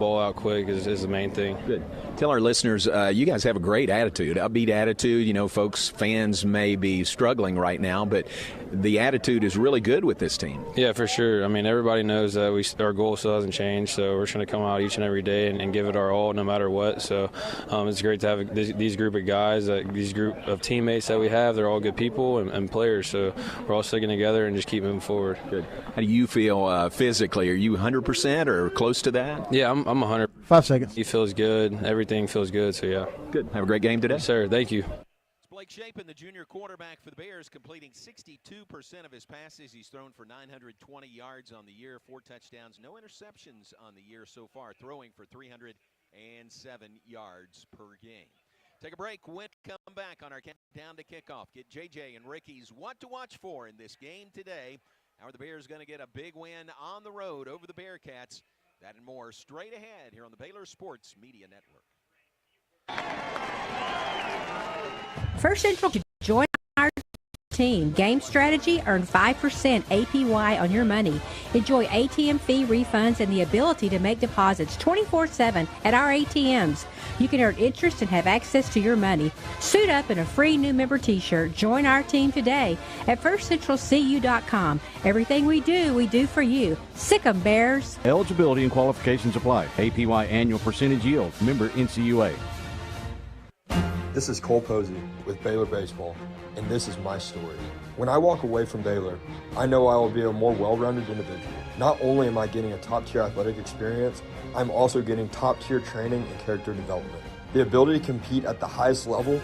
ball out quick is the main thing. Good. Tell our listeners, you guys have a great attitude, upbeat attitude. You know, fans may be struggling right now, but the attitude is really good with this team. Yeah, for sure. I mean, everybody knows that our goal still hasn't changed, so we're trying to come out each and every day and give it our all no matter what. So it's great to have these group of guys, these group of teammates that we have. They're all good people and players, so we're all sticking together and just keep moving forward. Good. How do you feel physically? Are you 100% or close to that? Yeah, I'm 100. 5 seconds. He feels good. Everything feels good, so yeah. Good. Have a great game today. Yes, sir. Thank you. Blake Shapen, the junior quarterback for the Bears, completing 62% of his passes. He's thrown for 920 yards on the year, 4 touchdowns, no interceptions on the year so far, throwing for 307 yards per game. Take a break. When we come back on our countdown to kickoff, get JJ and Ricky's what to watch for in this game today. How are the Bears going to get a big win on the road over the Bearcats? That and more straight ahead here on the Baylor Sports Media Network. First Central to join our team. Game strategy, earn 5% APY on your money. Enjoy ATM fee refunds and the ability to make deposits 24/7 at our ATMs. You can earn interest and have access to your money. Suit up in a free new member t-shirt. Join our team today at firstcentralcu.com. Everything we do for you. Sick 'em, Bears. Eligibility and qualifications apply. APY annual percentage yield. Member NCUA. This is Cole Posey with Baylor Baseball, and this is my story. When I walk away from Baylor, I know I will be a more well-rounded individual. Not only am I getting a top-tier athletic experience, I'm also getting top-tier training and character development. The ability to compete at the highest level,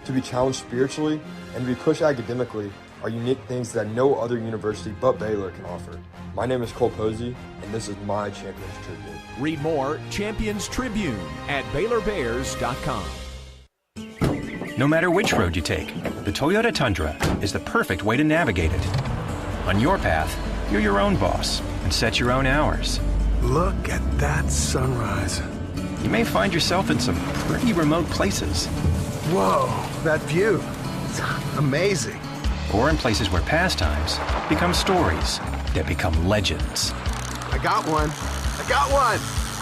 to be challenged spiritually, and to be pushed academically are unique things that no other university but Baylor can offer. My name is Cole Posey, and this is my Champions Tribune. Read more Champions Tribune at BaylorBears.com. No matter which road you take, the Toyota Tundra is the perfect way to navigate it. On your path, you're your own boss and set your own hours. Look at that sunrise. You may find yourself in some pretty remote places. Whoa, that view. It's amazing. Or in places where pastimes become stories that become legends. I got one.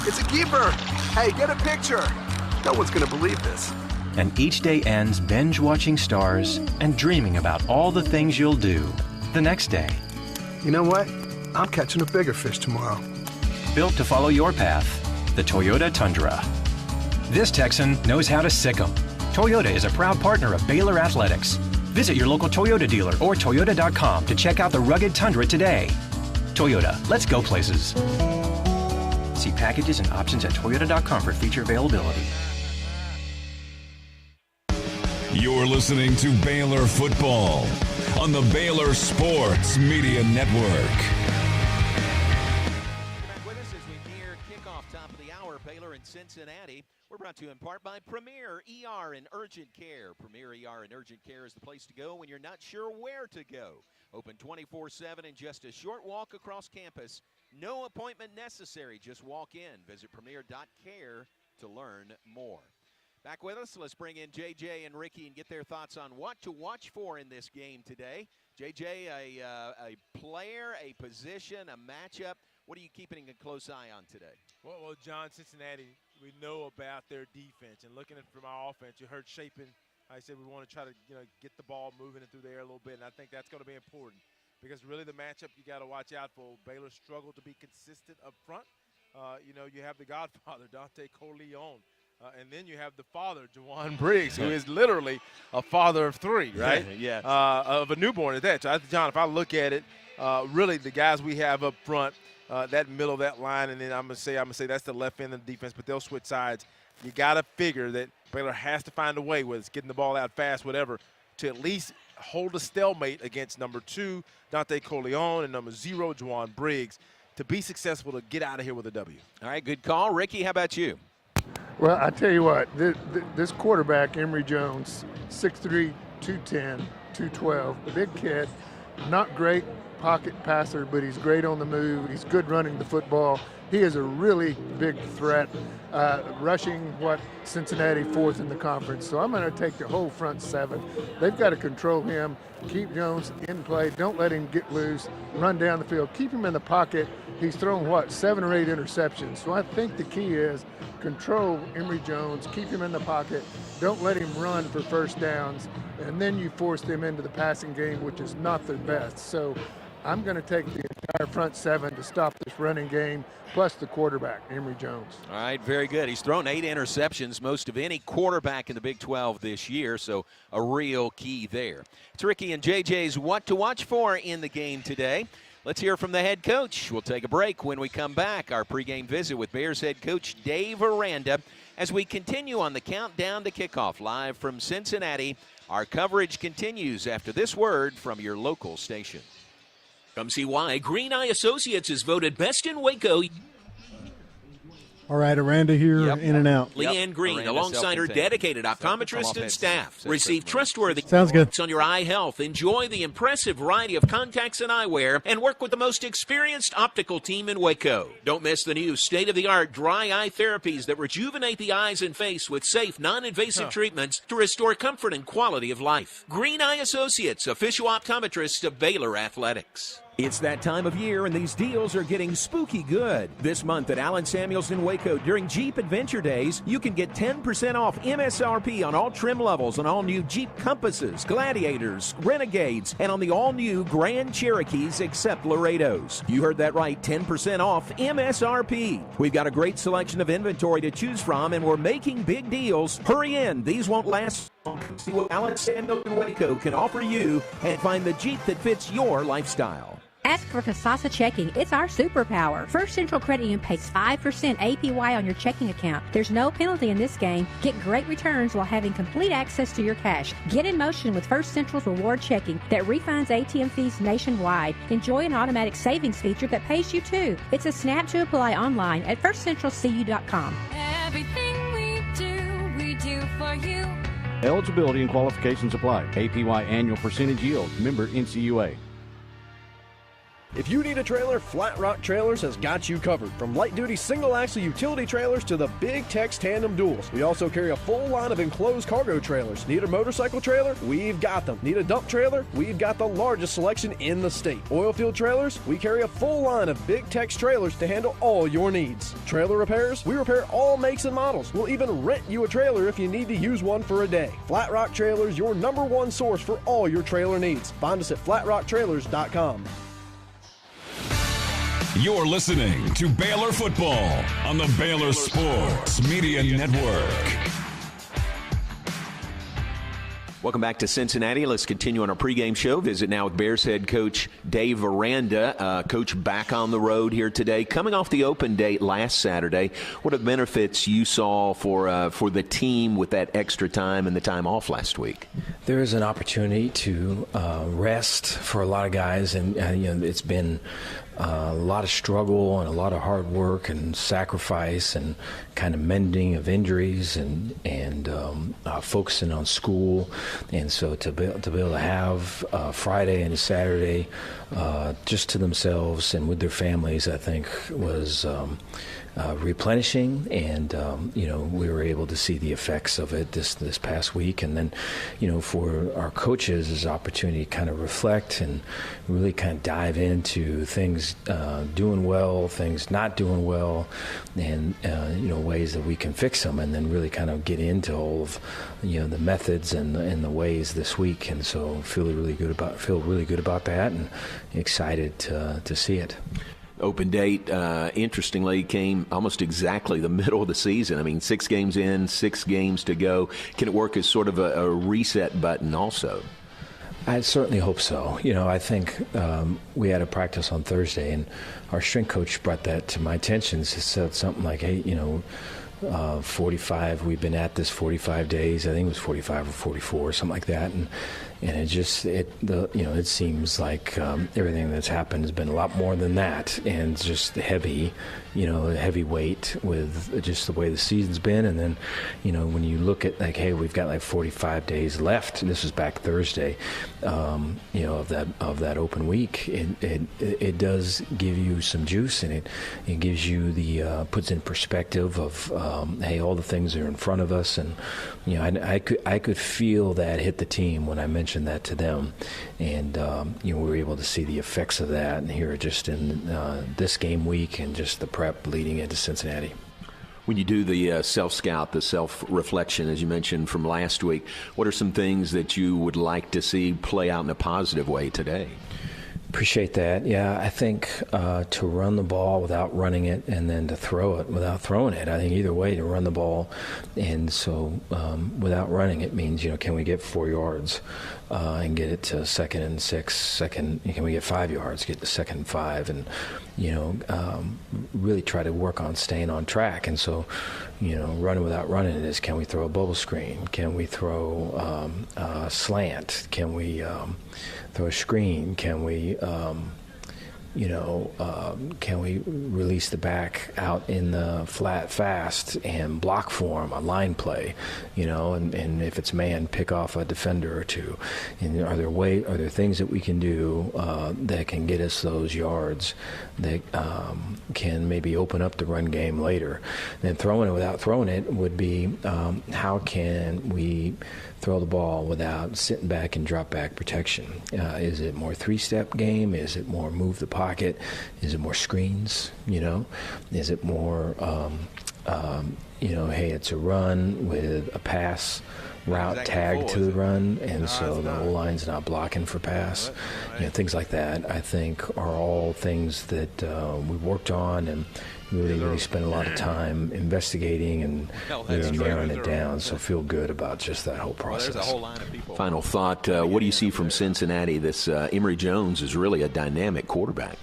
It's a keeper. Hey, get a picture. No one's going to believe this. And each day ends binge-watching stars and dreaming about all the things you'll do the next day. You know what? I'm catching a bigger fish tomorrow. Built to follow your path, the Toyota Tundra. This Texan knows how to sick 'em. Toyota is a proud partner of Baylor Athletics. Visit your local Toyota dealer or Toyota.com to check out the rugged Tundra today. Toyota, let's go places. See packages and options at Toyota.com for feature availability. You're listening to Baylor Football on the Baylor Sports Media Network. Back with us as we near kickoff, top of the hour, Baylor and Cincinnati. We're brought to you in part by Premier ER and Urgent Care. Premier ER and Urgent Care is the place to go when you're not sure where to go. Open 24/7 and just a short walk across campus. No appointment necessary. Just walk in. Visit premier.care to learn more. Back with us, let's bring in JJ and Ricky and get their thoughts on what to watch for in this game today. JJ, a player, a position, a matchup. What are you keeping a close eye on today? Well, John, Cincinnati, we know about their defense. And looking at from our offense, you heard Shapen. I said we want to try to get the ball moving through the air a little bit, and I think that's going to be important because really the matchup you got to watch out for. Baylor struggled to be consistent up front. You have the Godfather, Dante Corleone. And then you have the father, Juwan Briggs, who is literally a father of 3, right? Yes. Of a newborn at that. So, John, if I look at it, really the guys we have up front, that middle of that line, and then I'm gonna say that's the left end of the defense, but they'll switch sides. You got to figure that Baylor has to find a way, whether it's getting the ball out fast, whatever, to at least hold a stalemate against number 2, Dante Corleone, and number 0, Juwan Briggs, to be successful to get out of here with a W. All right, good call. Ricky, how about you? Well, I tell you what, this quarterback, Emory Jones, 6'3", 210, 212, a big kid, not great pocket passer, but he's great on the move. He's good running the football. He is a really big threat, rushing Cincinnati 4th in the conference. So I'm going to take the whole front 7. They've got to control him, keep Jones in play, don't let him get loose, run down the field, keep him in the pocket, he's thrown, 7 or 8 interceptions. So I think the key is control Emory Jones, keep him in the pocket, don't let him run for first downs, and then you force them into the passing game, which is not their best. So I'm going to take the entire front 7 to stop this running game, plus the quarterback, Emory Jones. All right, very good. He's thrown 8 interceptions, most of any quarterback in the Big 12 this year, so a real key there. It's Ricky and JJ's What to Watch For in the game today. Let's hear from the head coach. We'll take a break. When we come back, our pregame visit with Bears head coach Dave Aranda as we continue on the countdown to kickoff live from Cincinnati. Our coverage continues after this word from your local station. Come see why Green Eye Associates is voted best in Waco. All right, Aranda here, in and out. Leanne Green, Aranda, alongside her dedicated optometrist and staff, receive trustworthy Sounds good. on your eye health. Enjoy the impressive variety of contacts and eyewear, and work with the most experienced optical team in Waco. Don't miss the new state-of-the-art dry eye therapies that rejuvenate the eyes and face with safe, non-invasive treatments to restore comfort and quality of life. Green Eye Associates, official optometrist of Baylor Athletics. It's that time of year, and these deals are getting spooky good. This month at Allen Samuels in Waco during Jeep Adventure Days, you can get 10% off MSRP on all trim levels on all new Jeep Compasses, Gladiators, Renegades, and on the all-new Grand Cherokees except Laredos. You heard that right, 10% off MSRP. We've got a great selection of inventory to choose from, and we're making big deals. Hurry in. These won't last long. See what Allen Samuels in Waco can offer you and find the Jeep that fits your lifestyle. Ask for Kasasa Checking. It's our superpower. First Central Credit Union pays 5% APY on your checking account. There's no penalty in this game. Get great returns while having complete access to your cash. Get in motion with First Central's Reward Checking that refunds ATM fees nationwide. Enjoy an automatic savings feature that pays you too. It's a snap to apply online at firstcentralcu.com. Everything we do for you. Eligibility and qualifications apply. APY annual percentage yield. Member NCUA. If you need a trailer, Flat Rock Trailers has got you covered. From light-duty single-axle utility trailers to the Big Tex tandem duals. We also carry a full line of enclosed cargo trailers. Need a motorcycle trailer? We've got them. Need a dump trailer? We've got the largest selection in the state. Oilfield trailers? We carry a full line of Big Tex trailers to handle all your needs. Trailer repairs? We repair all makes and models. We'll even rent you a trailer if you need to use one for a day. Flat Rock Trailers, your #1 source for all your trailer needs. Find us at flatrocktrailers.com. You're listening to Baylor Football on the Baylor Sports Media Network. Welcome back to Cincinnati. Let's continue on our pregame show. Visit now with Bears head coach Dave Aranda. Coach, back on the road here today. Coming off the open date last Saturday, what are the benefits you saw for the team with that extra time and the time off last week? There is an opportunity to rest for a lot of guys, and it's been a lot of struggle and a lot of hard work and sacrifice and kind of mending of injuries and focusing on school. And so to be able to have Friday and a Saturday just to themselves and with their families, I think was replenishing, and we were able to see the effects of it this past week. And then for our coaches, is an opportunity to kind of reflect and really kind of dive into things doing well, things not doing well, and ways that we can fix them, and then really kind of get into all of the methods and the ways this week. And so feel really good about that, and excited to see it. Open date, interestingly, came almost exactly the middle of the season. I mean, 6 games in, 6 games to go. Can it work as sort of a reset button also? I certainly hope so. I think we had a practice on Thursday, and our strength coach brought that to my attention. He said something like, hey, 45, we've been at this 45 days. I think it was 45 or 44, something like that. And it seems like everything that's happened has been a lot more than that, and just heavy weight with just the way the season's been. And then, when you look at hey, we've got like 45 days left, and this was back Thursday, of that open week. It does give you some juice, and it gives you puts in perspective of hey, all the things that are in front of us. And I could feel that hit the team when I mentioned mentioned that to them, and we were able to see the effects of that and here just in this game week and just the prep leading into Cincinnati. When you do the self-scout, the self-reflection, as you mentioned from last week, what are some things that you would like to see play out in a positive way today? Appreciate that. Yeah, I think to run the ball without running it and then to throw it without throwing it. I think either way to run the ball. And so without running it means, can we get 4 yards and get it to 2nd and 6, can we get 5 yards, get to 2nd and 5, and, really try to work on staying on track. And so, running without running it is, can we throw a bubble screen? Can we throw a slant? Can we throw a screen? Can we, can we release the back out in the flat fast and block for him, a line play, and if it's man, pick off a defender or two. And are there things that we can do that can get us those yards that can maybe open up the run game later? Then throwing it without throwing it would be how can we throw the ball without sitting back and drop back protection? Is it more 3-step game? Is it more move the pocket? Is it more screens? Is it more, hey, it's a run with a pass route tagged to the run, and so the whole line's not blocking for pass. Things like that, I think, are all things that we worked on and really spent a lot of time investigating and really narrowing it down. So feel good about just that whole process. Final thought, what do you see from Cincinnati? This Emory Jones is really a dynamic quarterback.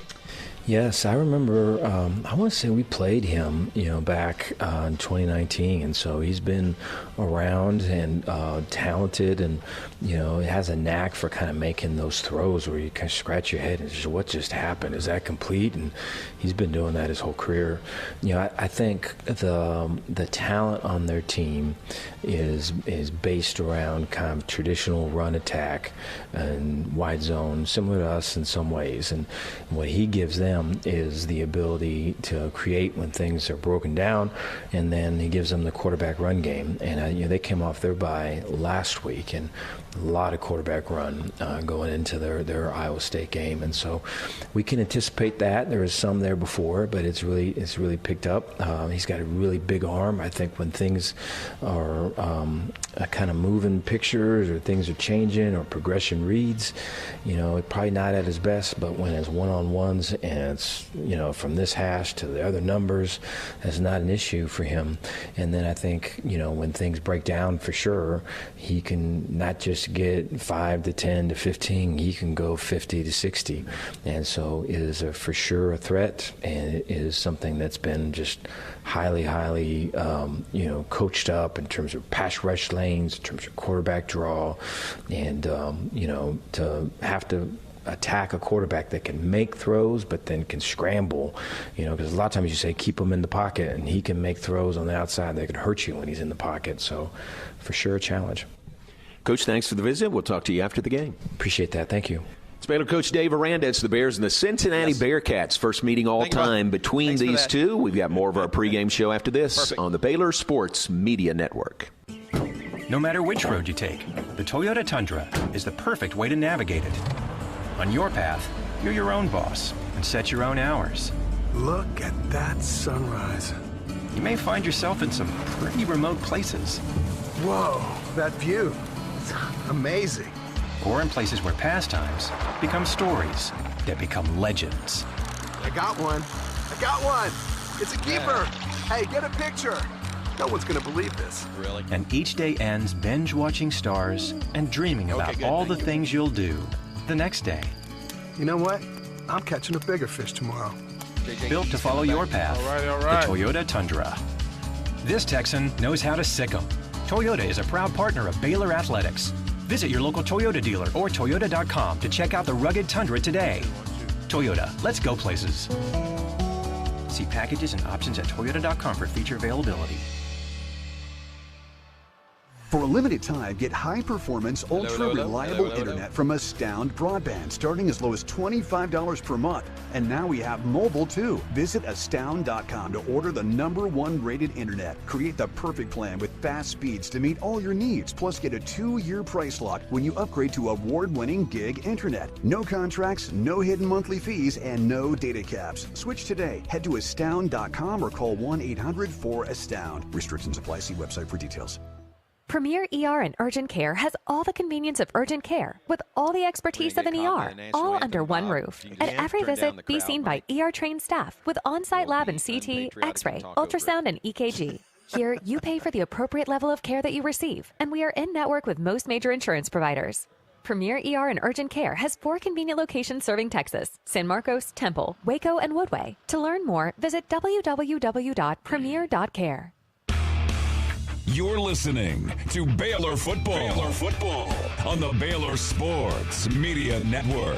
Yes, I remember, I want to say we played him, back in 2019, and so he's been around and talented, and, has a knack for kind of making those throws where you kind of scratch your head and just, what just happened? Is that complete? And he's been doing that his whole career. I think the talent on their team is based around kind of traditional run attack and wide zone, similar to us in some ways, and what he gives them is the ability to create when things are broken down, and then he gives them the quarterback run game. And they came off their bye last week, and a lot of quarterback run going into their Iowa State game, and so we can anticipate that. There was some there before, but it's really picked up. He's got a really big arm. I think when things are kind of moving pictures or things are changing or progression reads, probably not at his best, but when it's one-on-ones and it's, from this hash to the other numbers, that's not an issue for him. And then I think, when things break down, for sure, he can not just get 5 to 10 to 15, he can go 50 to 60. And so it is for sure a threat, and it is something that's been just highly, coached up in terms of pass rush lanes, in terms of quarterback draw, and, to have to attack a quarterback that can make throws but then can scramble, because a lot of times you say keep him in the pocket, and he can make throws on the outside that can hurt you when he's in the pocket. So for sure a challenge. Coach, thanks for the visit. We'll talk to you after the game. Appreciate that. Thank you. It's Baylor coach Dave Aranda. It's the Bears and the Cincinnati Bearcats. First meeting all time between these two. We've got more of our pregame show after this on the Baylor Sports Media Network. No matter which road you take, the Toyota Tundra is the perfect way to navigate it. On your path, you're your own boss and set your own hours. Look at that sunrise. You may find yourself in some pretty remote places. Whoa, that view. It's amazing. Or in places where pastimes become stories that become legends. I got one. It's a keeper. Hey, get a picture. No one's going to believe this. Really? And each day ends binge watching stars and dreaming about all the things you'll do the next day. You know what? I'm catching a bigger fish tomorrow. Built to follow your path. All right. The Toyota Tundra. This Texan knows how to sick 'em. Toyota is a proud partner of Baylor Athletics. Visit your local Toyota dealer or Toyota.com to check out the rugged Tundra today. Toyota, let's go places. See packages and options at Toyota.com for feature availability. For a limited time, get high-performance, ultra-reliable internet from Astound Broadband, starting as low as $25 per month. And now we have mobile, too. Visit astound.com to order the #1 rated internet. Create the perfect plan with fast speeds to meet all your needs, plus get a 2-year price lock when you upgrade to award-winning gig internet. No contracts, no hidden monthly fees, and no data caps. Switch today. Head to astound.com or call 1-800-4ASTOUND. Restrictions apply. See website for details. Premier ER and Urgent Care has all the convenience of urgent care with all the expertise of an ER, all under one roof. At every visit, be seen by ER-trained staff with on-site lab and CT, X-ray, ultrasound, and EKG. Here, you pay for the appropriate level of care that you receive, and we are in network with most major insurance providers. Premier ER and Urgent Care has 4 convenient locations serving Texas: San Marcos, Temple, Waco, and Woodway. To learn more, visit www.premier.care. You're listening to Baylor Football. Baylor Football on the Baylor Sports Media Network.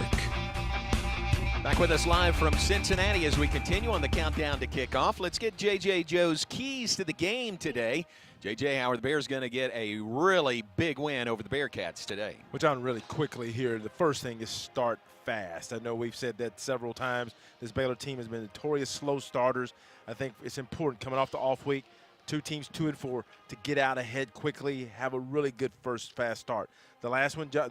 Back with us live from Cincinnati as we continue on the countdown to kickoff. Let's get J.J. Joe's keys to the game today. J.J., how are the Bears going to get a really big win over the Bearcats today? Well, John, really quickly here, the first thing is start fast. I know we've said that several times. This Baylor team has been notorious slow starters. I think it's important coming off the off week. 2 teams 2-4 to get out ahead quickly, have a really good first fast start. The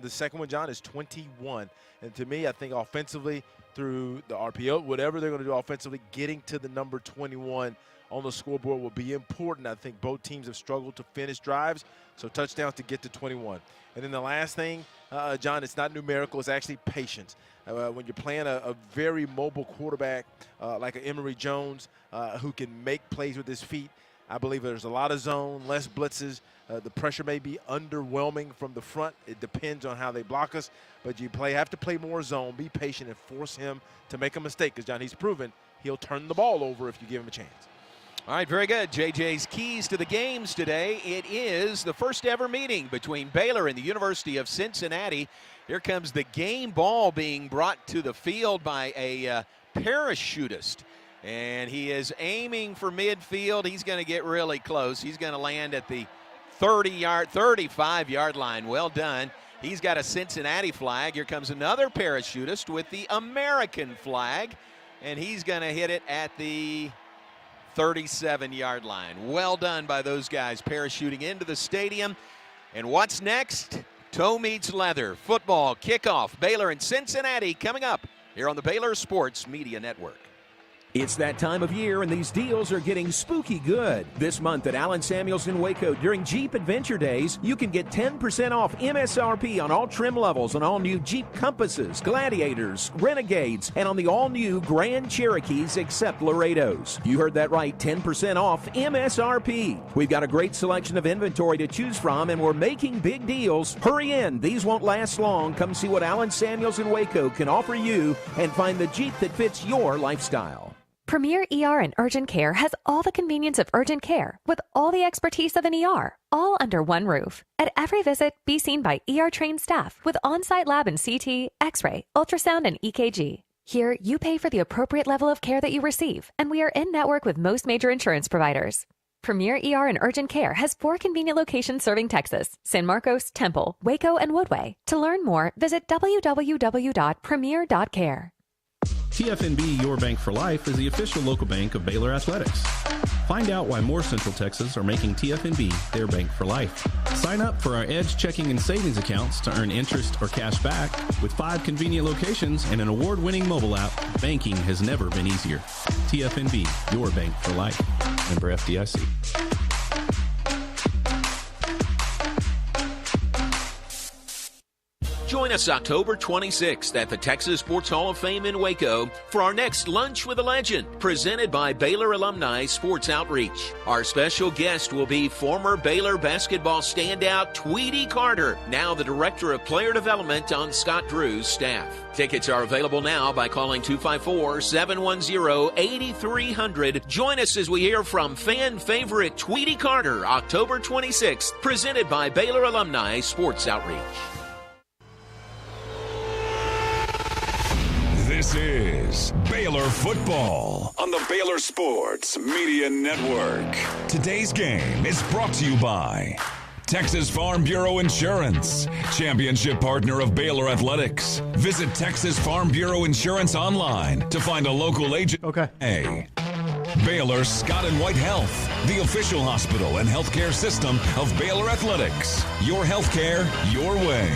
second one, John, is 21. And to me, I think offensively through the RPO, whatever they're going to do offensively, getting to the number 21 on the scoreboard will be important. I think both teams have struggled to finish drives, so touchdowns to get to 21. And then the last thing, John, it's not numerical, it's actually patience. When you're playing a very mobile quarterback like an Emory Jones who can make plays with his feet, I believe there's a lot of zone, less blitzes. The pressure may be underwhelming from the front. It depends on how they block us. But you have to play more zone, be patient, and force him to make a mistake. Because, John, he's proven he'll turn the ball over if you give him a chance. All right, very good. JJ's keys to the games today. It is the first ever meeting between Baylor and the University of Cincinnati. Here comes the game ball being brought to the field by a parachutist. And he is aiming for midfield. He's going to get really close. He's going to land at the 35-yard line. Well done. He's got a Cincinnati flag. Here comes another parachutist with the American flag. And he's going to hit it at the 37-yard line. Well done by those guys parachuting into the stadium. And what's next? Toe meets leather. Football kickoff. Baylor and Cincinnati coming up here on the Baylor Sports Media Network. It's that time of year, and these deals are getting spooky good. This month at Allen Samuels in Waco during Jeep Adventure Days, you can get 10% off MSRP on all trim levels on all new Jeep Compasses, Gladiators, Renegades, and on the all-new Grand Cherokees except Laredos. You heard that right, 10% off MSRP. We've got a great selection of inventory to choose from, and we're making big deals. Hurry in. These won't last long. Come see what Allen Samuels in Waco can offer you and find the Jeep that fits your lifestyle. Premier ER and Urgent Care has all the convenience of urgent care with all the expertise of an ER, all under one roof. At every visit, be seen by ER-trained staff with on-site lab and CT, X-ray, ultrasound, and EKG. Here, you pay for the appropriate level of care that you receive, and we are in network with most major insurance providers. Premier ER and Urgent Care has 4 convenient locations serving Texas: San Marcos, Temple, Waco, and Woodway. To learn more, visit www.premier.care. TFNB Your Bank for Life is the official local bank of Baylor Athletics. Find out why more Central Texas are making TFNB their bank for life. Sign up for our Edge checking and savings accounts to earn interest or cash back. With 5 convenient locations and an award-winning mobile app, banking has never been easier. TFNB Your Bank for Life. Member FDIC. Join us October 26th at the Texas Sports Hall of Fame in Waco for our next Lunch with a Legend, presented by Baylor Alumni Sports Outreach. Our special guest will be former Baylor basketball standout Tweety Carter, now the Director of Player Development on Scott Drew's staff. Tickets are available now by calling 254-710-8300. Join us as we hear from fan favorite Tweety Carter, October 26th, presented by Baylor Alumni Sports Outreach. This is Baylor Football on the Baylor Sports Media Network. Today's game is brought to you by Texas Farm Bureau Insurance, championship partner of Baylor Athletics. Visit Texas Farm Bureau Insurance online to find a local agent. Okay. Baylor Scott and White Health, the official hospital and healthcare system of Baylor Athletics. Your healthcare, your way.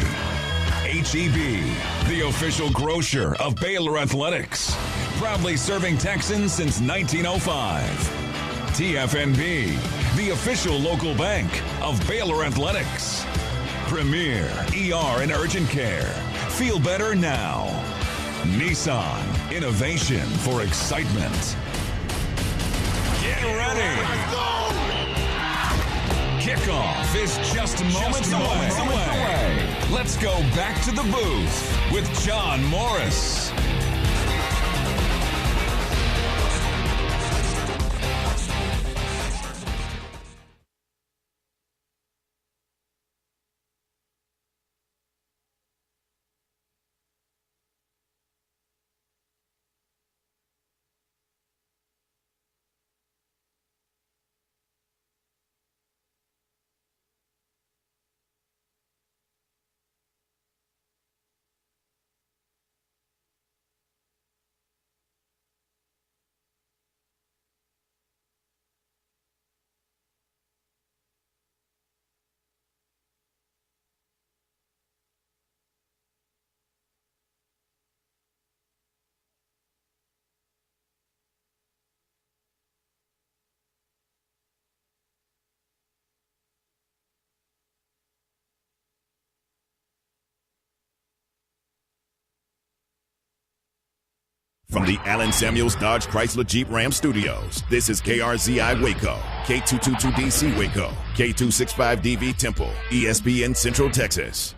HEB, the official grocer of Baylor Athletics. Proudly serving Texans since 1905. TFNB, the official local bank of Baylor Athletics. Premier ER and Urgent Care. Feel better now. Nissan, innovation for excitement. Get ready. Kickoff is just moments away. Let's go back to the booth with John Morris. From the Allen Samuels Dodge Chrysler Jeep Ram Studios, this is KRZI Waco, K222DC Waco, K265DV Temple, ESPN Central Texas.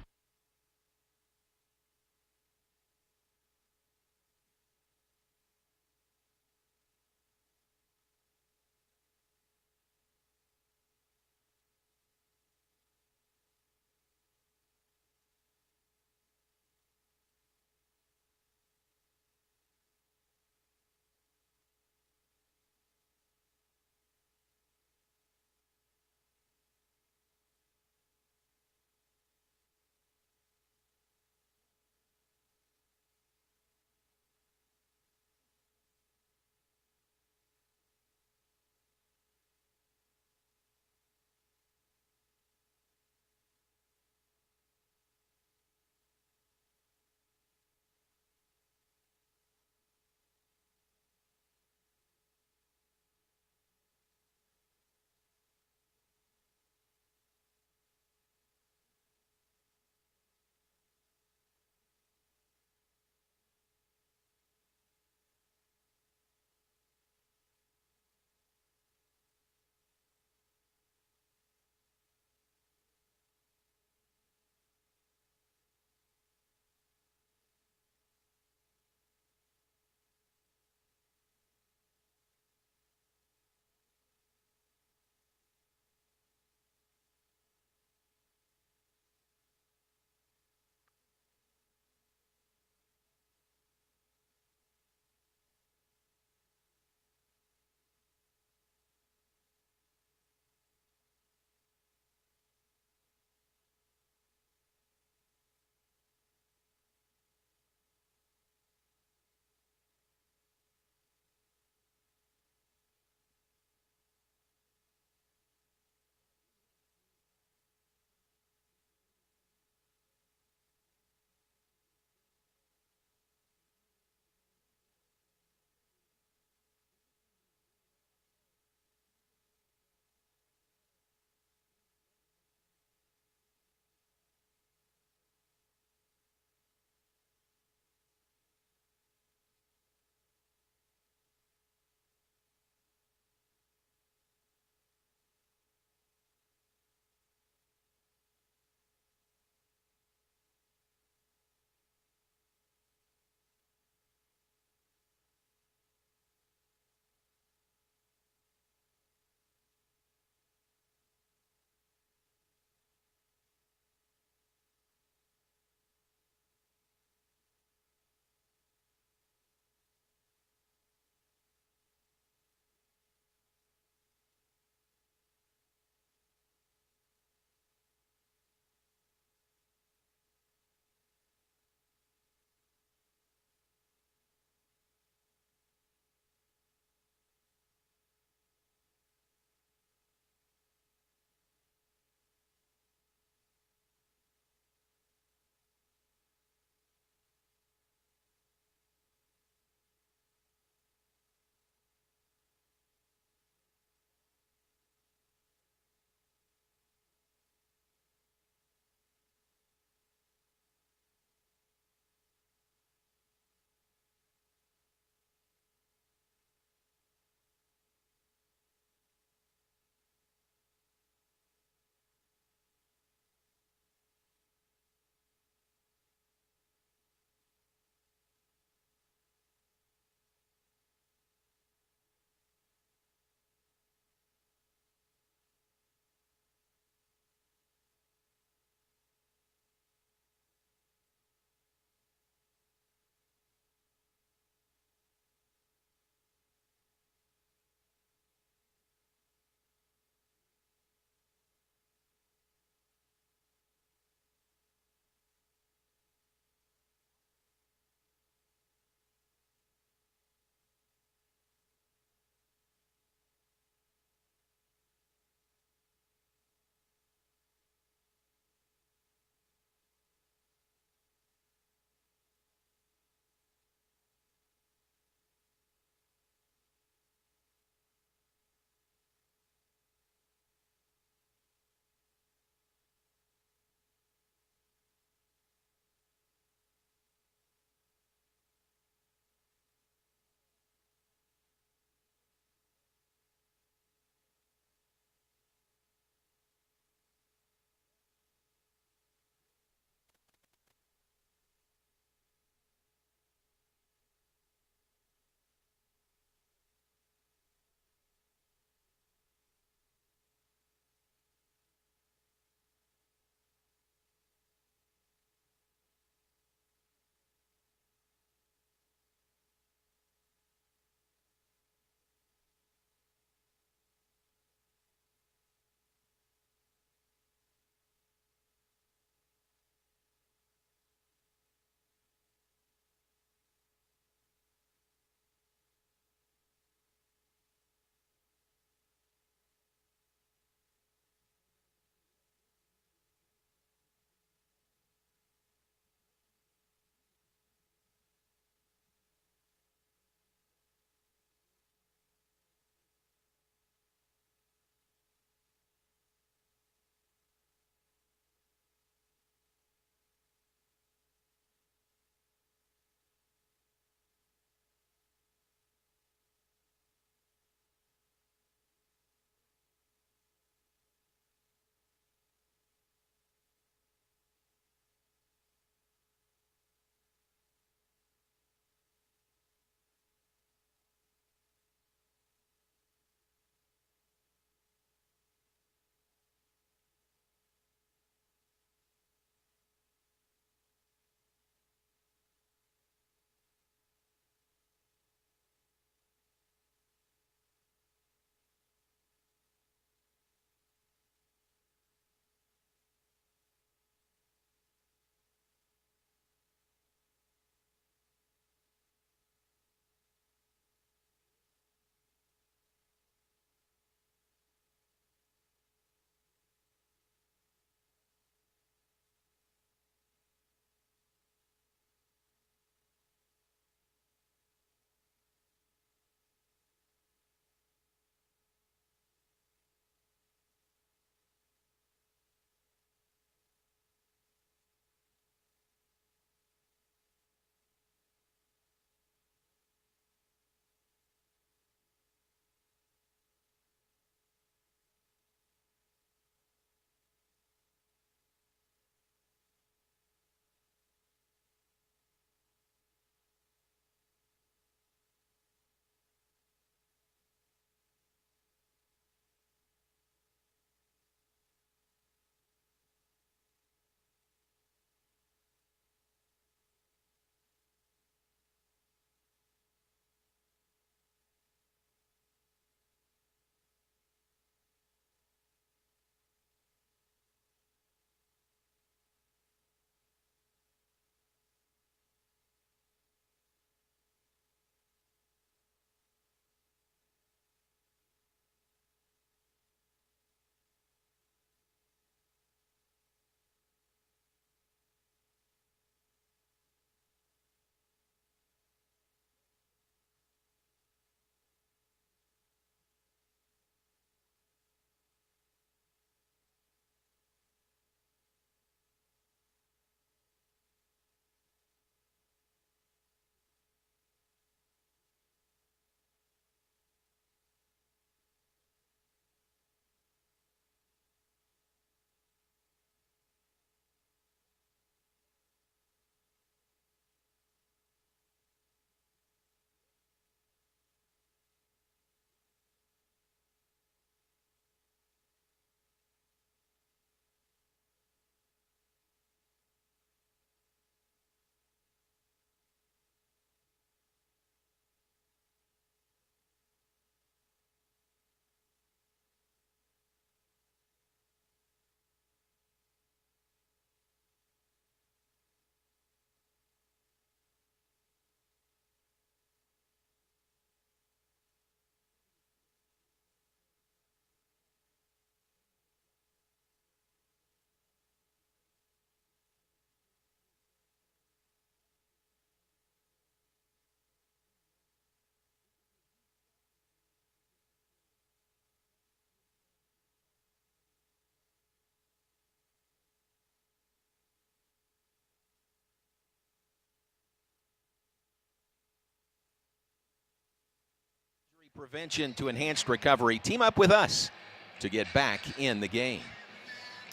Prevention to enhanced recovery. Team up with us to get back in the game.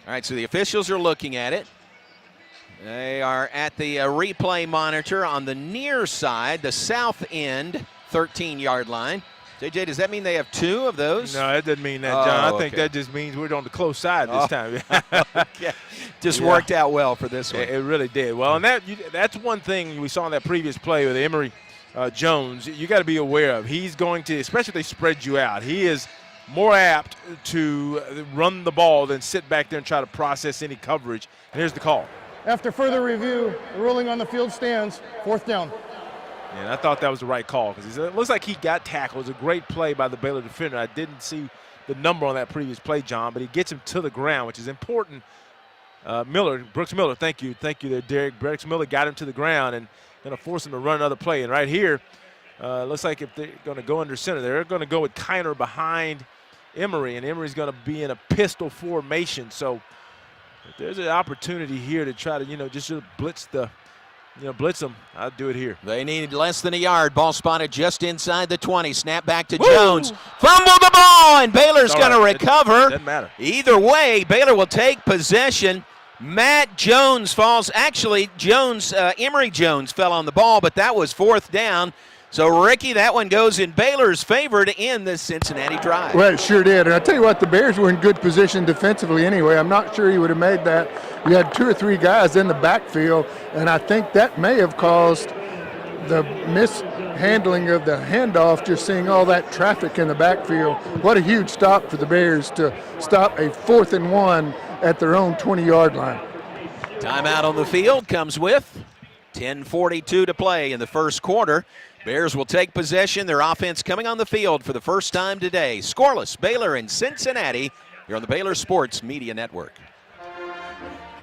All right, so the officials are looking at it. They are at the replay monitor on the near side, the south end, 13-yard line. JJ, does that mean they have 2 of those? No, that doesn't mean that, John. I think that just means we're on the close side this time. Okay. Just worked out well for this one. It really did. Well, and that's one thing we saw in that previous play with Emory Jones. You got to be aware of. He's going to, especially if they spread you out, he is more apt to run the ball than sit back there and try to process any coverage. And here's the call. After further review, the ruling on the field stands, 4th down. And I thought that was the right call because it looks like he got tackled. It was a great play by the Baylor defender. I didn't see the number on that previous play, John, but he gets him to the ground, which is important. Brooks Miller, thank you there, Derek. Brooks Miller got him to the ground and going to force him to run another play. And right here, looks like if they're going to go under center, they're going to go with Kiner behind Emory, and Emory's going to be in a pistol formation. So if there's an opportunity here to try to, just blitz them, I'll do it here. They need less than a yard. Ball spotted just inside the 20. Snap back to Jones. Fumble the ball, and Baylor's going to recover. Doesn't matter. Either way, Baylor will take possession. Matt Jones falls. Actually, Emory Jones fell on the ball, but that was 4th down. So, Ricky, that one goes in Baylor's favor to end the Cincinnati drive. Well, it sure did. And I tell you what, the Bears were in good position defensively anyway. I'm not sure he would have made that. You had 2 or 3 guys in the backfield, and I think that may have caused the mishandling of the handoff, just seeing all that traffic in the backfield. What a huge stop for the Bears to stop a 4th and 1 at their own 20-yard line. Timeout on the field comes with 10:42 to play in the first quarter. Bears will take possession. Their offense coming on the field for the first time today. Scoreless, Baylor and Cincinnati. You're on the Baylor Sports Media Network.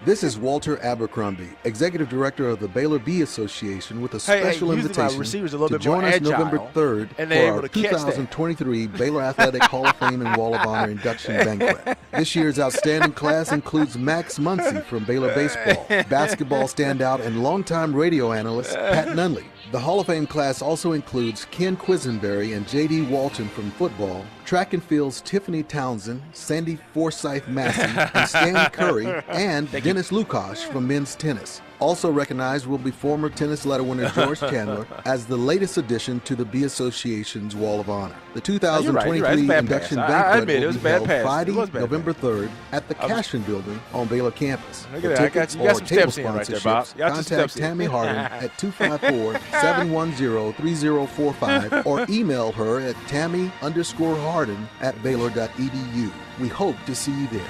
This is Walter Abercrombie, Executive Director of the Baylor Bee Association, with a special invitation to join us November 3rd for our 2023 Baylor Athletic Hall of Fame and Wall of Honor induction banquet. This year's outstanding class includes Max Muncy from Baylor Baseball, basketball standout and longtime radio analyst Pat Nunley. The Hall of Fame class also includes Ken Quisenberry and J.D. Walton from football, track and field's Tiffany Townsend, Sandy Forsyth Massey, and Stanley Curry, and Dennis Lukash from men's tennis. Also recognized will be former tennis letter winner George Chandler as the latest addition to the Bee Association's Wall of Honor. The 2023 induction banquet will be held Friday, November 3rd at the Cashin Building on Baylor campus. For tickets or table sponsorships, contact Tammy Hardin at 254-710-3045 or email her at tammy_Hardin@baylor.edu. We hope to see you there.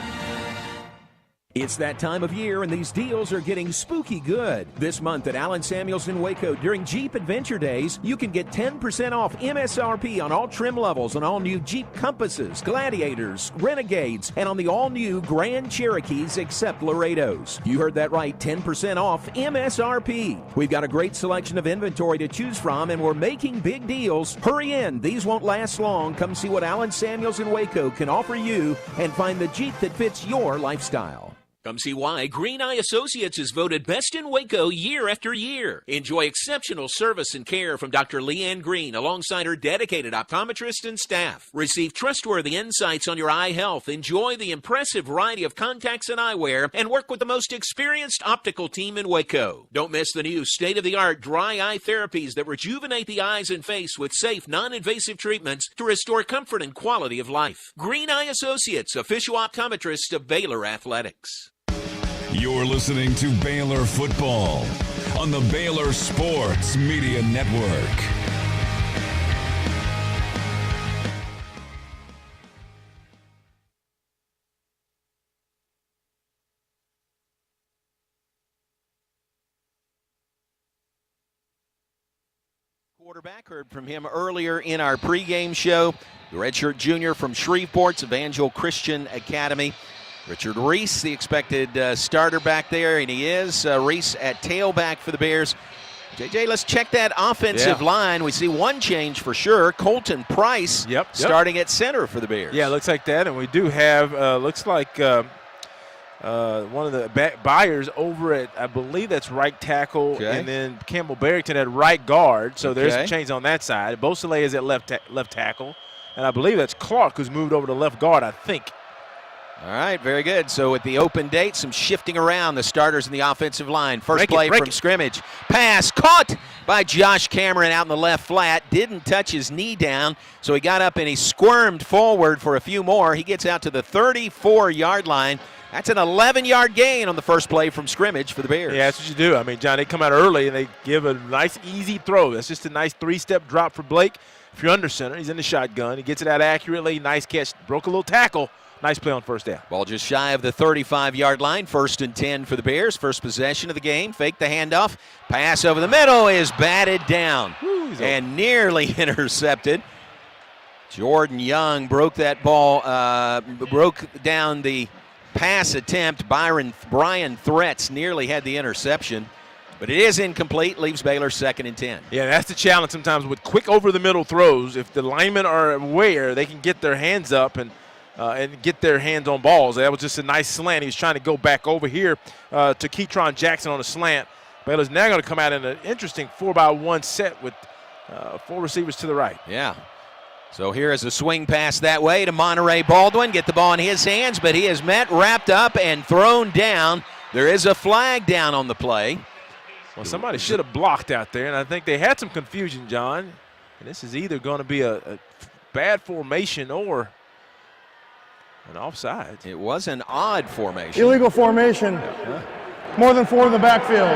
It's that time of year, and these deals are getting spooky good. This month at Allen Samuels in Waco during Jeep Adventure Days, you can get 10% off MSRP on all trim levels on all new Jeep Compasses, Gladiators, Renegades, and on the all-new Grand Cherokees except Laredos. You heard that right, 10% off MSRP. We've got a great selection of inventory to choose from, and we're making big deals. Hurry in. These won't last long. Come see what Allen Samuels in Waco can offer you and find the Jeep that fits your lifestyle. Come see why Green Eye Associates is voted best in Waco year after year. Enjoy exceptional service and care from Dr. Leanne Green alongside her dedicated optometrist and staff. Receive trustworthy insights on your eye health. Enjoy the impressive variety of contacts and eyewear and work with the most experienced optical team in Waco. Don't miss the new state-of-the-art dry eye therapies that rejuvenate the eyes and face with safe, non-invasive treatments to restore comfort and quality of life. Green Eye Associates, official optometrist of Baylor Athletics. You're listening to Baylor Football on the Baylor Sports Media Network. Quarterback, heard from him earlier in our pregame show. The redshirt junior from Shreveport's Evangel Christian Academy. Richard Reese, the expected starter back there, and he is. Reese at tailback for the Bears. JJ, let's check that offensive line. We see one change for sure. Colton Price starting at center for the Bears. Yeah, looks like that, and we do have, looks like one of the buyers over at, I believe that's right tackle, and then Campbell Barrington at right guard. So there's a change on that side. Beausoleil is at left tackle, and I believe that's Clark who's moved over to left guard, I think. All right, very good. So at the open date, some shifting around the starters in the offensive line. First play from scrimmage. Pass caught by Josh Cameron out in the left flat. Didn't touch his knee down, so he got up and he squirmed forward for a few more. He gets out to the 34-yard line. That's an 11-yard gain on the first play from scrimmage for the Bears. Yeah, that's what you do. I mean, John, they come out early and they give a nice, easy throw. That's just a nice 3-step drop for Blake. If you're under center, he's in the shotgun. He gets it out accurately. Nice catch. Broke a little tackle. Nice play on first down. Ball just shy of the 35-yard line. 1st and 10 for the Bears. First possession of the game. Fake the handoff. Pass over the middle is batted down and nearly intercepted. Jordan Young broke that ball, broke down the pass attempt. Brian Threats nearly had the interception, but it is incomplete. Leaves Baylor 2nd and 10. Yeah, that's the challenge sometimes with quick over-the-middle throws. If the linemen are aware, they can get their hands up and get their hands on balls. That was just a nice slant. He was trying to go back over here to Keytron Jackson on a slant. Baylor's now going to come out in an interesting 4-by-1 set with 4 receivers to the right. Yeah. So here is a swing pass that way to Monterey Baldwin. Get the ball in his hands, but he is met, wrapped up, and thrown down. There is a flag down on the play. Well, somebody should have blocked out there, and I think they had some confusion, John. And this is either going to be a bad formation or an offside. It was an odd formation. Illegal formation. More than 4 in the backfield.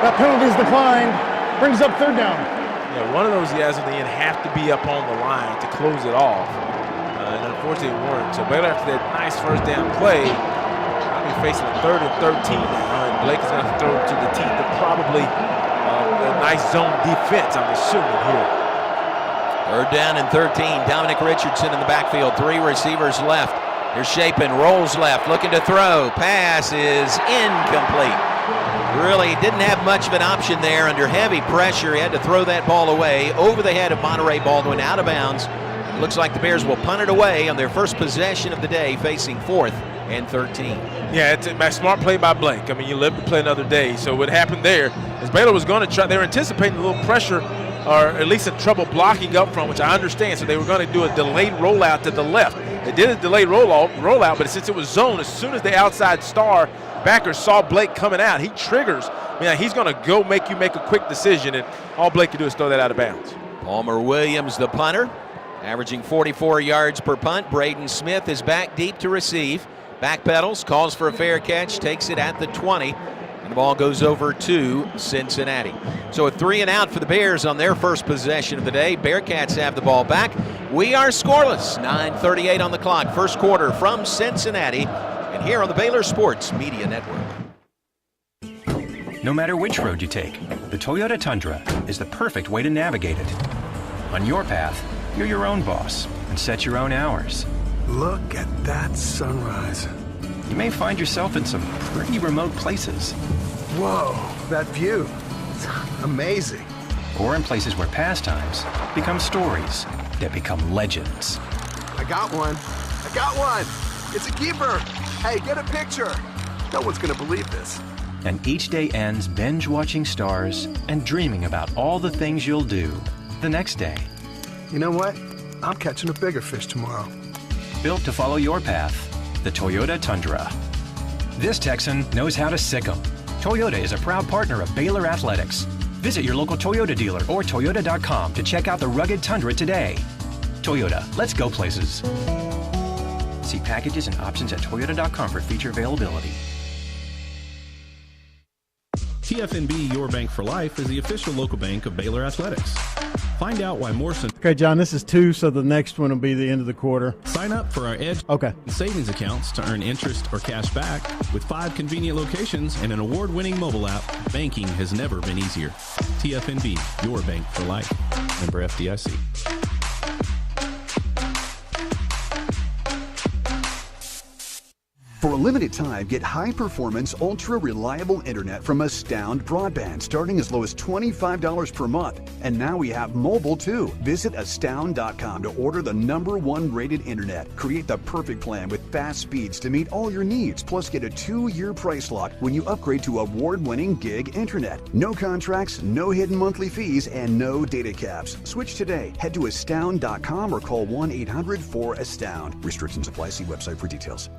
That penalty is declined. Brings up 3rd down. Yeah, one of those guys at the end have to be up on the line to close it off. And unfortunately it weren't. So Baylor, after that nice first down play, I'll be facing a 3rd and 13 now. And Blake is going to throw to the teeth of probably a nice zone defense, I'm assuming here. 3rd down and 13. Dominic Richardson in the backfield. 3 receivers left. Here's Chapin, rolls left, looking to throw. Pass is incomplete. Really didn't have much of an option there under heavy pressure. He had to throw that ball away over the head of Monterey Baldwin, out of bounds. It looks like the Bears will punt it away on their first possession of the day, facing 4th and 13. Yeah, it's a smart play by Blake. I mean, you live to play another day. So what happened there is Baylor was going to try. They were anticipating a little pressure, or at least some trouble blocking up front, which I understand. So they were going to do a delayed rollout to the left. They did a delayed rollout, but since it was zone, as soon as the outside star backer saw Blake coming out, he triggers. I mean, he's going to go make you make a quick decision, and all Blake can do is throw that out of bounds. Palmer Williams, the punter, averaging 44 yards per punt. Braden Smith is back deep to receive. Backpedals, calls for a fair catch, takes it at the 20. And the ball goes over to Cincinnati. So a 3 and out for the Bears on their first possession of the day. Bearcats have the ball back. We are scoreless. 9:38 on the clock. First quarter from Cincinnati. And here on the Baylor Sports Media Network. No matter which road you take, the Toyota Tundra is the perfect way to navigate it. On your path, you're your own boss and set your own hours. Look at that sunrise. You may find yourself in some pretty remote places. Whoa, that view. It's amazing. Or in places where pastimes become stories that become legends. I got one. It's a keeper. Hey, get a picture. No one's going to believe this. And each day ends binge-watching stars and dreaming about all the things you'll do the next day. You know what? I'm catching a bigger fish tomorrow. Built to follow your path, the Toyota Tundra. This Texan knows how to sick 'em. Toyota is a proud partner of Baylor Athletics. Visit your local Toyota dealer or Toyota.com to check out the rugged Tundra today. Toyota, let's go places. See packages and options at Toyota.com for feature availability. TFNB Your Bank for Life is the official local bank of Baylor Athletics. Find out why more. Okay, John, this is 2, so the next one will be the end of the quarter. Sign up for our Edge savings accounts to earn interest or cash back. With 5 convenient locations and an award-winning mobile app, banking has never been easier. TFNB, Your Bank for Life. Member FDIC. For a limited time, get high-performance, ultra-reliable internet from Astound Broadband, starting as low as $25 per month. And now we have mobile, too. Visit astound.com to order the #1 rated internet. Create the perfect plan with fast speeds to meet all your needs, plus get a 2-year price lock when you upgrade to award-winning gig internet. No contracts, no hidden monthly fees, and no data caps. Switch today. Head to astound.com or call 1-800-4ASTOUND. Restrictions apply. See website for details.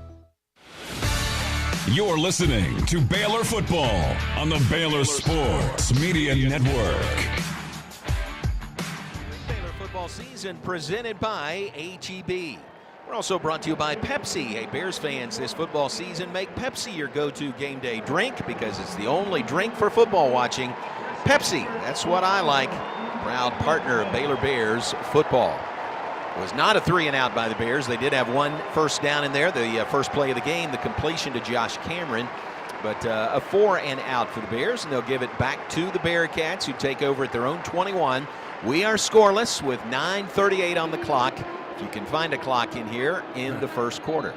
You're listening to Baylor Football on the Baylor Sports Media Network. Baylor football season presented by HEB. We're also brought to you by Pepsi. Hey, Bears fans, this football season, make Pepsi your go-to game day drink because it's the only drink for football watching. Pepsi, that's what I like. Proud partner of Baylor Bears football. It was not a 3-and-out by the Bears. They did have one first down in there, the first play of the game, the completion to Josh Cameron. But a 4-and-out for the Bears, and they'll give it back to the Bearcats, who take over at their own 21. We are scoreless with 9:38 on the clock. If you can find a clock in here in the first quarter.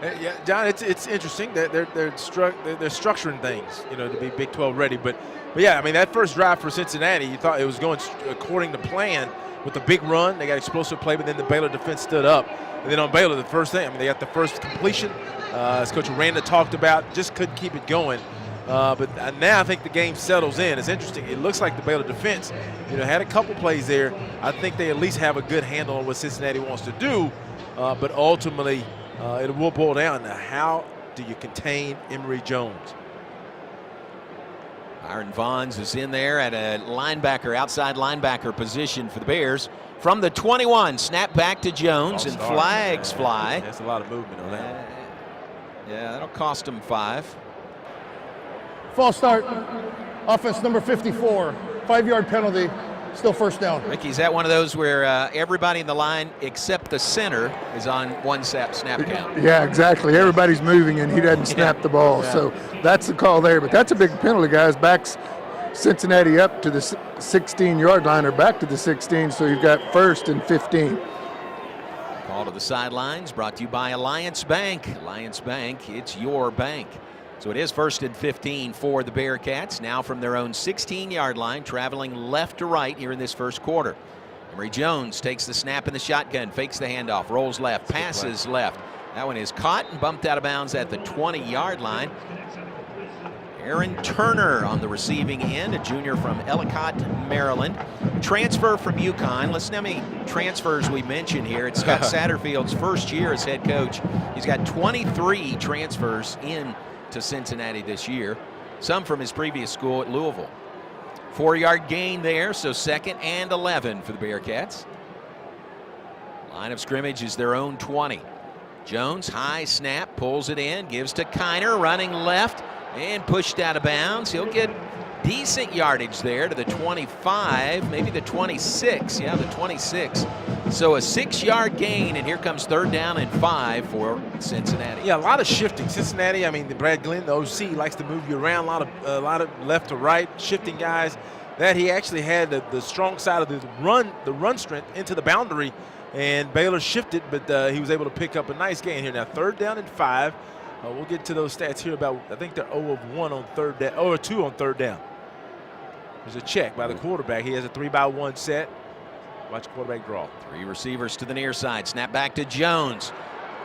Yeah, John, it's interesting that they're structuring things, to be Big 12 ready. But yeah, I mean, that first drive for Cincinnati, you thought it was going according to plan. With the big run, they got explosive play, but then the Baylor defense stood up. And then on Baylor, the first thing, they got the first completion, as Coach Aranda talked about, just couldn't keep it going. But now I think the game settles in. It's interesting. It looks like the Baylor defense, had a couple plays there. I think they at least have a good handle on what Cincinnati wants to do. But ultimately, it will boil down to how do you contain Emory Jones? Byron Vaughns is in there at a linebacker, outside linebacker position for the Bears. From the 21, snap back to Jones, and flags fly. That's a lot of movement on that. Yeah, that'll cost them 5. False start. Offense number 54. 5-yard penalty. Still first down. Ricky, is that one of those where everybody in the line except the center is on one snap count? Yeah, exactly. Everybody's moving, and he doesn't snap the ball. Yeah. So that's the call there. But that's a big penalty, guys. Backs Cincinnati up to the 16-yard line, or back to the 16, so you've got 1st and 15. Call to the sidelines brought to you by Alliance Bank. Alliance Bank, it's your bank. So it is 1st and 15 for the Bearcats, now from their own 16-yard line, traveling left to right here in this first quarter. Emory Jones takes the snap in the shotgun, fakes the handoff, rolls left, passes left. That one is caught and bumped out of bounds at the 20-yard line. Aaron Turner on the receiving end, a junior from Ellicott, Maryland. Transfer from UConn. Listen to how many transfers we mentioned here. It's Scott Saterfield's first year as head coach. He's got 23 transfers in to Cincinnati this year, some from his previous school at Louisville. 4-yard gain there, so 2nd and 11 for the Bearcats. Line of scrimmage is their own 20. Jones, high snap, pulls it in, gives to Kiner, running left, and pushed out of bounds. He'll get decent yardage there to the 25, maybe the 26. Yeah, the 26. So a 6-yard gain, and here comes 3rd down and 5 for Cincinnati. Yeah, a lot of shifting. Cincinnati, I mean, Brad Glenn, the OC, likes to move you around, a lot of left to right, shifting guys. That he actually had the strong side of the run strength into the boundary, and Baylor shifted, but he was able to pick up a nice gain here. Now 3rd down and 5. We'll get to those stats here about, I think they're 0 of 1 on 3rd down, 0 of 2 on 3rd down. There's a check by the quarterback. He has a 3-by-1 set. Watch the quarterback draw. 3 receivers to the near side. Snap back to Jones.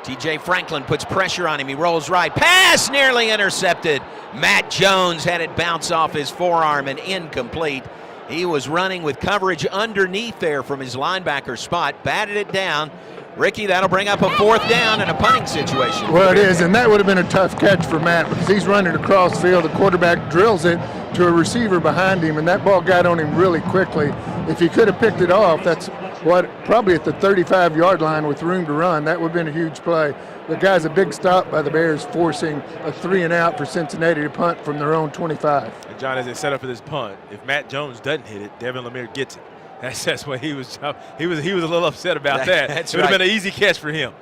TJ Franklin puts pressure on him. He rolls right. Pass nearly intercepted. Matt Jones had it bounce off his forearm and incomplete. He was running with coverage underneath there from his linebacker spot. Batted it down. Ricky, that'll bring up a 4th down and a punting situation. Well, it is, and that would have been a tough catch for Matt because he's running across field. The quarterback drills it to a receiver behind him, and that ball got on him really quickly. If he could have picked it off, that's what probably at the 35-yard line with room to run. That would have been a huge play. The guy's a big stop by the Bears, forcing a 3-and-out for Cincinnati to punt from their own 25. And John, as they set up for this punt, if Matt Jones doesn't hit it, Devin Lemire gets it. That's what he was. He was a little upset about that. That's it would have been an easy catch for him.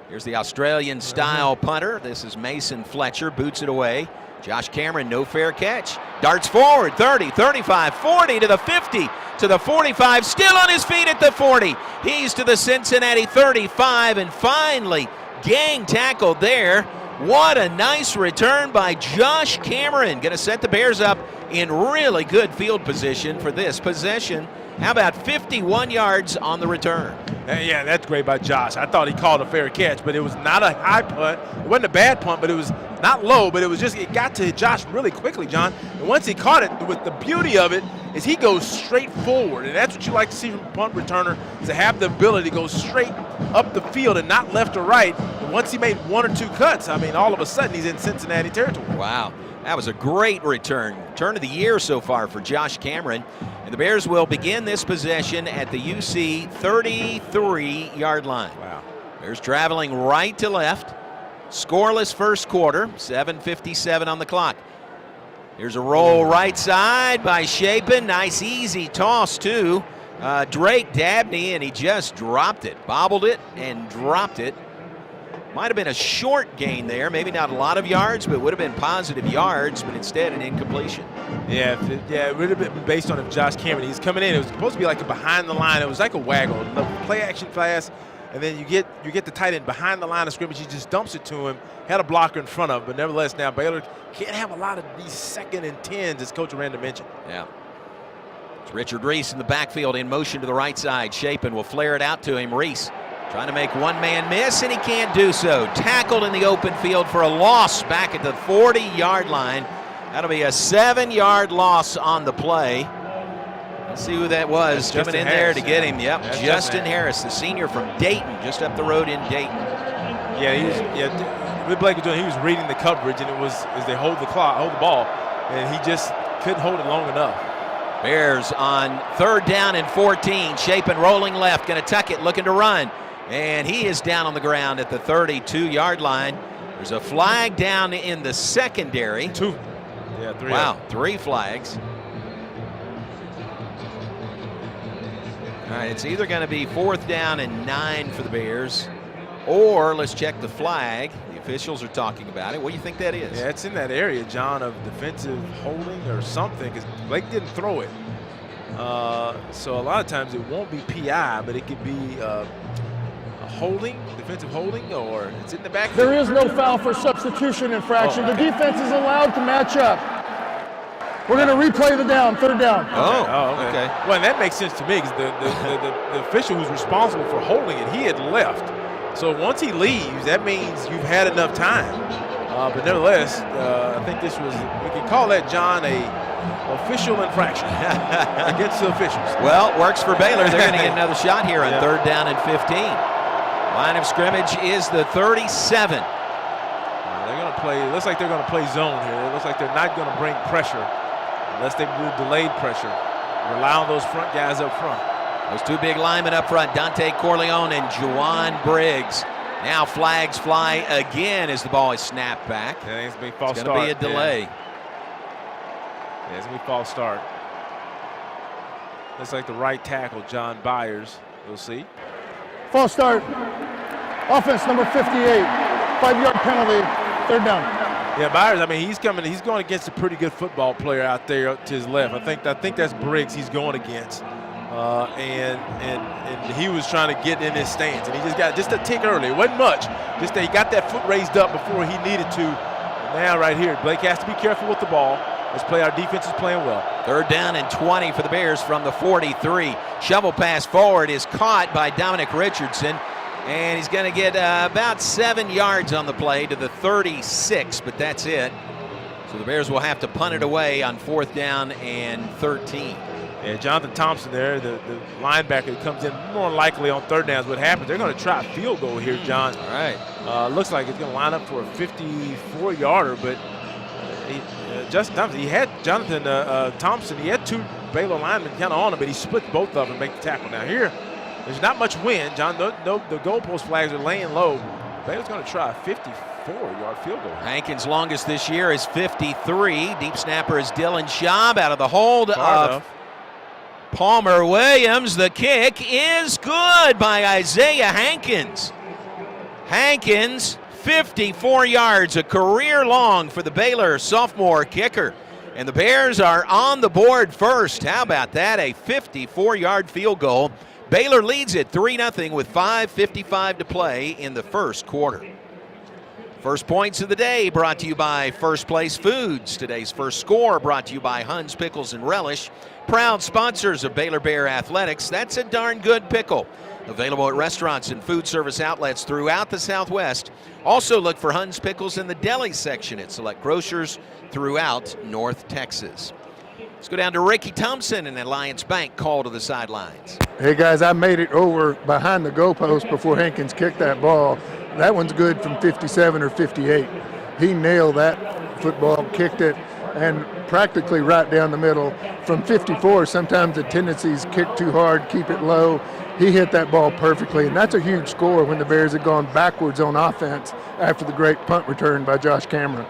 Here's the Australian-style punter. This is Mason Fletcher. Boots it away. Josh Cameron, no fair catch. Darts forward, 30, 35, 40 to the 50, to the 45. Still on his feet at the 40. He's to the Cincinnati 35 and finally gang tackled there. What a nice return by Josh Cameron. Going to set the Bears up in really good field position for this possession. How about 51 yards on the return? Yeah, that's great by Josh. I thought he called a fair catch, but it was not a high punt. It wasn't a bad punt, but it was not low, but it got to Josh really quickly, John. And once he caught it, with the beauty of it is he goes straight forward. And that's what you like to see from a punt returner, is to have the ability to go straight up the field and not left or right. And once he made one or two cuts, I mean, all of a sudden he's in Cincinnati territory. Wow. That was a great return. Turn of the year so far for Josh Cameron. And the Bears will begin this possession at the UC 33-yard line. Wow. Bears traveling right to left. Scoreless first quarter, 7:57 on the clock. Here's a roll right side by Chapin. Nice easy toss to Drake Dabney, and he just dropped it. Bobbled it and dropped it. Might have been a short gain there, maybe not a lot of yards, but would have been positive yards, but instead an incompletion. Yeah, it would have been based on if Josh Cameron, he's coming in, it was supposed to be like a behind the line, it was like a waggle, play action pass, and then you get the tight end behind the line of scrimmage, he just dumps it to him, had a blocker in front of him, but nevertheless now Baylor can't have a lot of these 2nd and 10s, as Coach Aranda mentioned. Yeah. It's Richard Reese in the backfield in motion to the right side. Chapin will flare it out to him. Reese trying to make one man miss, and he can't do so. Tackled in the open field for a loss back at the 40-yard line. That'll be a 7-yard loss on the play. Let's see who that was coming in there to get him. Yep, Justin Harris, the senior from Dayton, just up the road in Dayton. Yeah, what Blake was doing, he was reading the coverage, and it was as they hold the ball, and he just couldn't hold it long enough. Bears on 3rd down and 14. Chapin rolling left, going to tuck it, looking to run. And he is down on the ground at the 32-yard line. There's a flag down in the secondary. 2. Yeah, 3. Wow, 3 flags. All right, it's either going to be 4th down and 9 for the Bears, or let's check the flag. The officials are talking about it. What do you think that is? Yeah, it's in that area, John, of defensive holding or something, because Blake didn't throw it. So a lot of times it won't be PI, but it could be holding, defensive holding, or it's in the back. There is no foul for substitution infraction. The defense is allowed to match up. We're going to replay the down, 3rd down. Okay. Well, and that makes sense to me because the official who's responsible for holding it, he had left. So once he leaves, that means you've had enough time. But nevertheless, I think this was, we can call that, John, a official infraction against the officials. Well, works for Baylor. They're going to get another shot here on 3rd down and 15. Line of scrimmage is the 37. They're going to play, it looks like they're going to play zone here. It looks like they're not going to bring pressure unless they do delayed pressure. Rely on those front guys up front. Those 2 big linemen up front, Dante Corleone and Juwan Briggs. Now flags fly again as the ball is snapped back. Yeah, it's going to be false start. It's going to be a delay. Yeah, it's going to be false start. Looks like the right tackle, John Byers. We'll see. False start. Offense number 58. 5-yard penalty. 3rd down. Yeah, Byers, I mean, he's going against a pretty good football player out there to his left. I think that's Briggs he's going against. And he was trying to get in his stance, and he just got just a tick early. It wasn't much. Just that he got that foot raised up before he needed to. Now right here, Blake has to be careful with the ball. Let's play. Our defense is playing well. 3rd down and 20 for the Bears from the 43. Shovel pass forward is caught by Dominic Richardson, and he's going to get about 7 yards on the play to the 36, but that's it. So the Bears will have to punt it away on 4th down and 13. Yeah, Jonathan Thompson there, the linebacker that comes in more likely on 3rd down is what happens. They're going to try a field goal here, John. All right. Looks like it's going to line up for a 54-yarder, but Justin Thompson, Jonathan Thompson, he had 2 Baylor linemen kind of on him, but he split both of them and make the tackle. Now here, there's not much wind, John. The goalpost flags are laying low. Baylor's going to try a 54-yard field goal. Hankins' longest this year is 53. Deep snapper is Dylan Schaub out of the hold of Palmer Williams. The kick is good by Isaiah Hankins. Hankins, 54 yards, a career long for the Baylor sophomore kicker. And the Bears are on the board first. How about that? A 54-yard field goal Baylor leads it 3-0 with 5:55 to play in the first quarter. First points of the day brought to you by First Place Foods. Today's first score brought to you by Hunn's Pickles and Relish. Proud sponsors of Baylor Bear Athletics. That's a darn good pickle. Available at restaurants and food service outlets throughout the Southwest. Also look for Hunn's Pickles in the deli section at select grocers throughout North Texas. Let's go down to Ricky Thompson and Alliance Bank call to the sidelines. Hey guys, I made it over behind the goalpost before Hankins kicked that ball. That one's good from 57 or 58. He nailed that football, kicked it, and practically right down the middle. From 54, sometimes the tendencies kick too hard, keep it low. He hit that ball perfectly, and that's a huge score when the Bears had gone backwards on offense after the great punt return by Josh Cameron.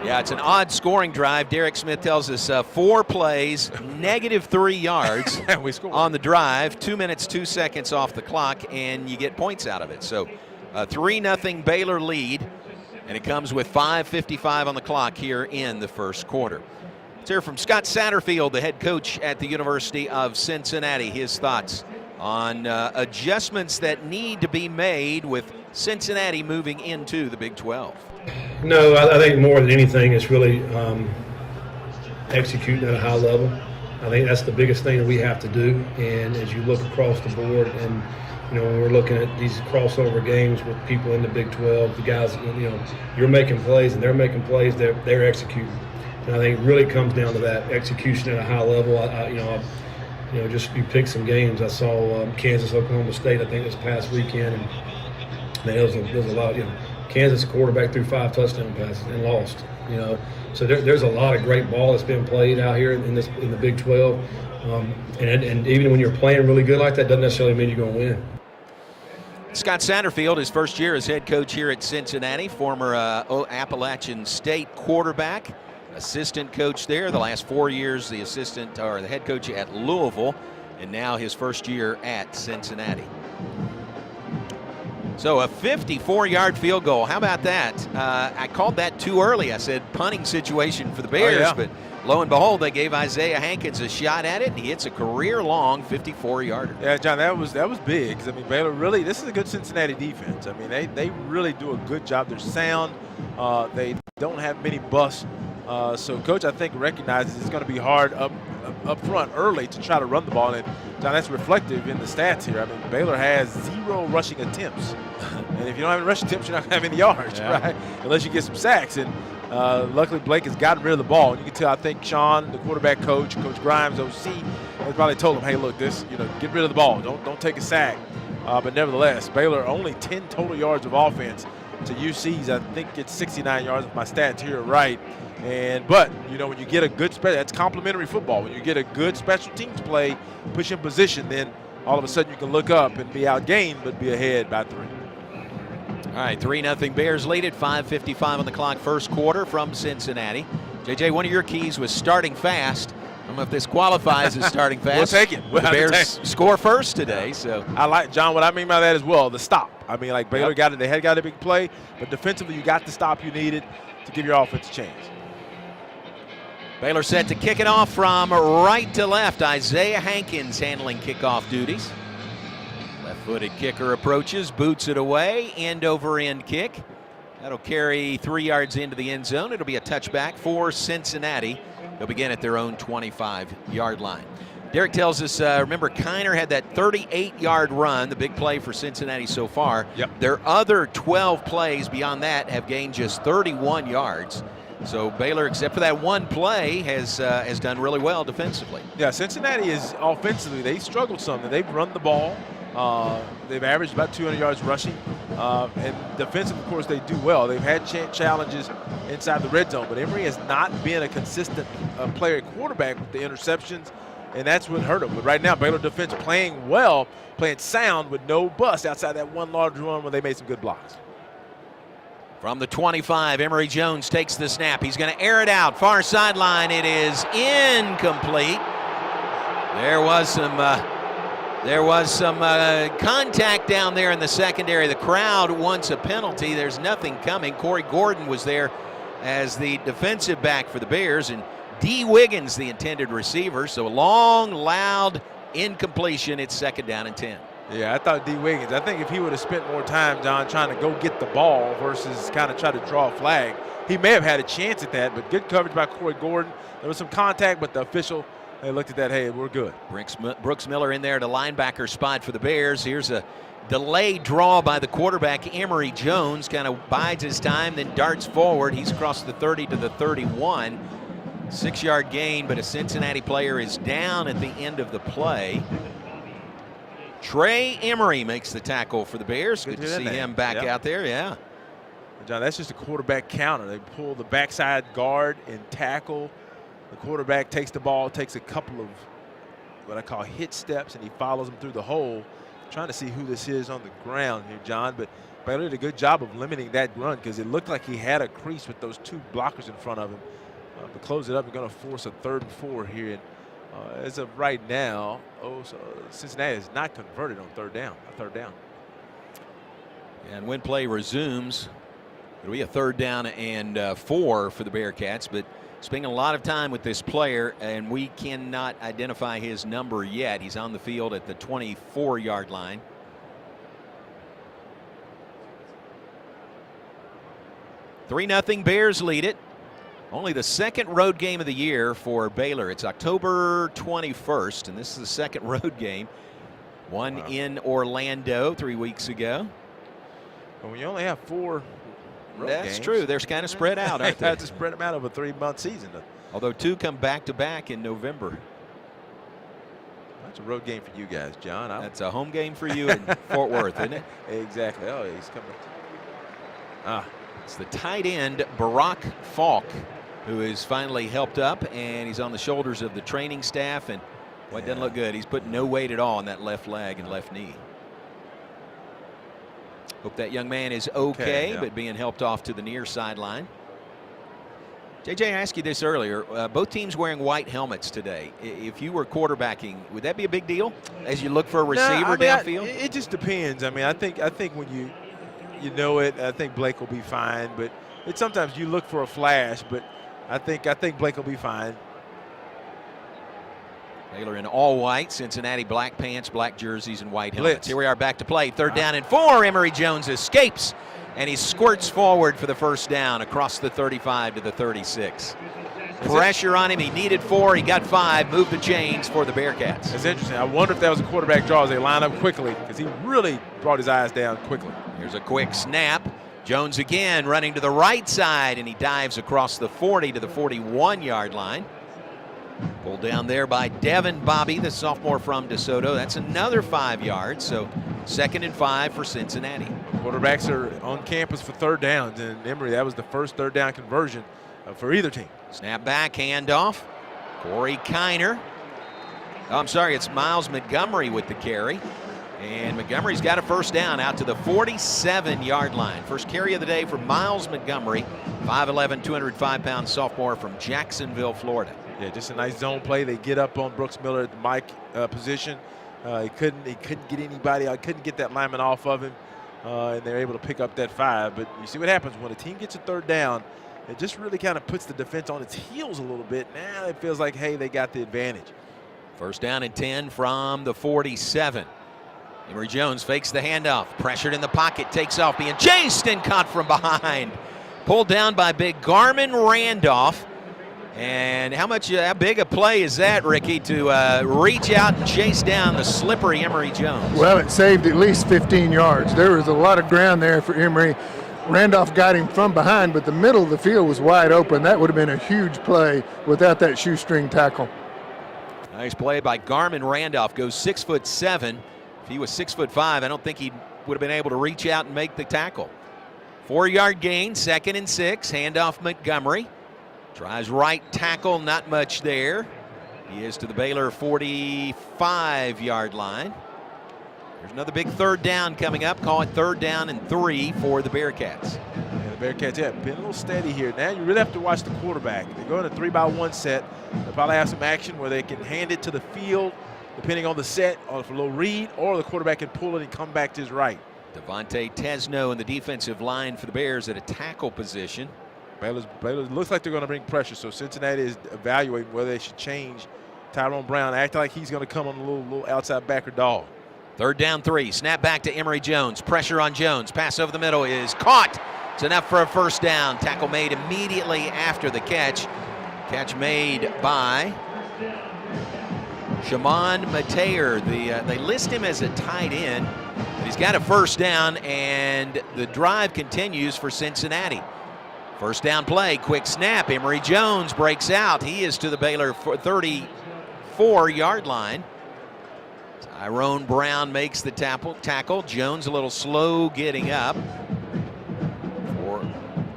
Yeah, it's an odd scoring drive. Derek Smith tells us 4 plays, -3 yards on the drive, 2 minutes, 2 seconds off the clock, and you get points out of it. So a 3-0 Baylor lead, and it comes with 5:55 on the clock here in the first quarter. Let's hear from Scott Saterfield, the head coach at the University of Cincinnati. His thoughts on adjustments that need to be made with Cincinnati moving into the Big 12. No, I think more than anything it's really executing at a high level. I think that's the biggest thing that we have to do. And as you look across the board and, when we're looking at these crossover games with people in the Big 12, the guys, you're making plays and they're making plays, they're executing. And I think it really comes down to that execution at a high level. Just you pick some games. I saw Kansas, Oklahoma State, I think this past weekend, and there was a lot. Kansas quarterback threw 5 touchdown passes and lost. So there's a lot of great ball that's been played out here in the Big 12, and even when you're playing really good like that, doesn't necessarily mean you're going to win. Scott Saterfield, his first year as head coach here at Cincinnati, former Appalachian State quarterback, assistant coach there. The last 4 years, the head coach at Louisville, and now his first year at Cincinnati. So a 54-yard field goal. How about that? I called that too early. I said punting situation for the Bears, but lo and behold, they gave Isaiah Hankins a shot at it, and he hits a career-long 54-yarder. Yeah, John, that was big. Because Baylor really, this is a good Cincinnati defense. They really do a good job. They're sound. They don't have many busts. So Coach, I think, recognizes it's going to be hard up front early to try to run the ball. And John, that's reflective in the stats here. Baylor has 0 rushing attempts. And if you don't have any rushing attempts, you're not going to have any yards, right? Unless you get some sacks. And luckily, Blake has gotten rid of the ball. And you can tell, I think, Sean, the quarterback coach, Coach Grimes, OC, has probably told him, hey, look, get rid of the ball. Don't take a sack. But nevertheless, Baylor only 10 total yards of offense to UC's. I think it's 69 yards if my stats here are right. But when you get a good that's complementary football. When you get a good special teams play, push in position, then all of a sudden you can look up and be outgained, but be ahead by 3. All right, 3-0 Bears lead at 5:55 on the clock, first quarter from Cincinnati. JJ, one of your keys was starting fast. I don't know if this qualifies as starting fast. We'll take it. The Bears score first today. So I like, John, what I mean by that as well, the stop. Baylor got it. They had got a big play, but defensively you got the stop you needed to give your offense a chance. Baylor set to kick it off from right to left. Isaiah Hankins handling kickoff duties. Left-footed kicker approaches, boots it away, end-over-end kick. That'll carry 3 yards into the end zone. It'll be a touchback for Cincinnati. They'll begin at their own 25-yard line. Derek tells us, remember, Kiner had that 38-yard run, the big play for Cincinnati so far. Yep. Their other 12 plays beyond that have gained just 31 yards. So Baylor, except for that one play, has done really well defensively. Yeah, Cincinnati is offensively, they struggled some. They've run the ball. They've averaged about 200 yards rushing. And defensively, of course, they do well. They've had challenges inside the red zone. But Emory has not been a consistent player at quarterback with the interceptions, and that's what hurt them. But right now, Baylor defense playing well, playing sound with no bust outside that one large run where they made some good blocks. From the 25, Emory Jones takes the snap. He's going to air it out. Far sideline. It is incomplete. There was some contact down there in the secondary. The crowd wants a penalty. There's nothing coming. Corey Gordon was there as the defensive back for the Bears, and D. Wiggins, the intended receiver. So a long, loud Incompletion. It's 2nd down and 10. Yeah, I thought D. Wiggins, I think if he would have spent more time, John, trying to go get the ball versus kind of try to draw a flag, he may have had a chance at that, but good coverage by Corey Gordon. There was some contact, but the official, they looked at that, hey, we're good. Brooks Miller in there at a linebacker spot for the Bears. Here's a delayed draw by the quarterback, Emory Jones, kind of bides his time, then darts forward. He's across the 30 to the 31. 6-yard gain, but a Cincinnati player is down at the end of the play. Trey Emery makes the tackle for the Bears. Good to see him back out there, yeah. John, that's just a quarterback counter. They pull the backside guard and tackle. The quarterback takes the ball, takes a couple of what I call hit steps, and he follows them through the hole. Trying to see who this is on the ground here, John, but Baylor did a good job of limiting that run because it looked like he had a crease with those 2 blockers in front of him. But close it up and going to force a 3rd and 4 here. And as of right now, so Cincinnati is not converted on third down. And when play resumes, it'll be a 3rd down and 4 for the Bearcats, but spending a lot of time with this player, and we cannot identify his number yet. He's on the field at the 24-yard line. (3-0) Bears lead it. Only the 2nd road game of the year for Baylor. It's October 21st, and this is the 2nd road game. One in Orlando 3 weeks ago. Well, when you only have 4 road That's games, true. They're kind of spread out, aren't they? They have to spread them out over a 3-month season. Although 2 come back-to-back in November. That's a road game for you guys, John. That's a home game for you in Fort Worth, isn't it? Exactly. Oh, he's coming. It's the tight end, Barack Falk, who is finally helped up, and he's on the shoulders of the training staff, and it doesn't look good. He's putting no weight at all on that left leg and left knee. Hope that young man is okay, but being helped off to the near sideline. JJ, I asked you this earlier. Both teams wearing white helmets today. If you were quarterbacking, would that be a big deal as you look for a receiver downfield? It just depends. I mean, I think when you know it, I think Blake will be fine. But sometimes you look for a flash, but I think Blake will be fine. Baylor in all white, Cincinnati black pants, black jerseys, and white helmets. Here we are back to play. 3rd down and 4. Emory Jones escapes, and he squirts forward for the 1st down across the 35 to the 36. Pressure on him. He needed 4. He got 5. Moved the chains for the Bearcats. That's interesting. I wonder if that was a quarterback draw as they line up quickly, because he really brought his eyes down quickly. Here's a quick snap. Jones again running to the right side, and he dives across the 40 to the 41-yard line. Pulled down there by Devin Bobby, the sophomore from DeSoto. That's another 5 yards, so 2nd and 5 for Cincinnati. Quarterbacks are on campus for 3rd downs, and Emory, that was the first 3rd down conversion for either team. Snap back, handoff. Corey Kiner. Oh, I'm sorry, it's Miles Montgomery with the carry. And Montgomery's got a 1st down out to the 47-yard line. First carry of the day for Miles Montgomery, 5'11", 205-pound sophomore from Jacksonville, Florida. Yeah, just a nice zone play. They get up on Brooks Miller at the Mike position. He couldn't get anybody. I couldn't get that lineman off of him, and they're able to pick up that 5. But you see what happens when a team gets a 3rd down. It just really kind of puts the defense on its heels a little bit. Now it feels like, hey, they got the advantage. 1st down and 10 from the 47. Emory Jones fakes the handoff, pressured in the pocket, takes off, being chased and caught from behind. Pulled down by big Garmin Randolph. And how big a play is that, Ricky, to reach out and chase down the slippery Emory Jones? Well, it saved at least 15 yards. There was a lot of ground there for Emory. Randolph got him from behind, but the middle of the field was wide open. That would have been a huge play without that shoestring tackle. Nice play by Garmin Randolph. Goes 6'7". If he was 6'5", I don't think he would have been able to reach out and make the tackle. 4-yard gain, 2nd and 6. Handoff Montgomery. Tries right tackle, not much there. He is to the Baylor 45-yard line. There's another big 3rd down coming up. Call it 3rd down and 3 for the Bearcats. Yeah, the Bearcats have been a little steady here. Now you really have to watch the quarterback. They go in a 3-by-1 set. They'll probably have some action where they can hand it to the field, depending on the set, or if a little read, or the quarterback can pull it and come back to his right. Devontae Tesno in the defensive line for the Bears at a tackle position. Baylor looks like they're going to bring pressure, so Cincinnati is evaluating whether they should change Tyrone Brown acting like he's going to come on a little outside backer dog. 3rd down 3. Snap back to Emory Jones. Pressure on Jones. Pass over the middle is caught. It's enough for a 1st down. Tackle made immediately after the catch. Catch made by Shimon Mateer. They list him as a tight end, but he's got a 1st down, and the drive continues for Cincinnati. 1st down play, quick snap. Emory Jones breaks out. He is to the Baylor 34-yard line. Tyrone Brown makes the tackle. Jones a little slow getting up. For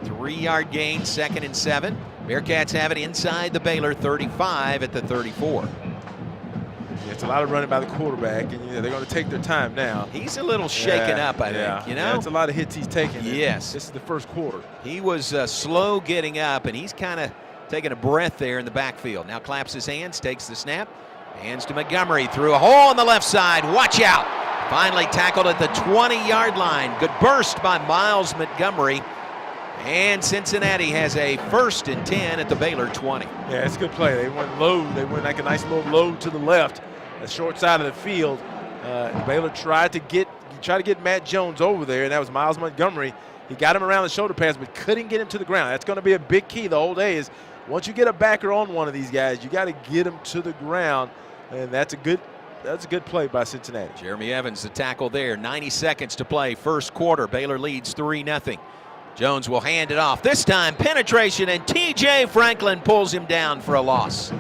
3-yard gain, 2nd and 7. Bearcats have it inside the Baylor 35 at the 34. Yeah, it's a lot of running by the quarterback, and they're going to take their time now. He's a little shaken up, I think. Yeah, it's a lot of hits he's taking. Yes. This is the 1st quarter. He was slow getting up, and he's kind of taking a breath there in the backfield. Now claps his hands, takes the snap. Hands to Montgomery through a hole on the left side. Watch out. Finally tackled at the 20-yard line. Good burst by Miles Montgomery. And Cincinnati has a 1st and 10 at the Baylor 20. Yeah, it's a good play. They went low. They went like a nice little low to the left, the short side of the field. Baylor tried to get Matt Jones over there, and that was Miles Montgomery. He got him around the shoulder pads, but couldn't get him to the ground. That's going to be a big key the whole day is once you get a backer on one of these guys, you got to get him to the ground, and that's a good play by Cincinnati. Jeremy Evans, the tackle there. 90 seconds to play, 1st quarter. Baylor leads 3-0. Jones will hand it off. This time, penetration, and T.J. Franklin pulls him down for a loss.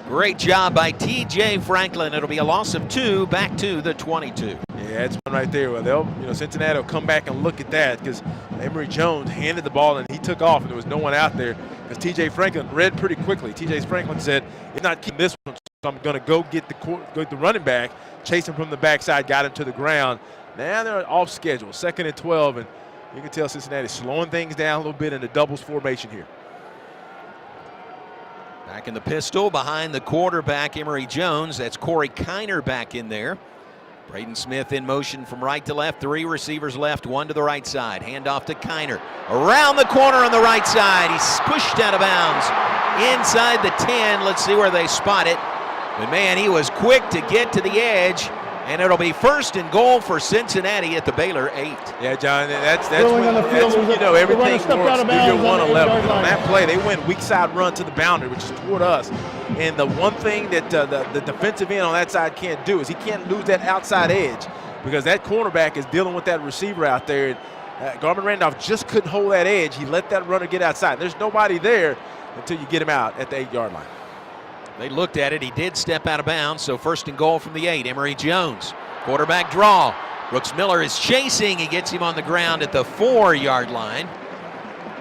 Great job by T.J. Franklin. It'll be a loss of 2 back to the 22. Yeah, that's one right there. Well, Cincinnati will come back and look at that because Emory Jones handed the ball and he took off and there was no one out there because T.J. Franklin read pretty quickly. T.J. Franklin said, "It's not keeping this one, so I'm going to go get the running back, chase him from the backside, got him to the ground." Now they're off schedule, 2nd and 12, and you can tell Cincinnati slowing things down a little bit in the doubles formation here. Back in the pistol behind the quarterback, Emory Jones. That's Corey Kiner back in there. Braden Smith in motion from right to left. 3 receivers left, 1 to the right side. Handoff to Kiner. Around the corner on the right side. He's pushed out of bounds inside the 10. Let's see where they spot it. But man, he was quick to get to the edge. And it'll be 1st and goal for Cincinnati at the Baylor 8. Yeah, John, that's when everything works if you're 1-11. On that play, they went weak side run to the boundary, which is toward us. And the one thing that the defensive end on that side can't do is he can't lose that outside edge because that cornerback is dealing with that receiver out there. Garmin Randolph just couldn't hold that edge. He let that runner get outside. There's nobody there until you get him out at the 8-yard line. They looked at it. He did step out of bounds, so 1st and goal from the 8. Emory Jones, quarterback draw. Brooks Miller is chasing. He gets him on the ground at the 4-yard line.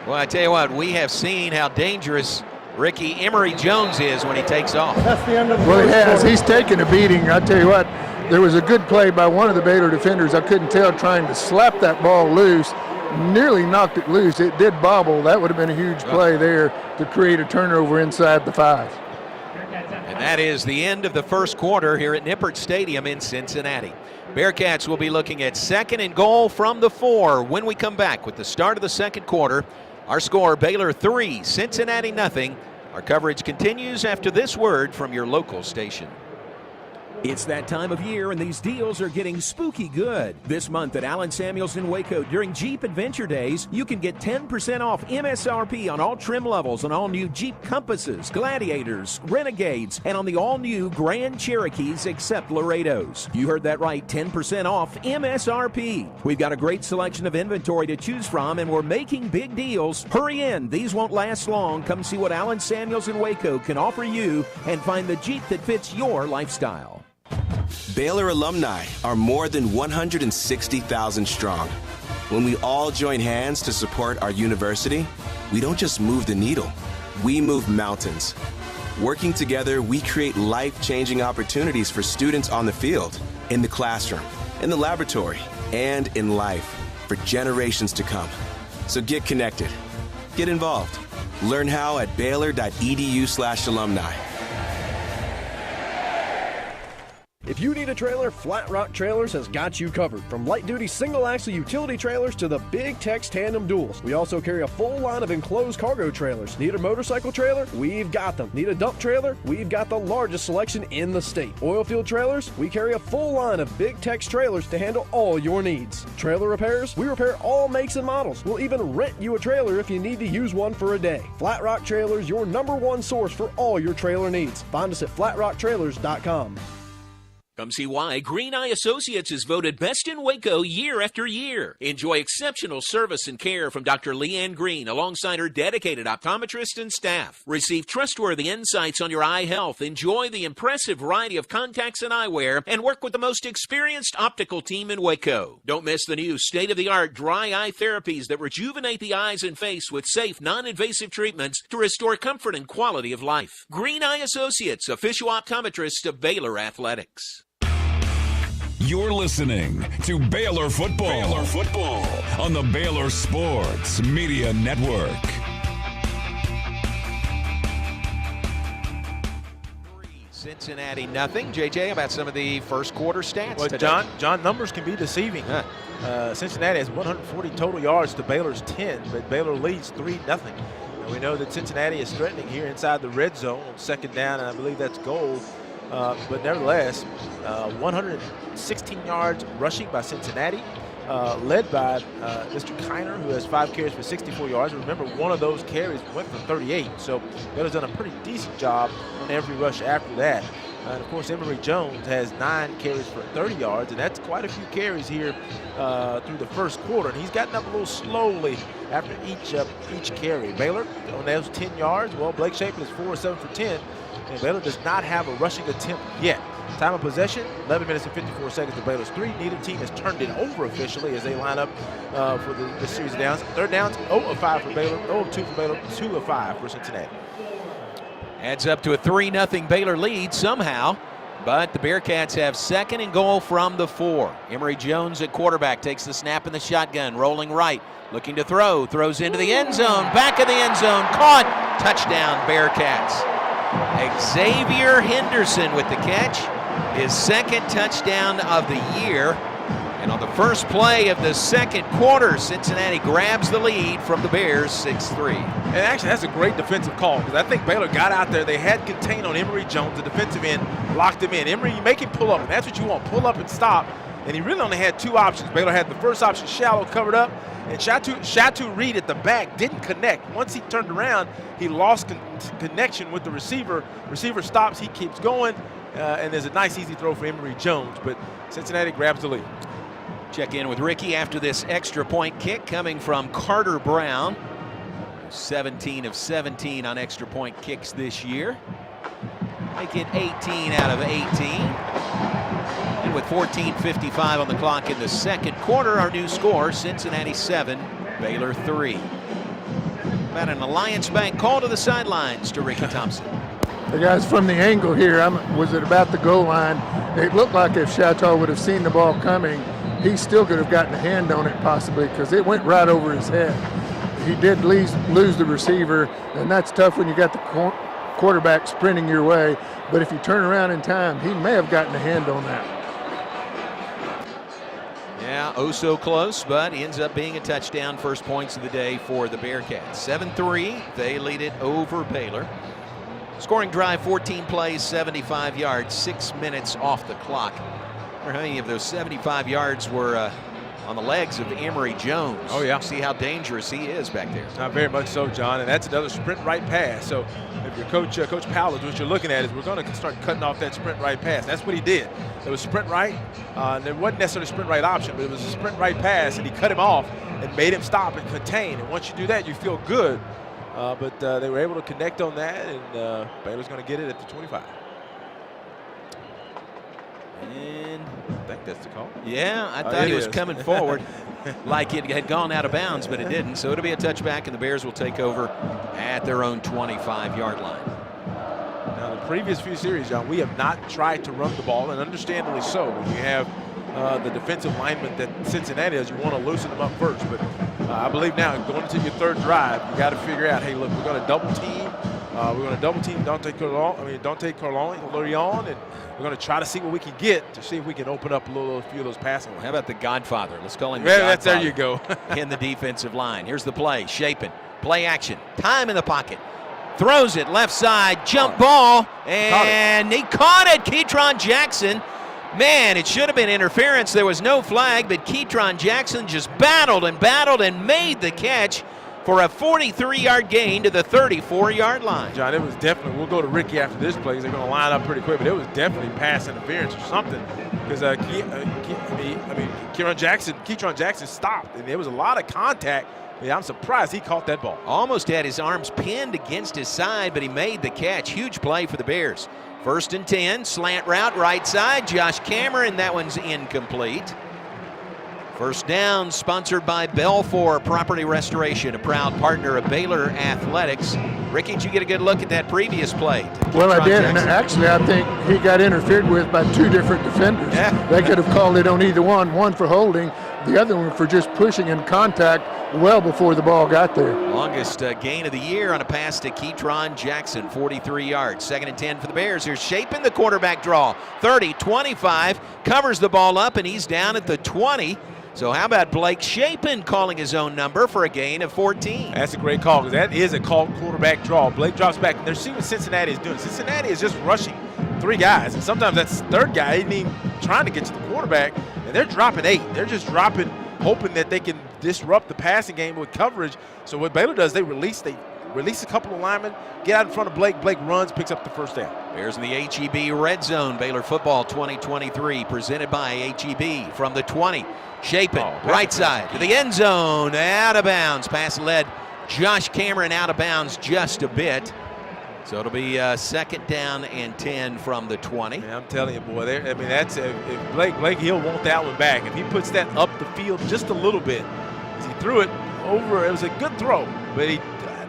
Well, I tell you what, we have seen how dangerous Ricky Emory Jones is when he takes off. That's the end of the Well, he has. He's taken a beating. I tell you what, there was a good play by one of the Baylor defenders. I couldn't tell, trying to slap that ball loose. Nearly knocked it loose. It did bobble. That would have been a huge play there to create a turnover inside the 5. And that is the end of the 1st quarter here at Nippert Stadium in Cincinnati. Bearcats will be looking at 2nd and goal from the 4 when we come back with the start of the 2nd quarter. Our score, Baylor 3, Cincinnati nothing. Our coverage continues after this word from your local station. It's that time of year, and these deals are getting spooky good. This month at Allen Samuels in Waco during Jeep Adventure Days, you can get 10% off MSRP on all trim levels on all new Jeep Compasses, Gladiators, Renegades, and on the all-new Grand Cherokees except Laredos. You heard that right, 10% off MSRP. We've got a great selection of inventory to choose from, and we're making big deals. Hurry in. These won't last long. Come see what Allen Samuels in Waco can offer you and find the Jeep that fits your lifestyle. Baylor alumni are more than 160,000 strong. When we all join hands to support our university, we don't just move the needle, we move mountains. Working together, we create life-changing opportunities for students on the field, in the classroom, in the laboratory, and in life for generations to come. So get connected. Get involved. Learn how at baylor.edu/alumni. If you need a trailer, Flat Rock Trailers has got you covered. From light-duty single-axle utility trailers to the big Tex tandem duals. We also carry a full line of enclosed cargo trailers. Need a motorcycle trailer? We've got them. Need a dump trailer? We've got the largest selection in the state. Oilfield trailers? We carry a full line of big Tex trailers to handle all your needs. Trailer repairs? We repair all makes and models. We'll even rent you a trailer if you need to use one for a day. Flat Rock Trailers, your #1 source for all your trailer needs. Find us at flatrocktrailers.com. Come see why Green Eye Associates is voted best in Waco year after year. Enjoy exceptional service and care from Dr. Leanne Green alongside her dedicated optometrist and staff. Receive trustworthy insights on your eye health. Enjoy the impressive variety of contacts and eyewear and work with the most experienced optical team in Waco. Don't miss the new state-of-the-art dry eye therapies that rejuvenate the eyes and face with safe, non-invasive treatments to restore comfort and quality of life. Green Eye Associates, official optometrist of Baylor Athletics. You're listening to Baylor Football, on the Baylor Sports Media Network. Cincinnati nothing. JJ, how about some of the first quarter stats well, today? John, numbers can be deceiving. Cincinnati has 140 total yards to Baylor's 10, but Baylor leads 3-0. We know that Cincinnati is threatening here inside the red zone on second down, and I believe that's goal. But nevertheless, 116 yards rushing by Cincinnati, led by Mr. Kiner, who has 5 carries for 64 yards. Remember, one of those carries went for 38, so Baylor's done a pretty decent job on every rush after that. And, of course, Emory Jones has 9 carries for 30 yards, and that's quite a few carries here through the first quarter. And he's gotten up a little slowly after each carry. Baylor, on those 10 yards, well, Blake Shapen is 4 of 7 for 10. And Baylor does not have a rushing attempt yet. Time of possession, 11 minutes and 54 seconds to Baylor's 3. Neither team has turned it over officially as they line up for the series of downs. Third downs, 0 of 5 for Baylor, 0 of 2 for Baylor, 2 of 5 for Cincinnati. Adds up to a 3-0 Baylor lead somehow, but the Bearcats have second and goal from the 4. Emory Jones at quarterback takes the snap in the shotgun, rolling right, looking to throw, throws into the end zone, back of the end zone, caught, touchdown Bearcats. Xavier Henderson with the catch, his second touchdown of the year. And on the first play of the second quarter, Cincinnati grabs the lead from the Bears, 6-3. And actually, that's a great defensive call because I think Baylor got out there. They had contained on Emory Jones, the defensive end, locked him in. Emory, you make him pull up, and that's what you want, pull up and stop. And he really only had 2 options. Baylor had the first option, shallow, covered up, and Shatu Reed at the back didn't connect. Once he turned around, he lost connection with the receiver. Receiver stops, he keeps going, and there's a nice, easy throw for Emory Jones. But Cincinnati grabs the lead. Check in with Ricky after this extra point kick coming from Carter Brown. 17 of 17 on extra point kicks this year. Make it 18 out of 18. And with 14:55 on the clock in the second quarter, our new score, Cincinnati 7, Baylor 3. About an Alliance Bank call to the sidelines to Ricky Thompson. The guys from the angle here, was it about the goal line? It looked like if Chateau would have seen the ball coming, he still could have gotten a hand on it possibly because it went right over his head. He did lose the receiver, and that's tough when you got the quarterback sprinting your way. But if you turn around in time, he may have gotten a hand on that. Yeah, oh so close, but ends up being a touchdown. First points of the day for the Bearcats. 7-3, they lead it over Baylor. Scoring drive, 14 plays, 75 yards, 6 minutes off the clock. I wonder how many of those 75 yards were on the legs of Emory Jones. Oh, yeah. See how dangerous he is back there. Not very much so, John, and that's another sprint right pass. So if you're Coach Powell, what you're looking at is we're going to start cutting off that sprint right pass. That's what he did. It was sprint right. There wasn't necessarily a sprint right option, but it was a sprint right pass, and he cut him off and made him stop and contain. And once you do that, you feel good. But they were able to connect on that, and Baylor's going to get it at the 25. And I think that's the call. Yeah, I thought he was coming forward like it had gone out of bounds, but it didn't. So it'll be a touchback, and the Bears will take over at their own 25-yard line. Now, the previous few series, John, we have not tried to run the ball, and understandably so. When you have the defensive lineman that Cincinnati has, you want to loosen them up first. But I believe now, going into your third drive, you got to figure out, hey, look, we're going to double team We're going to double team Dante Corleone, and we're going to try to see what we can get to see if we can open up a few of those passing lanes. How about the Godfather? Let's call him the Godfather. There you go. In the defensive line. Here's the play. Shapen. Play action. Time in the pocket. Throws it left side. Jump ball. And he caught it. Keytron Jackson. Man, it should have been interference. There was no flag, but Keytron Jackson just battled and made the catch for a 43-yard gain to the 34-yard line. John, it was definitely, we'll go to Ricky after this play because they're going to line up pretty quick, but it was definitely pass interference or something because Keytron Jackson stopped, and there was a lot of contact. Yeah, I'm surprised he caught that ball. Almost had his arms pinned against his side, but he made the catch. Huge play for the Bears. 1st and 10, slant route, right side. Josh Cameron, that one's incomplete. First down, sponsored by Belfour Property Restoration, a proud partner of Baylor Athletics. Ricky, did you get a good look at that previous play? Well, I did, and actually I think he got interfered with by 2 different defenders. Yeah. They could have called it on either one for holding, the other one for just pushing in contact well before the ball got there. Longest gain of the year on a pass to Keytron Jackson, 43 yards. 2nd and 10 for the Bears. Here's Shapen, the quarterback draw. 30, 25, covers the ball up, and he's down at the 20. So how about Blake Shapen calling his own number for a gain of 14? That's a great call because that is a called quarterback draw. Blake drops back, and they're seeing what Cincinnati is doing. Cincinnati is just rushing 3 guys, and sometimes that 3rd guy isn't even trying to get to the quarterback, and they're dropping 8. They're just dropping, hoping that they can disrupt the passing game with coverage. So what Baylor does, they release a couple of linemen, get out in front of Blake. Blake runs, picks up the first down. Bears in the HEB Red Zone. Baylor football 2023 presented by HEB from the 20. Shapen, right side to the end zone, out of bounds. Pass led Josh Cameron out of bounds just a bit. So it'll be 2nd down and 10 from the 20. Man, I'm telling you, boy, that's if Blake, he'll want that one back. If he puts that up the field just a little bit, as he threw it over, it was a good throw, but he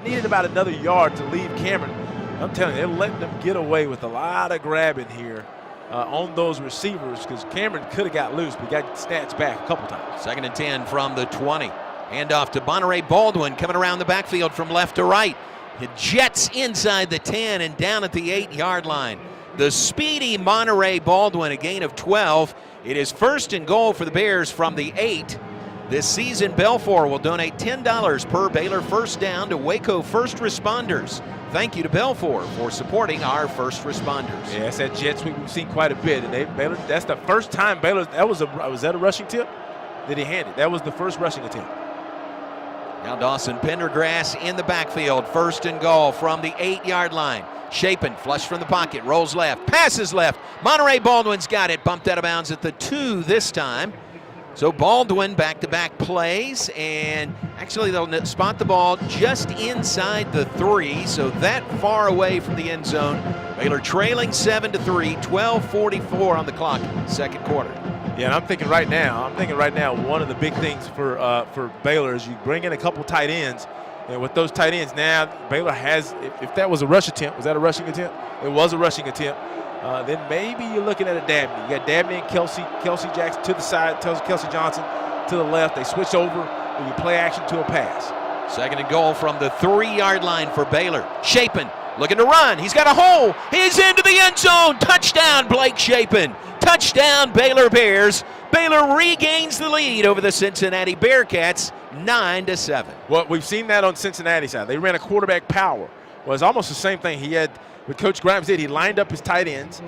needed about another yard to leave Cameron. I'm telling you, they're letting them get away with a lot of grabbing here on those receivers because Cameron could have got loose, but he got snatched back a couple times. 2nd and 10 from the 20. Handoff to Monterey Baldwin coming around the backfield from left to right. It jets inside the 10 and down at the 8-yard line. The speedy Monterey Baldwin, a gain of 12. It is 1st and goal for the Bears from the 8. This season, Belfour will donate $10 per Baylor first down to Waco first responders. Thank you to Belfour for supporting our first responders. Yeah, it's that jet sweep we've seen quite a bit. And Baylor, that's the first time Baylor, was that a rushing tip? Did he hand it? That was the first rushing attempt. Now Dawson Pendergrass in the backfield. 1st and goal from the 8-yard line. Shapen, flush from the pocket, rolls left, passes left. Monterey Baldwin's got it, bumped out of bounds at the 2 this time. So Baldwin back-to-back plays, and actually they'll spot the ball just inside the 3, so that far away from the end zone. Baylor trailing 7-3, 12:44 on the clock, 2nd quarter. Yeah, and I'm thinking right now, one of the big things for Baylor is you bring in a couple tight ends, and with those tight ends now, Baylor has, if that was a rush attempt, was that a rushing attempt? It was a rushing attempt. Then maybe you're looking at a Dabney. You got Dabney and Kelsey Jackson to the side, Kelsey Johnson to the left. They switch over, and you play action to a pass. 2nd and goal from the 3-yard line for Baylor. Shapen looking to run. He's got a hole. He's into the end zone. Touchdown, Blake Shapen. Touchdown, Baylor Bears. Baylor regains the lead over the Cincinnati Bearcats, 9-7. Well, we've seen that on Cincinnati side. They ran a quarterback power. Well, it's almost the same thing he had. What Coach Grimes did, he lined up his tight ends.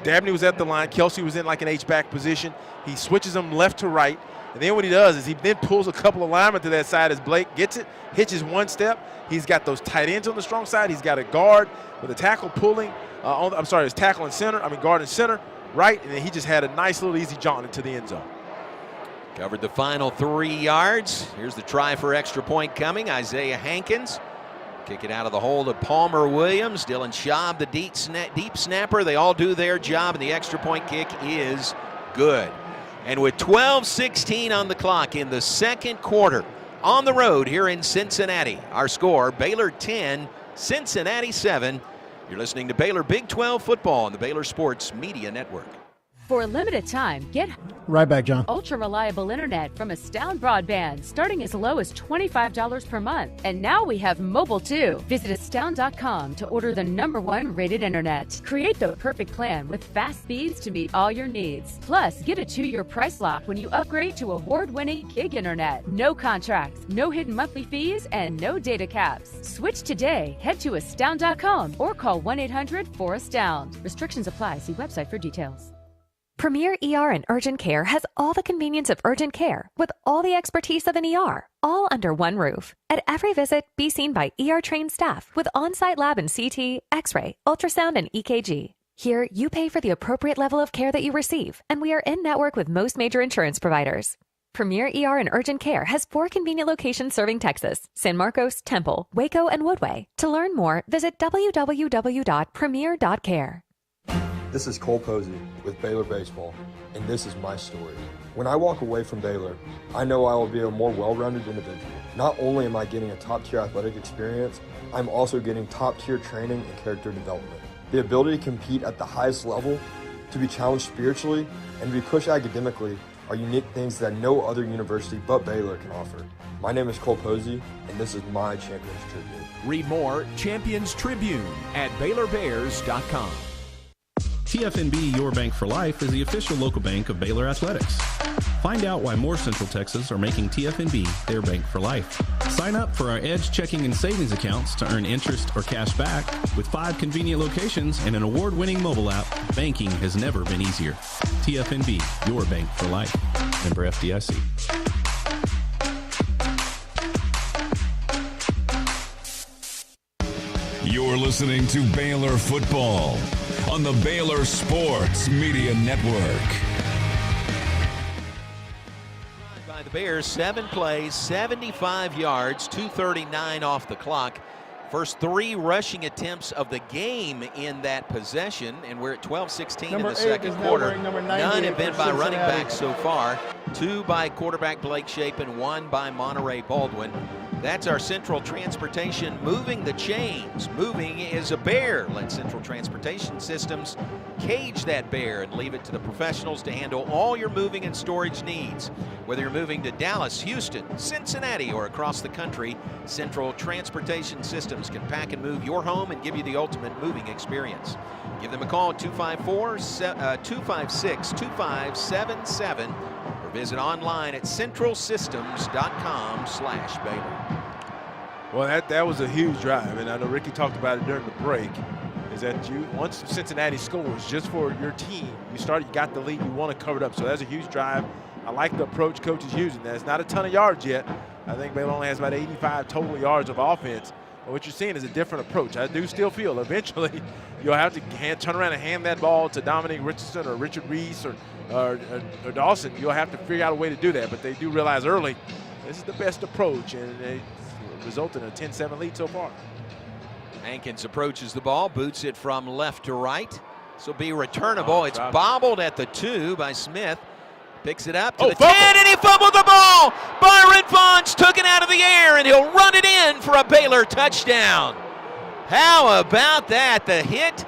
Dabney was at the line. Kelsey was in like an H-back position. He switches them left to right. And then what he does is he then pulls a couple of linemen to that side as Blake gets it, hitches one step. He's got those tight ends on the strong side. He's got a guard with a tackle pulling. His tackle in center. Guard in center, right. And then he just had a nice little easy jaunt into the end zone. Covered the final 3 yards. Here's the try for extra point coming. Isaiah Hankins. Kick it out of the hole to Palmer Williams. Dylan Schaub, the deep snapper. They all do their job, and the extra point kick is good. And with 12:16 on the clock in the 2nd quarter, on the road here in Cincinnati, our score, Baylor 10, Cincinnati 7. You're listening to Baylor Big 12 football on the Baylor Sports Media Network. For a limited time, get Right back, John. ultra-reliable internet from Astound Broadband, starting as low as $25 per month. And now we have mobile too. Visit astound.com to order the #1 rated internet. Create the perfect plan with fast speeds to meet all your needs. Plus, get a 2-year price lock when you upgrade to award-winning gig internet. No contracts, no hidden monthly fees, and no data caps. Switch today. Head to astound.com or call 1-800-4ASTOUND. Restrictions apply. See website for details. Premier ER and Urgent Care has all the convenience of urgent care with all the expertise of an ER, all under one roof. At every visit, be seen by ER-trained staff with on-site lab and CT, X-ray, ultrasound, and EKG. Here, you pay for the appropriate level of care that you receive, and we are in-network with most major insurance providers. Premier ER and Urgent Care has 4 convenient locations serving Texas: San Marcos, Temple, Waco, and Woodway. To learn more, visit www.premier.care. This is Cole Posey with Baylor Baseball, and this is my story. When I walk away from Baylor, I know I will be a more well-rounded individual. Not only am I getting a top-tier athletic experience, I'm also getting top-tier training and character development. The ability to compete at the highest level, to be challenged spiritually, and to be pushed academically are unique things that no other university but Baylor can offer. My name is Cole Posey, and this is my Champions Tribune. Read more Champions Tribune at BaylorBears.com. TFNB Your Bank for Life is the official local bank of Baylor Athletics. Find out why more Central Texas are making TFNB their bank for life. Sign up for our Edge checking and savings accounts to earn interest or cash back. With 5 convenient locations and an award-winning mobile app, banking has never been easier. TFNB Your Bank for Life. Member FDIC. You're listening to Baylor Football on the Baylor Sports Media Network. By the Bears, 7 plays, 75 yards, 2:39 off the clock. First 3 rushing attempts of the game in that possession, and we're at 12-16 in the second quarter. None have been by running backs so far. 2 by quarterback Blake Shapen, 1 by Monterey Baldwin. That's our Central Transportation moving the chains. Moving is a bear. Let Central Transportation Systems cage that bear and leave it to the professionals to handle all your moving and storage needs. Whether you're moving to Dallas, Houston, Cincinnati, or across the country, Central Transportation Systems can pack and move your home and give you the ultimate moving experience. Give them a call at 254-256-2577 or visit online at centralsystems.com/Baylor. Well, that was a huge drive, and I know Ricky talked about it during the break, is that once Cincinnati scores, just for your team, you got the lead, you want to cover it up. So that's a huge drive. I like the approach coach is using. That's not a ton of yards yet. I think Baylor only has about 85 total yards of offense. But what you're seeing is a different approach. I do still feel eventually you'll have to turn around and hand that ball to Dominic Richardson or Richard Reese or Dawson. You'll have to figure out a way to do that. But they do realize early this is the best approach, and it resulted in a 10-7 lead so far. Hankins approaches the ball, boots it from left to right. This will be returnable. It's bobbled at the 2 by Smith. Picks it up to the 10, and he fumbled the ball. Byron Vaughns took it out of the air, and he'll run it in for a Baylor touchdown. How about that? The hit,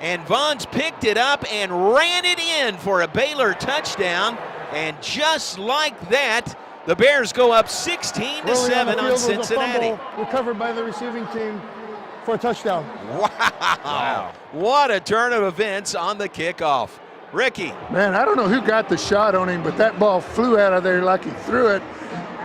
and Vaughns picked it up and ran it in for a Baylor touchdown. And just like that, the Bears go up 16-7 on Cincinnati. Recovered by the receiving team for a touchdown. Wow. What a turn of events on the kickoff. Ricky. Man, I don't know who got the shot on him, but that ball flew out of there like he threw it.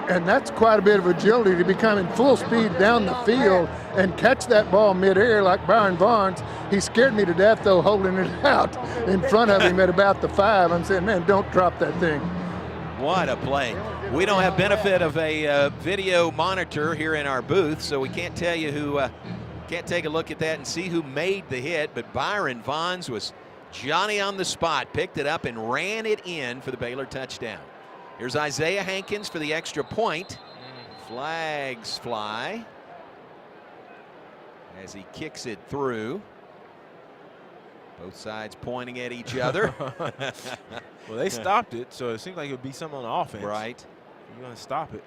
And that's quite a bit of agility to be coming full speed down the field and catch that ball midair like Byron Vaughns. He scared me to death, though, holding it out in front of him at about the 5. I'm saying, man, don't drop that thing. What a play. We don't have benefit of a video monitor here in our booth, so we can't tell you who, can't take a look at that and see who made the hit, but Byron Vaughns was Johnny on the spot, picked it up and ran it in for the Baylor touchdown. Here's Isaiah Hankins for the extra point. Flags fly as he kicks it through. Both sides pointing at each other. Well, they stopped it, so it seemed like it would be something on offense. Right. You're going to stop it.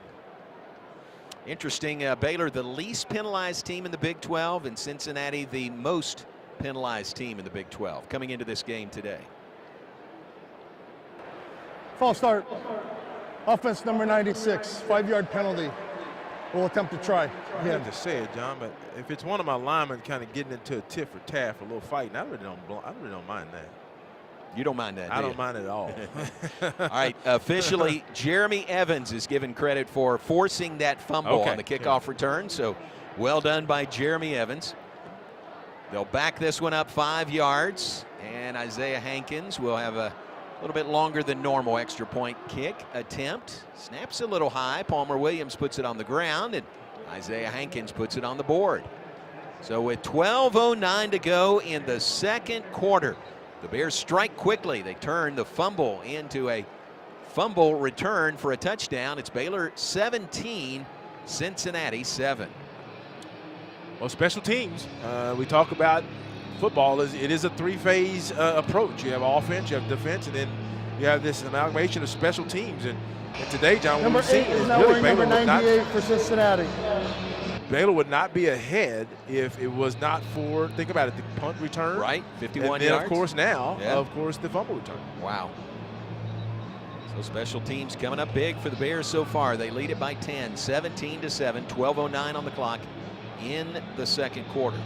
Interesting, Baylor, the least penalized team in the Big 12, and Cincinnati, the most penalized team in the Big 12 coming into this game today. False start. Offense number 96, 5-yard penalty. We'll attempt to try. I have to say it, John, but if it's one of my linemen kind of getting into a tit for tat for a little fighting, I really don't mind that. You don't mind that, I don't mind it at all. All right, officially, Jeremy Evans is given credit for forcing that fumble on the kickoff return, so well done by Jeremy Evans. They'll back this one up 5 yards, and Isaiah Hankins will have a little bit longer than normal extra point kick attempt. Snaps a little high. Palmer Williams puts it on the ground, and Isaiah Hankins puts it on the board. So with 12:09 to go in the second quarter, the Bears strike quickly. They turn the fumble into a fumble return for a touchdown. It's Baylor 17, Cincinnati 7. Well, special teams. We talk about football. It is a three-phase approach. You have offense, you have defense, and then you have this amalgamation of special teams. And today, John, number 8 is now wearing number 98 for Cincinnati. Baylor would not be ahead if it was not for, think about it, the punt return. Right, 51 and then, yards. of course, now, of course, the fumble return. Wow. So special teams coming up big for the Bears so far. They lead it by 10, 17-7, 12:09 on the clock in the second quarter.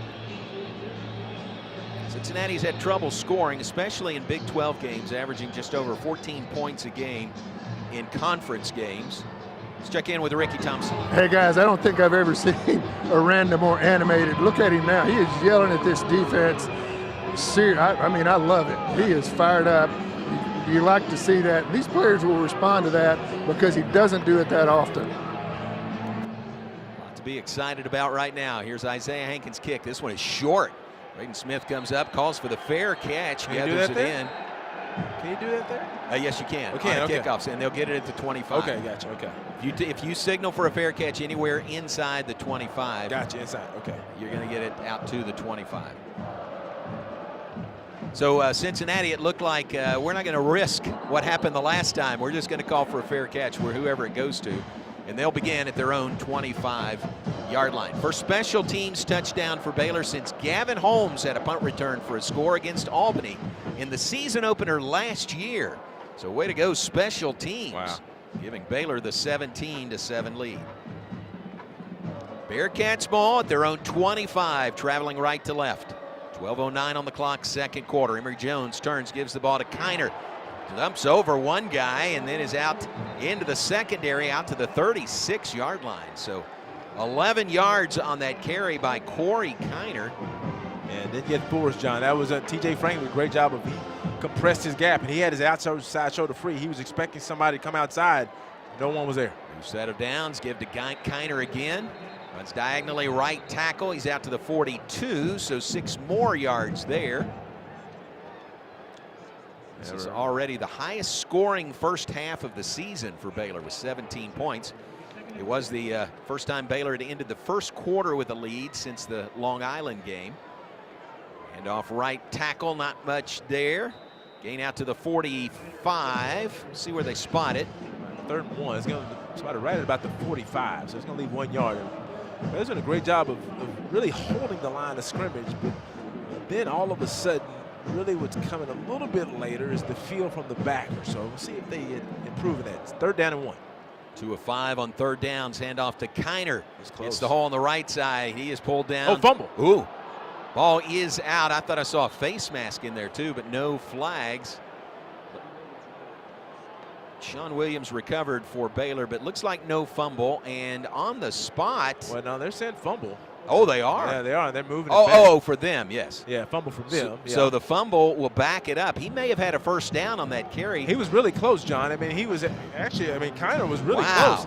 Cincinnati's had trouble scoring, especially in Big 12 games, averaging just over 14 points a game in conference games. Let's check in with Ricky Thompson. Hey, guys, I don't think I've ever seen Aranda more animated. Look at him now. He is yelling at this defense. I mean, I love it. He is fired up. You like to see that. These players will respond to that because he doesn't do it that often. A lot to be excited about right now. Here's Isaiah Hankins' kick. This one is short. Braden Smith comes up, calls for the fair catch, gathers it in. Can you do that there? Yes, you can. Okay, on kickoffs, and they'll get it at the 25. Okay, gotcha. Okay. If you signal for a fair catch anywhere inside the 25, gotcha, inside. Okay, you're going to get it out to the 25. So Cincinnati, it looked like we're not going to risk what happened the last time. We're just going to call for a fair catch where whoever it goes to, and they'll begin at their own 25-yard line. First special teams touchdown for Baylor since Gavin Holmes had a punt return for a score against Albany in the season opener last year. So way to go, special teams, giving Baylor the 17-7 lead. Bearcats ball at their own 25, traveling right to left. 12:09 on the clock, second quarter. Emory Jones turns, gives the ball to Kiner. Dumps over one guy and then is out into the secondary, out to the 36-yard line. So 11 yards on that carry by Corey Kiner. And didn't get forced, John. That was T.J. Franklin, great job of he compressed his gap, and he had his outside shoulder free. He was expecting somebody to come outside. No one was there. New set of downs, give to Kiner again. Runs diagonally right tackle. He's out to the 42, so 6 more yards there. This is already the highest scoring first half of the season for Baylor with 17 points. It was the first time Baylor had ended the first quarter with a lead since the Long Island game. And off right tackle, not much there. Gain out to the 45. See where they spot it. 3rd and 1. It's going to spot it right at about the 45, so it's going to leave 1 yard. They're doing a great job of really holding the line of scrimmage, but then all of a sudden, really what's coming a little bit later is the feel from the backer. So we'll see if they improve in that. It's 3rd down and 1. 2 of 5 on 3rd downs. Hand off to Kiner. Hits the hole on the right side. He is pulled down. Oh, fumble. Ooh. Ball is out. I thought I saw a face mask in there too, but no flags. Sean Williams recovered for Baylor, but looks like no fumble. And on the spot. Well, no, they're saying fumble. Oh, they are? Yeah, they are. They're moving it back. Oh, for them, yes. Yeah, fumble for them. So the fumble will back it up. He may have had a first down on that carry. He was really close, John. I mean, he was actually, Kiner was really close.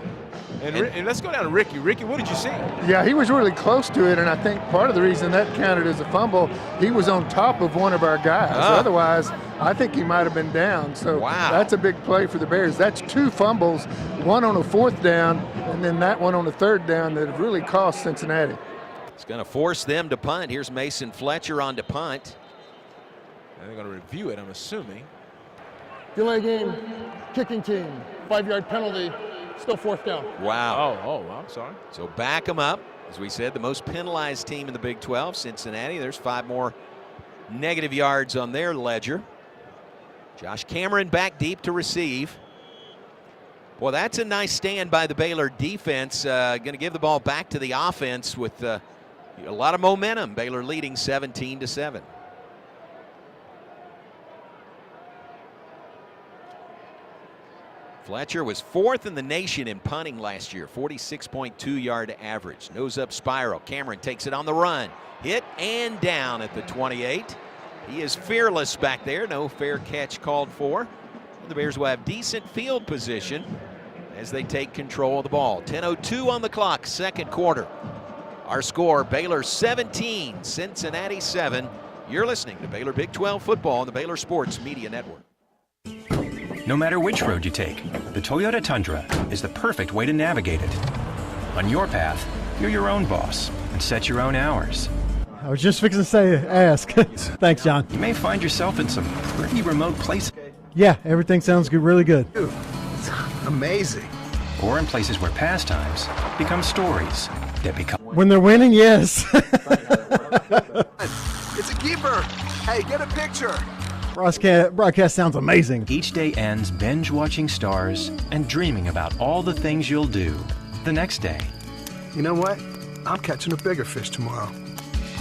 And let's go down to Ricky. Ricky, what did you see? Yeah, he was really close to it, and I think part of the reason that counted as a fumble, he was on top of one of our guys. Otherwise, I think he might have been down. So that's a big play for the Bears. That's 2 fumbles, one on a 4th down, and then that one on the 3rd down that have really cost Cincinnati. It's going to force them to punt. Here's Mason Fletcher on to punt. And they're going to review it, I'm assuming. Delay game, kicking team, 5-yard penalty, still 4th down. Wow. Oh, I'm sorry. So back them up. As we said, the most penalized team in the Big 12, Cincinnati. There's 5 more negative yards on their ledger. Josh Cameron back deep to receive. Well, that's a nice stand by the Baylor defense. Going to give the ball back to the offense with a lot of momentum. Baylor leading 17-7. Fletcher was 4th in the nation in punting last year, 46.2-yard average. Nose up spiral. Cameron takes it on the run. Hit and down at the 28. He is fearless back there. No fair catch called for. The Bears will have decent field position as they take control of the ball. 10:02 on the clock, second quarter. Our score, Baylor 17, Cincinnati 7. You're listening to Baylor Big 12 football on the Baylor Sports Media Network. No matter which road you take, the Toyota Tundra is the perfect way to navigate it. On your path, you're your own boss and set your own hours. I was just fixing to ask. Thanks, John. You may find yourself in some pretty remote places. Yeah, everything sounds good, really good. Dude, it's amazing. Or in places where pastimes become stories that become... When they're winning, yes. It's a keeper. Hey, get a picture. Broadcast sounds amazing. Each day ends binge-watching stars and dreaming about all the things you'll do the next day. You know what? I'm catching a bigger fish tomorrow.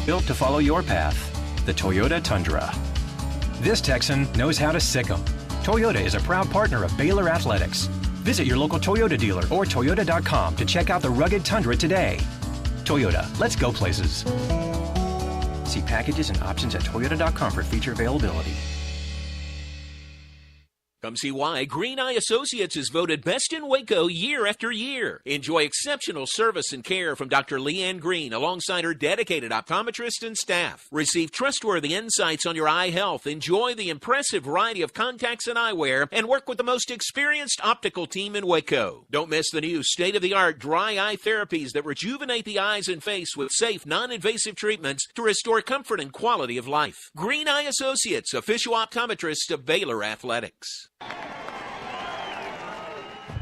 Built to follow your path, the Toyota Tundra. This Texan knows how to sick 'em. Toyota is a proud partner of Baylor Athletics. Visit your local Toyota dealer or Toyota.com to check out the rugged Tundra today. Toyota, let's go places. See packages and options at Toyota.com for feature availability. Come see why Green Eye Associates is voted best in Waco year after year. Enjoy exceptional service and care from Dr. Leanne Green alongside her dedicated optometrist and staff. Receive trustworthy insights on your eye health. Enjoy the impressive variety of contacts and eyewear and work with the most experienced optical team in Waco. Don't miss the new state-of-the-art dry eye therapies that rejuvenate the eyes and face with safe, non-invasive treatments to restore comfort and quality of life. Green Eye Associates, official optometrist of Baylor Athletics.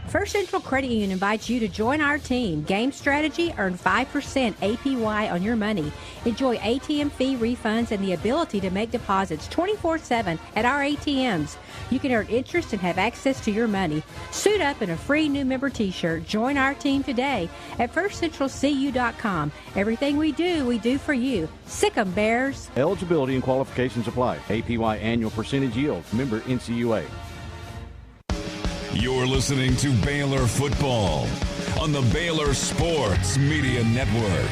First Central Credit Union invites you to join our team. Game strategy, earn 5% APY on your money. Enjoy ATM fee refunds and the ability to make deposits 24/7 at our ATMs. You can earn interest and have access to your money. Suit up in a free new member t-shirt. Join our team today at firstcentralcu.com. Everything we do for you. Sick 'em, Bears. Eligibility and qualifications apply. APY annual percentage yield. Member NCUA. You're listening to Baylor football on the Baylor Sports Media Network.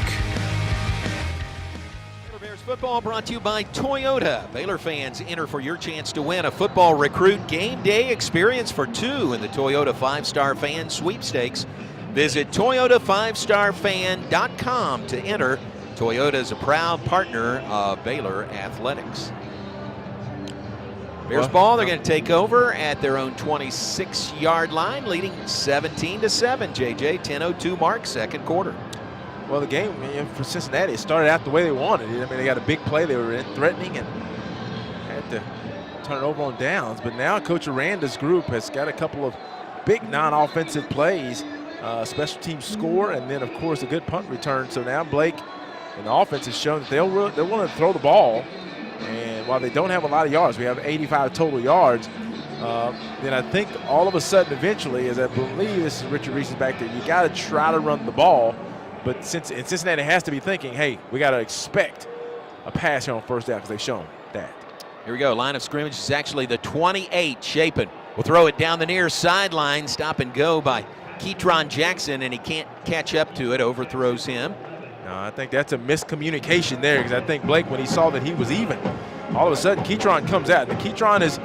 Baylor Bears football brought to you by Toyota. Baylor fans, enter for your chance to win a football recruit game day experience for 2 in the Toyota 5-Star Fan Sweepstakes. Visit ToyotaFivestarFan.com to enter. Toyota is a proud partner of Baylor Athletics. Bears ball, they're going to take over at their own 26-yard line, leading 17-7. JJ, 10:02 mark, second quarter. Well, the game for Cincinnati started out the way they wanted it. I mean, they got a big play. They were threatening and had to turn it over on downs. But now Coach Aranda's group has got a couple of big non-offensive plays, special teams score, and then, of course, a good punt return. So now Blake and the offense has shown that they're willing to throw the ball. And while they don't have a lot of yards, we have 85 total yards, then I think all of a sudden eventually, as I believe this is Richard Reese's back there, you got to try to run the ball. But Cincinnati has to be thinking, hey, we got to expect a pass here on first down because they've shown that. Here we go. Line of scrimmage is actually the 28. Chapin will throw it down the near sideline. Stop and go by Keytron Jackson, and he can't catch up to it. Overthrows him. No, I think that's a miscommunication there because I think Blake, when he saw that he was even, all of a sudden Keytron comes out. And Keytron is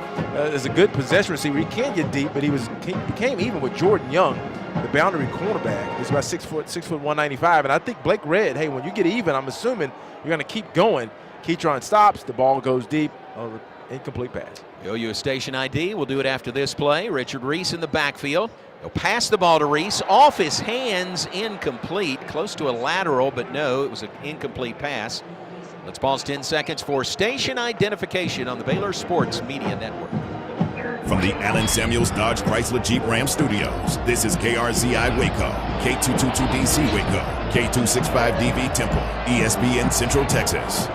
a good possession receiver. He can get deep, but he became even with Jordan Young, the boundary cornerback. He's about 6 foot 195. And I think Blake read, hey, when you get even, I'm assuming you're going to keep going. Keytron stops, the ball goes deep, incomplete pass. We owe you a station ID. We'll do it after this play. Richard Reese in the backfield. He'll pass the ball to Reese, off his hands, incomplete, close to a lateral, but no, it was an incomplete pass. Let's pause 10 seconds for station identification on the Baylor Sports Media Network. From the Allen Samuels Dodge Chrysler Jeep Ram Studios, this is KRZI Waco, K222DC Waco, K265DV Temple, ESPN Central Texas.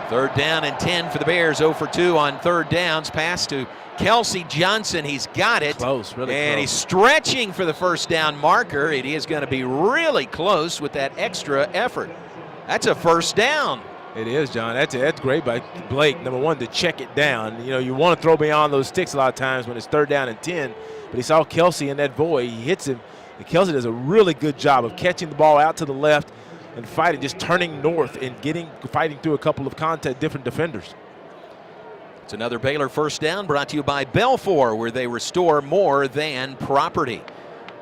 Third down and 10 for the Bears. 0 for 2 on third downs. Pass to Kelsey Johnson. He's got it. Close, really and close. He's stretching for the first down marker. It is going to be really close with that extra effort. That's a first down. It is, John. That's great by Blake, number one, to check it down. You know, you want to throw beyond those sticks a lot of times when it's third down and 10, but he saw Kelsey in that void. He hits him, and Kelsey does a really good job of catching the ball out to the left and fighting, just turning north and fighting through a couple of different defenders. It's another Baylor first down brought to you by Belfour, where they restore more than property.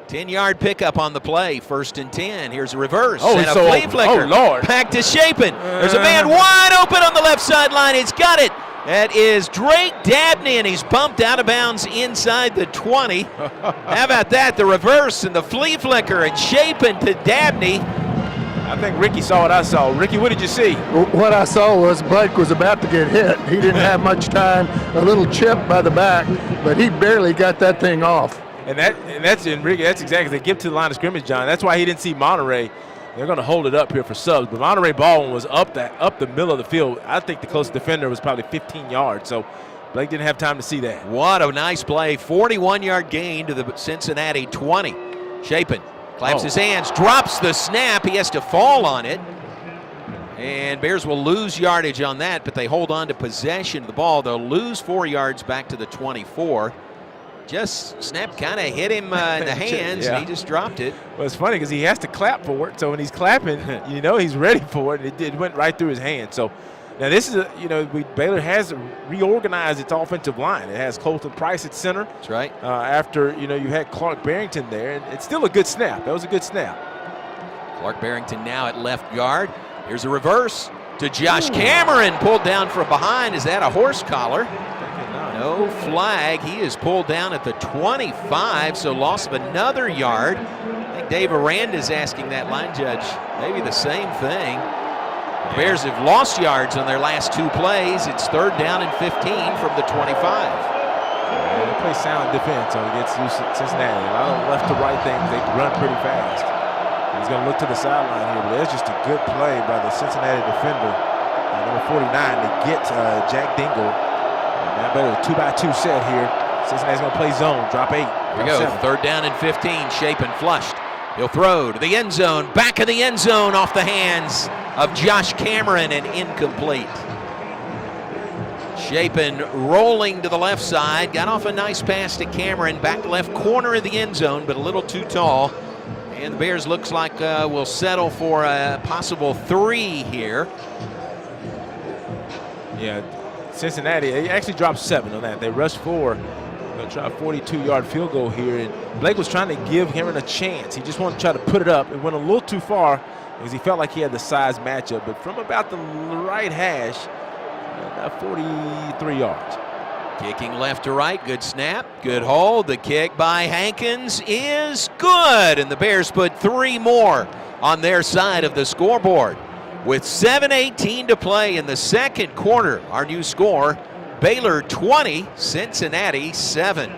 10-yard pickup on the play, 1st and 10. Here's a reverse and a flea flicker. Oh, Lord. Back to Chapin. There's a man wide open on the left sideline. He's got it. That is Drake Dabney, and he's bumped out of bounds inside the 20. How about that? The reverse and the flea flicker, and Chapin to Dabney. I think Ricky saw what I saw. Ricky, what did you see? What I saw was Blake was about to get hit. He didn't have much time. A little chip by the back, but he barely got that thing off. And that's Ricky. That's exactly. They get to the line of scrimmage, John. That's why he didn't see Monterey. They're going to hold it up here for subs. But Monterey Baldwin was up the middle of the field. I think the closest defender was probably 15 yards. So Blake didn't have time to see that. What a nice play. 41-yard gain to the Cincinnati 20. Chapin claps his hands, drops the snap. He has to fall on it. And Bears will lose yardage on that, but they hold on to possession of the ball. They'll lose 4 yards back to the 24. Just snap kind of hit him in the hands, and he just dropped it. Well, it's funny because he has to clap for it. So when he's clapping, you know he's ready for it. It went right through his hand. So now this is Baylor has reorganized its offensive line. It has Colton Price at center. That's right. After you had Clark Barrington there, and it's still a good snap. That was a good snap. Clark Barrington now at left guard. Here's a reverse to Josh Cameron, pulled down from behind. Is that a horse collar? No flag. He is pulled down at the 25, so loss of another yard. I think Dave Aranda is asking that line judge maybe the same thing. The Bears have lost yards on their last 2 plays. It's 3rd down and 15 from the 25. They play sound defense against Cincinnati. A lot of left to right things. They run pretty fast. He's going to look to the sideline here, but there's just a good play by the Cincinnati defender, number 49, to get Jack Dingle. Now better 2-by-2 set here. Cincinnati's going to play zone, drop 8. Here we go, 3rd down and 15. Chapin flushed. He'll throw to the end zone, back of the end zone off the hands of Josh Cameron, and incomplete. Chapin rolling to the left side, got off a nice pass to Cameron, back left corner of the end zone, but a little too tall. And the Bears looks like will settle for a possible 3 here. Yeah, Cincinnati, they actually dropped 7 on that. They rushed 4. They're going to try a 42-yard field goal here. And Blake was trying to give Cameron a chance. He just wanted to try to put it up. It went a little too far because he felt like he had the size matchup. But from about the right hash, about 43 yards. Kicking left to right, good snap, good hold. The kick by Hankins is good, and the Bears put 3 more on their side of the scoreboard. With 7:18 to play in the second quarter, our new score, Baylor 20, Cincinnati 7.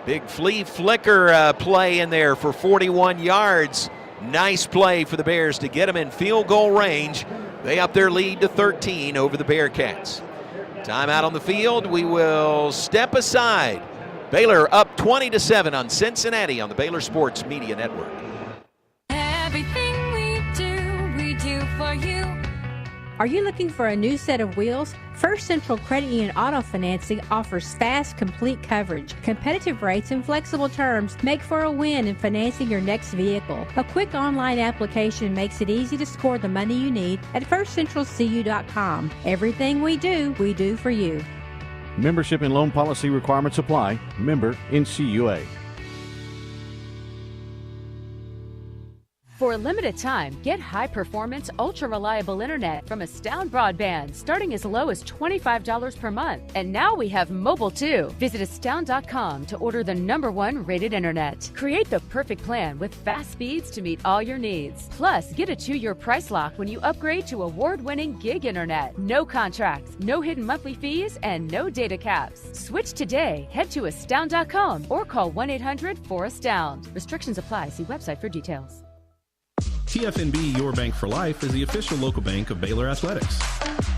Big flea flicker play in there for 41 yards. Nice play for the Bears to get them in field goal range. They up their lead to 13 over the Bearcats. Timeout on the field. We will step aside. Baylor up 20-7 on Cincinnati on the Baylor Sports Media Network. Everything we do for you. Are you looking for a new set of wheels? First Central Credit Union Auto Financing offers fast, complete coverage, competitive rates, and flexible terms make for a win in financing your next vehicle. A quick online application makes it easy to score the money you need at firstcentralcu.com. Everything we do for you. Membership and loan policy requirements apply. Member NCUA. For a limited time, get high-performance, ultra-reliable internet from Astound Broadband, starting as low as $25 per month. And now we have mobile, too. Visit astound.com to order the #1 rated internet. Create the perfect plan with fast speeds to meet all your needs. Plus, get a 2-year price lock when you upgrade to award-winning gig internet. No contracts, no hidden monthly fees, and no data caps. Switch today. Head to astound.com or call 1-800-4ASTOUND. Restrictions apply. See website for details. TFNB Your Bank for Life is the official local bank of Baylor Athletics.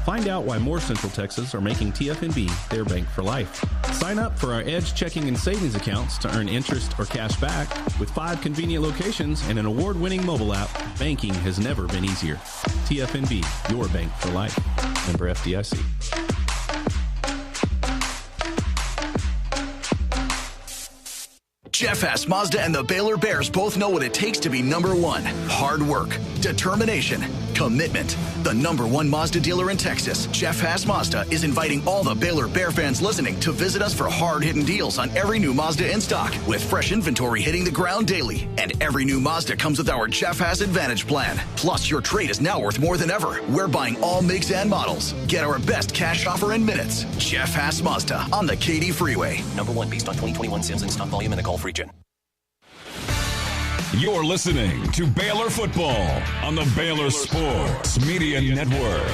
Find out why more Central Texas are making TFNB their bank for life. Sign up for our Edge checking and savings accounts to earn interest or cash back. With 5 convenient locations and an award-winning mobile app, banking has never been easier. TFNB, your bank for life. Member FDIC. Jeff Haas Mazda and the Baylor Bears both know what it takes to be number one. Hard work, determination, commitment. The number one Mazda dealer in Texas, Jeff Haas Mazda, is inviting all the Baylor Bear fans listening to visit us for hard-hitting deals on every new Mazda in stock, with fresh inventory hitting the ground daily. And every new Mazda comes with our Jeff Haas Advantage plan. Plus, your trade is now worth more than ever. We're buying all makes and models. Get our best cash offer in minutes. Jeff Haas Mazda on the Katy Freeway. Number one based on 2021 sales and stock volume in the Gulf region. You're listening to Baylor Football on the Baylor Sports Media Network.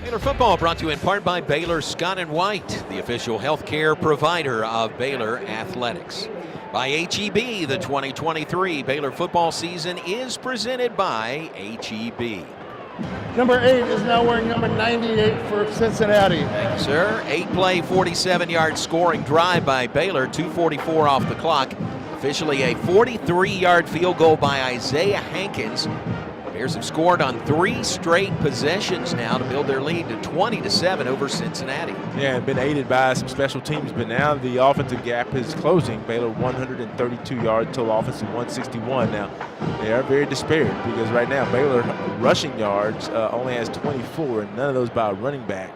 Baylor Football brought to you in part by Baylor Scott & White, the official healthcare provider of Baylor Athletics. By HEB, the 2023 Baylor football season is presented by HEB. Number 8 is now wearing number 98 for Cincinnati. Thank you, sir. 8-play, 47-yard scoring drive by Baylor, 2:44 off the clock. Officially a 43-yard field goal by Isaiah Hankins. Bears have scored on 3 straight possessions now to build their lead to 20-7 over Cincinnati. Yeah, and been aided by some special teams, but now the offensive gap is closing. Baylor 132 yards, total offense of 161. Now, they are very disparate because right now Baylor rushing yards only has 24, and none of those by a running back.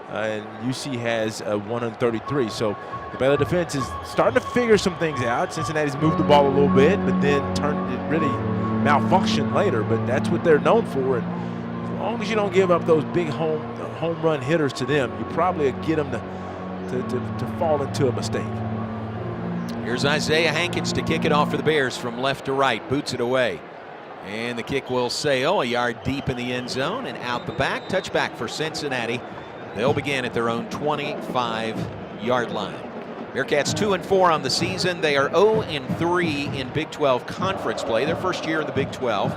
And UC has 133. So the Baylor defense is starting to figure some things out. Cincinnati's moved the ball a little bit, but then turned it really malfunctioned later. But that's what they're known for. And as long as you don't give up those big home run hitters to them, you probably get them to fall into a mistake. Here's Isaiah Hankins to kick it off for the Bears from left to right. Boots it away. And the kick will sail a yard deep in the end zone and out the back. Touchback for Cincinnati. They'll begin at their own 25-yard line. Bearcats 2-4 on the season. They are 0-3 in Big 12 conference play. Their first year in the Big 12.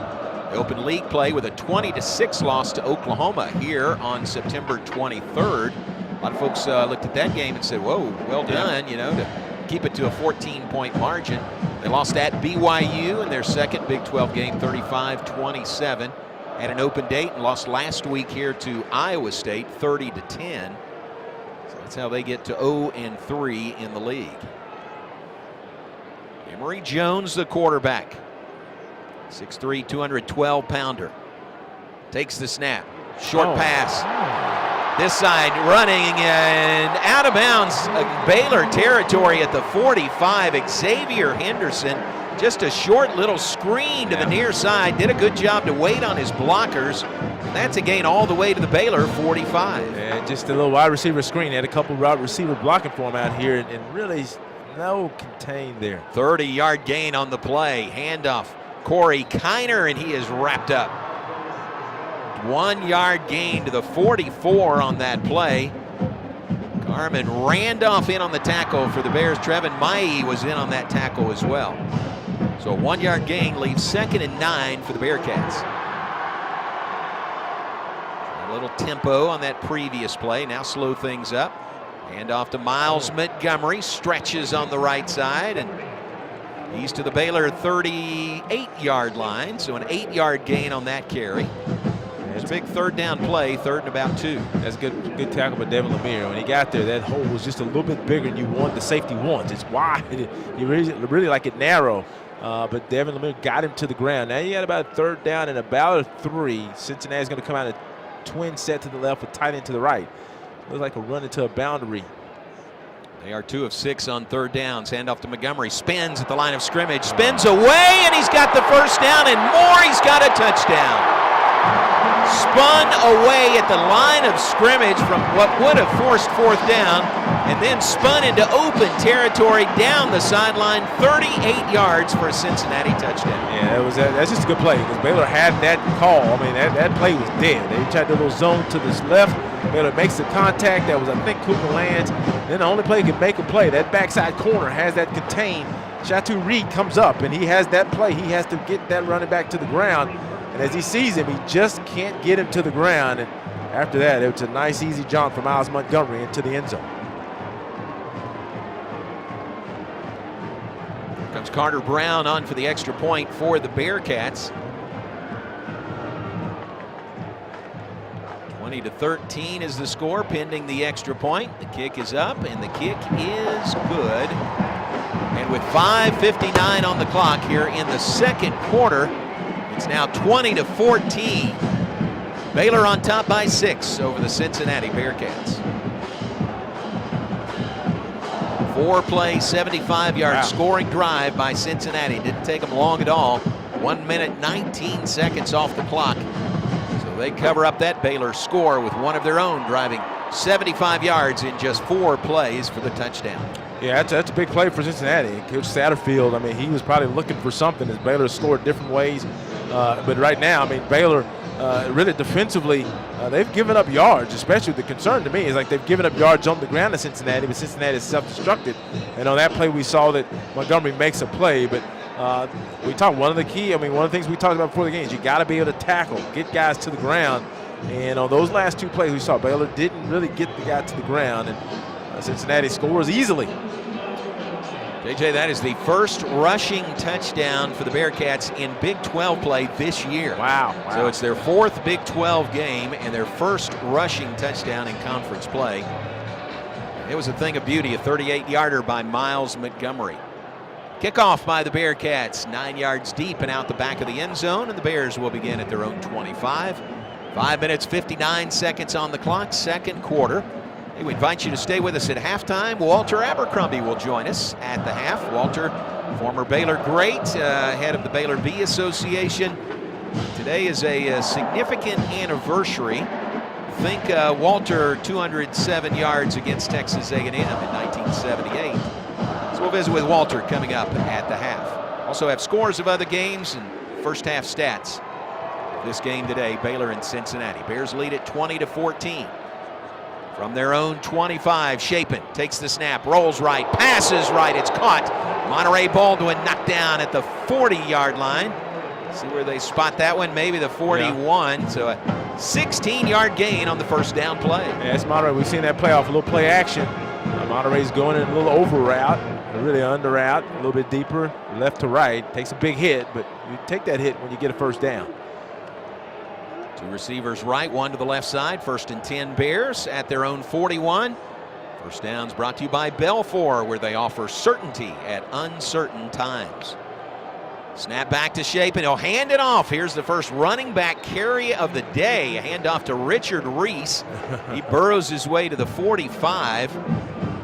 They opened league play with a 20-6 loss to Oklahoma here on September 23rd. A lot of folks looked at that game and said, whoa, well done, you know, to keep it to a 14-point margin. They lost at BYU in their second Big 12 game, 35-27. Had an open date and lost last week here to Iowa State, 30-10. So that's how they get to 0-3 in the league. Emory Jones, the quarterback. 6'3", 212-pounder. Takes the snap. Short pass. This side running and out of bounds. Baylor territory at the 45. Xavier Henderson. Just a short little screen to the near side. Did a good job to wait on his blockers. And that's a gain all the way to the Baylor 45. And just a little wide receiver screen. They had a couple wide receiver blocking for him out here, and really no contain there. 30-yard gain on the play. Handoff. Corey Kiner, and he is wrapped up. 1 yard gain to the 44 on that play. Carmen Randolph in on the tackle for the Bears. Trevin Maie was in on that tackle as well. So a 1 yard gain leaves 2nd and 9 for the Bearcats. A little tempo on that previous play. Now slow things up. Hand off to Miles Montgomery. Stretches on the right side. And he's to the Baylor 38-yard line. So an 8-yard gain on that carry. It's a big third down play, 3rd and about 2. That's good tackle by Devin Lemire. When he got there, that hole was just a little bit bigger than you want. The safety wants. It's wide. You really like it narrow. But Devin Lemire got him to the ground. Now you got about a 3rd down and about a 3. Cincinnati's going to come out a twin set to the left with tight end to the right. Looks like a run into a boundary. They are 2 of 6 on 3rd downs. Hand off to Montgomery. Spins at the line of scrimmage. Spins away, and he's got the first down, and more. He's got a touchdown. Spun away at the line of scrimmage from what would have forced 4th down, and then spun into open territory down the sideline, 38 yards for a Cincinnati touchdown. Yeah, that's just a good play because Baylor had that call. I mean, that play was dead. They tried to do a little zone to this left. Baylor makes the contact. That was, I think, Cooper Lands. Then the only play can make a play. That backside corner has that contained. Chateau Reed comes up, and he has that play. He has to get that running back to the ground. And as he sees him, he just can't get him to the ground. And after that, it was a nice, easy jump from Miles Montgomery into the end zone. Comes Carter Brown on for the extra point for the Bearcats. 20-13 is the score, pending the extra point. The kick is up, and the kick is good. And with 5:59 on the clock here in the second quarter, it's now 20-14. Baylor on top by 6 over the Cincinnati Bearcats. 4-play, 75-yard scoring drive by Cincinnati. Didn't take them long at all. 1 minute, 19 seconds off the clock. So they cover up that Baylor score with one of their own, driving 75 yards in just 4 plays for the touchdown. Yeah, that's a big play for Cincinnati. Coach Saterfield, I mean, he was probably looking for something as Baylor scored different ways. But right now, I mean, Baylor really defensively, they've given up yards, especially the concern to me is like they've given up yards on the ground to Cincinnati, but Cincinnati is self-destructed. And on that play, we saw that Montgomery makes a play, but we talked one of the things we talked about before the game is you got to be able to tackle, get guys to the ground. And on those last 2 plays, we saw Baylor didn't really get the guy to the ground, and Cincinnati scores easily. JJ, that is the first rushing touchdown for the Bearcats in Big 12 play this year. Wow. So it's their 4th Big 12 game and their first rushing touchdown in conference play. It was a thing of beauty, a 38-yarder by Miles Montgomery. Kickoff by the Bearcats, 9 yards deep and out the back of the end zone, and the Bears will begin at their own 25. 5 minutes, 59 seconds on the clock, second quarter. Hey, we invite you to stay with us at halftime. Walter Abercrombie will join us at the half. Walter, former Baylor great, head of the Baylor Bee Association. Today is a significant anniversary. Think Walter 207 yards against Texas A&M in 1978. So we'll visit with Walter coming up at the half. Also have scores of other games and first half stats. This game today, Baylor and Cincinnati. Bears lead at 20-14. From their own 25, Chapin takes the snap, rolls right, passes right, it's caught. Monterey Baldwin knocked down at the 40-yard line. See where they spot that one, maybe the 41. Yeah. So a 16-yard gain on the first down play. Yeah, it's Monterey. We've seen that play off a little play action. Monterey's going in a little over route, really under route, a little bit deeper, left to right. Takes a big hit, but you take that hit when you get a first down. 2 receivers right, 1 to the left side. 1st and 10 Bears at their own 41. First downs brought to you by Belfour, where they offer certainty at uncertain times. Snap back to Chapin. He'll hand it off. Here's the first running back carry of the day. A handoff to Richard Reese. He burrows his way to the 45.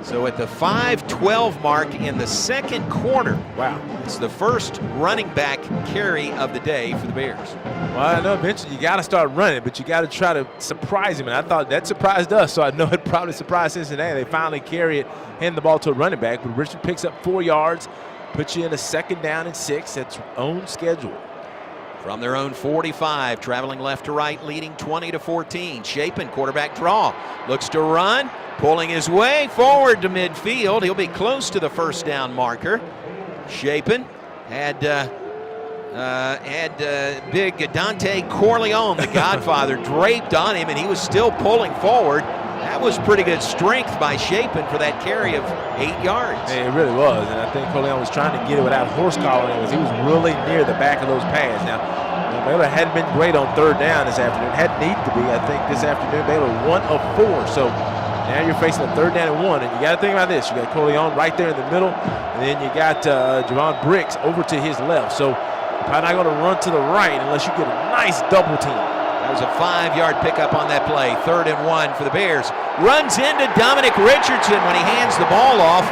So at the 5:12 mark in the second quarter. Wow. It's the first running back carry of the day for the Bears. Well, I know eventually you got to start running, but you got to try to surprise him. And I thought that surprised us, so I know it probably surprised Cincinnati. They finally carry it, hand the ball to a running back, but Richard picks up 4 yards, puts you in a 2nd down and 6. That's own schedule. From their own 45, traveling left to right, leading 20-14. Chapin, quarterback draw, looks to run, pulling his way forward to midfield. He'll be close to the first down marker. Chapin had big Dante Corleone, the Godfather, draped on him, and he was still pulling forward. That was pretty good strength by Chapin for that carry of 8 yards. Yeah, it really was, and I think Corleone was trying to get it without horse collar. He was really near the back of those pads. Now, Baylor hadn't been great on 3rd down this afternoon. Hadn't needed to be. I think this afternoon Baylor 1 of 4. So now you're facing a 3rd down and 1, and you got to think about this. You got Corleone right there in the middle, and then you got Javon Briggs over to his left. So you're probably not going to run to the right unless you get a nice double team. That was a 5-yard pickup on that play. 3rd and 1 for the Bears. Runs into Dominic Richardson when he hands the ball off.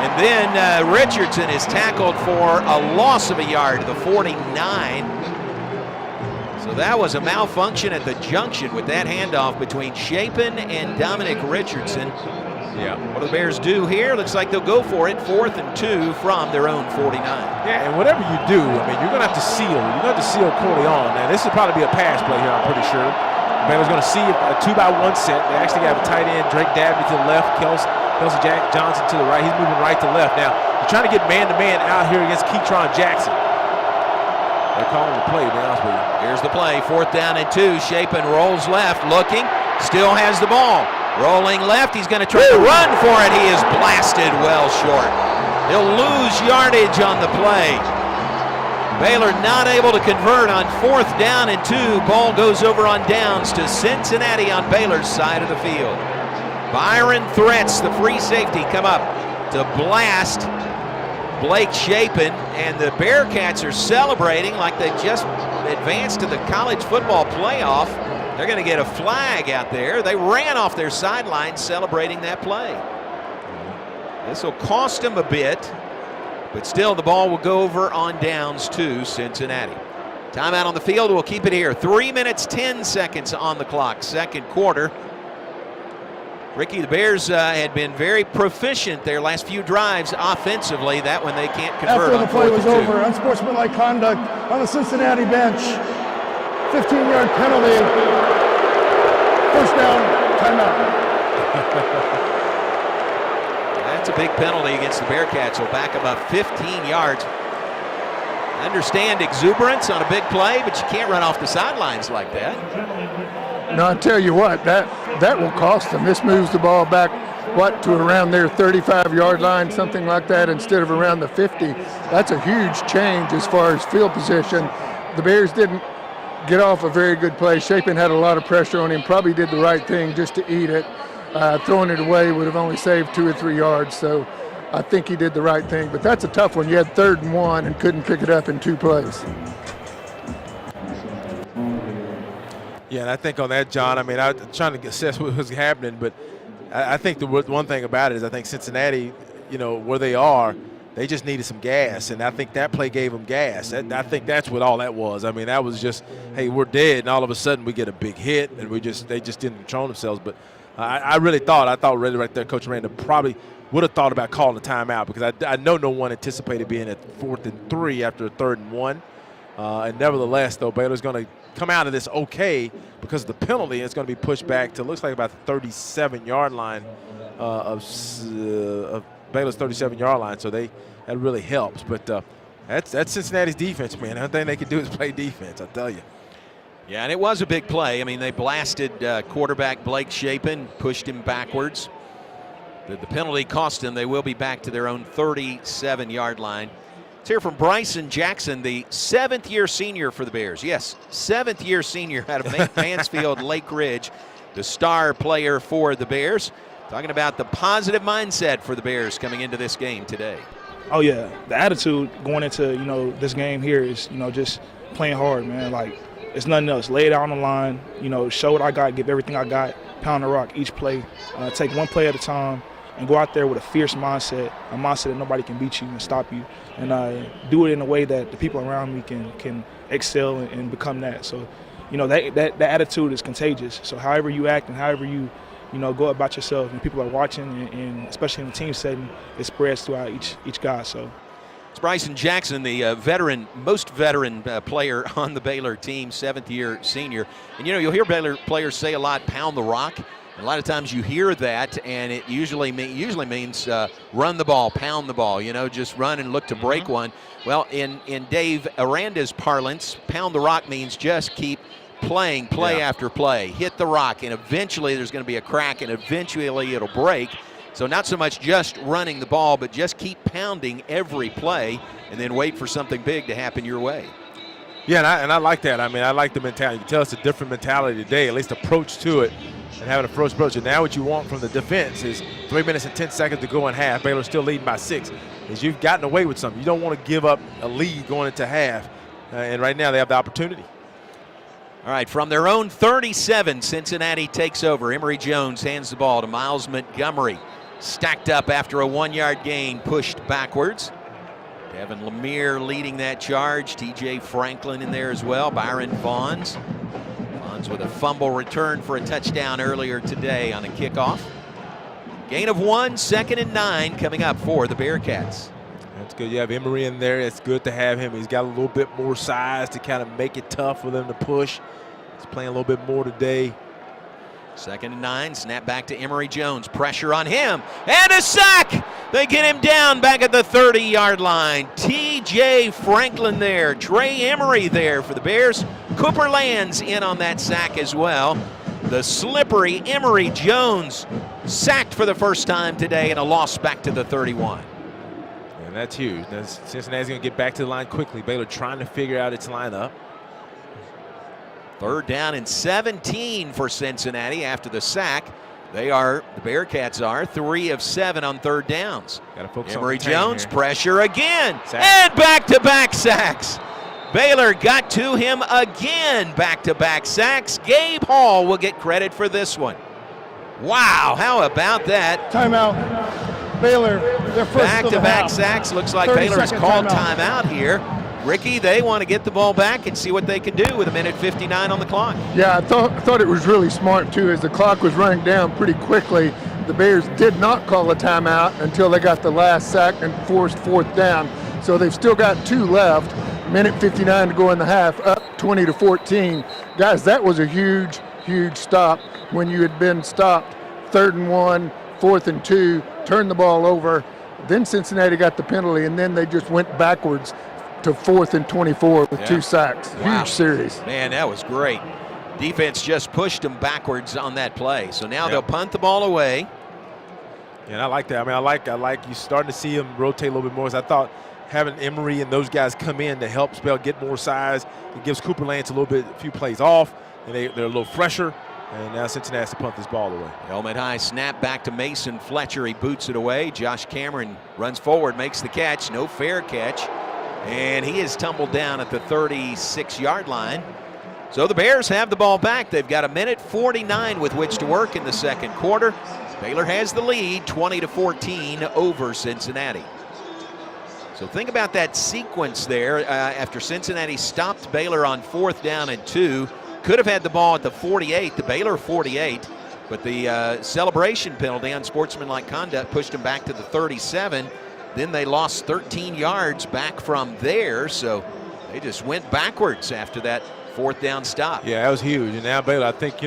And then Richardson is tackled for a loss of a yard to the 49. So that was a malfunction at the junction with that handoff between Chapin and Dominic Richardson. Yeah. What do the Bears do here? Looks like they'll go for it. 4th and 2 from their own 49. Yeah, and whatever you do, I mean, you're going to have to seal. You're going to have to seal Corleone. Now, this will probably be a pass play here, I'm pretty sure. Baylor's going to see a 2-by-1 set. They actually have a tight end, Drake Dabney to the left, Kels Kelsey Johnson to the right. He's moving right to left. Now, they're trying to get man-to-man out here against Keytron Jackson. They're calling the play, to be honest with you. Here's the play, 4th down and 2. Shapen rolls left, looking, still has the ball. Rolling left, he's going to try to run for it. He is blasted well short. He'll lose yardage on the play. Baylor not able to convert on 4th down and 2. Ball goes over on downs to Cincinnati on Baylor's side of the field. Byron threats the free safety come up to blast Blake Shapen, and the Bearcats are celebrating like they just advanced to the college football playoff. They're going to get a flag out there. They ran off their sideline celebrating that play. This will cost them a bit, but still the ball will go over on downs to Cincinnati. Timeout on the field. We'll keep it here. 3 minutes, 10 seconds on the clock. Second quarter. Ricky, the Bears had been very proficient their last few drives offensively. That one they can't convert. After the play was over, unsportsmanlike conduct on the Cincinnati bench. 15-yard penalty. First down, timeout. That's a big penalty against the Bearcats. Will back them up 15 yards. I understand exuberance on a big play, but you can't run off the sidelines like that. No, I tell you what, that will cost them. This moves the ball back, to around their 35-yard line, something like that, instead of around the 50. That's a huge change as far as field position. The Bears didn't get off a very good play. Shapen had a lot of pressure on him, probably did the right thing just to eat it. Throwing it away would have only saved 2 or 3 yards, so I think he did the right thing. But that's a tough one. You had 3rd and 1 and couldn't pick it up in 2 plays. Yeah, and I think on that, John, I mean, I was trying to assess what was happening, but I think the one thing about it is I think Cincinnati, where they are, they just needed some gas, and I think that play gave them gas. I think that's what all that was. I mean, that was just, hey, we're dead, and all of a sudden we get a big hit, and they just didn't control themselves. But I thought really right there, Coach Aranda probably would have thought about calling a timeout, because I know no one anticipated being at 4th and 3 after a 3rd and 1. And nevertheless, though, Baylor's going to come out of this okay because of the penalty. It's going to be pushed back to looks like about the 37-yard line of Baylor's 37-yard line. So that really helps. But that's Cincinnati's defense, man. The only thing they can do is play defense, I tell you. Yeah, and it was a big play. I mean, they blasted quarterback Blake Shapen, pushed him backwards. The penalty cost them. They will be back to their own 37-yard line. Let's hear from Bryson Jackson, the 7th-year senior for the Bears. Yes, 7th-year senior out of Mansfield Lake Ridge, the star player for the Bears. Talking about the positive mindset for the Bears coming into this game today. Oh, yeah. The attitude going into, this game here is, just playing hard, man. Like, it's nothing else. Lay it out on the line, show what I got, give everything I got, pound the rock each play, take one play at a time, and go out there with a fierce mindset, a mindset that nobody can beat you and stop you, and do it in a way that the people around me can excel and become that. So, that attitude is contagious. So however you act and however you go about yourself and people are watching, and especially in the team setting, it spreads throughout each guy. So. It's Bryson Jackson, the most veteran player on the Baylor team, 7th-year senior. And, you'll hear Baylor players say a lot, pound the rock. A lot of times you hear that, and it usually means run the ball, pound the ball, just run and look to break one. Well, in Dave Aranda's parlance, pound the rock means just keep playing play after play. Hit the rock, and eventually there's going to be a crack, and eventually it'll break. So not so much just running the ball, but just keep pounding every play and then wait for something big to happen your way. Yeah, and I like that. I mean, I like the mentality. You can tell it's a different mentality today, at least approach to it. And having a first approach. And now what you want from the defense is 3 minutes and 10 seconds to go in half. Baylor's still leading by 6. Is you've gotten away with something. You don't want to give up a lead going into half. And right now they have the opportunity. All right, from their own 37, Cincinnati takes over. Emory Jones hands the ball to Miles Montgomery. Stacked up after a 1-yard gain, pushed backwards. Devin Lemire leading that charge. TJ Franklin in there as well. Byron Vaughns. With a fumble return for a touchdown earlier today on a kickoff. Gain of 1, 2nd and 9 coming up for the Bearcats. That's good. You have Emory in there. It's good to have him. He's got a little bit more size to kind of make it tough for them to push. He's playing a little bit more today. 2nd and 9, snap back to Emory Jones. Pressure on him, and a sack! They get him down back at the 30-yard line. T.J. Franklin there, Trey Emory there for the Bears. Cooper lands in on that sack as well. The slippery Emory Jones sacked for the first time today, and a loss back to the 31. And that's huge. Cincinnati's going to get back to the line quickly. Baylor trying to figure out its lineup. 3rd down and 17 for Cincinnati after the sack. The Bearcats are 3 of 7 on 3rd downs. Emory Jones, pressure again, and back-to-back sacks. Baylor got to him again, back-to-back sacks. Gabe Hall will get credit for this one. Wow, how about that? Timeout. Baylor, their first back-to-back sacks. Looks like Baylor has called timeout here. Ricky, they want to get the ball back and see what they can do with 1:59 on the clock. Yeah, I thought it was really smart, too, as the clock was running down pretty quickly. The Bears did not call a timeout until they got the last sack and forced 4th down. So they've still got 2 left. 1:59 to go in the half, up 20-14. Guys, that was a huge, huge stop when you had been stopped 3rd and 1, 4th and 2, turned the ball over. Then Cincinnati got the penalty, and then they just went backwards to 4th and 24 with 2 sacks. Wow. Huge series. Man, that was great. Defense just pushed them backwards on that play. So now they'll punt the ball away. Yeah, and I like that. I mean, I like you starting to see them rotate a little bit more. As I thought having Emory and those guys come in to help Spell get more size, it gives Cooper Lance a few plays off, and they're a little fresher. And now Cincinnati has to punt this ball away. Helmet high snap back to Mason Fletcher. He boots it away. Josh Cameron runs forward, makes the catch. No fair catch. And he is tumbled down at the 36-yard line. So the Bears have the ball back. They've got 1:49 with which to work in the 2nd quarter. Baylor has the lead 20-14 over Cincinnati. So think about that sequence there after Cincinnati stopped Baylor on 4th down and 2. Could have had the ball at the 48, the Baylor 48, but the celebration penalty on sportsmanlike conduct pushed them back to the 37. Then they lost 13 yards back from there, so they just went backwards after that 4th down stop. Yeah, that was huge. And now Baylor, I think,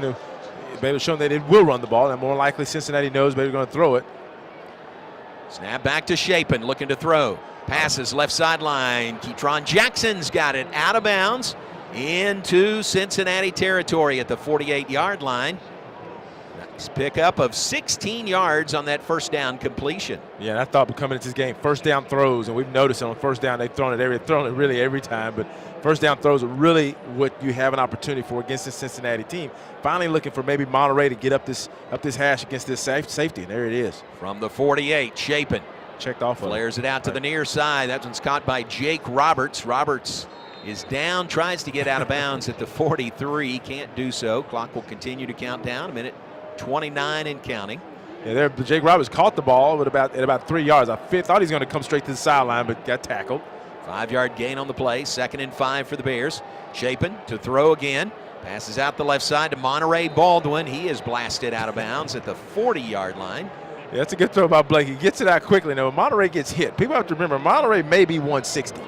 Baylor's shown that it will run the ball, and more likely Cincinnati knows Baylor's going to throw it. Snap back to Chapin, looking to throw. Passes left sideline. Ketron Jackson's got it out of bounds into Cincinnati territory at the 48-yard line. Nice pickup of 16 yards on that 1st down completion. Yeah, and I thought coming into this game, 1st down throws, and we've noticed on 1st down they've thrown it really every time, but 1st down throws are really what you have an opportunity for against the Cincinnati team. Finally looking for maybe Monterey to get up this hash against this safety, and there it is. From the 48, Chapin checked off. Flares it out to the near side. That one's caught by Jake Roberts. Roberts is down, tries to get out of bounds at the 43. Can't do so. Clock will continue to count down. 1:29 and counting. Yeah, Jake Roberts caught the ball at about 3 yards. I thought he was going to come straight to the sideline, but got tackled. 5-yard gain on the play. 2nd and 5 for the Bears. Chapin to throw again. Passes out the left side to Monterey Baldwin. He is blasted out of bounds at the 40-yard line. Yeah, that's a good throw by Blake. He gets it out quickly. Now, when Monterey gets hit, people have to remember Monterey may be 160.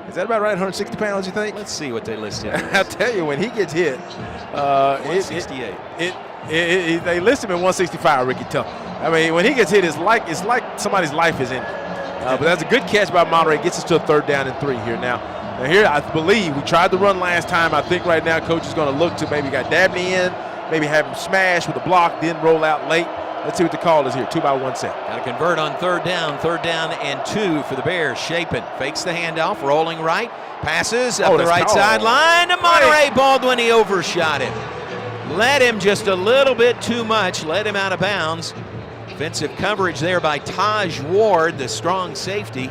Is that about right, 160 pounds, you think? Let's see what they listed. I'll tell you, when he gets hit, 168. They list him at 165, Ricky Tuck. I mean, when he gets hit, it's like somebody's life is in it. But that's a good catch by Monterey. Gets us to a 3rd down and 3 here now. Now here, I believe we tried to run last time. I think right now coach is going to look to maybe got Dabney in, maybe have him smash with a block, then roll out late. Let's see what the call is here. 2-by-1 set. Got to convert on 3rd down. 3rd down and 2 for the Bears. Chapin fakes the handoff, rolling right, passes up the right sideline to Monterey Baldwin. He overshot him. Led him just a little bit too much. Led him out of bounds. Defensive coverage there by Taj Ward, the strong safety.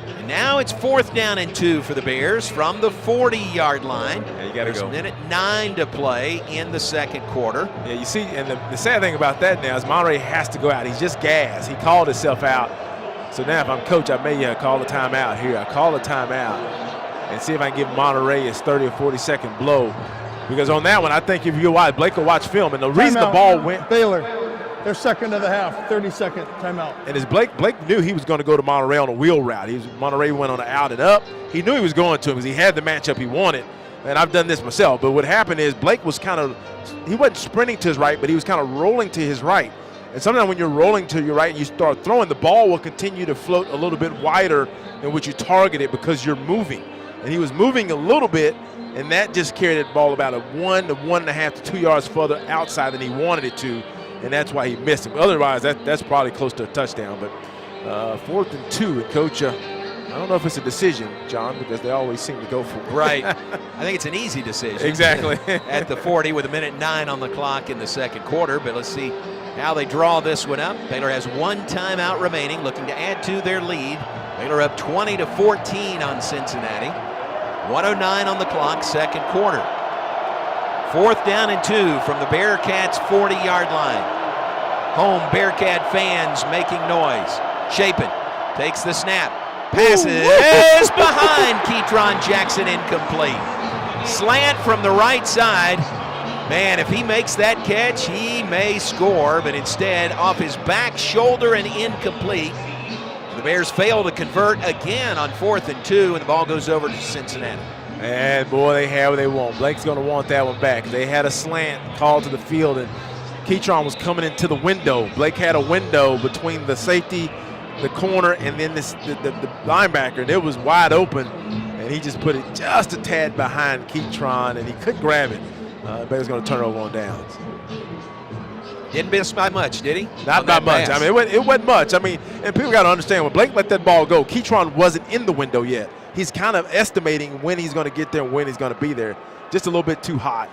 And now it's 4th down and 2 for the Bears from the 40-yard line. Yeah, you got to go. 1:09 to play in the 2nd quarter. Yeah, you see, and the sad thing about that now is Monterey has to go out. He's just gassed. He called himself out. So now if I'm coach, I may call the timeout here. I call the timeout and see if I can give Monterey his 30 or 40-second blow. Because on that one, I think if you watch, Blake will watch film, and the reason the ball went. Baylor, their 2nd of the half, 30-second timeout. And as Blake knew he was going to go to Monterey on a wheel route. Monterey went on an out and up. He knew he was going to him because he had the matchup he wanted. and I've done this myself, but what happened is Blake was he wasn't sprinting to his right, but he was kind of rolling to his right. And sometimes when you're rolling to your right and you start throwing, the ball will continue to float a little bit wider than what you targeted because you're moving. And he was moving a little bit, and that just carried the ball about 1 to 1.5 to 2 yards further outside than he wanted it to, and that's why he missed him. Otherwise, that's probably close to a touchdown. But 4th and 2, and Coach, I don't know if it's a decision, John, because they always seem to go for it. Right. I think it's an easy decision. Exactly. At the 40 with 1:09 on the clock in the second quarter, but let's see how they draw this one up. Baylor has 1 timeout remaining, looking to add to their lead. Baylor up 20-14 on Cincinnati. 1:09 on the clock, second quarter. 4th down and 2 from the Bearcats' 40-yard line. Home Bearcat fans making noise. Chapin takes the snap. Passes behind Keytron Jackson, incomplete. Slant from the right side. Man, if he makes that catch, he may score, but instead off his back shoulder and incomplete. The Bears fail to convert again on 4th and 2, and the ball goes over to Cincinnati. And boy, they have what they want. Blake's going to want that one back. They had a slant called to the field, and Keytron was coming into the window. Blake had a window between the safety, the corner, and then the linebacker, and it was wide open, and he just put it just a tad behind Keytron, and he couldn't grab it. Baylor's going to turn it over on downs. Didn't miss by much, did he? Not by much. I mean, it wasn't much. I mean, and people got to understand, when Blake let that ball go, Keytron wasn't in the window yet. He's kind of estimating when he's going to get there and when he's going to be there. Just a little bit too hot,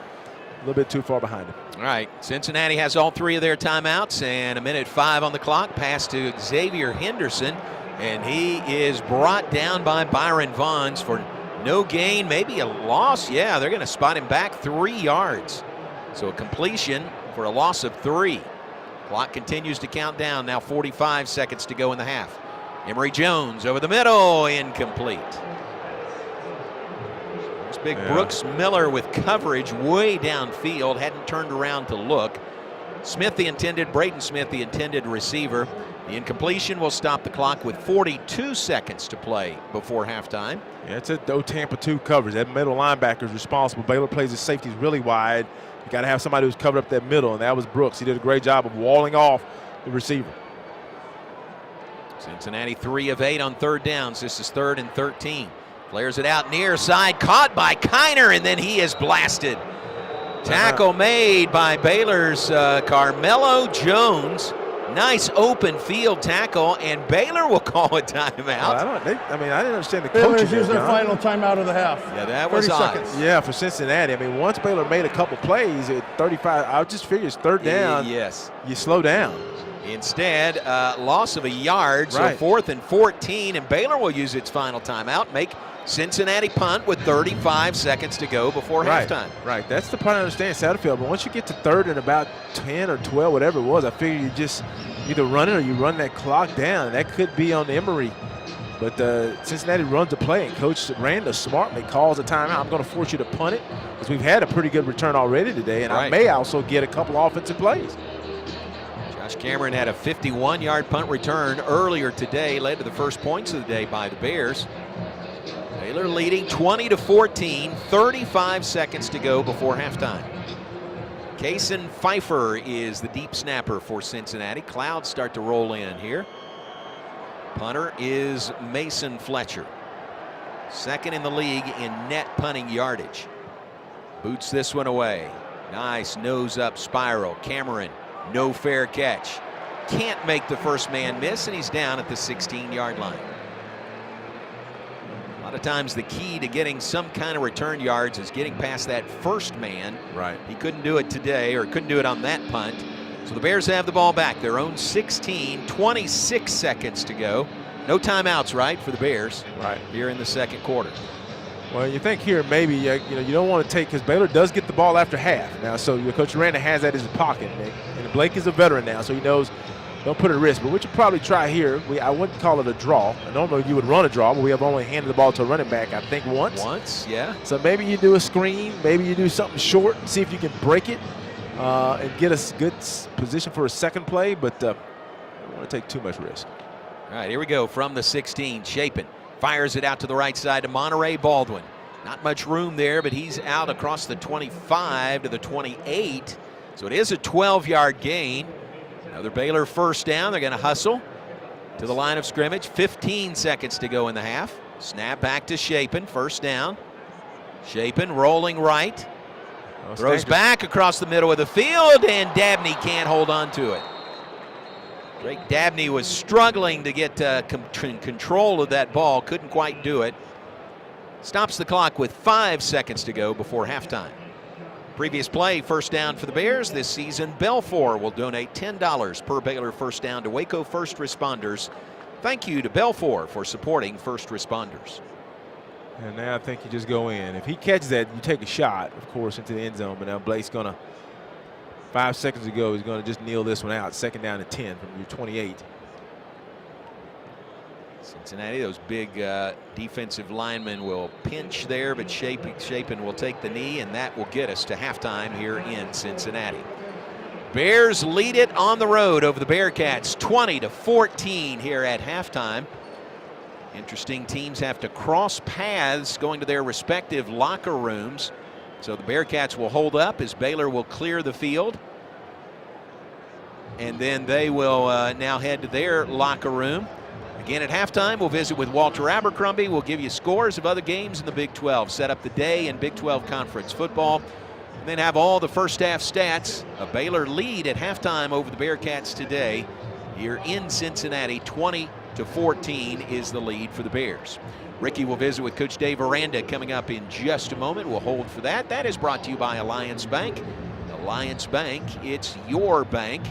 a little bit too far behind him. All right, Cincinnati has all 3 of their timeouts, and 1:05 on the clock. Pass to Xavier Henderson, and he is brought down by Byron Vaughns for no gain, maybe a loss. Yeah, they're going to spot him back 3 yards. So a completion for a loss of 3. Clock continues to count down. Now 45 seconds to go in the half. Emory Jones over the middle, incomplete. There's big Brooks Miller with coverage way downfield, hadn't turned around to look. Braden Smith, the intended receiver. The incompletion will stop the clock with 42 seconds to play before halftime. Yeah, it's a Tampa 2 coverage. That middle linebacker is responsible. Baylor plays his safeties really wide. You got to have somebody who's covered up that middle, and that was Brooks. He did a great job of walling off the receiver. Cincinnati 3 of 8 on 3rd downs. This is 3rd and 13. Flares it out near side, caught by Kiner, and then he is blasted. Tackle made by Baylor's Carmelo Jones. Nice open field tackle, and Baylor will call a timeout. I didn't understand the Baylor's coaching. used their final timeout of the half. Yeah, that was odd. Yeah, for Cincinnati. I mean, once Baylor made a couple plays at 35, I just figured it's 3rd down. Yes. You slow down. Instead, loss of a yard, so 4th and 14, and Baylor will use its final timeout, make Cincinnati punt with 35 seconds to go before halftime. Right, that's the part I understand, Saterfield, but once you get to 3rd and about 10 or 12, whatever it was, I figure you just either run it or you run that clock down. That could be on Emory, but Cincinnati runs a play, and Coach Aranda smartly calls a timeout. I'm going to force you to punt it because we've had a pretty good return already today, and I may also get a couple offensive plays. Josh Cameron had a 51-yard punt return earlier today, led to the first points of the day by the Bears. Baylor leading 20-14, 35 seconds to go before halftime. Kason Pfeiffer is the deep snapper for Cincinnati. Clouds start to roll in here. Punter is Mason Fletcher. 2nd in the league in net punting yardage. Boots this one away. Nice nose-up spiral. Cameron, no fair catch. Can't make the first man miss, and he's down at the 16-yard line. A lot of times the key to getting some kind of return yards is getting past that first man. Right. He couldn't do it today, or couldn't do it on that punt. So the Bears have the ball back. Their own 16, 26 seconds to go. No timeouts, right, for the Bears. Right. Here in the second quarter. Well, you think here maybe you don't want to take, because Baylor does get the ball after half now, so your Coach Aranda has that in his pocket, and Blake is a veteran now, so he knows don't put it at risk. But what you probably try here, I wouldn't call it a draw. Normally you would run a draw, but we have only handed the ball to a running back, I think, once. Once, yeah. So maybe you do a screen, maybe you do something short and see if you can break it and get a good position for a second play, but I don't want to take too much risk. All right, here we go from the 16. Chapin fires it out to the right side to Monterey Baldwin. Not much room there, but he's out across the 25 to the 28. So it is a 12-yard gain. Another Baylor first down. They're going to hustle to the line of scrimmage. 15 seconds to go in the half. Snap back to Chapin. First down. Chapin rolling right. Throws back across the middle of the field, and Dabney can't hold on to it. Drake Dabney was struggling to get control of that ball. Couldn't quite do it. Stops the clock with 5 seconds to go before halftime. Previous play, first down for the Bears. This season, Belfour will donate $10 per Baylor first down to Waco first responders. Thank you to Belfour for supporting first responders. And now I think you just go in. If he catches that, you take a shot, of course, into the end zone. But now Blake's going to, 5 seconds ago, he's going to just kneel this one out. Second down and 10 from your 28. Cincinnati, those big defensive linemen will pinch there, but Chapin will take the knee, and that will get us to halftime here in Cincinnati. Bears lead it on the road over the Bearcats, 20-14 here at halftime. Interesting teams have to cross paths going to their respective locker rooms. So the Bearcats will hold up as Baylor will clear the field. And then they will now head to their locker room. Again at halftime, we'll visit with Walter Abercrombie. We'll give you scores of other games in the Big 12, set up the day in Big 12 Conference football, and then have all the first half stats. A Baylor lead at halftime over the Bearcats today here in Cincinnati. 20-14 is the lead for the Bears. Ricky will visit with Coach Dave Aranda coming up in just a moment. We'll hold for that. That is brought to you by Alliance Bank. Alliance Bank, it's your bank.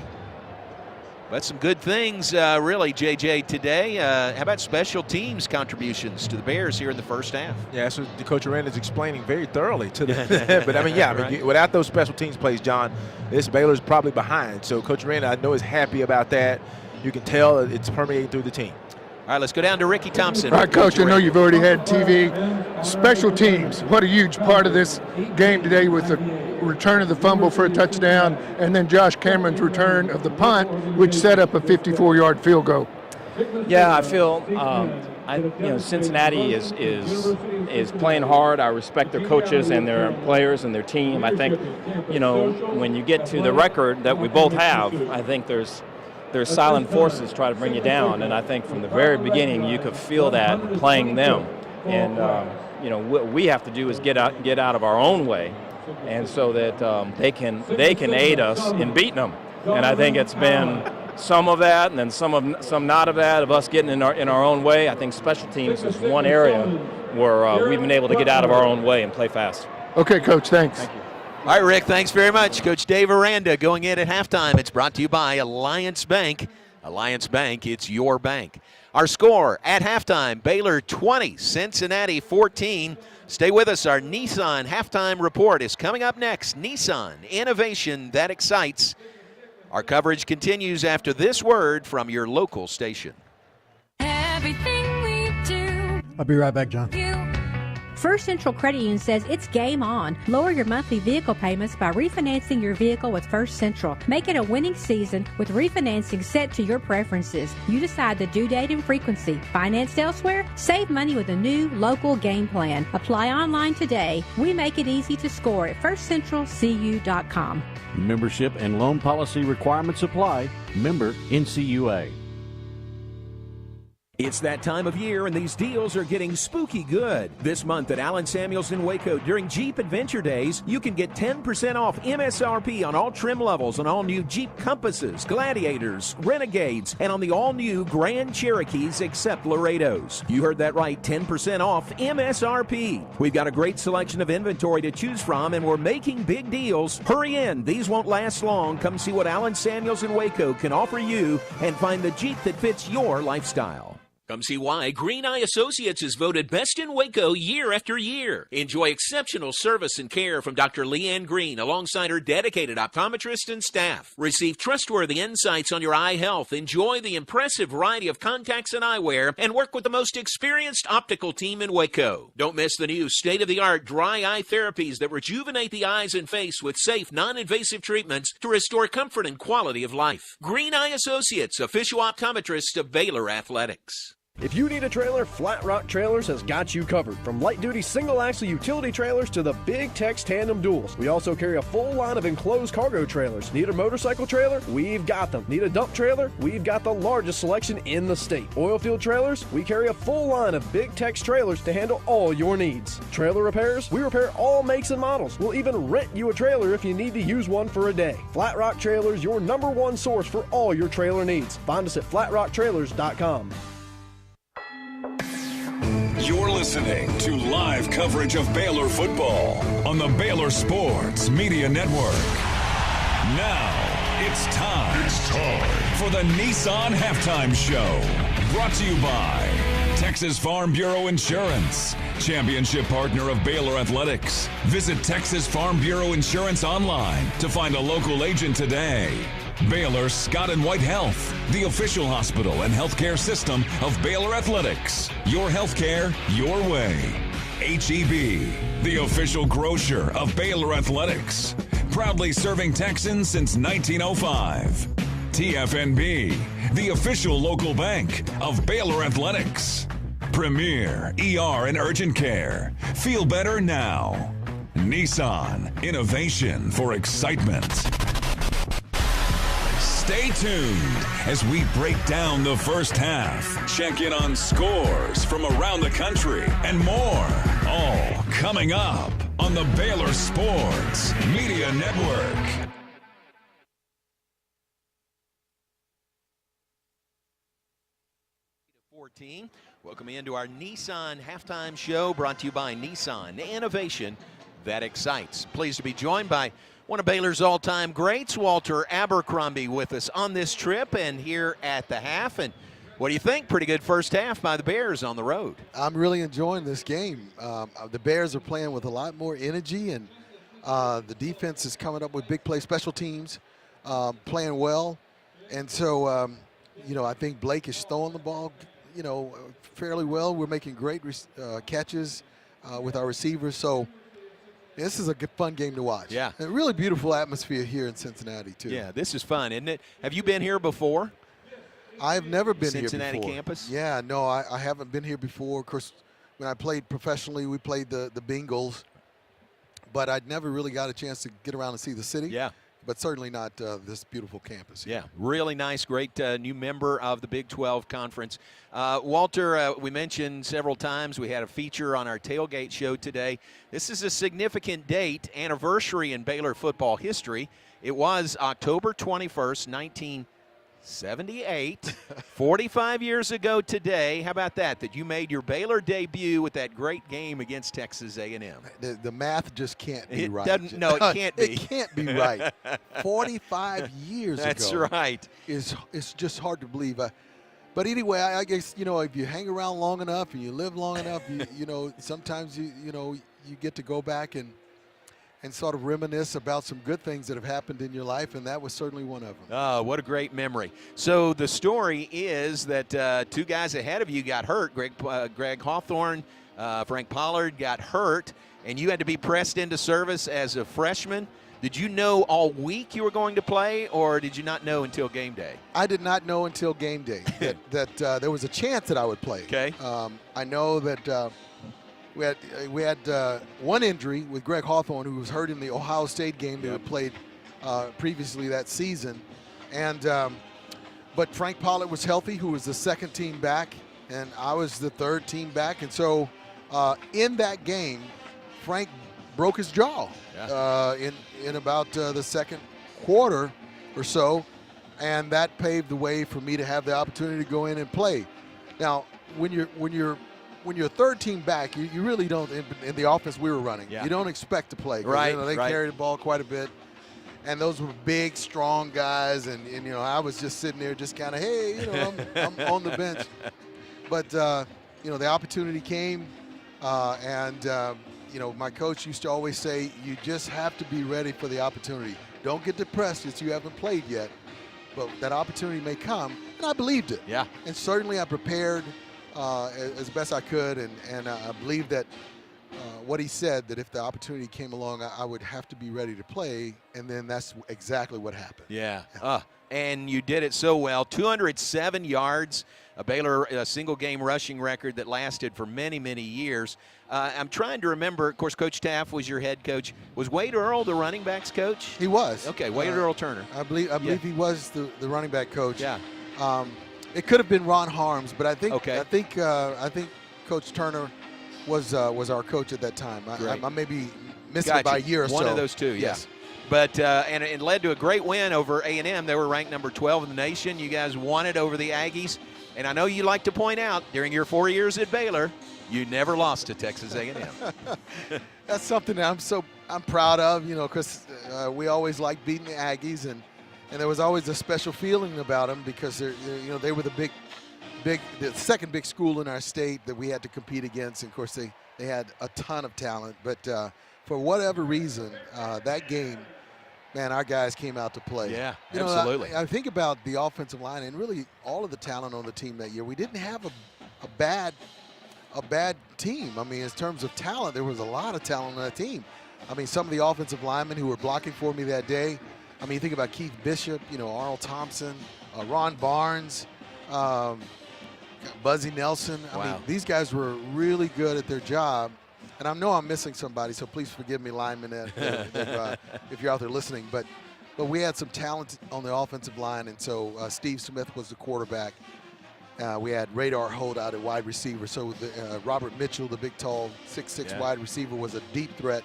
But some good things, really, JJ, today. How about special teams contributions to the Bears here in the first half? Yeah, that's what Coach Aranda is explaining very thoroughly to them. But, I mean, yeah, right. Without those special teams plays, John, this Baylor's probably behind. So Coach Aranda, I know, is happy about that. You can tell it's permeating through the team. All right, let's go down to Ricky Thompson. All right, Coach, I know you've already had TV. Special teams, what a huge part of this game today with the return of the fumble for a touchdown and then Josh Cameron's return of the punt, which set up a 54-yard field goal. Yeah, I feel Cincinnati is playing hard. I respect their coaches and their players and their team. I think, when you get to the record that we both have, I think there's silent forces try to bring you down, and I think from the very beginning you could feel that playing them. And what we have to do is get out of our own way, and so that they can aid us in beating them. And I think it's been some of that, and then some not of that, of us getting in our own way. I think special teams is one area where we've been able to get out of our own way and play fast. Okay, Coach, thanks. Thank you. All right, Rick, thanks very much. Coach Dave Aranda going in at halftime. It's brought to you by Alliance Bank. Alliance Bank, it's your bank. Our score at halftime, Baylor 20, Cincinnati 14. Stay with us. Our Nissan halftime report is coming up next. Nissan, innovation that excites. Our coverage continues after this word from your local station. Everything we do. I'll be right back, John. First Central Credit Union says it's game on. Lower your monthly vehicle payments by refinancing your vehicle with First Central. Make it a winning season with refinancing set to your preferences. You decide the due date and frequency. Financed elsewhere? Save money with a new local game plan. Apply online today. We make it easy to score at firstcentralcu.com. Membership and loan policy requirements apply. Member NCUA. It's that time of year, and these deals are getting spooky good. This month at Allen Samuels in Waco, during Jeep Adventure Days, you can get 10% off MSRP on all trim levels on all new Jeep Compasses, Gladiators, Renegades, and on the all-new Grand Cherokees except Laredos. You heard that right, 10% off MSRP. We've got a great selection of inventory to choose from, and we're making big deals. Hurry in. These won't last long. Come see what Allen Samuels in Waco can offer you and find the Jeep that fits your lifestyle. Come see why Green Eye Associates is voted best in Waco year after year. Enjoy exceptional service and care from Dr. Leanne Green alongside her dedicated optometrist and staff. Receive trustworthy insights on your eye health. Enjoy the impressive variety of contacts and eyewear and work with the most experienced optical team in Waco. Don't miss the new state-of-the-art dry eye therapies that rejuvenate the eyes and face with safe, non-invasive treatments to restore comfort and quality of life. Green Eye Associates, official optometrist of Baylor Athletics. If you need a trailer, Flat Rock Trailers has got you covered. From light-duty single-axle utility trailers to the Big Tex tandem duals. We also carry a full line of enclosed cargo trailers. Need a motorcycle trailer? We've got them. Need a dump trailer? We've got the largest selection in the state. Oilfield trailers? We carry a full line of Big Tex trailers to handle all your needs. Trailer repairs? We repair all makes and models. We'll even rent you a trailer if you need to use one for a day. Flat Rock Trailers, your #1 source for all your trailer needs. Find us at flatrocktrailers.com. You're listening to live coverage of Baylor football on the Baylor Sports Media Network. Now, it's time for the Nissan Halftime Show. Brought to you by Texas Farm Bureau Insurance, championship partner of Baylor Athletics. Visit Texas Farm Bureau Insurance online to find a local agent today. Baylor Scott and White Health, the official hospital and healthcare system of Baylor Athletics. Your healthcare, your way. H-E-B, the official grocer of Baylor Athletics. Proudly serving Texans since 1905. TFNB, the official local bank of Baylor Athletics. Premier ER and Urgent Care. Feel better now. Nissan, innovation for excitement. Stay tuned as we break down the first half, check in on scores from around the country, and more. All coming up on the Baylor Sports Media Network. Welcome into our Nissan Halftime Show, brought to you by Nissan, innovation that excites. Pleased to be joined by one of Baylor's all-time greats, Walter Abercrombie, with us on this trip and here at the half. And what do you think? Pretty good first half by the Bears on the road. I'm really enjoying this game. The Bears are playing with a lot more energy, and the defense is coming up with big play, special teams playing well. And so, I think Blake is throwing the ball, fairly well. We're making great catches with our receivers. So this is a good, fun game to watch. Yeah. A really beautiful atmosphere here in Cincinnati, too. Yeah, this is fun, isn't it? Have you been here before? I've never been Cincinnati here before. campus? Yeah, no, I haven't been here before. Of course, when I played professionally, we played the Bengals. But I'd never really got a chance to get around and see the city. Yeah. But certainly not this beautiful campus. Yeah, really nice, great new member of the Big 12 Conference. Walter, we mentioned several times we had a feature on our tailgate show today. This is a significant date, anniversary in Baylor football history. It was October 21st, 1978, 45 years ago today. How about that you made your Baylor debut with that great game against Texas A&M? The math just can't be right. No, it can't be. It can't be right. 45 years That's ago. That's right. It's just hard to believe. But anyway, I guess, if you hang around long enough and you live long enough, sometimes you get to go back and sort of reminisce about some good things that have happened in your life, and that was certainly one of them. Oh, what a great memory. So the story is that two guys ahead of you got hurt. Greg Hawthorne, Frank Pollard got hurt, and you had to be pressed into service as a freshman. Did you know all week you were going to play, or did you not know until game day? I did not know until game day that there was a chance that I would play. Okay. I know that we had one injury with Greg Hawthorne, who was hurt in the Ohio State game that had played previously that season, but Frank Pollard was healthy, who was the second team back, and I was the third team back, and so in that game, Frank broke his jaw in about the second quarter or so, and that paved the way for me to have the opportunity to go in and play. Now, when you're third team back, you really don't, in the offense we were running, you don't expect to play. Right, they carry the ball quite a bit. And those were big, strong guys. And I was just sitting there just kind of, hey, I'm on the bench. But, the opportunity came. My coach used to always say, you just have to be ready for the opportunity. Don't get depressed if you haven't played yet. But that opportunity may come. And I believed it. Yeah. And certainly I prepared as best I could, and I believe that what he said, that if the opportunity came along, I would have to be ready to play, and then that's exactly what happened. Yeah. and you did it so well. 207 yards, a Baylor single-game rushing record that lasted for many, many years. I'm trying to remember, of course, Coach Taft was your head coach. Was Wade Earl the running backs coach? He was. Okay, Wade Earl Turner. I believe he was the running back coach. Yeah. It could have been Ron Harms, but I think Coach Turner was our coach at that time. I may be missing it by a year or so. One of those two, yes. Yeah. But and it led to a great win over A&M. They were ranked number 12 in the nation. You guys won it over the Aggies. And I know you like to point out, during your 4 years at Baylor, you never lost to Texas A&M. That's something that I'm proud of, because we always liked beating the Aggies, and there was always a special feeling about them because they were the second big school in our state that we had to compete against. And of course, they had a ton of talent, but for whatever reason, that game, man, our guys came out to play. Yeah, absolutely. I think about the offensive line and really all of the talent on the team that year. We didn't have a bad team. I mean, in terms of talent, there was a lot of talent on that team. I mean, some of the offensive linemen who were blocking for me that day. I mean, you think about Keith Bishop, Arnold Thompson, Ron Barnes, Buzzy Nelson. Wow. I mean, these guys were really good at their job. And I know I'm missing somebody, so please forgive me, linemen, if you're out there listening. But we had some talent on the offensive line, and so Steve Smith was the quarterback. We had Radar Holt out at wide receiver. So Robert Mitchell, the big, tall, 6'6" wide receiver, was a deep threat.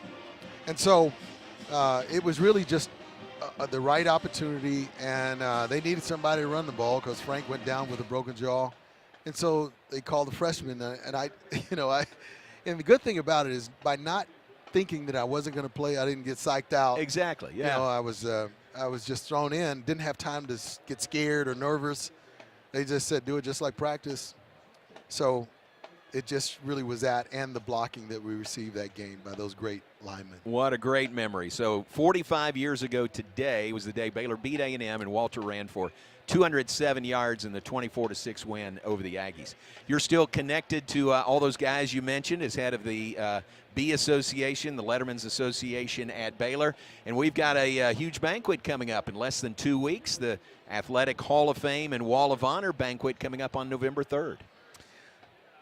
And so it was really just the right opportunity, and they needed somebody to run the ball because Frank went down with a broken jaw. And so they called the freshman, and the good thing about it is by not thinking that I wasn't going to play, I didn't get psyched out. Exactly, yeah. I was just thrown in, didn't have time to get scared or nervous. They just said, do it just like practice. So it just really was that and the blocking that we received that game by those great linemen. What a great memory. So 45 years ago today was the day Baylor beat A&M, and Walter ran for 207 yards in the 24-6 win over the Aggies. You're still connected to all those guys you mentioned as head of the B Association, the Letterman's Association at Baylor. And we've got a huge banquet coming up in less than 2 weeks, the Athletic Hall of Fame and Wall of Honor banquet coming up on November 3rd.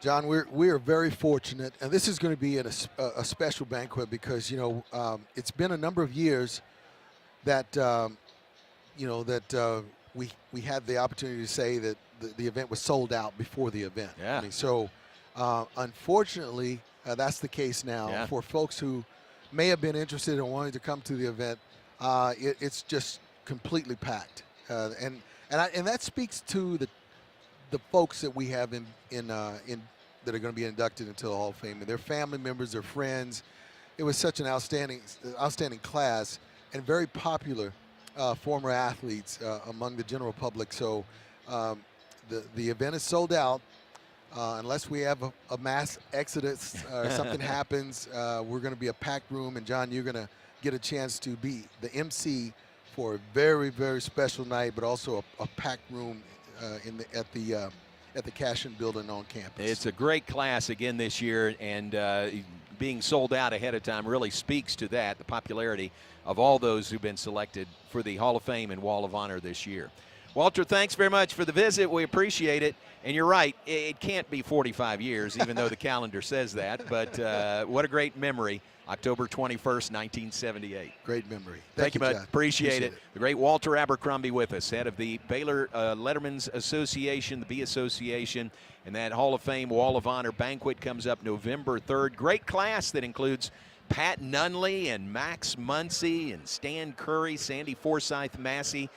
John, we are very fortunate, and this is going to be a special banquet because, it's been a number of years that, we had the opportunity to say that the event was sold out before the event. Yeah. I mean, so unfortunately, that's the case now. Yeah. For folks who may have been interested in wanting to come to the event, it's just completely packed, and that speaks to the folks that we have in that are going to be inducted into the Hall of Fame, and their family members, their friends. It was such an outstanding class and very popular. Former athletes among the general public. So the event is sold out. Unless we have a mass exodus or something happens, we're going to be a packed room. And, John, you're going to get a chance to be the MC for a very, very special night, but also a packed room at the Cashin building on campus. It's a great class again this year, and being sold out ahead of time really speaks to that, the popularity of all those who've been selected for the Hall of Fame and Wall of Honor this year. Walter, thanks very much for the visit. We appreciate it. And you're right, it can't be 45 years, even though the calendar says that. But what a great memory, October 21st, 1978. Great memory. Thank you, bud. John. Appreciate it. The great Walter Abercrombie with us, head of the Baylor Letterman's Association, the B Association, and that Hall of Fame Wall of Honor banquet comes up November 3rd. Great class that includes Pat Nunley and Max Muncy and Stan Curry, Sandy Forsyth Massey,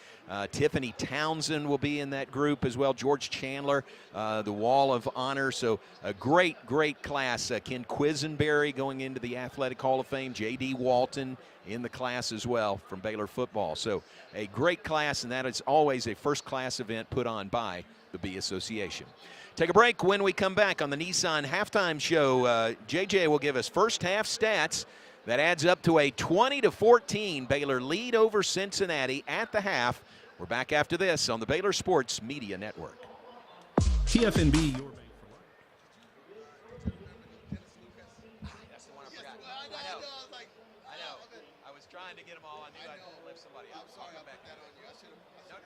Tiffany Townsend will be in that group as well, George Chandler, the Wall of Honor. So a great, great class. Ken Quisenberry going into the Athletic Hall of Fame, J.D. Walton in the class as well from Baylor football. So a great class, and that is always a first-class event put on by the B Association. Take a break. When we come back on the Nissan Halftime Show, JJ will give us first half stats. That adds up to a 20-14 Baylor lead over Cincinnati at the half. We're back after this on the Baylor Sports Media Network. TFNB, your bank for life. That's the one I forgot. I know. I was trying to get them all. I knew I'd lift somebody up. I'll come back. No,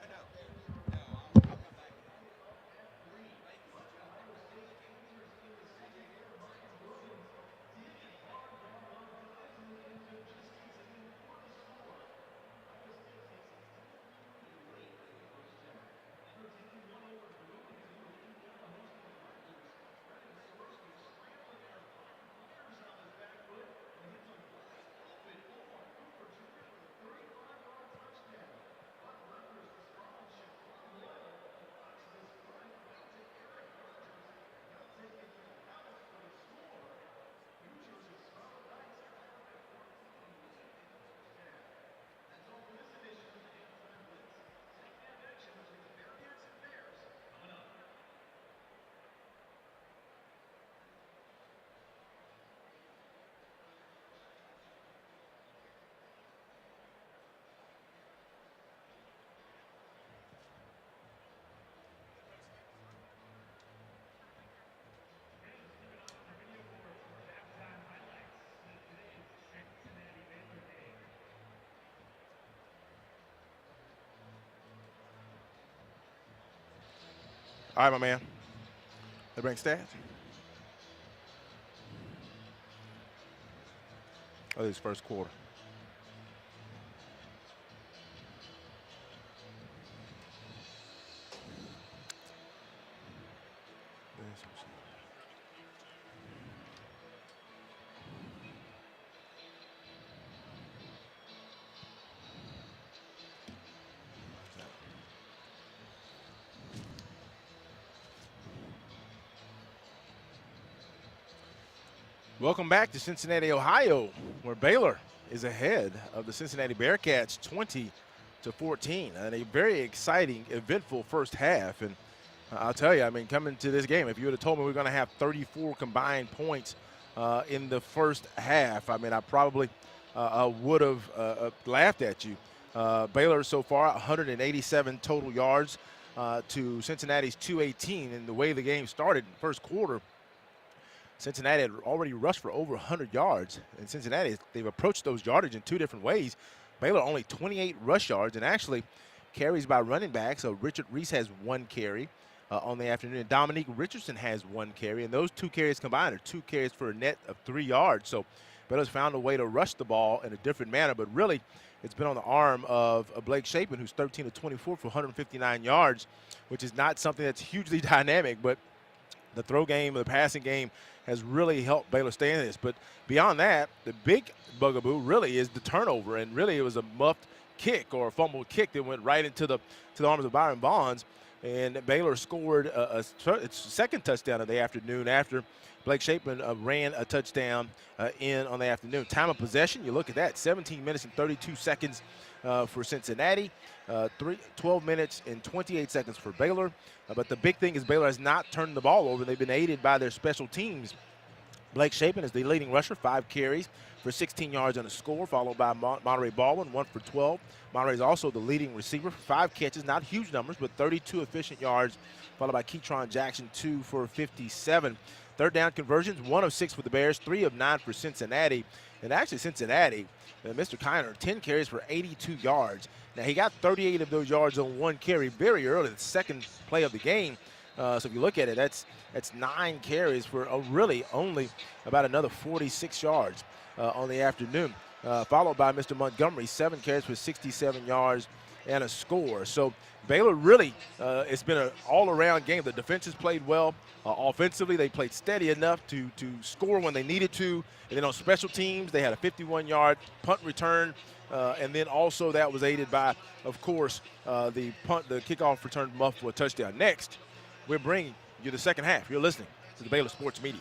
All right, my man. They bring stats. Oh, this first quarter. Welcome back to Cincinnati, Ohio, where Baylor is ahead of the Cincinnati Bearcats 20-14. And a very exciting, eventful first half. And I'll tell you, I mean, coming to this game, if you would have told me we were going to have 34 combined points in the first half, I mean, I probably would have laughed at you. Baylor so far, 187 total yards to Cincinnati's 218. And the way the game started in the first quarter, Cincinnati had already rushed for over 100 yards. And Cincinnati, they've approached those yardage in two different ways. Baylor only 28 rush yards, and actually carries by running backs. So Richard Reese has one carry on the afternoon. And Dominique Richardson has one carry. And those two carries combined are 2 carries for a net of 3 yards. So Baylor's found a way to rush the ball in a different manner. But really, it's been on the arm of Blake Shapen, who's 13 of 24 for 159 yards, which is not something that's hugely dynamic. But the throw game, the passing game has really helped Baylor stay in this. But beyond that, the big bugaboo really is the turnover. And really it was a muffed kick or a fumbled kick that went right into the arms of Byron Bonds. And Baylor scored its second touchdown of the afternoon after Blake Shapen ran a touchdown in on the afternoon. Time of possession, you look at that, 17 minutes and 32 seconds for Cincinnati, 12 minutes and 28 seconds for Baylor. But the big thing is Baylor has not turned the ball over. They've been aided by their special teams. Blake Shapen is the leading rusher, 5 carries for 16 yards and a score, followed by Monterey Baldwin, 1 for 12. Monterey is also the leading receiver, 5 catches, not huge numbers, but 32 efficient yards, followed by Ketron Jackson, 2 for 57. Third down conversions, 1 of 6 for the Bears, 3 of 9 for Cincinnati. And actually Cincinnati, Mr. Kiner, 10 carries for 82 yards. Now, he got 38 of those yards on 1 carry very early, the second play of the game. So if you look at it, that's 9 carries for really only about another 46 yards on the afternoon, followed by Mr. Montgomery, 7 carries for 67 yards and a score. So Baylor really, it's been an all-around game. The defense has played well. Offensively, they played steady enough to score when they needed to. And then on special teams, they had a 51-yard punt return. And then also that was aided by, of course, the kickoff return muff for a touchdown. Next, we're bringing you the second half. You're listening to the Baylor Sports Media.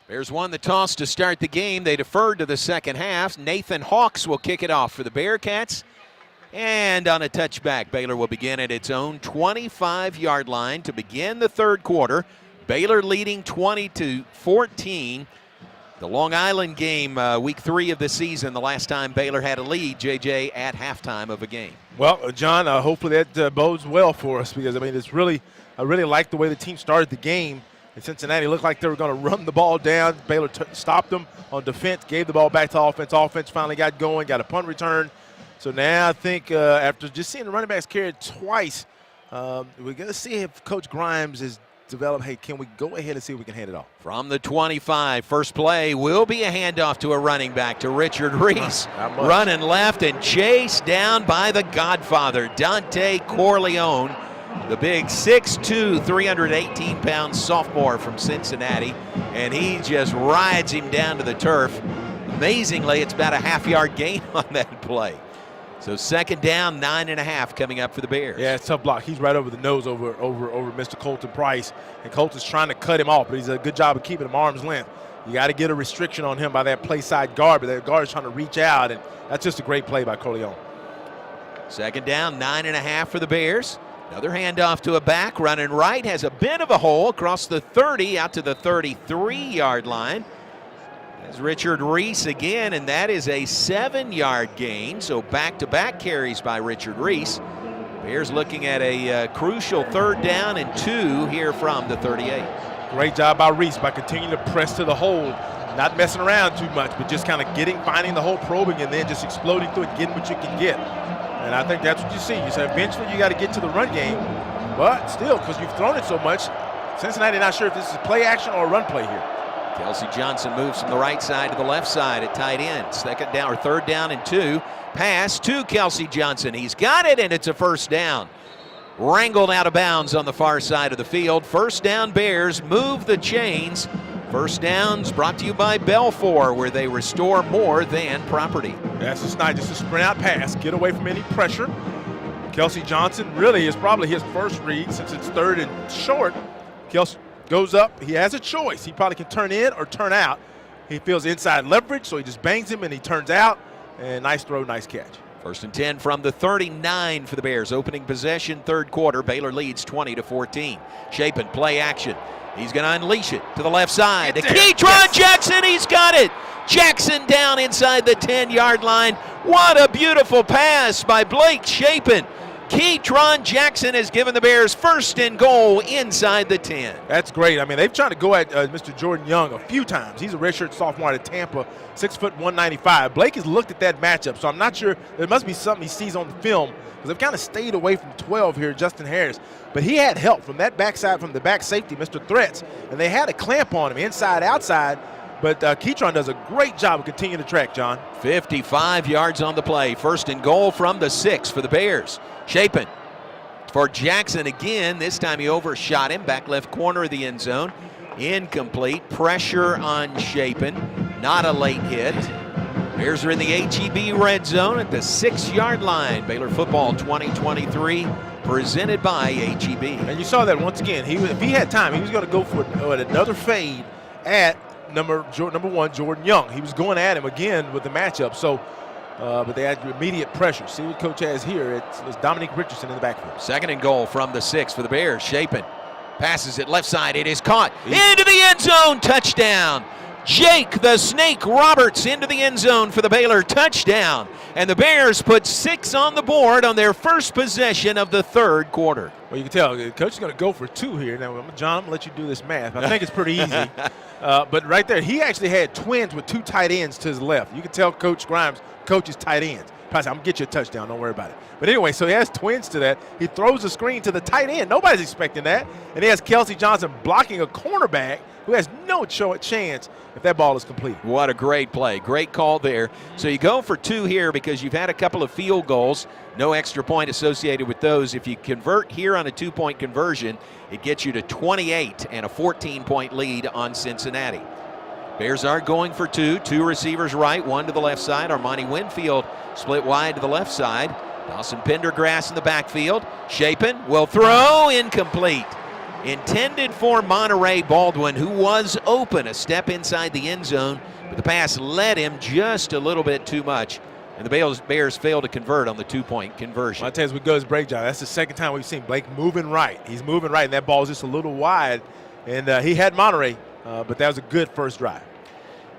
Bears won the toss to start the game. They deferred to the second half. Nathan Hawks will kick it off for the Bearcats. And on a touchback, Baylor will begin at its own 25-yard line to begin the third quarter. Baylor leading 20-14. The Long Island game, week 3 of the season, the last time Baylor had a lead, JJ, at halftime of a game. Well, John, hopefully that bodes well for us because, I mean, I really like the way the team started the game. And Cincinnati looked like they were going to run the ball down. Baylor stopped them on defense, gave the ball back to offense. Offense finally got going, got a punt return. So now I think after just seeing the running backs carry it twice, we're going to see if Coach Grimes has developed, hey, can we go ahead and see if we can hand it off? From the 25, first play will be a handoff to a running back to Richard Reese. Running left and chased down by the Godfather, Dante Corleone. The big 6'2", 318-pound sophomore from Cincinnati, and he just rides him down to the turf. Amazingly, it's about a half-yard gain on that play. So second down, 9.5 coming up for the Bears. Yeah, it's a tough block. He's right over the nose over Mr. Colton Price, and Colton's trying to cut him off, but he's a good job of keeping him arm's length. You got to get a restriction on him by that play side guard, but that guard is trying to reach out, and that's just a great play by Corleone. Second down, 9.5 for the Bears. Another handoff to a back, running right, has a bit of a hole across the 30 out to the 33-yard line. There's Richard Reese again, and that is a 7-yard gain. So back-to-back carries by Richard Reese. Bears looking at a crucial 3rd down and 2 here from the 38. Great job by Reese by continuing to press to the hole, not messing around too much, but just kind of finding the hole, probing, and then just exploding through it, getting what you can get. And I think that's what you see. You say eventually you got to get to the run game, but still, because you've thrown it so much, Cincinnati not sure if this is play action or a run play here. Kelsey Johnson moves from the right side to the left side at tight end. Second down or 3rd down and 2. Pass to Kelsey Johnson. He's got it, and it's a first down. Wrangled out of bounds on the far side of the field. First down, Bears move the chains. First downs brought to you by Belfour, where they restore more than property. That's just nice, just a sprint out pass, get away from any pressure. Kelsey Johnson really is probably his first read since it's 3rd and short. Kelsey goes up, he has a choice. He probably can turn in or turn out. He feels inside leverage, so he just bangs him and he turns out. And nice throw, nice catch. 1st and 10 from the 39 for the Bears. Opening possession, 3rd quarter. Baylor leads 20-14. Chapin, play action. He's going to unleash it to the left side. To Keytron Jackson, he's got it. Jackson down inside the 10-yard line. What a beautiful pass by Blake Chapin. Keytron Jackson has given the Bears 1st and goal inside the 10. That's great. I mean, they've tried to go at Mr. Jordan Young a few times. He's a redshirt sophomore out of Tampa, 6', 195. Blake has looked at that matchup, so I'm not sure. There must be something he sees on the film because they've kind of stayed away from 12 here, Justin Harris. But he had help from that backside, from the back safety, Mr. Threats, and they had a clamp on him, inside, outside. But Keytron does a great job of continuing to track, John. 55 yards on the play. 1st and goal from the 6 for the Bears. Chapin for Jackson again. This time he overshot him. Back left corner of the end zone. Incomplete. Pressure on Chapin. Not a late hit. Bears are in the HEB red zone at the 6-yard line. Baylor football 2023 presented by HEB. And you saw that once again. If he had time, he was going to go for another fade at number 1, Jordan Young. He was going at him again with the matchup. So, but they had immediate pressure. See what Coach has here. It's Dominique Richardson in the backfield. 2nd and goal from the 6 for the Bears. Chapin passes it left side. It is caught into the end zone. Touchdown. Jake the Snake Roberts into the end zone for the Baylor touchdown. And the Bears put 6 on the board on their first possession of the 3rd quarter. Well, you can tell the coach is going to go for 2 here. Now, John, I'm going to let you do this math. I think it's pretty easy. But right there, he actually had twins with 2 tight ends to his left. You can tell Coach Grimes coaches tight ends. Probably said, I'm going to get you a touchdown. Don't worry about it. But anyway, so he has twins to that. He throws the screen to the tight end. Nobody's expecting that. And he has Kelsey Johnson blocking a cornerback who has no chance if that ball is complete. What a great play. Great call there. So you go for 2 here because you've had a couple of field goals. No extra point associated with those. If you convert here on a 2-point conversion, it gets you to 28 and a 14-point lead on Cincinnati. Bears are going for 2. 2 receivers right, 1 to the left side. Armani Winfield split wide to the left side. Dawson Pendergrass in the backfield. Chapin will throw, incomplete. intended for Monterey Baldwin, who was open, a step inside the end zone, but the pass led him just a little bit too much. And the Bears failed to convert on the 2-point conversion. I'll tell you, as we go, break, John, that's the second time we've seen Blake moving right. He's moving right, and that ball is just a little wide. And he had Monterey, but that was a good first drive.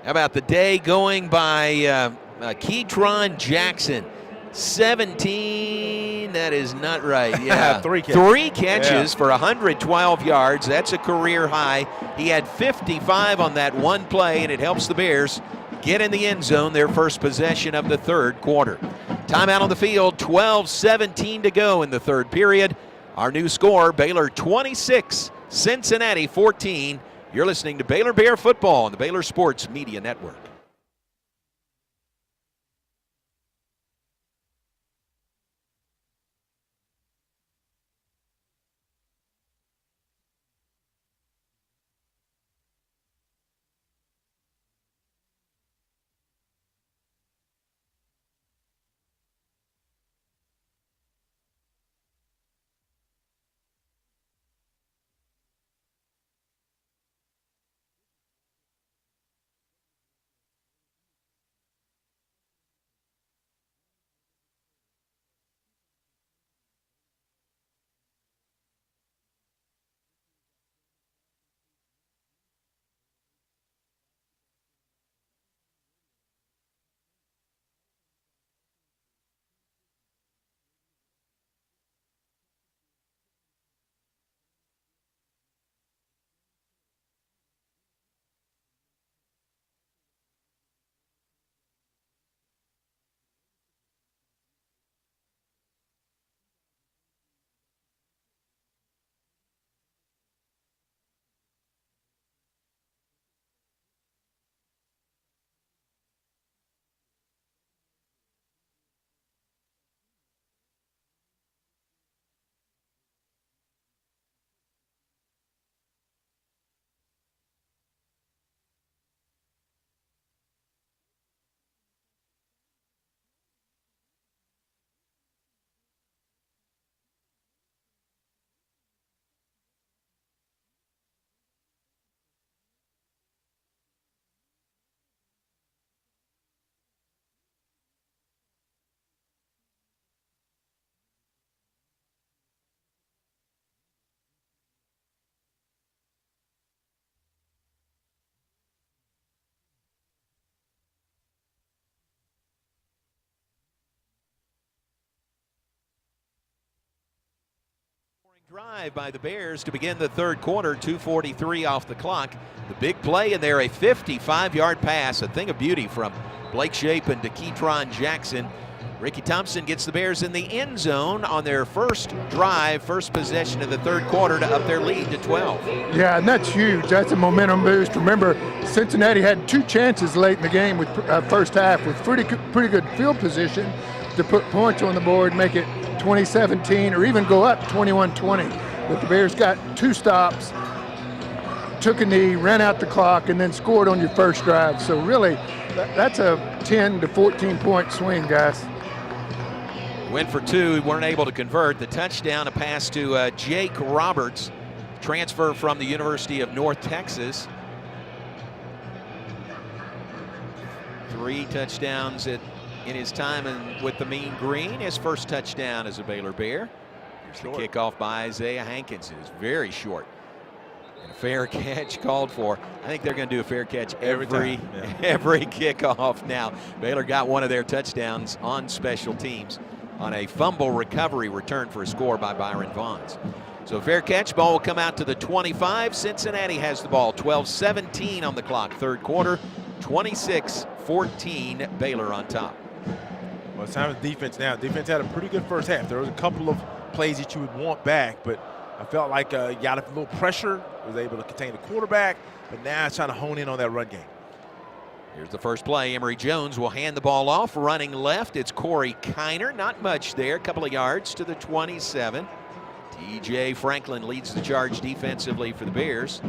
How about the day going by Keytron Jackson? 17, that is not right. Yeah, 3 catches. 3 catches for 112 yards. That's a career high. He had 55 on that one play, and it helps the Bears get in the end zone, their first possession of the third quarter. Timeout on the field, 12:17 to go in the third period. Our new score, Baylor 26, Cincinnati 14. You're listening to Baylor Bear Football on the Baylor Sports Media Network. Drive by the Bears to begin the third quarter, 2:43 off the clock. The big play in there, a 55-yard pass, a thing of beauty from Blake Shapen to Keytron Jackson. Ricky Thompson gets the Bears in the end zone on their first drive, first possession of the third quarter to up their lead to 12. Yeah, and that's huge. That's a momentum boost. Remember, Cincinnati had 2 chances late in the game with first half with pretty good field position to put points on the board, make it 20-17, or even go up 21-20. But the Bears got 2 stops, took a knee, ran out the clock, and then scored on your first drive. So really, that's a 10 to 14-point swing, guys. Went for 2, weren't able to convert. The touchdown, a pass to Jake Roberts, transfer from the University of North Texas. 3 touchdowns in his time with the Mean Green. His first touchdown as a Baylor Bear. Here's the kickoff by Isaiah Hankins. It is very short. And a fair catch called for. I think they're going to do a fair catch every kickoff now. Baylor got one of their touchdowns on special teams on a fumble recovery return for a score by Byron Vaughns. So fair catch, ball will come out to the 25. Cincinnati has the ball, 12:17 on the clock, third quarter, 26-14, Baylor on top. Well, it's time for defense now. Defense had a pretty good first half. There was a couple of plays that you would want back, but I felt like you got a little pressure, was able to contain the quarterback, but now it's trying to hone in on that run game. Here's the first play. Emory Jones will hand the ball off. Running left, it's Corey Kiner. Not much there, a couple of yards to the 27. TJ Franklin leads the charge defensively for the Bears.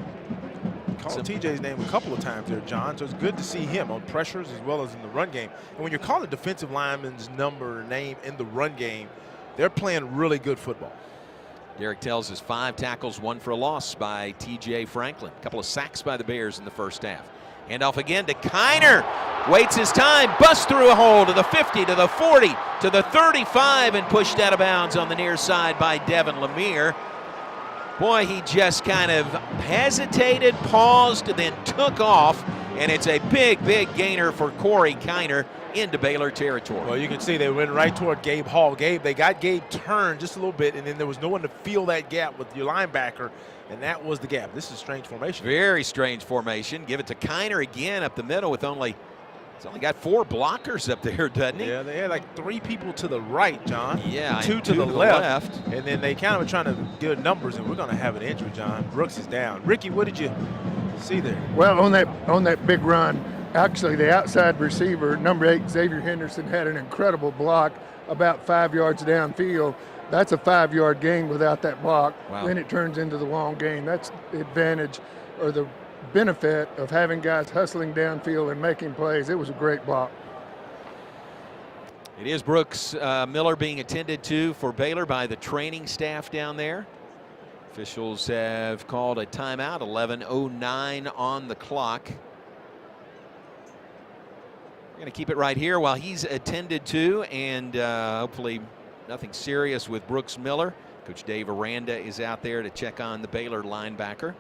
Called TJ's name a couple of times there, John, so it's good to see him on pressures as well as in the run game. And when you're calling defensive lineman's name in the run game, they're playing really good football. Derek tells us 5 tackles, 1 for a loss by T.J. Franklin. A couple of sacks by the Bears in the first half. Handoff again to Kiner. Waits his time, busts through a hole to the 50, to the 40, to the 35, and pushed out of bounds on the near side by Devin Lemire. Boy, he just kind of hesitated, paused, and then took off. And it's a big, big gainer for Corey Kiner into Baylor territory. Well, you can see they went right toward Gabe Hall. They got Gabe turned just a little bit, and then there was no one to fill that gap with your linebacker, and that was the gap. This is a strange formation. Very strange formation. Give it to Kiner again up the middle with he's only got 4 blockers up there, doesn't he? Yeah, they had like 3 people to the right, John. Yeah, 2 to the left. And then they kind of were trying to do numbers, and we're going to have an injury, John. Brooks is down. Ricky, what did you see there? Well, on that big run, actually the outside receiver, number 8, Xavier Henderson, had an incredible block about 5 yards downfield. That's a 5-yard gain without that block. Wow. Then it turns into the long gain. That's the advantage or the benefit of having guys hustling downfield and making plays. It was a great block. It is Brooks Miller being attended to for Baylor by the training staff down there. Officials have called a timeout, 11:09 on the clock. We're going to keep it right here while he's attended to, and hopefully nothing serious with Brooks Miller. Coach Dave Aranda is out there to check on the Baylor linebacker.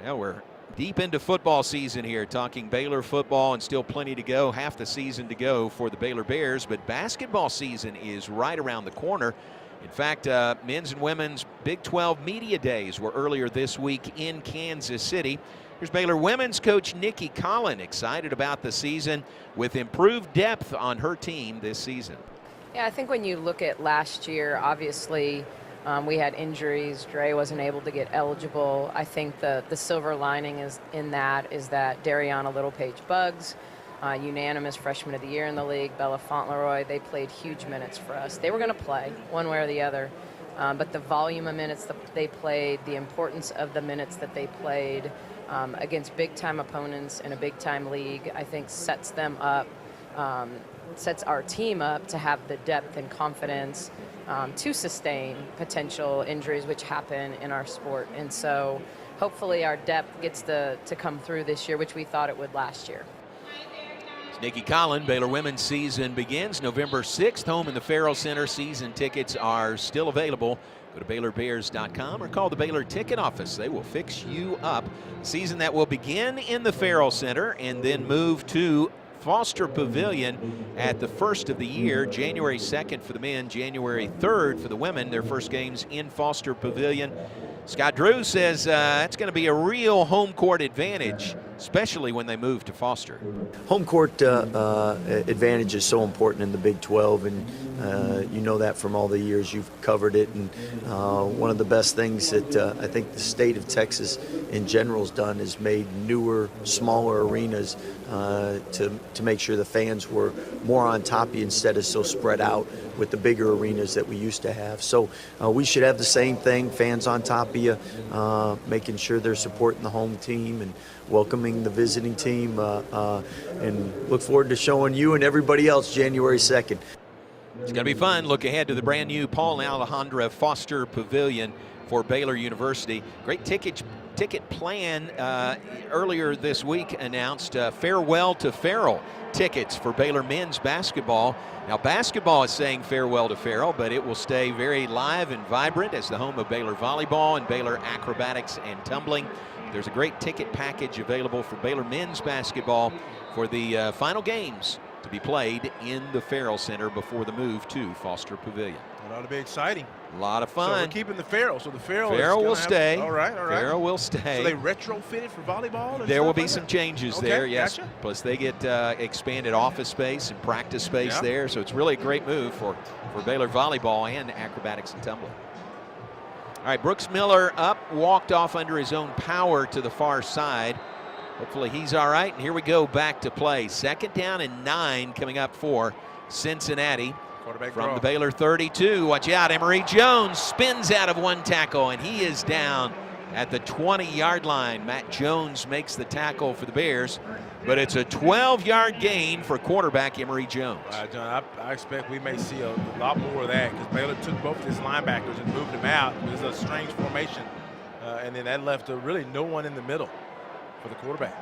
Yeah, we're deep into football season here, talking Baylor football, and still plenty to go, half the season to go for the Baylor Bears, but basketball season is right around the corner. In fact, men's and women's Big 12 Media Days were earlier this week in Kansas City. Here's Baylor women's coach Nikki Collin, excited about the season with improved depth on her team this season. Yeah, I think when you look at last year, obviously we had injuries. Dre wasn't able to get eligible. I think the silver lining is that Dariana Little-Page-Buggs, unanimous freshman of the year in the league, Bella Fauntleroy, they played huge minutes for us. They were going to play one way or the other, but the volume of minutes that they played, the importance of the minutes that they played against big-time opponents in a big-time league, I think sets them up, sets our team up to have the depth and confidence to sustain potential injuries which happen in our sport. And so hopefully our depth gets to come through this year, which we thought it would last year. It's Nikki Collin. Baylor women's season begins November 6th, home in the Farrell Center. Season tickets are still available. Go to BaylorBears.com or call the Baylor ticket office. They will fix you up. Season that will begin in the Farrell Center and then move to Foster Pavilion at the first of the year, January 2nd for the men, January 3rd for the women. Their first games in Foster Pavilion. Scott Drew says it's going to be a real home court advantage, especially when they move to Foster. Home court advantage is so important in the Big 12, and you know that from all the years you've covered it. And one of the best things that I think the state of Texas in general has done is made newer, smaller arenas to make sure the fans were more on top of you instead of so spread out with the bigger arenas that we used to have. So we should have the same thing, fans on top of you, making sure they're supporting the home team and welcoming the visiting team, and look forward to showing you and everybody else January 2nd. It's going to be fun. Look ahead to the brand new Paul Alejandra Foster Pavilion for Baylor University. Great ticket plan earlier this week announced farewell to Farrell tickets for Baylor men's basketball. Now basketball is saying farewell to Farrell, but it will stay very live and vibrant as the home of Baylor volleyball and Baylor acrobatics and tumbling. There's a great ticket package available for Baylor men's basketball for the final games to be played in the Farrell Center before the move to Foster Pavilion. It ought to be exciting. A lot of fun. So we're keeping the Farrell. So the Farrell will stay. All right. Farrell will stay. So they retrofitted for volleyball? There will be like some that? changes Okay, there, yes. Gotcha. Plus they get expanded office space and practice space there. So it's really a great move for Baylor volleyball and acrobatics and tumbling. All right, Brooks Miller up, walked off under his own power to the far side. Hopefully he's all right. And here we go back to play. 2nd down and 9 coming up for Cincinnati. From the Baylor 32. Watch out, Emory Jones spins out of one tackle, and he is down at the 20-yard line. Matt Jones makes the tackle for the Bears, but it's a 12-yard gain for quarterback Emory Jones. John, I expect we may see a lot more of that because Baylor took both his linebackers and moved them out. It was a strange formation, and then that left really no one in the middle for the quarterback.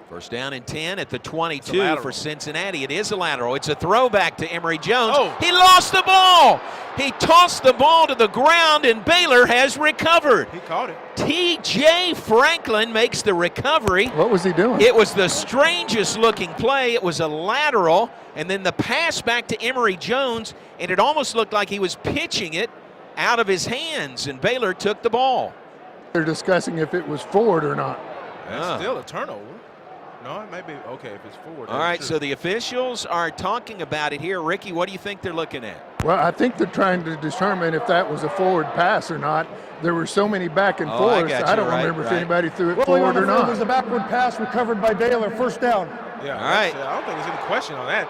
First down and 10 at the 22 for Cincinnati. It is a lateral. It's a throwback to Emory Jones. Oh. He lost the ball. He tossed the ball to the ground, and Baylor has recovered. He caught it. T.J. Franklin makes the recovery. What was he doing? It was the strangest looking play. It was a lateral, and then the pass back to Emory Jones, and it almost looked like he was pitching it out of his hands, and Baylor took the ball. They're discussing if it was forward or not. That's still a turnover. No, it may be okay if it's forward. All right, so the officials are talking about it here. Ricky, what do you think they're looking at? Well, I think they're trying to determine if that was a forward pass or not. There were so many back and forths. I don't remember if anybody threw it forward or not. There's a backward pass recovered by Baylor. First down. Yeah. All right. I don't think there's any question on that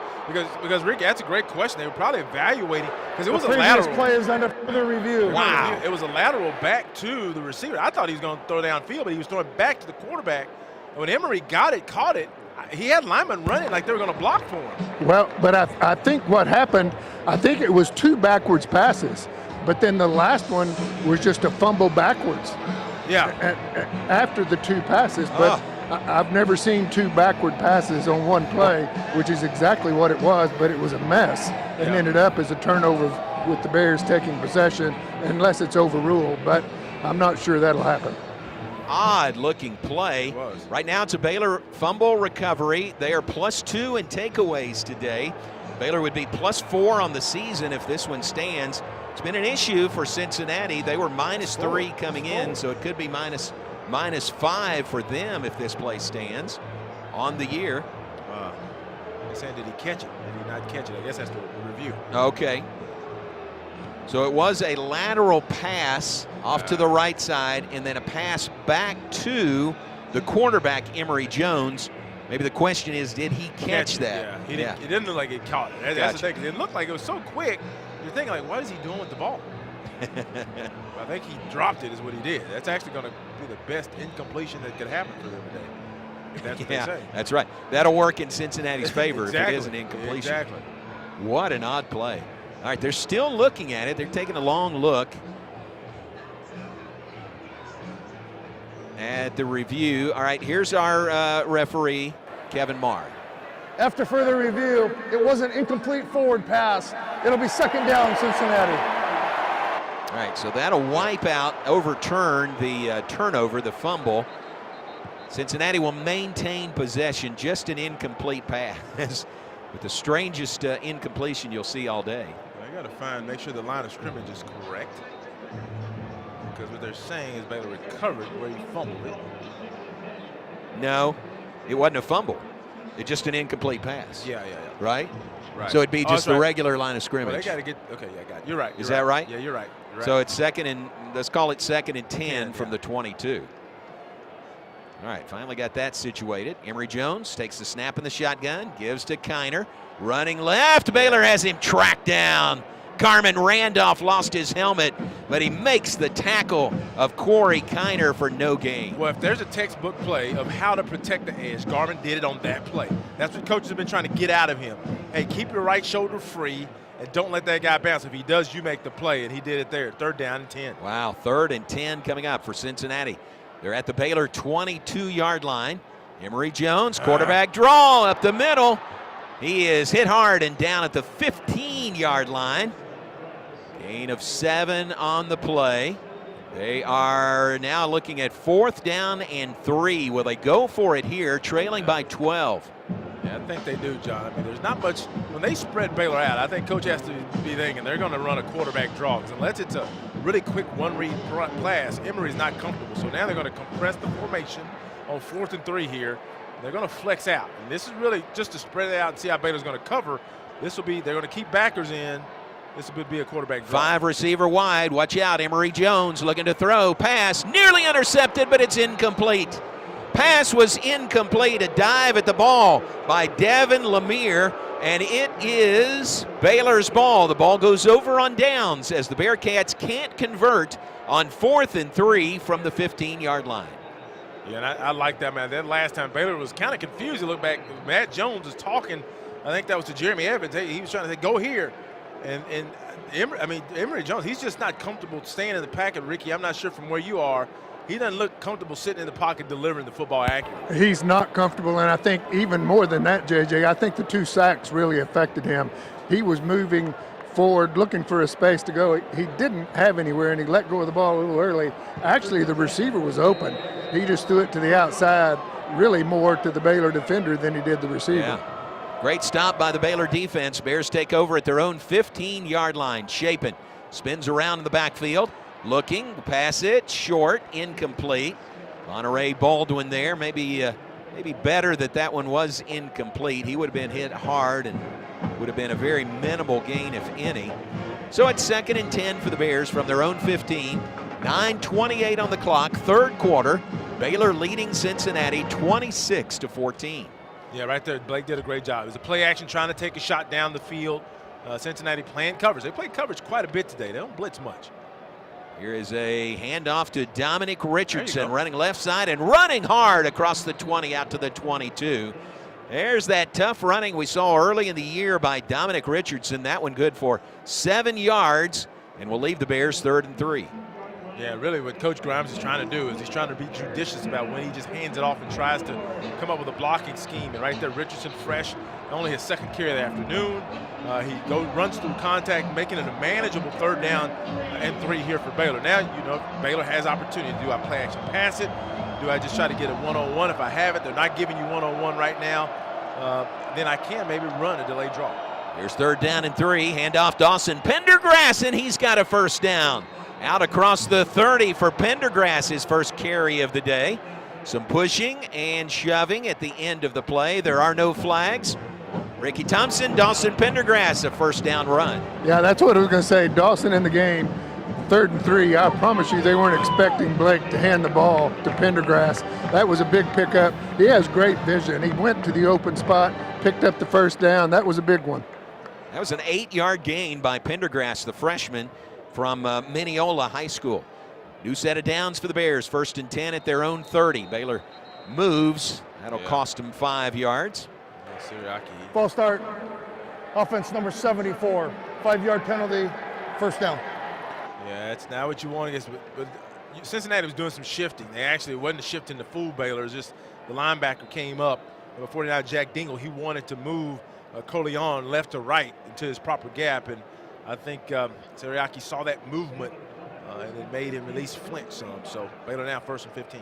because Ricky, that's a great question. They were probably evaluating because it was a previous lateral. play is under further review. Wow. It was a lateral back to the receiver. I thought he was going to throw downfield, but he was throwing back to the quarterback. And when Emory got it, caught it, he had linemen running like they were going to block for him. Well, but I think what happened, I think it was 2 backwards passes, but then the last one was just a fumble backwards. Yeah. After the 2 passes, but I've never seen 2 backward passes on one play, which is exactly what it was, but it was a mess and ended up as a turnover with the Bears taking possession, unless it's overruled, but I'm not sure that'll happen. Odd looking play. Right now it's a Baylor fumble recovery. They are +2 in takeaways today. Baylor would be +4 on the season if this one stands. It's been an issue for Cincinnati. They were -3 coming in, so it could be -5 for them if this play stands on the year. They're saying, did he catch it? Did he not catch it? I guess that's the review. Okay. So it was a lateral pass off to the right side and then a pass back to the quarterback, Emory Jones. Maybe the question is, did he catch that? Yeah, he didn't look like he caught it. That's the thing, 'cause it looked like it was so quick. You're thinking, like, what is he doing with the ball? I think he dropped it is what he did. That's actually going to be the best incompletion that could happen for them today. If that's what they say. That's right. That'll work in Cincinnati's favor Exactly. if it is an incompletion. Exactly. What an odd play. All right, they're still looking at it. They're taking a long look at the review. All right, here's our referee, Kevin Marr. After further review, it was an incomplete forward pass. It'll be second down, Cincinnati. All right, so that'll wipe out, overturn the turnover, the fumble. Cincinnati will maintain possession, just an incomplete pass. With the strangest incompletion you'll see all day. I got to make sure the line of scrimmage is correct. Because what they're saying is Baylor recovered where he fumbled it. No, it wasn't a fumble. It's just an incomplete pass. Yeah. Right? Right. So it'd be just the right. regular line of Well, scrimmage. they got to get, okay, yeah, got it. You're right. Is that right? Yeah, you're right. So it's let's call it second and 10 from the 22. All right, finally got that situated. Emory Jones takes the snap in the shotgun, gives to Kiner. Running left, Baylor has him tracked down. Carmen Randolph lost his helmet, but he makes the tackle of Corey Kiner for no gain. Well, if there's a textbook play of how to protect the edge, Garvin did it on that play. That's what coaches have been trying to get out of him. Hey, keep your right shoulder free and don't let that guy bounce. If he does, you make the play, and he did it there. 3rd down and 10. Wow, 3rd and 10 coming up for Cincinnati. They're at the Baylor 22-yard line. Emory Jones, quarterback draw up the middle. He is hit hard and down at the 15-yard line. Gain of 7 on the play. They are now looking at 4th down and 3. Will they go for it here, trailing by 12? Yeah, I think they do, John. I mean, there's not much. When they spread Baylor out, I think Coach has to be thinking they're going to run a quarterback draw. Because unless it's a really quick one-read pass, Emory's not comfortable. So now they're going to compress the formation on 4th and 3 here. They're going to flex out. And this is really just to spread it out and see how Baylor's going to cover. This will be, they're going to keep backers in. This would be a quarterback draw. 5 receiver wide. Watch out. Emory Jones looking to throw. Pass nearly intercepted, but it's incomplete. Pass was incomplete. A dive at the ball by Devin Lemire. And it is Baylor's ball. The ball goes over on downs as the Bearcats can't convert on 4th and 3 from the 15-yard line. Yeah, and I like that, man. That last time Baylor was kind of confused. You look back, Matt Jones was talking. I think that was to Jeremy Evans. He was trying to say, go here. And Emory Jones, he's just not comfortable staying in the pocket, Ricky. I'm not sure from where you are. He doesn't look comfortable sitting in the pocket delivering the football accurately. He's not comfortable, and I think even more than that, JJ, I think the 2 sacks really affected him. He was moving forward, looking for a space to go. He didn't have anywhere, and he let go of the ball a little early. Actually, the receiver was open. He just threw it to the outside, really more to the Baylor defender than he did the receiver. Yeah. Great stop by the Baylor defense. Bears take over at their own 15-yard line. Chapin spins around in the backfield, looking, pass it, short, incomplete. Monterey Baldwin there. Maybe better that one was incomplete. He would have been hit hard and would have been a very minimal gain, if any. So it's 2nd and 10 for the Bears from their own 15. 9:28 on the clock, 3rd quarter. Baylor leading Cincinnati 26-14. Yeah, right there, Blake did a great job. It was a play action trying to take a shot down the field. Cincinnati playing coverage. They played coverage quite a bit today. They don't blitz much. Here is a handoff to Dominic Richardson, running left side and running hard across the 20 out to the 22. There's that tough running we saw early in the year by Dominic Richardson. That one good for 7 yards, and will leave the Bears 3rd and 3. Yeah, really what Coach Grimes is trying to do is he's trying to be judicious about when he just hands it off and tries to come up with a blocking scheme. And right there, Richardson fresh, only his 2nd carry of the afternoon. He runs through contact, making it a manageable 3rd down and 3 here for Baylor. Now, Baylor has opportunity. Do I play action pass it? Do I just try to get a one-on-one? If I have it, they're not giving you one-on-one right now. Then I can maybe run a delayed draw. Here's 3rd down and 3. Handoff Dawson Pendergrass, and he's got a 1st down. Out across the 30 for Pendergrass, his 1st carry of the day. Some pushing and shoving at the end of the play. There are no flags. Ricky Thompson, Dawson Pendergrass, a 1st down run. Yeah, that's what I was going to say. Dawson in the game, 3rd and 3. I promise you they weren't expecting Blake to hand the ball to Pendergrass. That was a big pickup. He has great vision. He went to the open spot, picked up the 1st down. That was a big one. That was an 8-yard gain by Pendergrass, the freshman from Mineola High School. New set of downs for the Bears. 1st and 10 at their own 30. Baylor moves. That'll cost them 5 yards. False start. Offense number 74. 5-yard penalty. 1st down. Yeah, that's not what you want against. But Cincinnati was doing some shifting. They actually wasn't shifting to fool Baylor. It was just the linebacker came up. Before now, Jack Dingle, he wanted to move Coleon left to right into his proper gap. And I think Teriyaki saw that movement and it made him at least flinch some. So Baylor now 1st and 15.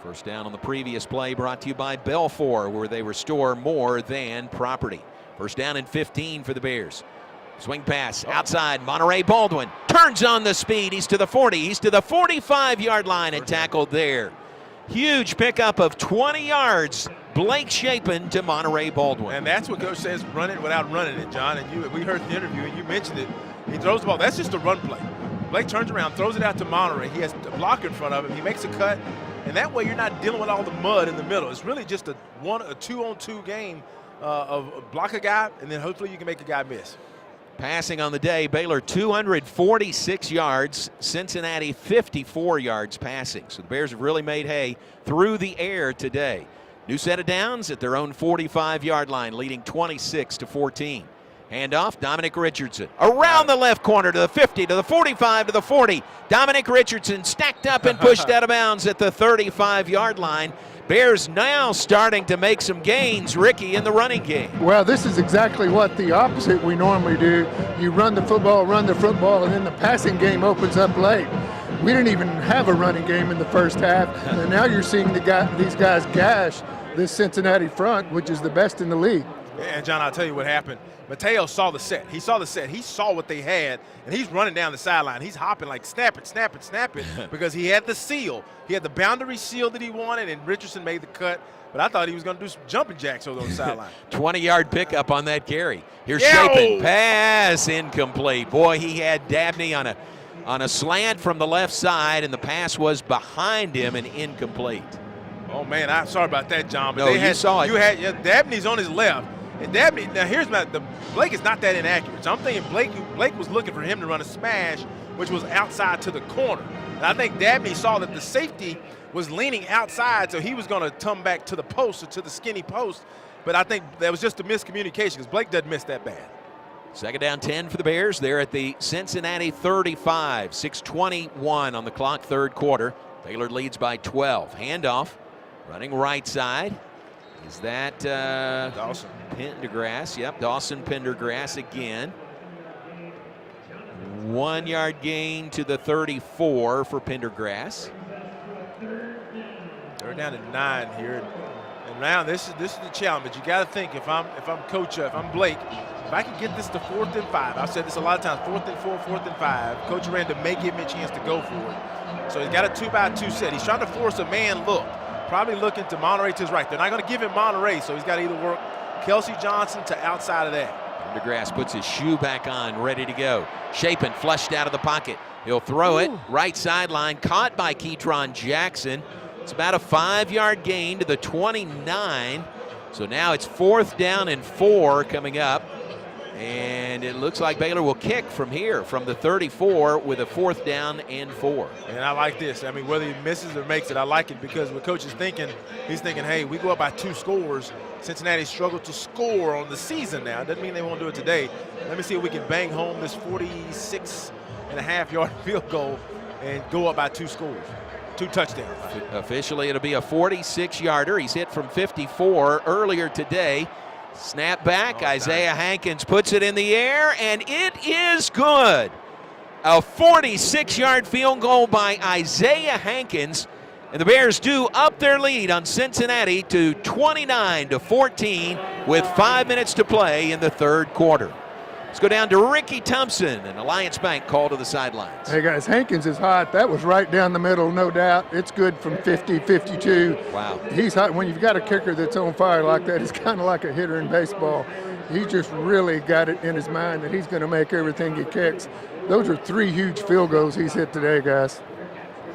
1st down on the previous play brought to you by Belfour, where they restore more than property. 1st down and 15 for the Bears. Swing pass outside. Monterey Baldwin turns on the speed. He's to the 40. He's to the 45-yard line and tackled there. Huge pickup of 20 yards. Blake Chapin to Monterey Baldwin. And that's what Coach says, run it without running it, John. And we heard the interview, and you mentioned it. He throws the ball. That's just a run play. Blake turns around, throws it out to Monterey. He has a blocker in front of him. He makes a cut, and that way you're not dealing with all the mud in the middle. It's really just a 2-on-2 game of block a guy, and then hopefully you can make a guy miss. Passing on the day, Baylor 246 yards, Cincinnati 54 yards passing. So the Bears have really made hay through the air today. New set of downs at their own 45-yard line, leading 26-14. Handoff, Dominic Richardson. Around the left corner to the 50, to the 45, to the 40. Dominic Richardson stacked up and pushed out of bounds at the 35-yard line. Bears now starting to make some gains, Ricky, in the running game. Well, this is exactly what the opposite we normally do. You run the football, and then the passing game opens up late. We didn't even have a running game in the 1st half, and now you're seeing these guys gash this Cincinnati front, which is the best in the league. And, John, I'll tell you what happened. Mateo saw the set. He saw the set. He saw what they had, and he's running down the sideline. He's hopping like snap it, snap it, snap it, because he had the seal. He had the boundary seal that he wanted, and Richardson made the cut. But I thought he was going to do some jumping jacks over the sideline. 20-yard pickup on that carry. Here's Chapin. Pass incomplete. Boy, he had Dabney on a slant from the left side, and the pass was behind him and incomplete. Oh, man, I'm sorry about that, John. But no, you saw it. Dabney's on his left. And Dabney, now here's Blake is not that inaccurate. So I'm thinking Blake was looking for him to run a smash, which was outside to the corner. And I think Dabney saw that the safety was leaning outside, so he was going to come back to the post or to the skinny post. But I think that was just a miscommunication because Blake doesn't miss that bad. Second down 10 for the Bears. They're at the Cincinnati 35. 6:21 on the clock, third quarter. Baylor leads by 12. Handoff, running right side. Is that Dawson Pendergrass? Yep, Dawson Pendergrass again. 1 yard gain to the 34 for Pendergrass. They're down to 9 here. And now this is the challenge. But you got to think if I'm Blake, if I can get this to 4th and 5, I've said this a lot of times, 4th and 4, 4th and 5. Coach Aranda may give me a chance to go for it. So he's got a 2-by-2 set. He's trying to force a man look. Probably looking to Monterey to his right. They're not going to give him Monterey, so he's got to either work Kelsey Johnson to outside of that. Pendergrass puts his shoe back on, ready to go. Shapen flushed out of the pocket. He'll throw it, right sideline, caught by Ketron Jackson. It's about a 5 yard gain to the 29. So now it's 4th down and 4 coming up. And it looks like Baylor will kick from here, from the 34 with a 4th down and 4. And I like this. I mean, whether he misses or makes it, I like it because what Coach is thinking, he's thinking, hey, we go up by 2 scores. Cincinnati struggled to score on the season now. Doesn't mean they won't do it today. Let me see if we can bang home this 46.5-yard field goal and go up by 2 scores. 2 touchdowns. Officially, it'll be a 46-yarder. He's hit from 54 earlier today. Snap back, Isaiah Hankins puts it in the air, and it is good. A 46-yard field goal by Isaiah Hankins, and the Bears do up their lead on Cincinnati to 29-14 with 5 minutes to play in the third quarter. Let's go down to Ricky Thompson, and Alliance Bank call to the sidelines. Hey, guys, Hankins is hot. That was right down the middle, no doubt. It's good from 50, 52. Wow. He's hot. When you've got a kicker that's on fire like that, it's kind of like a hitter in baseball. He just really got it in his mind that he's going to make everything he kicks. Those are 3 huge field goals he's hit today, guys.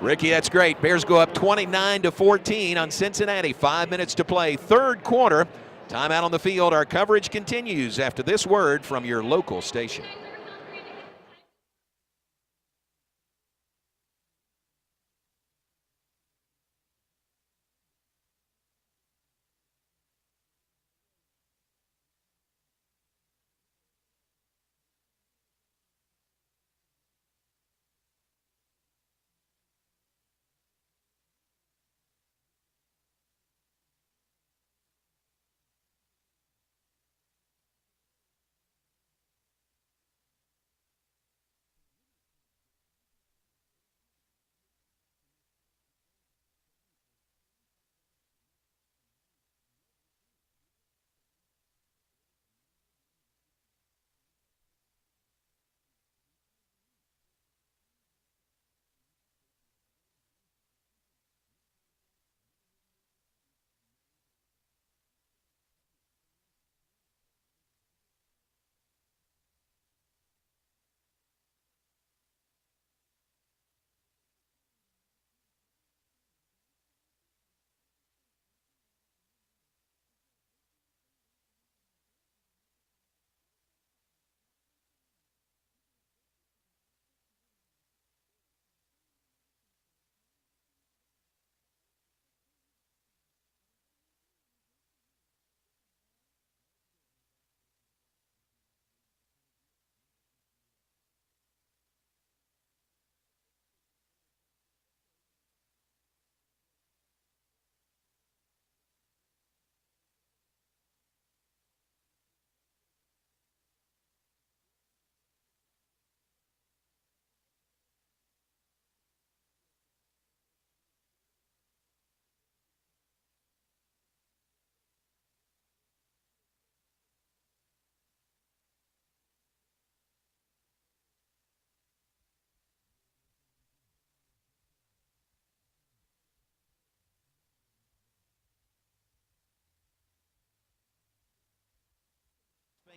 Ricky, that's great. Bears go up 29-14 on Cincinnati. 5 minutes to play, third quarter. Timeout on the field. Our coverage continues after this word from your local station.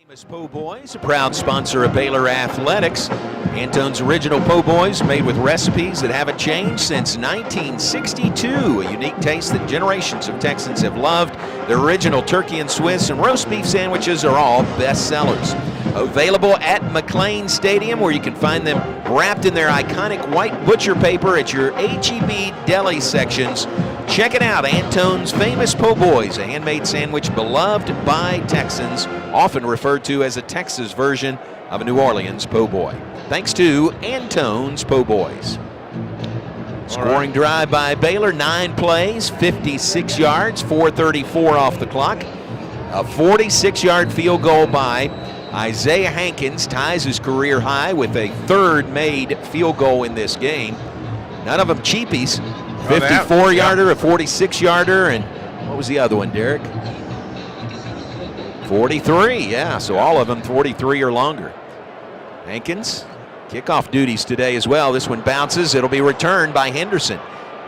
Famous Po' Boys, a proud sponsor of Baylor Athletics. Antone's original po' boys made with recipes that haven't changed since 1962. A unique taste that generations of Texans have loved. Their original turkey and Swiss and roast beef sandwiches are all best sellers. Available at McLean Stadium, where you can find them wrapped in their iconic white butcher paper at your H-E-B deli sections. Check it out, Antone's Famous Po' Boys, a handmade sandwich beloved by Texans, often referred to as a Texas version of a New Orleans po' boy. Thanks to Antone's Po' Boys. Scoring drive by Baylor, 9 plays, 56 yards, 4:34 off the clock. A 46-yard field goal by Isaiah Hankins ties his career high with a third made field goal in this game. None of them cheapies. 54-yarder, a 46-yarder, and what was the other one, Derek? 43, yeah, so all of them 43 or longer. Hankins, kickoff duties today as well. This one bounces. It'll be returned by Henderson.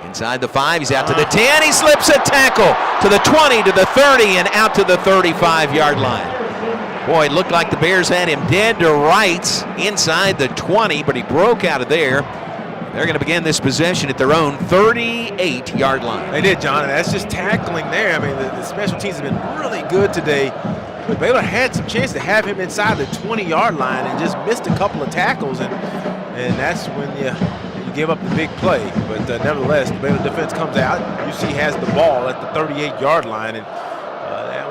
Inside the 5, he's out to the 10. He slips a tackle to the 20, to the 30, and out to the 35-yard line. Boy, it looked like the Bears had him dead to rights inside the 20, but he broke out of there. They're going to begin this possession at their own 38-yard line. They did, John, and that's just tackling there. I mean, the special teams have been really good today. But Baylor had some chance to have him inside the 20-yard line and just missed a couple of tackles, and that's when you give up the big play. But nevertheless, the Baylor defense comes out. UC has the ball at the 38-yard line, and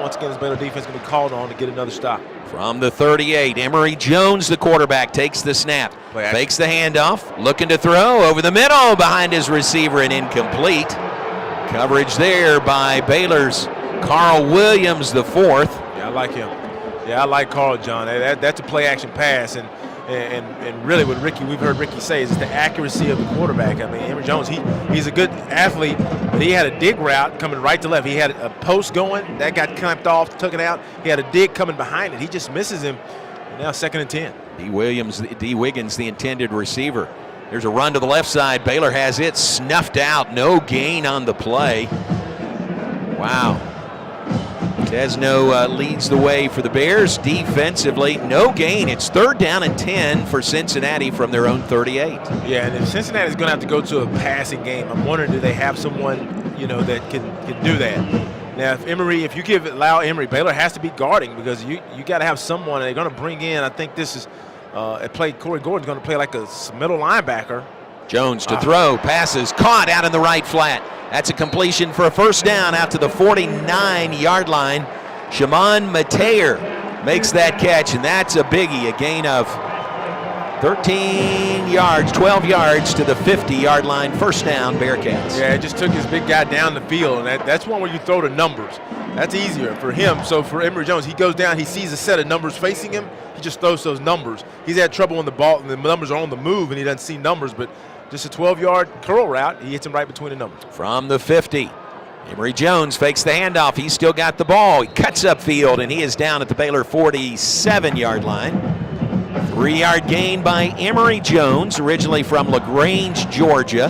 once again, this Baylor defense is going to be called on to get another stop. From the 38, Emory Jones, the quarterback, takes the snap, fakes the handoff, looking to throw over the middle behind his receiver and incomplete. Coverage there by Baylor's Carl Williams, the 4th. Yeah, I like him. Yeah, I like Carl, John. That's a play-action pass, and really what we've heard Ricky say is the accuracy of the quarterback. I mean, Emory Jones, he's a good athlete, but he had a dig route coming right to left. He had a post going, that got clamped off, took it out. He had a dig coming behind it. He just misses him. And now 2nd and 10. D. Wiggins, the intended receiver. There's a run to the left side. Baylor has it snuffed out. No gain on the play. Wow. Tesno leads the way for the Bears defensively. No gain. It's 3rd down and 10 for Cincinnati from their own 38. Yeah, and if Cincinnati's going to have to go to a passing game, I'm wondering, do they have someone, that can do that? Now, if you allow Emory, Baylor has to be guarding, because you got to have someone. They're going to bring in, I think this is Corey Gordon's going to play like a middle linebacker. Jones to throw, passes, caught out in the right flat. That's a completion for a 1st down out to the 49-yard line. Shimon Mateer makes that catch, and that's a biggie, a gain of 13 yards, 12 yards to the 50-yard line. 1st down, Bearcats. Yeah, it just took his big guy down the field, and that's one where you throw the numbers. That's easier for him. So for Emory Jones, he goes down, he sees a set of numbers facing him, he just throws those numbers. He's had trouble on the ball, and the numbers are on the move, and he doesn't see numbers, but just a 12-yard curl route, he hits him right between the numbers. From the 50, Emory Jones fakes the handoff. He's still got the ball. He cuts upfield, and he is down at the Baylor 47-yard line. 3-yard gain by Emory Jones, originally from LaGrange, Georgia.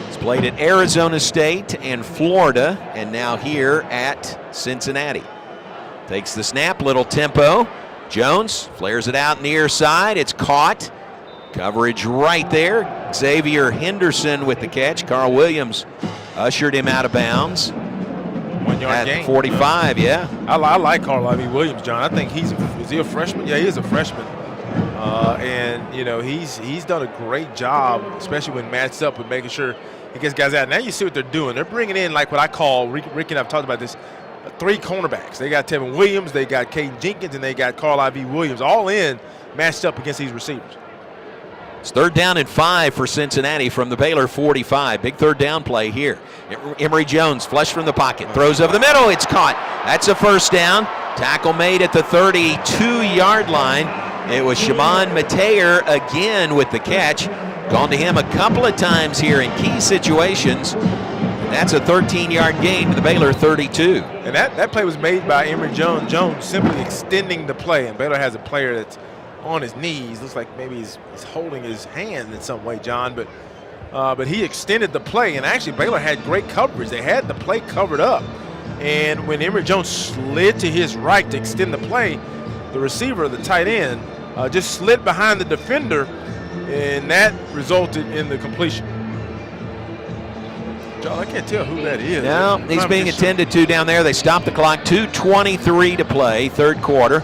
He's played at Arizona State and Florida, and now here at Cincinnati. Takes the snap, little tempo. Jones flares it out near side. It's caught. Coverage right there. Xavier Henderson with the catch. Carl Williams ushered him out of bounds. 1-yard gain. 45, yeah. I like Carl Williams, John. I think is he a freshman? Yeah, he is a freshman. And he's done a great job, especially when matched up with making sure he gets guys out. Now you see what they're doing. They're bringing in, like what I call, Rick and I've talked about this, 3 cornerbacks. They got Tevin Williams, they got Caden Jenkins, and they got Carl Williams, all in matched up against these receivers. It's 3rd down and 5 for Cincinnati from the Baylor 45. Big 3rd down play here. Emory Jones flush from the pocket, throws over the middle. It's caught. That's a 1st down. Tackle made at the 32-yard line. It was Shimon Mateer again with the catch. Gone to him a couple of times here in key situations. That's a 13-yard gain to the Baylor 32. And that play was made by Emory Jones. Jones simply extending the play. And Baylor has a player that's on his knees. Looks like maybe he's holding his hand in some way, John. But he extended the play. And actually, Baylor had great coverage. They had the play covered up. And when Emory Jones slid to his right to extend the play, the receiver, the tight end, just slid behind the defender And that resulted in the completion. John, I can't tell who that is. No, he's being attended to down there. They stopped the clock. 2:23 to play, third quarter.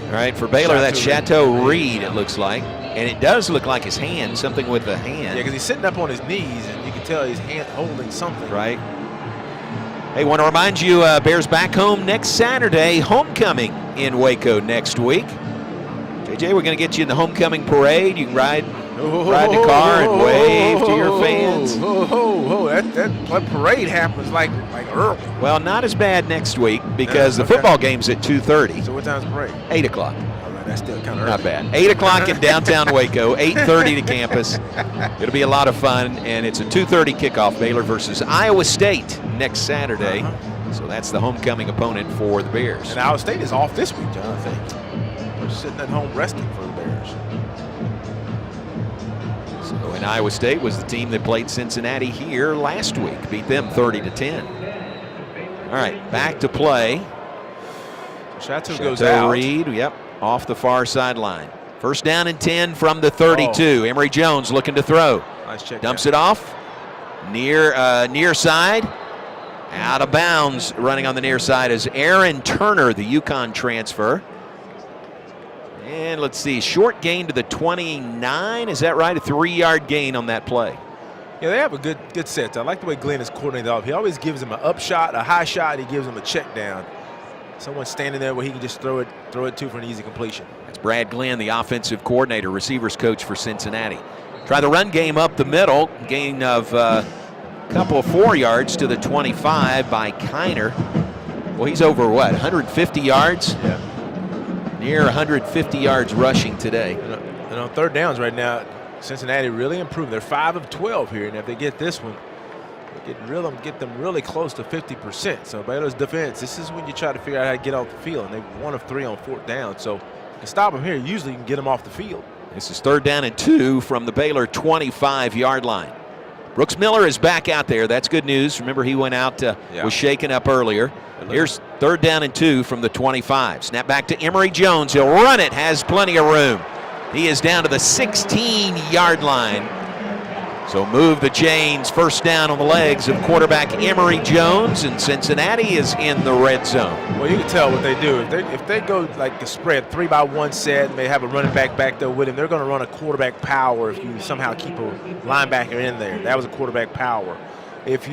All right, for Baylor, that's Chateau Reed, it looks like. And it does look like his hand, something with the hand. Yeah, because he's sitting up on his knees, and you can tell his hand holding something. Right. Hey, want to remind you, Bears back home next Saturday, homecoming in Waco next week. JJ, we're going to get you in the homecoming parade. You can ride the car and wave to your fans. That parade happens like early. Well, not as bad next week because the football game's at 2:30. So what time's the parade? 8 o'clock. All right, that's still kind of early. Not bad. 8 o'clock in downtown Waco, 8:30 to campus. It'll be a lot of fun, and it's a 2:30 kickoff, Baylor versus Iowa State next Saturday. So that's the homecoming opponent for the Bears. And Iowa State is off this week, John, I think. We're sitting at home resting for the Bears. So, and Iowa State was the team that played Cincinnati here last week, beat them 30-10. All right, back to play. Chateau goes out. Reed, yep, off the far sideline. First down and 10 from the 32. Emory Jones looking to throw. Nice check. Dumps it off. Near side. Out of bounds, running on the near side is Aaron Turner, the UConn transfer. And let's see, short gain to the 29. Is that right? A 3-yard gain on that play. Yeah, they have a good set. I like the way Glenn is coordinated off. He always gives him an up shot, a high shot. He gives him a check down. Someone standing there where he can just throw it to for an easy completion. That's Brad Glenn, the offensive coordinator, receivers coach for Cincinnati. Try the run game up the middle. Gain of a couple of 4 yards to the 25 by Kiner. Well, he's over what, 150 yards? Yeah. Near 150 yards rushing today. And on third downs right now, Cincinnati really improved. They're 5 of 12 here, and if they get this one, get them really close to 50%. So Baylor's defense, this is when you try to figure out how to get off the field, and they're 1 of 3 on fourth down. So you can stop them here. Usually you can get them off the field. This is third down and 2 from the Baylor 25-yard line. Brooks Miller is back out there. That's good news. Remember, he went out, was shaken up earlier. Here's third down and 2 from the 25. Snap back to Emory Jones. He'll run it, has plenty of room. He is down to the 16-yard line. So move the chains. First down on the legs of quarterback Emory Jones, and Cincinnati is in the red zone. Well, you can tell what they do. If they go like the spread 3-by-1 set, and they have a running back there with him, they're going to run a quarterback power if you somehow keep a linebacker in there. That was a quarterback power. If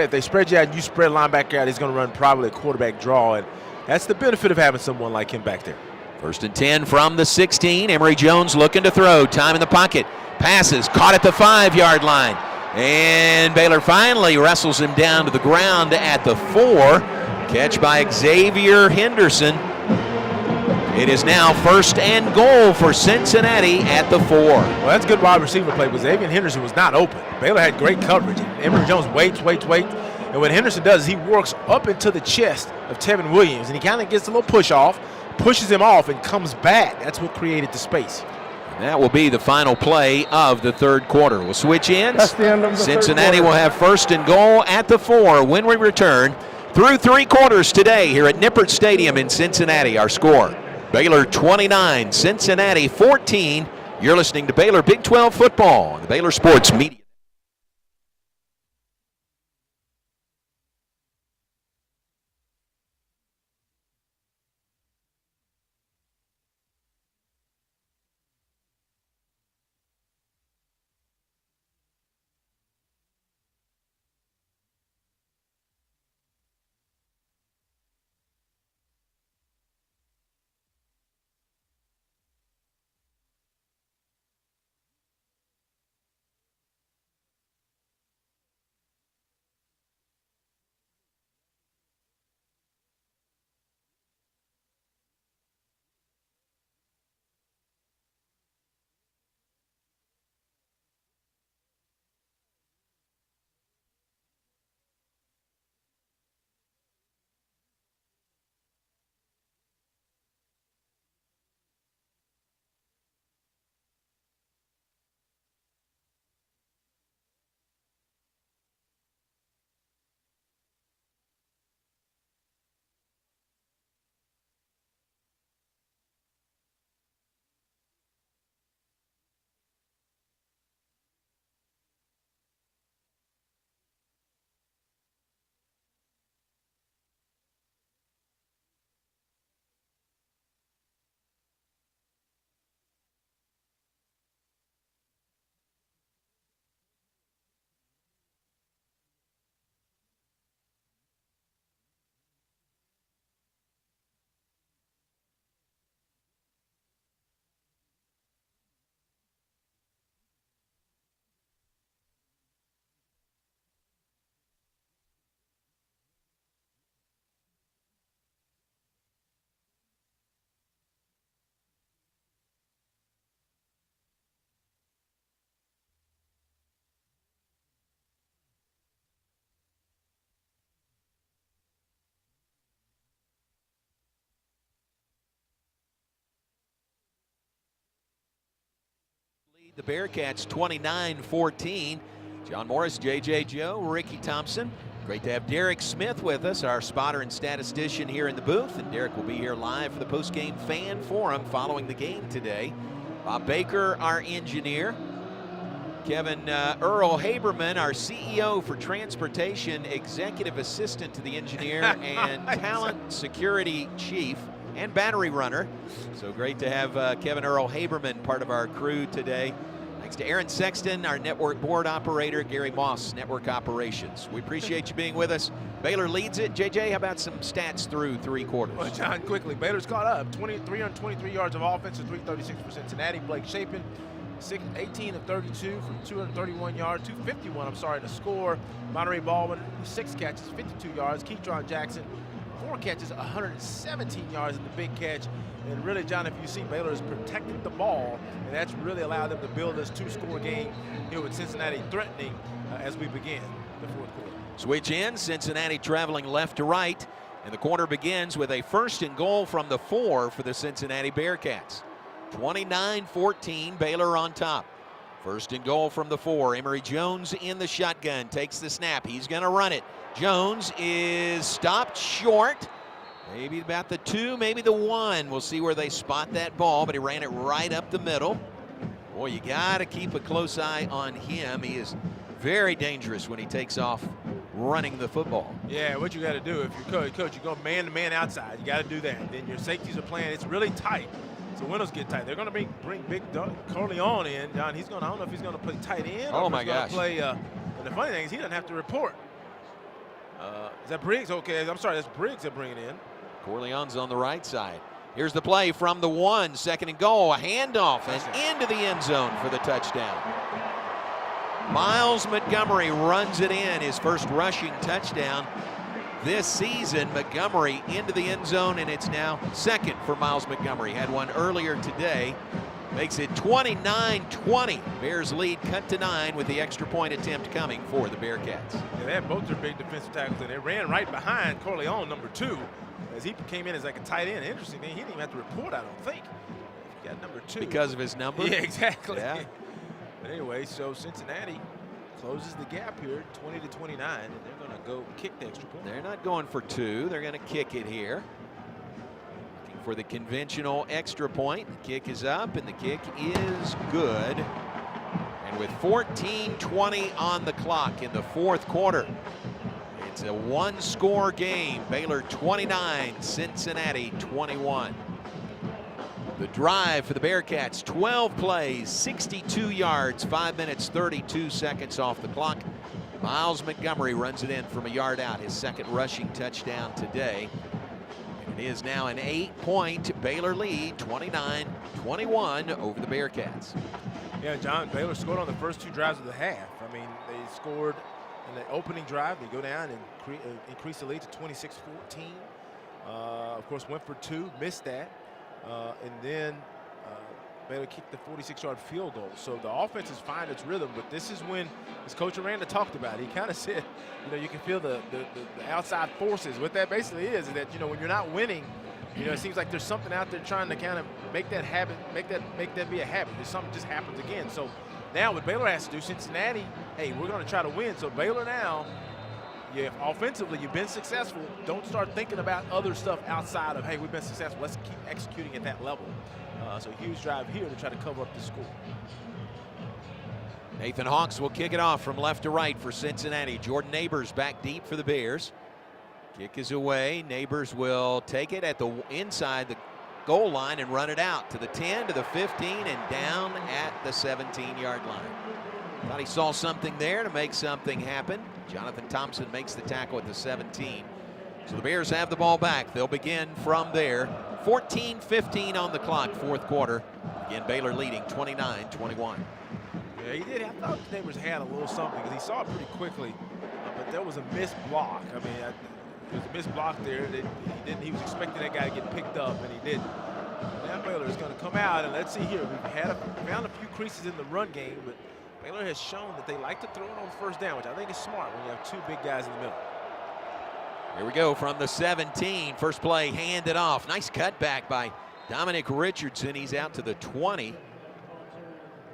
they spread you out and you spread linebacker out, he's going to run probably a quarterback draw, and that's the benefit of having someone like him back there. First and 10 from the 16. Emory Jones looking to throw. Time in the pocket. Passes, caught at the 5-yard line. And Baylor finally wrestles him down to the ground at the 4. Catch by Xavier Henderson. It is now first and goal for Cincinnati at the 4. Well, that's good wide receiver play because Xavier Henderson was not open. Baylor had great coverage. Emory Jones waits. And what Henderson does is he works up into the chest of Tevin Williams, and he kind of gets a little push off, pushes him off, and comes back. That's what created the space. That will be the final play of the third quarter. We'll switch ends. That's the end of the Cincinnati third quarter. will have first and goal at the 4 when we return through 3 quarters today here at Nippert Stadium in Cincinnati. Our score, Baylor 29, Cincinnati 14. You're listening to Baylor Big 12 football on the Baylor Sports Media. the Bearcats 29-14. John Morris, J.J. Joe, Ricky Thompson. Great to have Derek Smith with us, our spotter and statistician here in the booth. And Derek will be here live for the post-game fan forum following the game today. Bob Baker, our engineer. Kevin Earl Haberman, our CEO for transportation, executive assistant to the engineer, and talent security chief and battery runner. So great to have Kevin Earl Haberman part of our crew today. Thanks to Aaron Sexton, our network board operator, Gary Moss, network operations. We appreciate you being with us. Baylor leads it. JJ, how about some stats through 3 quarters? Well, John, quickly, Baylor's caught up. 323 yards of offense and 336 for Cincinnati. Blake Shapen, 18 of 32 for 231 yards, 251, to score. Monterey Baldwin, 6 catches, 52 yards. Keetron Jackson, 4 catches, 117 yards in the big catch. And really, John, if you see, Baylor has protected the ball, and that's really allowed them to build this 2-score game here with Cincinnati threatening as we begin the 4th quarter. Switch in, Cincinnati traveling left to right, and the quarter begins with a 1st and goal from the 4 for the Cincinnati Bearcats. 29-14, Baylor on top. 1st and goal from the 4. Emory Jones in the shotgun, takes the snap. He's going to run it. Jones is stopped short. Maybe about the 2, maybe the 1. We'll see where they spot that ball, but he ran it right up the middle. Boy, you got to keep a close eye on him. He is very dangerous when he takes off running the football. Yeah, what you got to do if you're coach, you go man-to-man outside. You got to do that. Then your safeties are playing. It's really tight. So windows get tight. They're going to bring Big Corleone in. John, I don't know if he's going to play tight end or if he's going to play. And the funny thing is he doesn't have to report. Is that Briggs? Okay, I'm sorry, that's Briggs they're bringing in. Corleone's on the right side. Here's the play from the 1, 2nd and goal, a handoff and into the end zone for the touchdown. Miles Montgomery runs it in, his first rushing touchdown this season. Montgomery into the end zone, and it's now 2nd for Miles Montgomery. Had one earlier today. Makes it 29-20. Bears lead cut to 9 with the extra point attempt coming for the Bearcats. Yeah, they had both their big defensive tackles, and they ran right behind Corleone, number 2. As he came in as like a tight end. Interesting thing, he didn't even have to report, I don't think. He got number 2. Because of his number? Yeah, exactly. Yeah. But anyway, so Cincinnati closes the gap here, 20-29, and they're going to go kick the extra point. They're not going for 2. They're going to kick it here. Looking for the conventional extra point. The kick is up, and the kick is good. And with 14:20 on the clock in the 4th quarter, it's a 1-score game. Baylor 29, Cincinnati 21. The drive for the Bearcats, 12 plays, 62 yards, 5 minutes, 32 seconds off the clock. Miles Montgomery runs it in from a yard out, his 2nd rushing touchdown today. And it is now an 8-point Baylor lead, 29-21 over the Bearcats. Yeah, John, Baylor scored on the first 2 drives of the half. I mean, they scored in the opening drive. They go down and increase the lead to 26-14. Of course, went for 2, missed that. And then Baylor kicked the 46-yard field goal. So the offense is finding its rhythm, but this is when, as Coach Aranda talked about, he kind of said, you can feel the outside forces. What that basically is that, when you're not winning, it seems like there's something out there trying to kind of make that habit, make that be a habit. There's something just happens again. So now what Baylor has to do, Cincinnati, hey, we're going to try to win. So Baylor now, offensively, you've been successful. Don't start thinking about other stuff outside of, hey, we've been successful. Let's keep executing at that level. So huge drive here to try to cover up the score. Nathan Hawks will kick it off from left to right for Cincinnati. Jordan Neighbors back deep for the Bears. Kick is away. Neighbors will take it at the inside the goal line and run it out to the 10, to the 15, and down at the 17-yard line. Thought he saw something there to make something happen. Jonathan Thompson makes the tackle at the 17. So the Bears have the ball back. They'll begin from there. 14:15 on the clock, 4th quarter. Again, Baylor leading 29-21. Yeah, he did. I thought Neighbors had a little something because he saw it pretty quickly, but there was a missed block. I mean, there was a missed block there. He was expecting that guy to get picked up, and he didn't. Now Baylor is going to come out, and let's see here. We've found a few creases in the run game, but Baylor has shown that they like to throw it on 1st down, which I think is smart when you have 2 big guys in the middle. Here we go from the 17. First play handed off. Nice cutback by Dominic Richardson. He's out to the 20.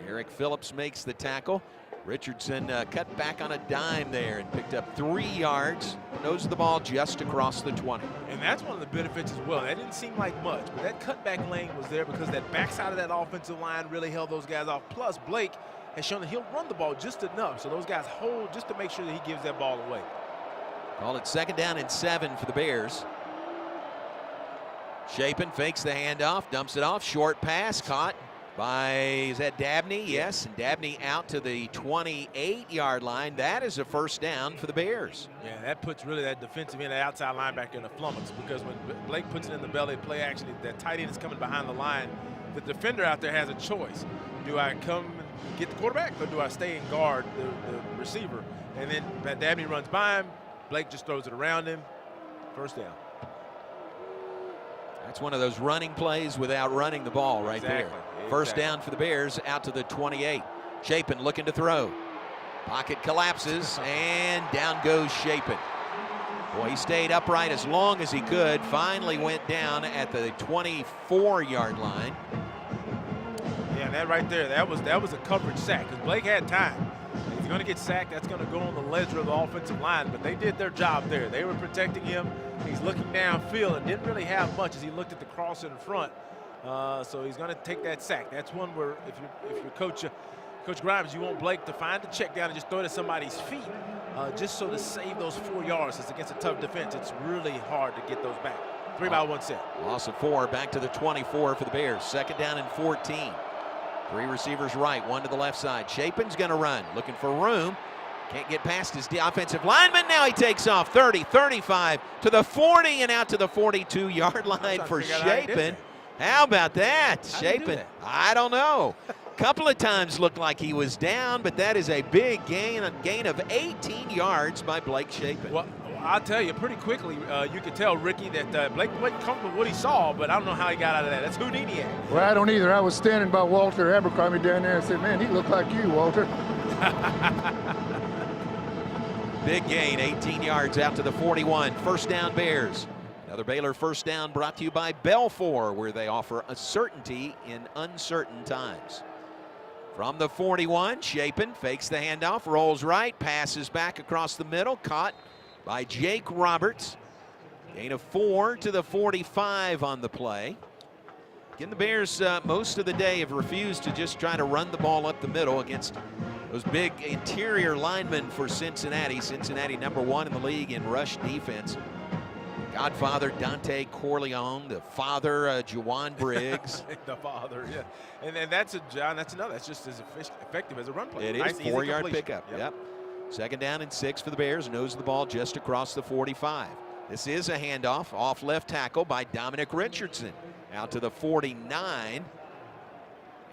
Eric Phillips makes the tackle. Richardson cut back on a dime there and picked up 3 yards. Nose of the ball just across the 20. And that's one of the benefits as well. That didn't seem like much, but that cutback lane was there because that backside of that offensive line really held those guys off. Plus, Blake has shown that he'll run the ball just enough so those guys hold just to make sure that he gives that ball away. Call it 2nd down and 7 for the Bears. Chapin fakes the handoff, dumps it off, short pass, caught by, is that Dabney? Yes, and Dabney out to the 28-yard line. That is a 1st down for the Bears. Yeah, that puts really that defensive end, that outside linebacker in a flummox, because when Blake puts it in the belly, play action, that tight end is coming behind the line. The defender out there has a choice. Do I come and get the quarterback, or do I stay and guard the receiver? And then Dabney runs by him. Blake just throws it around him. 1st down. That's one of those running plays without running the ball right there. 1st down for the Bears out to the 28. Chapin looking to throw. Pocket collapses and down goes Chapin. Boy, he stayed upright as long as he could. Finally went down at the 24-yard line. Yeah, that right there, that was a coverage sack because Blake had time. If he's going to get sacked, that's going to go on the ledger of the offensive line, but they did their job there. They were protecting him. He's looking downfield and didn't really have much as he looked at the cross in front. So he's going to take that sack. That's one where if you're Coach Grimes, you want Blake to find the check down and just throw it at somebody's feet, just so to save those 4 yards. It's against a tough defense. It's really hard to get those back. 3 by 1 set. Loss of 4, back to the 24 for the Bears. 2nd down and 14. 3 receivers right, 1 to the left side. Chapin's going to run, looking for room. Can't get past his offensive lineman. Now he takes off 30, 35 to the 40 and out to the 42-yard line for Chapin. How about that? Chapin, I don't know. Couple of times looked like he was down, but that is a big gain of 18 yards by Blake Chapin. Well, I'll tell you pretty quickly, you could tell, Ricky, that Blake wasn't comfortable with what he saw, but I don't know how he got out of that. That's Houdini. Well, I don't either. I was standing by Walter Abercrombie down there and said, man, he looked like you, Walter. Big gain, 18 yards out to the 41. 1st down Bears. Another Baylor 1st down brought to you by Belfour, where they offer a certainty in uncertain times. From the 41, Chapin fakes the handoff, rolls right, passes back across the middle, caught by Jake Roberts. Gain of 4 to the 45 on the play. Again, the Bears most of the day have refused to just try to run the ball up the middle against those big interior linemen for Cincinnati. Cincinnati #1 in the league in rush defense. Godfather Dante Corleone, the father Juwan Briggs. The father, yeah. And that's another. That's just as effective as a run play. It nice, is 4-yard pickup. Yep. 2nd down and 6 for the Bears. Nose of the ball just across the 45. This is a handoff off left tackle by Dominic Richardson out to the 49.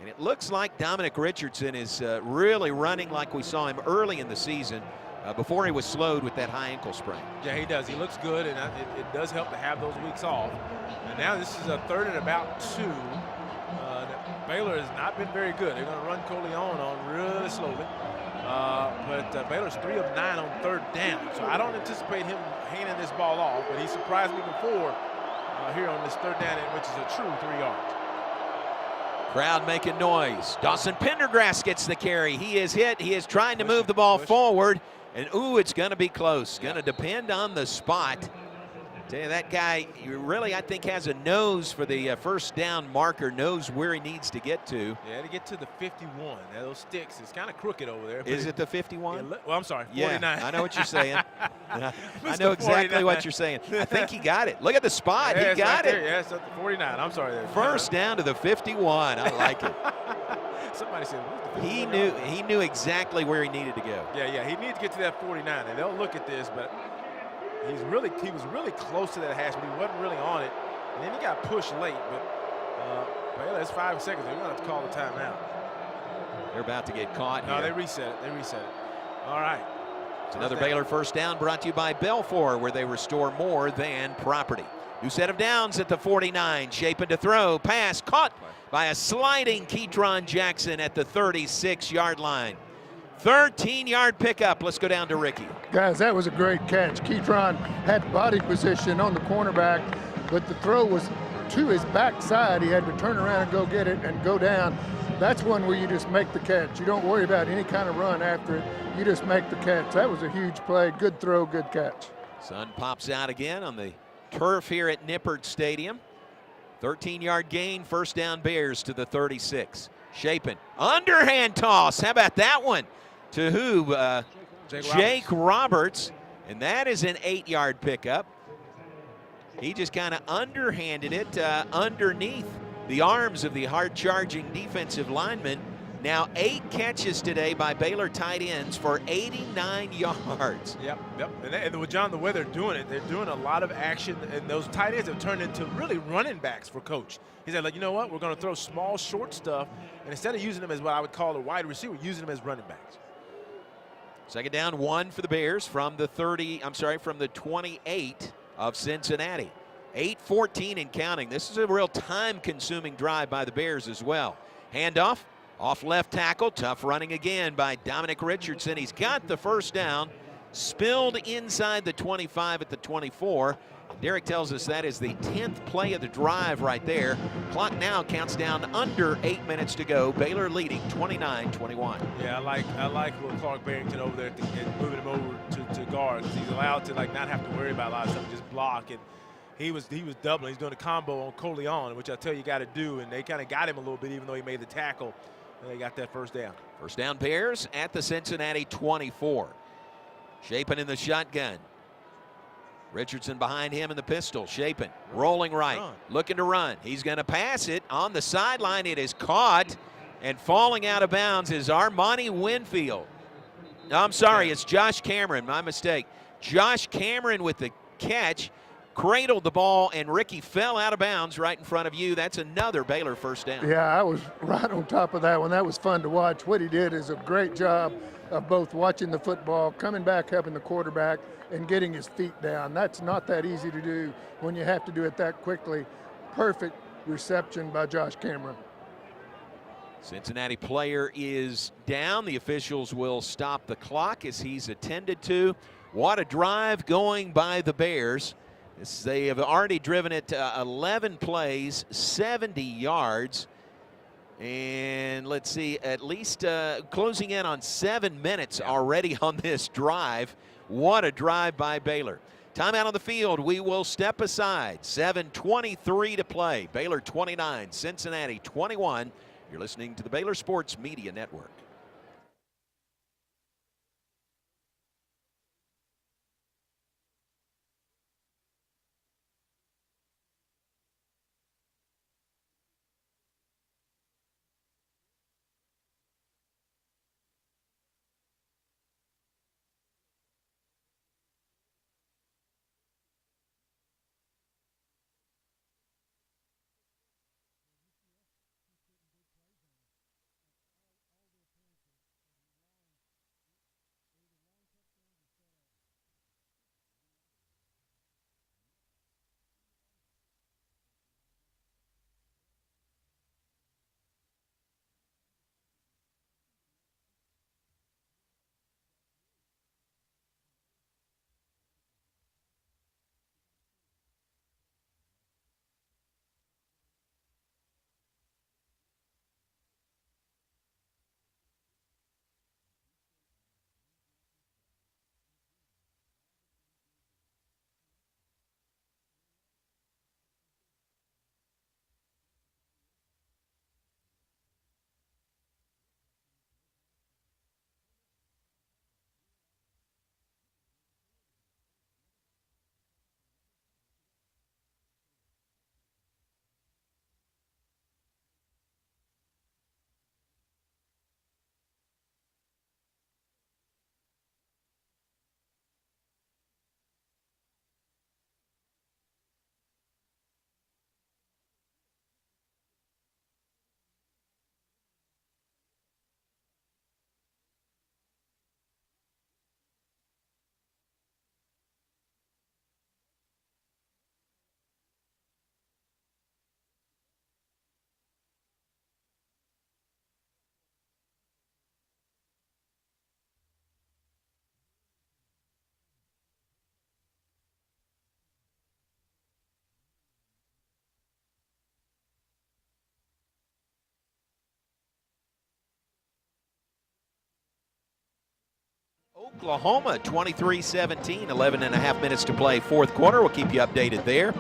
And it looks like Dominic Richardson is really running like we saw him early in the season before he was slowed with that high ankle sprain. Yeah, he does. He looks good, and it does help to have those weeks off. And now this is a 3rd and about 2. Baylor has not been very good. They're going to run Corleone on really slowly. But Baylor's 3 of 9 on 3rd down. So I don't anticipate him handing this ball off, but he surprised me before here on this 3rd down, which is a true 3 yards. Crowd making noise. Dawson Pendergrass gets the carry. He is hit. He is trying to move the ball forward. And, ooh, it's going to be close. Going to depend on the spot. Tell you, that guy really, I think, has a nose for the 1st down marker, knows where he needs to get to. Yeah, to get to the 51. Now, those sticks, it's kind of crooked over there. Is it the 51? Yeah, well, I'm sorry, 49. Yeah, I know what you're saying. I know exactly what you're saying. I think he got it. Look at the spot. Yeah, he got it. Yeah, it's at the 49. I'm sorry. 1st down to the 51. I like it. Somebody said, he knew exactly where he needed to go. Yeah, he needs to get to that 49. And they'll look at this, but he was really close to that hash, but he wasn't really on it. And then he got pushed late, but Baylor, it's 5 seconds. They're going to have to call the timeout. They're about to get caught No, here. they reset it. All right. It's another Baylor 1st down brought to you by Belfour, where they restore more than property. New set of downs at the 49. Chapin to throw. Pass caught by a sliding Ketron Jackson at the 36-yard line. 13-yard pickup. Let's go down to Ricky. Guys, that was a great catch. Ketron had body position on the cornerback, but the throw was to his backside. He had to turn around and go get it and go down. that's one where you just make the catch. You don't worry about any kind of run after it. You just make the catch. That was a huge play. Good throw, good catch. Sun pops out again on the turf here at Nippert Stadium. 13-yard gain, first down Bears to the 36. Shapen, underhand toss. How about that one? To who? Jake Roberts. And that is an 8-yard pickup. He just kind of underhanded it underneath the arms of the hard-charging defensive lineman. Now 8 catches today by Baylor tight ends for 89 yards. Yep. And with John, the way they're doing it, they're doing a lot of action, and those tight ends have turned into really running backs for Coach. He said, like, you know what, we're going to throw small, short stuff, and instead of using them as what I would call a wide receiver, using them as running backs. Second down, 1 for the Bears from the 28 of Cincinnati. 8:14 and counting. This is a real time-consuming drive by the Bears as well. Handoff, off left tackle, tough running again by Dominic Richardson. He's got the first down, spilled inside the 25 at the 24. Derek tells us that is the 10th play of the drive right there. Clock now counts down under 8 minutes to go. Baylor leading 29-21. Yeah, I like little Clark Barrington over there and moving him over to guard, because he's allowed to not have to worry about a lot of stuff, just block. And he was doubling. He's doing a combo on Coleon, which I tell you got to do, and they kind of got him a little bit, even though he made the tackle. And they got that first down. First down Bears at the Cincinnati 24. Shapen in the shotgun. Richardson behind him in the pistol. Shapen rolling right, looking to run. He's going to pass it on the sideline. It is caught, and falling out of bounds is Armani Winfield. No, I'm sorry, it's Josh Cameron. My mistake. Josh Cameron with the catch, cradled the ball, and Ricky fell out of bounds right in front of you. That's another Baylor first down. Yeah, I was right on top of that one. That was fun to watch. What he did is a great job of both watching the football, coming back, helping the quarterback, and getting his feet down. That's not that easy to do when you have to do it that quickly. Perfect reception by Josh Cameron. Cincinnati player is down. The officials will stop the clock as he's attended to. What a drive going by the Bears. They have already driven it 11 plays, 70 yards. And let's see, at least closing in on 7 minutes already on this drive. What a drive by Baylor. Timeout on the field. We will step aside. 7:23 to play. Baylor 29, Cincinnati 21. You're listening to the Baylor Sports Media Network. Oklahoma 23-17, 11 and a half minutes to play fourth quarter. We'll keep you updated there.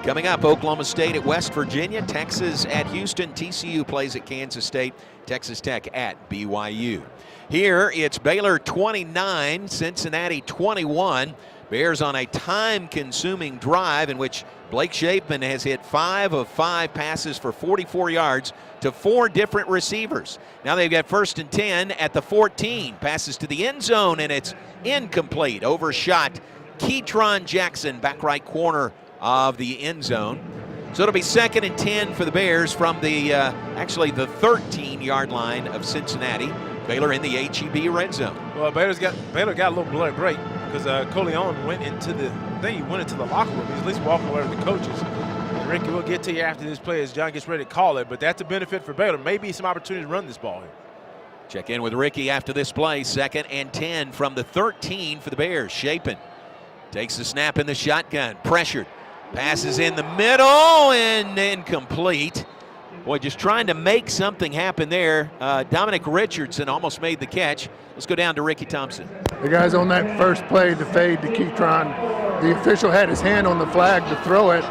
Coming up, Oklahoma State at West Virginia, Texas at Houston, TCU plays at Kansas State, Texas Tech at BYU. Here, it's Baylor 29, Cincinnati 21. Bears on a time-consuming drive in which Blake Shapeman has hit 5 of 5 passes for 44 yards to 4 different receivers. Now they've got 1st and 10 at the 14. Passes to the end zone, and it's incomplete. Overshot. Keytron Jackson, back right corner of the end zone. So it'll be 2nd and 10 for the Bears from the actually the 13-yard line of Cincinnati. Baylor in the HEB red zone. Well, Baylor got a little blood break because Coleon went into the locker room. He's at least walking away with the coaches. And Ricky, we'll get to you after this play as John gets ready to call it, but that's a benefit for Baylor. Maybe some opportunity to run this ball here. Check in with Ricky after this play. 2nd and 10 from the 13 for the Bears. Shapen takes the snap in the shotgun. Pressured. Passes in the middle and incomplete. Boy, just trying to make something happen there. Dominic Richardson almost made the catch. Let's go down to Ricky Thompson. The guys on that first play, the fade to Keytron, the official had his hand on the flag to throw it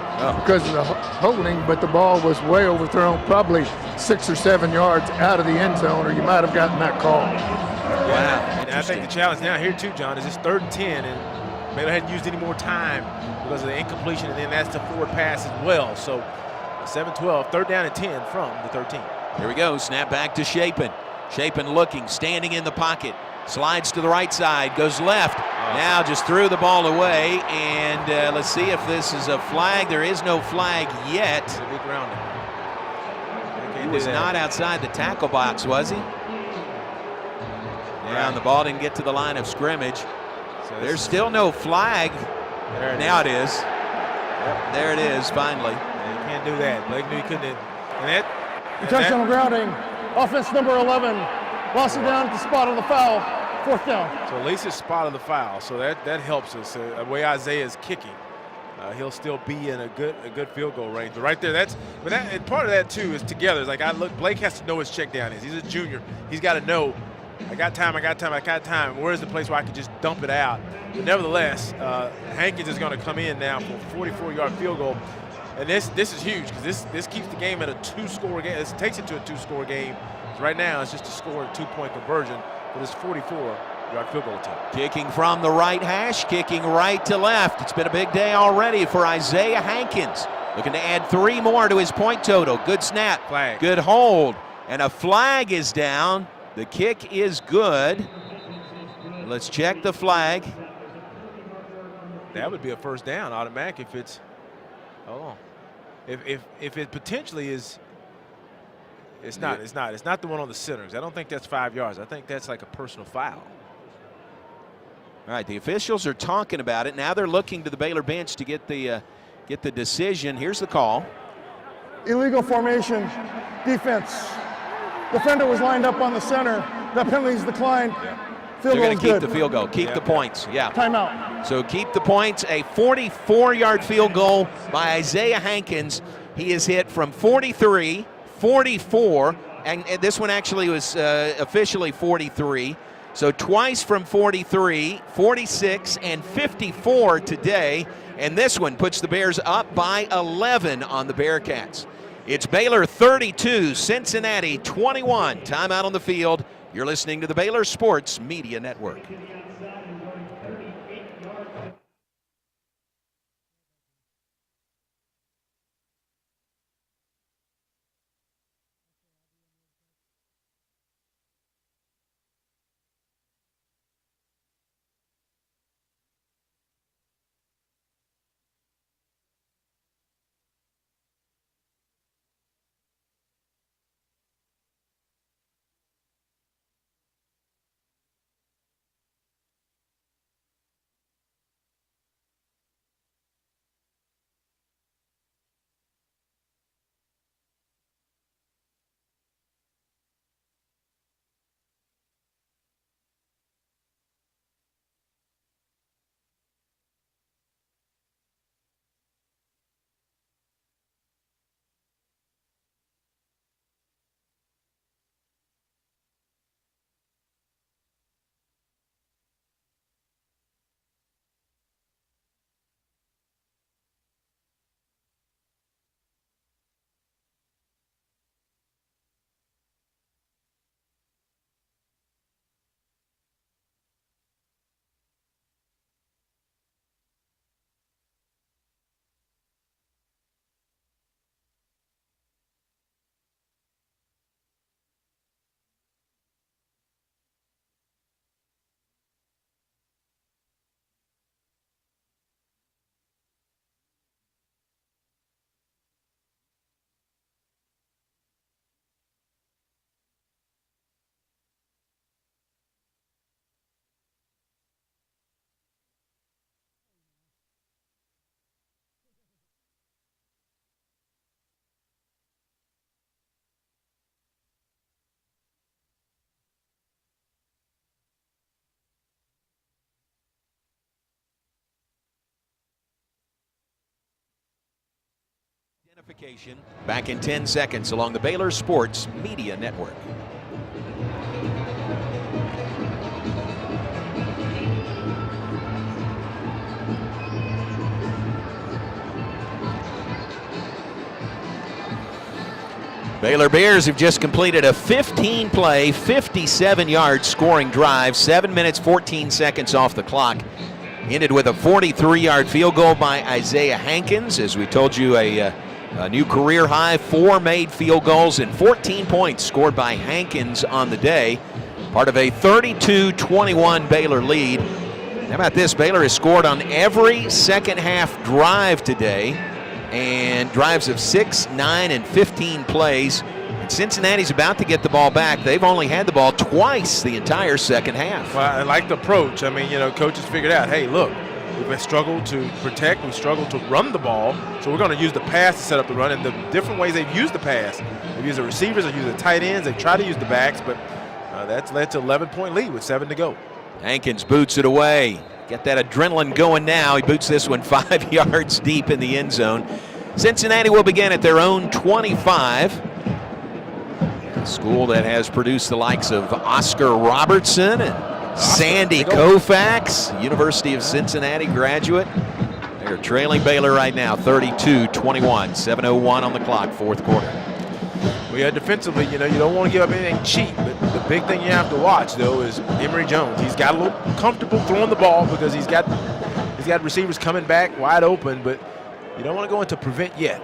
because of the holding, but the ball was way overthrown, probably 6 or 7 yards out of the end zone, or you might have gotten that call. Wow. And I think the challenge now here too, John, is it's 3rd and 10, and Baylor hadn't used any more time because of the incompletion, and then that's the forward pass as well. So 7-12, 3rd down and 10 from the 13. Here we go, snap back to Shapen. Shapen looking, standing in the pocket. Slides to the right side, goes left. Now just threw the ball away, and let's see if this is a flag. There is no flag yet. It's a big grounding. He was not outside the tackle box, was he? Yeah, and the ball didn't get to the line of scrimmage. So there's still no flag. Now it is. Yep. There it is, finally. You can't do that. Blake knew he couldn't. Intentional grounding. Offense number 11. Lost it down at the spot on the foul. 4th down. So at least it's spot of the foul. So that helps us. The way Isaiah is kicking, he'll still be in a good field goal range. But right there, and part of that too is together. It's like Blake has to know his check down is. He's a junior. He's got to know. I got time. Where's the place where I can just dump it out? But nevertheless, Hankins is going to come in now for a 44-yard field goal. And this is huge because this keeps the game at a 2-score game. This takes it to a 2-score game. Right now, it's just a score and 2-point conversion for this 44-yard field goal attempt. Kicking from the right hash, kicking right to left. It's been a big day already for Isaiah Hankins. Looking to add 3 more to his point total. Good snap. Flag. Good hold. And a flag is down. The kick is good. Let's check the flag. That would be a 1st down automatic if it's. Hold on. If it potentially is. It's not. It's not. It's not the one on the centers. I don't think that's 5 yards. I think that's like a personal foul. All right, the officials are talking about it. Now they're looking to the Baylor bench to get the decision. Here's the call. Illegal formation. Defense. Defender was lined up on the center. That penalty is declined. Field They're going to keep good. the field goal. Keep the points. Yeah. Timeout. So keep the points. A 44-yard field goal by Isaiah Hankins. He is hit from 43, 44, and this one actually was officially 43. So twice from 43, 46, and 54 today. And this one puts the Bears up by 11 on the Bearcats. It's Baylor 32, Cincinnati 21. Timeout on the field. You're listening to the Baylor Sports Media Network. Back in 10 seconds along the Baylor Sports Media Network. Baylor Bears have just completed a 15-play, 57-yard scoring drive, 7 minutes, 14 seconds off the clock. Ended with a 43-yard field goal by Isaiah Hankins. As we told you, a new career high, 4 made field goals and 14 points scored by Hankins on the day. Part of a 32-21 Baylor lead. How about this? Baylor has scored on every second half drive today, and drives of 6, 9, and 15 plays. And Cincinnati's about to get the ball back. They've only had the ball twice the entire second half. Well, I like the approach. I mean, coaches figured out, hey, look, we've struggled to protect, we've struggled to run the ball, so we're going to use the pass to set up the run. And the different ways they've used the pass, they've used the receivers, they've used the tight ends, they've tried to use the backs, but that's led to 11-point lead with 7 to go. Hankins boots it away. Get that adrenaline going now. He boots this one 5 yards deep in the end zone. Cincinnati will begin at their own 25. A school that has produced the likes of Oscar Robertson and Sandy Koufax, University of Cincinnati graduate. They're trailing Baylor right now, 32-21, 7:01 on the clock, fourth quarter. Well, yeah, defensively, you don't want to give up anything cheap, but the big thing you have to watch, though, is Emory Jones. He's got a little comfortable throwing the ball because he's got receivers coming back wide open, but you don't want to go into prevent yet.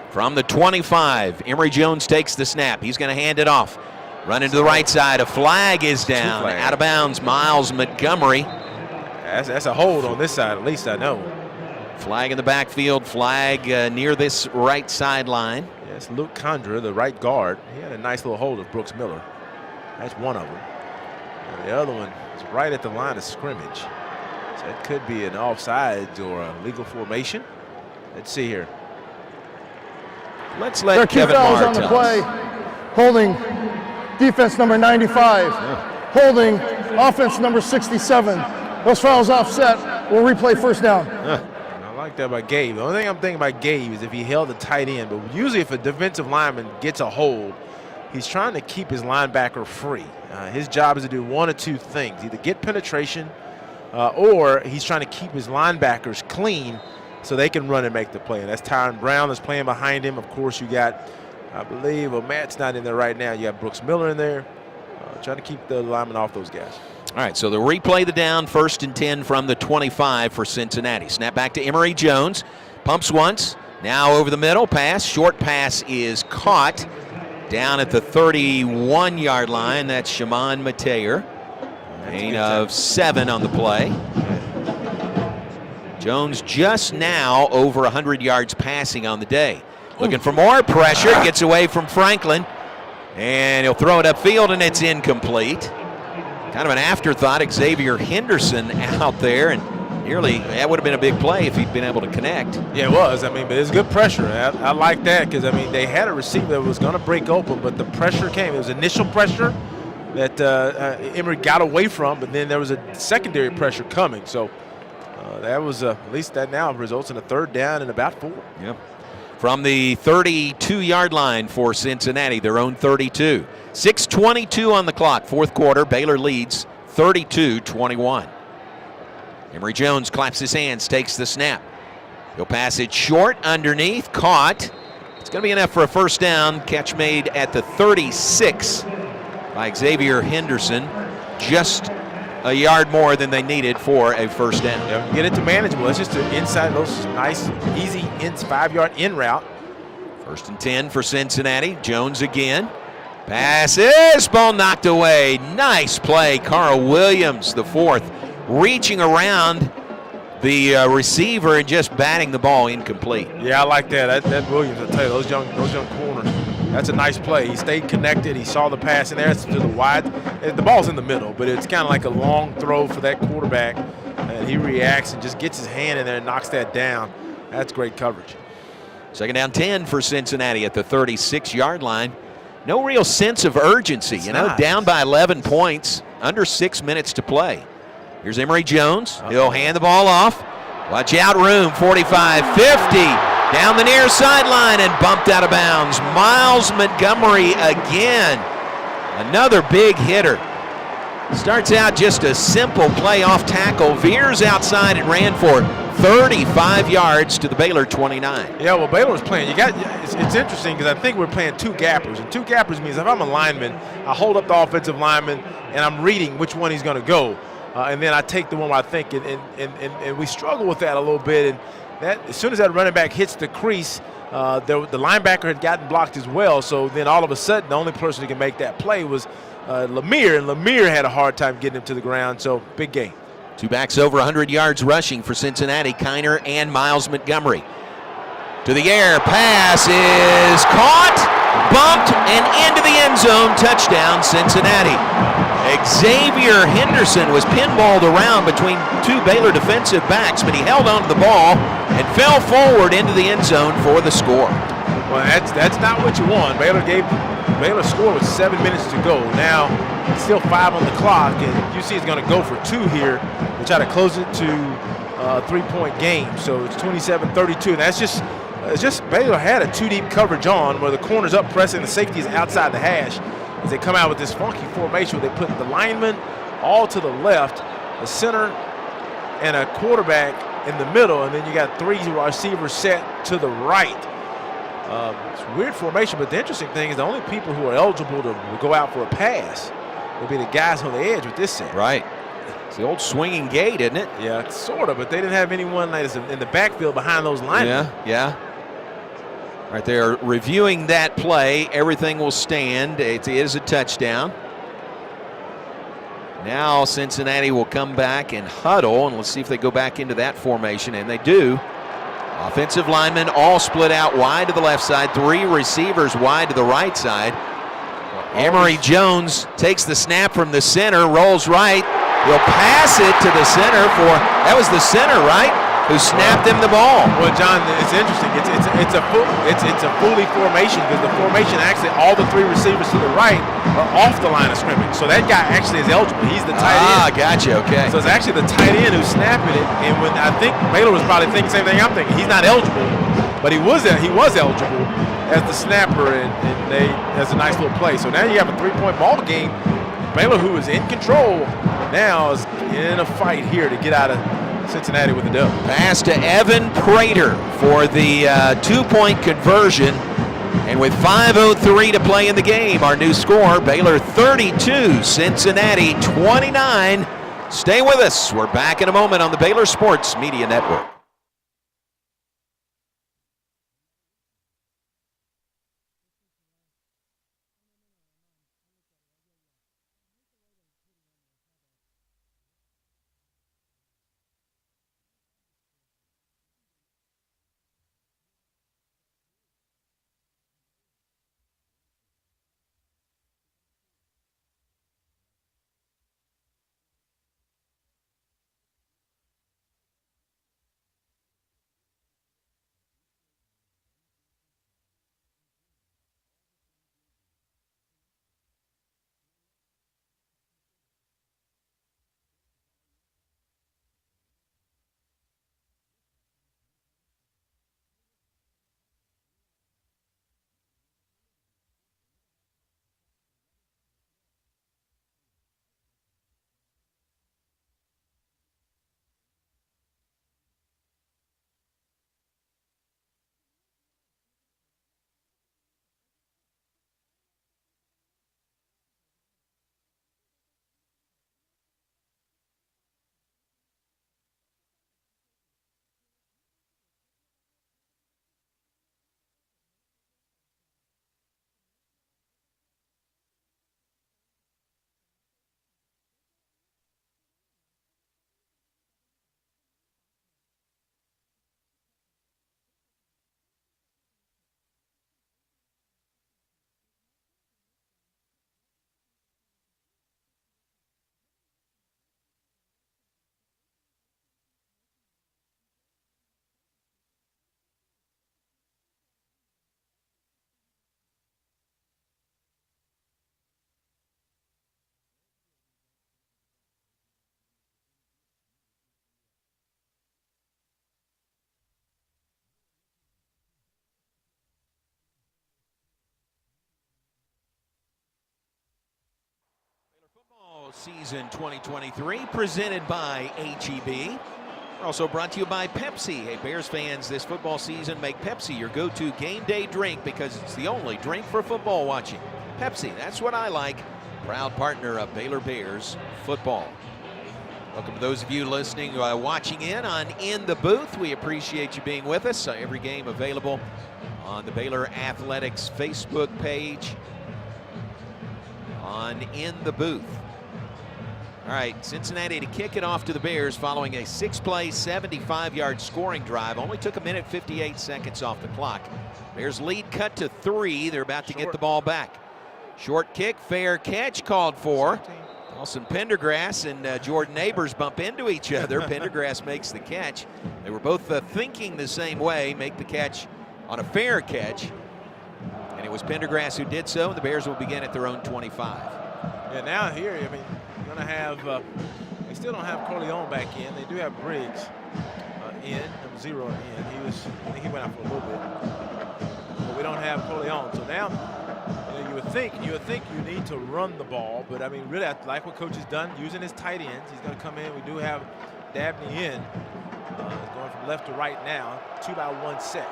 From the 25, Emory Jones takes the snap. He's going to hand it off. Running to the right side. A flag is down. Out of bounds, Miles Montgomery. That's a hold on this side, at least I know. Flag in the backfield. Flag near this right sideline. Yes, Luke Condra, the right guard. He had a nice little hold of Brooks Miller. That's one of them. And the other one is right at the line of scrimmage. So it could be an offsides or a legal formation. Let's see here. Let's let Kevin fouls Marr on the tell play. us. Holding defense number 95. Holding offense number 67. Those fouls offset. We'll replay first down. I like that by Gabe. The only thing I'm thinking about Gabe is if he held the tight end. But usually if a defensive lineman gets a hold, he's trying to keep his linebacker free. His job is to do one of two things. Either get penetration or he's trying to keep his linebackers clean so they can run and make the play. And that's Tyron Brown that's playing behind him. Of course, you got, I believe, Matt's not in there right now. You got Brooks Miller in there. Trying to keep the linemen off those guys. All right, so they'll replay the down, 1st and 10 from the 25 for Cincinnati. Snap back to Emory Jones. Pumps once. Now over the middle. Pass. Short pass is caught down at the 31-yard line. That's Shimon Mateer. Gain of 7 on the play. Jones just now over 100 yards passing on the day. Looking for more pressure. Gets away from Franklin. And he'll throw it upfield, and it's incomplete. Kind of an afterthought. Xavier Henderson out there, and that would have been a big play if he'd been able to connect. Yeah, it was. I mean, but it's good pressure. I like that because, I mean, they had a receiver that was going to break open, but the pressure came. It was initial pressure that Emory got away from, but then there was a secondary pressure coming. So that was at least that now results in a 3rd down and about 4. Yep. From the 32-yard line for Cincinnati, their own 32. 6:22 on the clock, fourth quarter. Baylor leads 32-21. Emory Jones claps his hands, takes the snap. He'll pass it short, underneath, caught. It's going to be enough for a first down. Catch made at the 36 by Xavier Henderson. Just a yard more than they needed for a first down. Yeah, get it to manageable. It's just an inside, those nice, easy 5-yard in route. 1st and 10 for Cincinnati. Jones again. Passes, ball knocked away. Nice play. Carl Williams, the 4th, reaching around the receiver and just batting the ball incomplete. Yeah, I like that. That Williams, I tell you, those young corners. That's a nice play. He stayed connected. He saw the pass in there. It's to the wide. The ball's in the middle, but it's kind of like a long throw for that quarterback. And he reacts and just gets his hand in there and knocks that down. That's great coverage. 2nd down 10 for Cincinnati at the 36-yard line. No real sense of urgency. Down by 11 points, under 6 minutes to play. Here's Emory Jones. He'll hand the ball off. Watch out, room, 45, 50. Down the near sideline and bumped out of bounds. Miles Montgomery again. Another big hitter. Starts out just a simple play off tackle, veers outside and ran for 35 yards to the Baylor 29. Yeah, well, Baylor was playing. It's interesting because I think we're playing two gappers, and two gappers means if I'm a lineman, I hold up the offensive lineman and I'm reading which one he's going to go, and then I take the one I think, and we struggle with that a little bit. And that as soon as that running back hits the crease, the linebacker had gotten blocked as well. So then all of a sudden, the only person who can make that play was Lemire, and Lemire had a hard time getting him to the ground. So big game. Two backs over 100 yards rushing for Cincinnati, Kiner and Miles Montgomery. To the air, pass is caught, bumped, and into the end zone. Touchdown, Cincinnati. Xavier Henderson was pinballed around between two Baylor defensive backs, but he held on to the ball and fell forward into the end zone for the score. Well, that's not what you want. Baylor scored with 7 minutes to go. Now, still 5 on the clock, and UC is going to go for 2 here to try to close it to a 3-point game. So it's 27-32. And that's just Baylor had a 2 deep coverage on where the corner's up pressing, the safety is outside the hash. As they come out with this funky formation where they put the linemen all to the left, the center, and a quarterback in the middle, and then you got 3 receivers set to the right. It's a weird formation, but the interesting thing is the only people who are eligible to go out for a pass will be the guys on the edge with this set. Right. It's the old swinging gate, isn't it? Yeah, sort of, but they didn't have anyone that is in the backfield behind those linemen. Yeah. Right there, reviewing that play. Everything will stand. It is a touchdown. Now Cincinnati will come back and huddle, and let's see if they go back into that formation, and they do. Offensive linemen all split out wide to the left side, 3 receivers wide to the right side. Emory Jones takes the snap from the center, rolls right. He'll pass it to the center that was the center, right? Who snapped him the ball. Well, John, it's interesting. It's a fully formation because the formation actually all the 3 receivers to the right are off the line of scrimmage. So that guy actually is eligible. He's the tight end. Gotcha. Okay. So it's actually the tight end who's snapping it. And when I think Baylor was probably thinking the same thing I'm thinking. He's not eligible, but he was eligible as the snapper, and that's a nice little play. So now you have a 3-point ball game. Baylor, who is in control, now is in a fight here to get out of Cincinnati with the dub. Pass to Evan Prater for the 2-point conversion. And with 5:03 to play in the game, our new score, Baylor 32, Cincinnati 29. Stay with us. We're back in a moment on the Baylor Sports Media Network. Season 2023 presented by HEB. We're also brought to you by Pepsi. Hey, Bears fans, this football season, make Pepsi your go-to game day drink because it's the only drink for football watching. Pepsi, that's what I like. Proud partner of Baylor Bears football. Welcome to those of you listening, watching in the booth. We appreciate you being with us. Every game available on the Baylor Athletics Facebook page on In the Booth. All right, Cincinnati to kick it off to the Bears following a 6-play, 75-yard scoring drive. Only took a minute 58 seconds off the clock. Bears lead cut to 3. They're about to get the ball back. Short kick, fair catch called for. Dawson Pendergrass and Jordan Neighbors bump into each other. Pendergrass makes the catch. They were both thinking the same way, make the catch on a fair catch. And it was Pendergrass who did so, and the Bears will begin at their own 25. Yeah, now here, I mean, you're going to have, they still don't have Corleone back in. They do have Briggs in, number 0 in. I think he went out for a little bit. But we don't have Corleone. So now, you would think you need to run the ball, but I mean, really, I like what coach has done, using his tight ends. He's going to come in. We do have Dabney in. Going from left to right now, 2-by-1 set.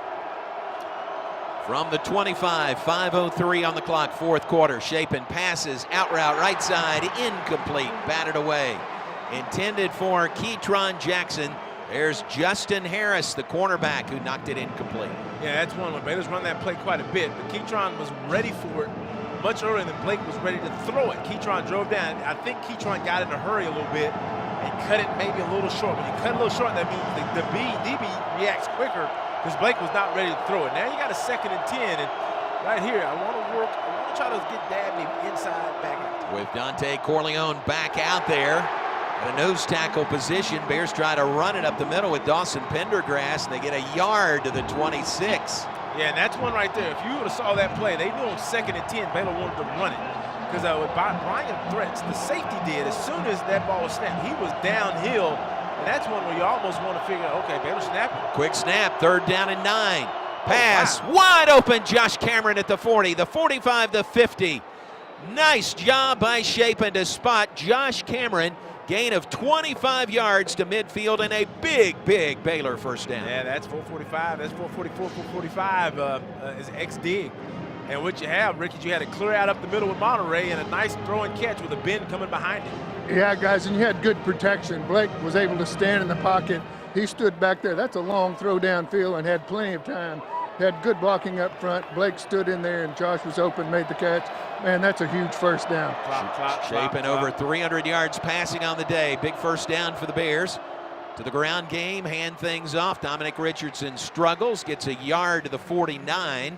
From the 25, 5:03 on the clock, fourth quarter. Chapin passes out route right side, incomplete, batted away. Intended for Keytron Jackson. There's Justin Harris, the cornerback, who knocked it incomplete. Yeah, that's one where Baylor's run that play quite a bit, but Keytron was ready for it much earlier than Blake was ready to throw it. Keytron drove down. I think Keytron got in a hurry a little bit and cut it maybe a little short. When you cut a little short, that means the DB reacts quicker because Blake was not ready to throw it. Now you got a 2nd and 10, and right here, I want to try to get Dabney inside back out. With Dante Corleone back out there at a nose tackle position, Bears try to run it up the middle with Dawson Pendergrass, and they get a yard to the 26. Yeah, and that's one right there. If you would have saw that play, they knew on 2nd and 10, Baylor wanted to run it. Because with Brian Threats, the safety did, as soon as that ball was snapped, he was downhill. And that's one where you almost want to figure out, okay, Baylor snap it. Quick snap, 3rd down and 9. Pass, wide open, Josh Cameron at the 40, the 45, the 50. Nice job by Chapin to spot Josh Cameron. Gain of 25 yards to midfield and a big Baylor first down. Yeah, that's 445. That's 444, 445 is X-dig. And what you have, Ricky, you had to clear out up the middle with Monterey and a nice throw and catch with a bend coming behind it. Yeah, guys, and you had good protection. Blake was able to stand in the pocket. He stood back there. That's a long throw downfield and had plenty of time. Had good blocking up front. Blake stood in there, and Josh was open, made the catch. Man, that's a huge first down. Chapin over 300 yards passing on the day. Big first down for the Bears. To the ground game, hand things off. Dominic Richardson struggles, gets a yard to the 49.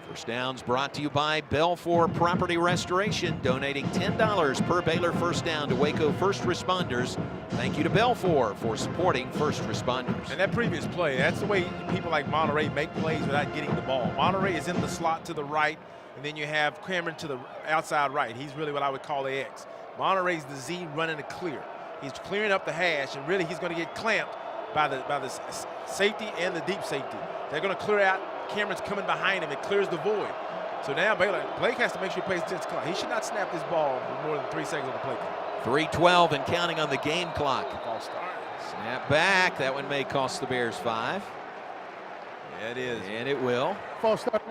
First downs brought to you by Belfour Property Restoration, donating $10 per Baylor first down to Waco first responders. Thank you to Belfour for supporting first responders. And that previous play, that's the way people like Monterey make plays without getting the ball. Monterey is in the slot to the right, and then you have Cameron to the outside right. He's really what I would call the X. Monterey's the Z running a clear. He's clearing up the hash, and really he's going to get clamped by the safety and the deep safety. They're going to clear out. Cameron's coming behind him. It clears the void. So now Blake has to make sure he pays attention to the clock. He should not snap this ball with more than 3 seconds on the play clock. 3:12 and counting on the game clock. False start. Snap back. That one may cost the Bears 5. Yeah, it is. And it will. False start.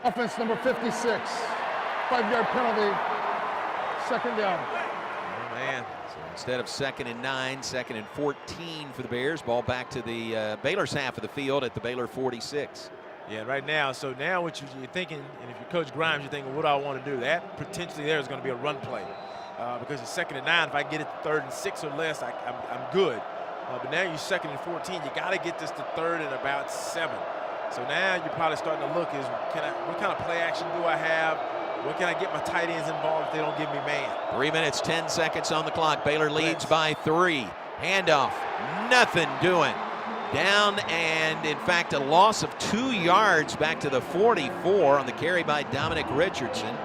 Offense number 56. 5-yard penalty. 2nd down. Oh, man. So instead of 2nd and 9, 2nd and 14 for the Bears. Ball back to the Baylor's half of the field at the Baylor 46. Yeah, right now. So now what you're thinking, and if you're Coach Grimes, you're thinking, what do I want to do? That potentially there is going to be a run play. Because it's 2nd and 9. If I get it to 3rd and 6 or less, I'm good. But now you're 2nd and 14. You got to get this to 3rd and about 7. So now you're probably starting to look is, what kind of play action do I have? What can I get my tight ends involved if they don't give me man? 3 minutes, 10 seconds on the clock. Baylor leads by 3. Handoff, nothing doing. Down and, in fact, a loss of 2 yards back to the 44 on the carry by Dominic Richardson.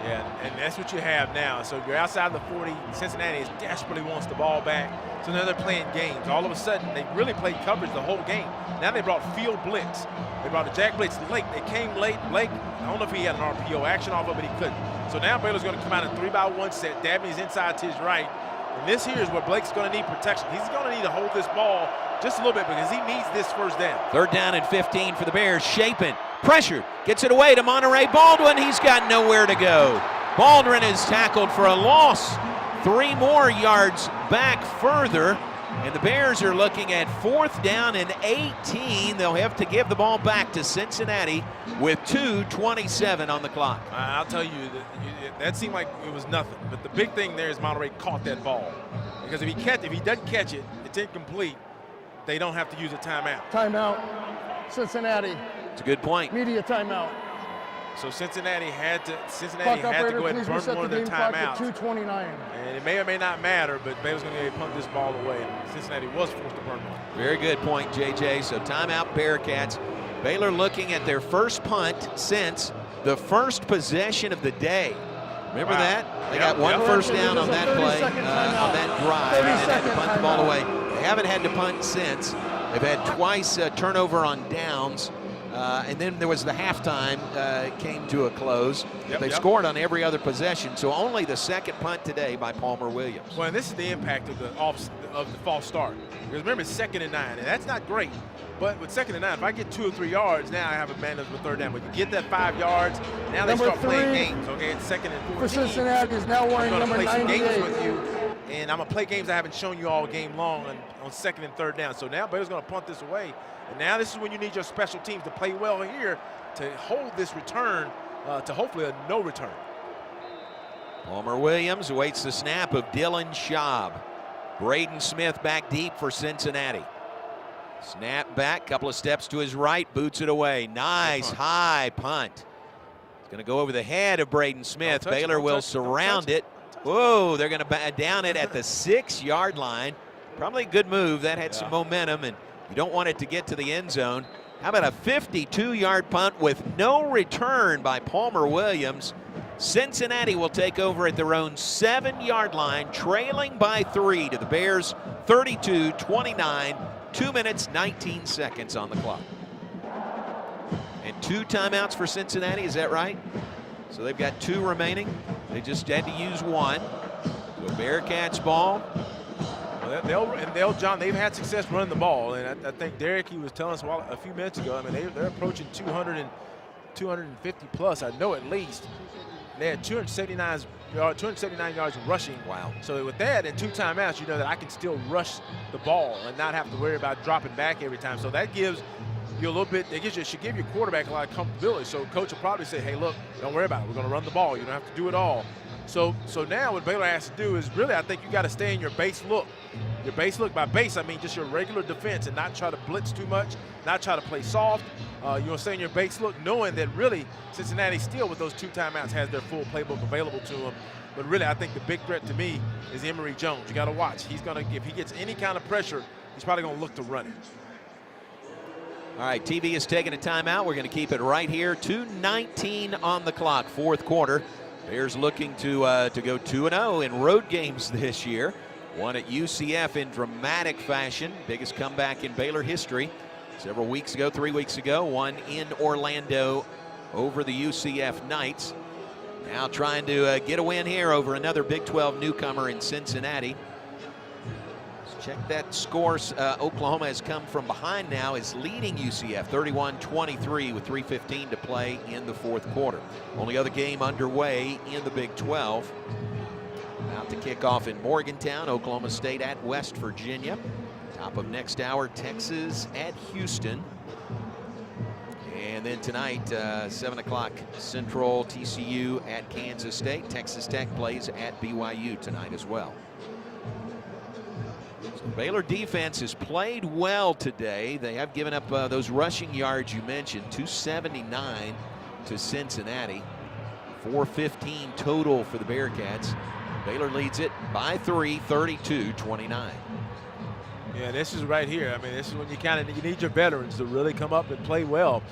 Yeah, and that's what you have now. So you're outside the 40. Cincinnati desperately wants the ball back. So now they're playing games. All of a sudden, they really played coverage the whole game. Now they brought field blitz. They brought a jack blitz late. They came late. Blake, I don't know if he had an RPO action off of it, but he couldn't. So now Baylor's going to come out in 3-by-1 set. Dabney's inside to his right. And this here is where Blake's going to need protection. He's going to need to hold this ball just a little bit because he needs this first down. 3rd down and 15 for the Bears. Shapen, pressured, gets it away to Monterey Baldwin. He's got nowhere to go. Baldwin is tackled for a loss. 3 more yards back further. And the Bears are looking at 4th down and 18. They'll have to give the ball back to Cincinnati with 2:27 on the clock. I'll tell you, that seemed like it was nothing. But the big thing there is Monterey caught that ball. Because if he doesn't catch it, it's incomplete. They don't have to use a timeout. Timeout, Cincinnati. It's a good point. Media timeout. So Cincinnati had to Clock go operator, ahead and please burn reset one of the their game clock at timeouts. 2:29. And it may or may not matter, but Baylor's going to punt this ball away. Cincinnati was forced to burn one. Very good point, JJ. So timeout Bearcats. Baylor looking at their first punt since the first possession of the day. Remember that? They got one first down on that play, on that drive, and then had to punt the ball away. They haven't had to punt since. They've had twice turnover on downs. And then there was the halftime came to a close. They've scored on every other possession, so only the second punt today by Palmer Williams. Well, and this is the impact of the false start. Because remember, it's 2nd and 9, and that's not great. But with 2nd and 9, if I get 2 or 3 yards, now I have a man with 3rd down. But you get that 5 yards, now they start playing games. Okay, it's 2nd and 14. For Cincinnati is now wearing number 98. I'm going to play some games with you, and I'm going to play games I haven't shown you all game long on 2nd and 3rd down. So now Baylor's going to punt this away. And now this is when you need your special teams to play well here to hold this return to hopefully a no return. Palmer Williams awaits the snap of Dylan Schaub. Braden Smith back deep for Cincinnati. Snap back, couple of steps to his right, boots it away. Nice high punt. It's going to go over the head of Braden Smith. Baylor will surround it. Whoa, they're going to down it at the 6-yard line. Probably a good move. That had some momentum, and you don't want it to get to the end zone. How about a 52-yard punt with no return by Palmer Williams? Cincinnati will take over at their own 7-yard line, trailing by 3 to the Bears, 32-29, 2 minutes, 19 seconds on the clock. And 2 timeouts for Cincinnati, is that right? So they've got 2 remaining. They just had to use 1. So Bearcats ball. John, they've had success running the ball, and I think Derek, he was telling us a few minutes ago, I mean, they're approaching 250 plus, I know at least. They had 279 yards rushing. Wow. So with that and 2 timeouts, you know that I can still rush the ball and not have to worry about dropping back every time. So that gives you a little bit, should give your quarterback a lot of comfortability. So coach will probably say, hey, look, don't worry about it. We're going to run the ball. You don't have to do it all. So now what Baylor has to do is really, I think you got to stay in your base look. Your base look, by base, I mean just your regular defense and not try to blitz too much, not try to play soft. You want to stay in your base look, knowing that really Cincinnati still with those 2 timeouts has their full playbook available to them. But really, I think the big threat to me is Emory Jones. You got to watch. He's going to, if he gets any kind of pressure, he's probably going to look to run it. All right, TV is taking a timeout. We're going to keep it right here. 2:19 on the clock, 4th quarter. Bears looking to go 2-0 in road games this year. One at UCF in dramatic fashion, biggest comeback in Baylor history. Several weeks ago, 3 weeks ago, one in Orlando over the UCF Knights. Now trying to get a win here over another Big 12 newcomer in Cincinnati. Let's check that score. Oklahoma has come from behind now, is leading UCF 31-23 with 3:15 to play in the 4th quarter. Only other game underway in the Big 12. About to kick off in Morgantown, Oklahoma State at West Virginia. Top of next hour, Texas at Houston. And then tonight, 7 o'clock Central, TCU at Kansas State. Texas Tech plays at BYU tonight as well. So Baylor defense has played well today. They have given up those rushing yards you mentioned, 279 to Cincinnati. 415 total for the Bearcats. Baylor leads it by 3, 32-29. Yeah, this is right here. I mean, this is when you need your veterans to really come up and play well.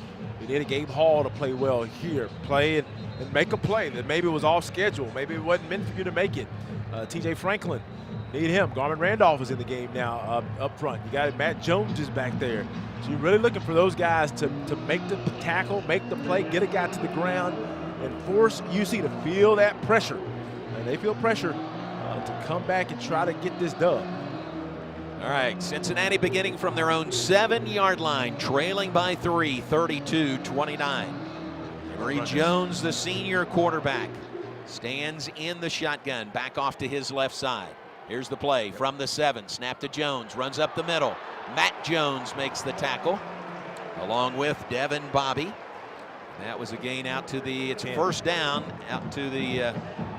You need a Gabe Hall to play well here. Play and make a play that maybe was off schedule. Maybe it wasn't meant for you to make it. TJ Franklin, need him. Garmin Randolph is in the game now up front. You got Matt Jones is back there. So you're really looking for those guys to make the tackle, make the play, get a guy to the ground. and force UC to feel that pressure. And they feel pressure to come back and try to get this dub. All right, Cincinnati beginning from their own 7-yard line, trailing by 3, 32-29. Emory Jones, the senior quarterback, stands in the shotgun, back off to his left side. Here's the play from the 7, snap to Jones, runs up the middle. Matt Jones makes the tackle, along with Devin Bobby. That was a gain out to the, it's first down, out to the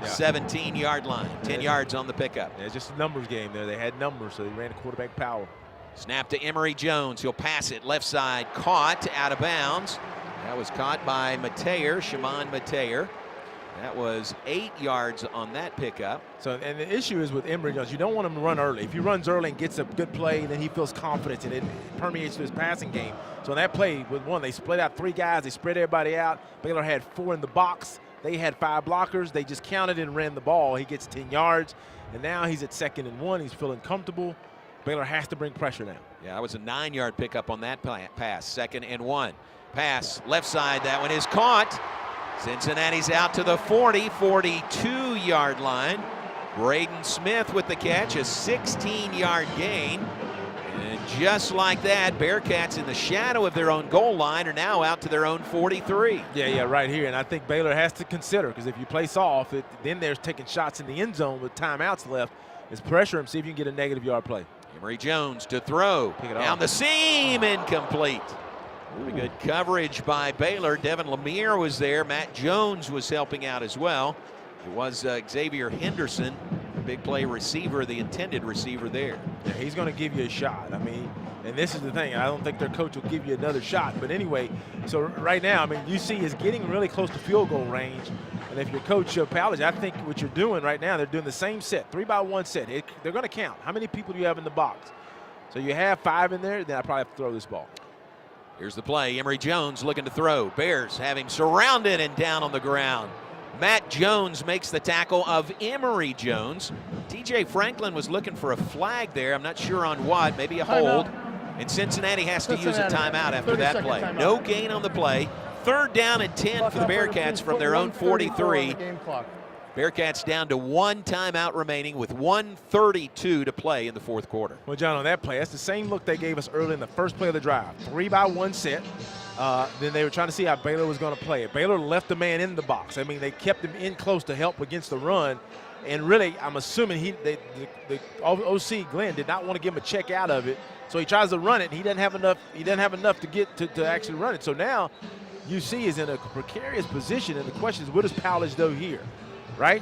17-yard line. 10 yards on the pickup. Yeah, it's just a numbers game there. They had numbers, so they ran the quarterback power. Snap to Emory Jones. He'll pass it left side, caught out of bounds. That was caught by Mateer, Shimon Mateer. That was 8 yards on that pickup. So, and the issue is with Emory Jones, you don't want him to run early. If he runs early and gets a good play, then he feels confidence and it permeates to his passing game. So in that play with one, they split out 3 guys, they spread everybody out. Baylor had 4 in the box. They had 5 blockers. They just counted and ran the ball. He gets 10 yards, and now he's at 2nd and 1. He's feeling comfortable. Baylor has to bring pressure now. Yeah, that was a 9-yard pickup on that pass, 2nd and 1. Pass left side, that one is caught. Cincinnati's out to the 40, 42-yard line. Braden Smith with the catch, a 16-yard gain. And just like that, Bearcats in the shadow of their own goal line are now out to their own 43. Yeah, right here. And I think Baylor has to consider, because if you play soft, then there's taking shots in the end zone with timeouts left. Is pressure him, see if you can get a negative yard play. Emory Jones to throw. Down the seam, incomplete. Pretty good coverage by Baylor. Devin Lemire was there. Matt Jones was helping out as well. It was Xavier Henderson, the big play receiver, the intended receiver there. Yeah, he's going to give you a shot. I mean, and this is the thing. I don't think their coach will give you another shot. But anyway, so right now, I mean, UC is getting really close to field goal range. And if your coach Powledge, I think what you're doing right now, they're doing the same set, 3-by-1 set. They're going to count. How many people do you have in the box? So you have 5 in there, then I probably have to throw this ball. Here's the play. Emory Jones looking to throw. Bears have him surrounded and down on the ground. Matt Jones makes the tackle of Emory Jones. TJ Franklin was looking for a flag there. I'm not sure on what, maybe a hold. And Cincinnati has to use a timeout after that play. No gain on the play. 3rd down and 10 for the Bearcats from their own 43. Bearcats down to 1 timeout remaining with 1:32 to play in the 4th quarter. Well, John, on that play, that's the same look they gave us early in the first play of the drive. 3-by-1 set. Then they were trying to see how Baylor was going to play it. Baylor left the man in the box. I mean, they kept him in close to help against the run. And really, I'm assuming the OC Glenn did not want to give him a check out of it. So he tries to run it, and he doesn't have enough. He doesn't have enough to get to actually run it. So now UC is in a precarious position, and the question is, what does Powledge do here? Right?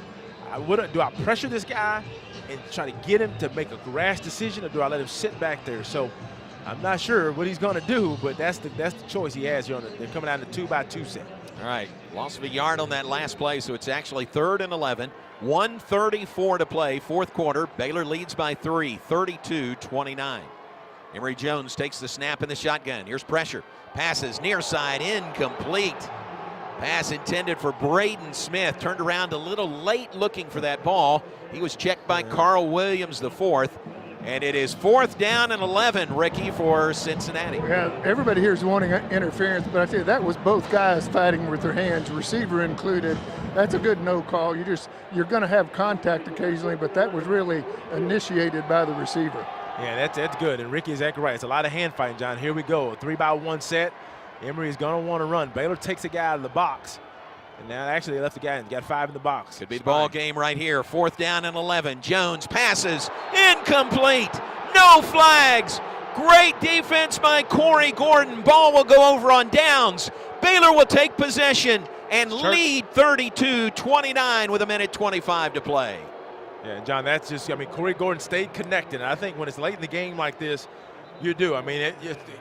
Do I pressure this guy and try to get him to make a rash decision, or do I let him sit back there? So I'm not sure what he's going to do, but that's the choice he has here. They're coming out in the 2-by-2 set. All right, loss of a yard on that last play, so it's actually 3rd and 11. 1:34 to play, 4th quarter. Baylor leads by 3, 32-29. Emory Jones takes the snap in the shotgun. Here's pressure. Passes near side, incomplete. Pass intended for Braden Smith. Turned around a little late looking for that ball. He was checked by Carl Williams, the 4th. And it is 4th down and 11, Ricky, for Cincinnati. Yeah, everybody here is wanting interference, but I tell you, that was both guys fighting with their hands, receiver included. That's a good no call. You're going to have contact occasionally, but that was really initiated by the receiver. Yeah, that's good. And Ricky is exactly right. It's a lot of hand fighting, John. Here we go. 3-by-1 set. Emory is going to want to run. Baylor takes a guy out of the box. And now actually they left the guy in. Got 5 in the box. Could be the ball game right here. 4th down and 11. Jones passes. Incomplete. No flags. Great defense by Corey Gordon. Ball will go over on downs. Baylor will take possession and lead 32-29 with 1:25 to play. Yeah, John, that's just, I mean, Corey Gordon stayed connected. And I think when it's late in the game like this, you do. I mean,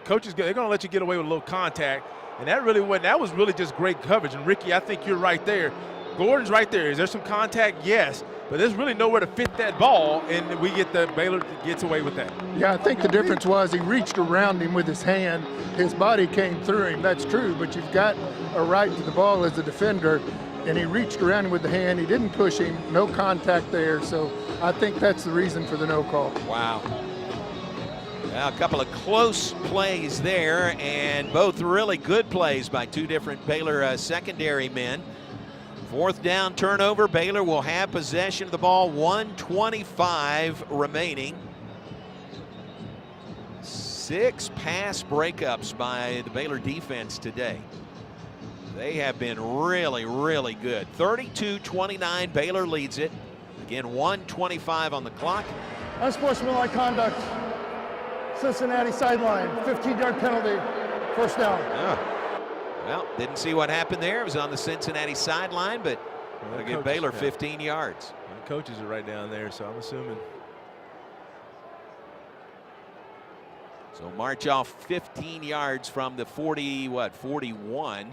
coaches, they're going to let you get away with a little contact. And that was really just great coverage. And Ricky, I think you're right there. Gordon's right there. Is there some contact? Yes. But there's really nowhere to fit that ball, and Baylor gets away with that. Yeah, I think the difference was he reached around him with his hand. His body came through him. That's true, but you've got a right to the ball as a defender, and he reached around him with the hand. He didn't push him. No contact there. So I think that's the reason for the no call. Wow. Well, a couple of close plays there, and both really good plays by 2 different Baylor secondary men. 4th down turnover. Baylor will have possession of the ball. 1:25 remaining. 6 pass breakups by the Baylor defense today. They have been really, really good. 32-29, Baylor leads it. Again, 1:25 on the clock. Unsportsmanlike conduct. Cincinnati sideline, 15-yard penalty, 1st down. Well, didn't see what happened there. It was on the Cincinnati sideline, but that'll give Baylor 15 yards. The coaches are right down there, so I'm assuming. So march off 15 yards from the 41.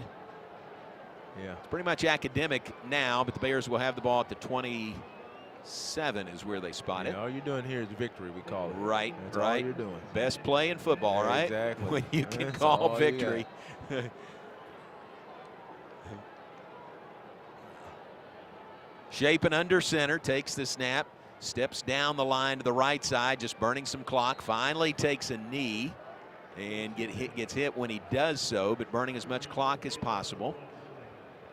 Yeah. It's pretty much academic now, but the Bears will have the ball at the 27 is where they spot it. All you're doing here is victory, we call it. Right, That's right. all you're doing. Best play in football, right? Exactly. When you can That's call all victory. Shapen under center, takes the snap, steps down the line to the right side, just burning some clock. Finally takes a knee and gets hit when he does so, but burning as much clock as possible.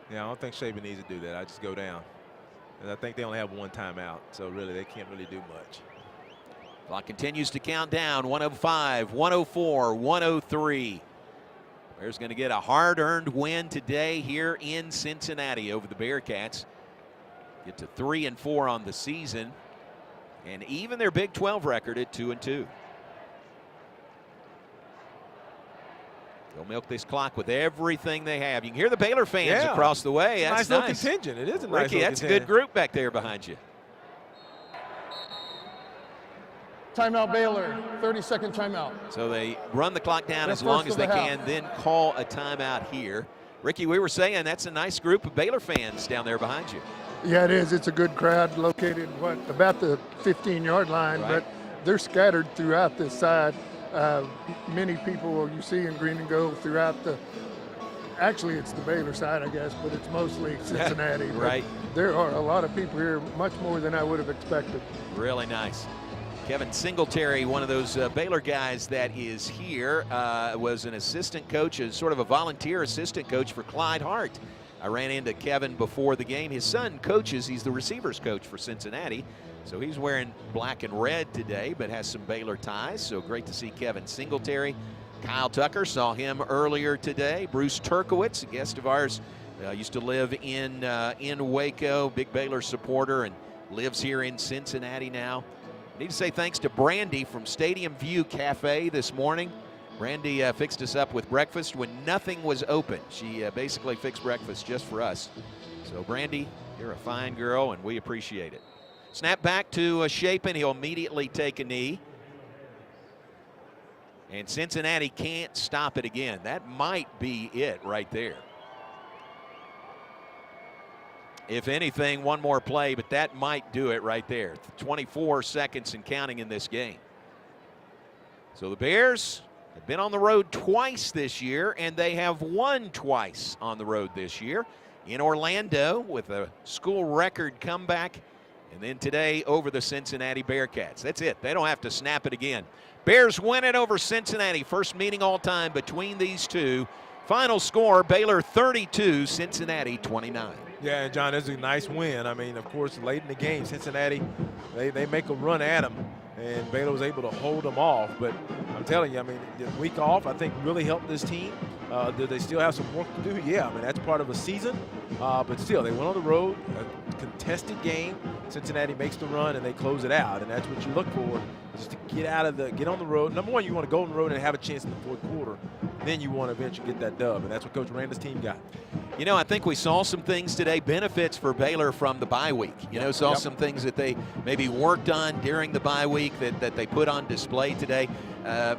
Yeah, I don't think Shapen needs to do that. I just go down. And I think they only have 1 timeout, so really they can't really do much. Clock continues to count down. 105, 104, 103. Bears going to get a hard-earned win today here in Cincinnati over the Bearcats. Get to 3-4 on the season, and even their Big 12 record at 2-2. They'll milk this clock with everything they have. You can hear the Baylor fans across the way. It's That's a nice little contingent. It is a nice Ricky, little that's contingent. a good group back there behind you. Timeout Baylor, 30-second timeout. So they run the clock down That's as long first as of they the half. can, then call a timeout here. Ricky, we were saying that's a nice group of Baylor fans down there behind you. Yeah, it is. It's a good crowd located, about the 15-yard line, Right. but they're scattered throughout this side. Many people you see in green and gold throughout actually it's the Baylor side, I guess, but it's mostly Cincinnati. But Right. there are a lot of people here, much more than I would have expected. Really nice. Kevin Singletary, one of those Baylor guys that is here, was an assistant coach, sort of a volunteer assistant coach for Clyde Hart. I ran into Kevin before the game. His son coaches. He's the receivers coach for Cincinnati. So he's wearing black and red today, but has some Baylor ties. So great to see Kevin Singletary. Kyle Tucker, saw him earlier today. Bruce Turkowitz, a guest of ours, used to live in Waco, big Baylor supporter, and lives here in Cincinnati now. I need to say thanks to Brandy from Stadium View Cafe this morning. Brandy fixed us up with breakfast when nothing was open. She basically fixed breakfast just for us. So Brandy, you're a fine girl, and we appreciate it. Snap back to Shapen. He'll immediately take a knee. And Cincinnati can't stop it again. That might be it right there. If anything, one more play, but that might do it right there. 24 seconds and counting in this game. So the Bears have been on the road twice this year, and they have won twice on the road this year. In Orlando with a school record comeback, and then today over the Cincinnati Bearcats. That's it. They don't have to snap it again. Bears win it over Cincinnati. First meeting all time between these two. Final score, Baylor 32, Cincinnati 29. Yeah, and John, it's a nice win. I mean, of course, late in the game, Cincinnati, they make a run at them, and Baylor was able to hold them off. But I'm telling you, I mean, the week off, I think, really helped this team. Do they still have some work to do? Yeah, I mean, that's part of a season. But still, they went on the road, a contested game. Cincinnati makes the run, and they close it out. And that's what you look for, just to get on the road. Number one, you want to go on the road and have a chance in the fourth quarter. Then you want to eventually get that dub, and that's what Coach Aranda's team got. You know, I think we saw some things today, benefits for Baylor from the bye week. Saw some things that they maybe worked on during the bye week that they put on display today.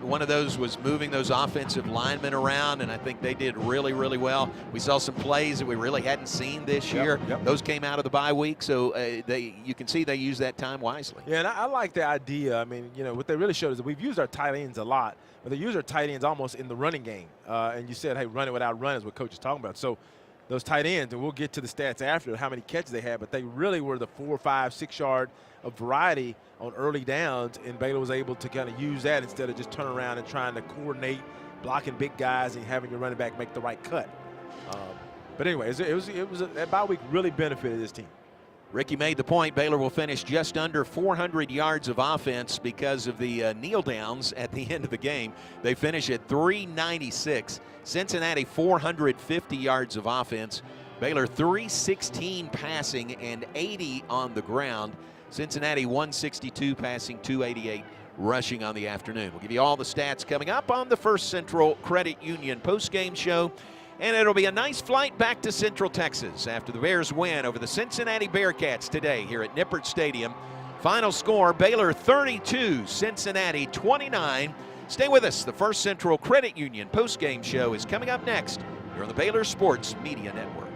One of those was moving those offensive linemen around, and I think they did really, really well. We saw some plays that we really hadn't seen this year. Those came out of the bye week, so you can see they use that time wisely. Yeah, and I like the idea. I mean, what they really showed is that we've used our tight ends a lot, but they use our tight ends almost in the running game. And you said, hey, run it without running is what Coach is talking about. So those tight ends, and we'll get to the stats after how many catches they had, but they really were the 4, 5, 6 yard of variety on early downs, and Baylor was able to kind of use that instead of just turning around and trying to coordinate, blocking big guys and having your running back make the right cut. But anyway, that bye week really benefited this team. Ricky made the point. Baylor will finish just under 400 yards of offense because of the kneel downs at the end of the game. They finish at 396. Cincinnati 450 yards of offense. Baylor 316 passing and 80 on the ground. Cincinnati 162 passing, 288 rushing on the afternoon. We'll give you all the stats coming up on the First Central Credit Union postgame show. And it'll be a nice flight back to Central Texas after the Bears win over the Cincinnati Bearcats today here at Nippert Stadium. Final score, Baylor 32, Cincinnati 29. Stay with us. The First Central Credit Union postgame show is coming up next here on the Baylor Sports Media Network.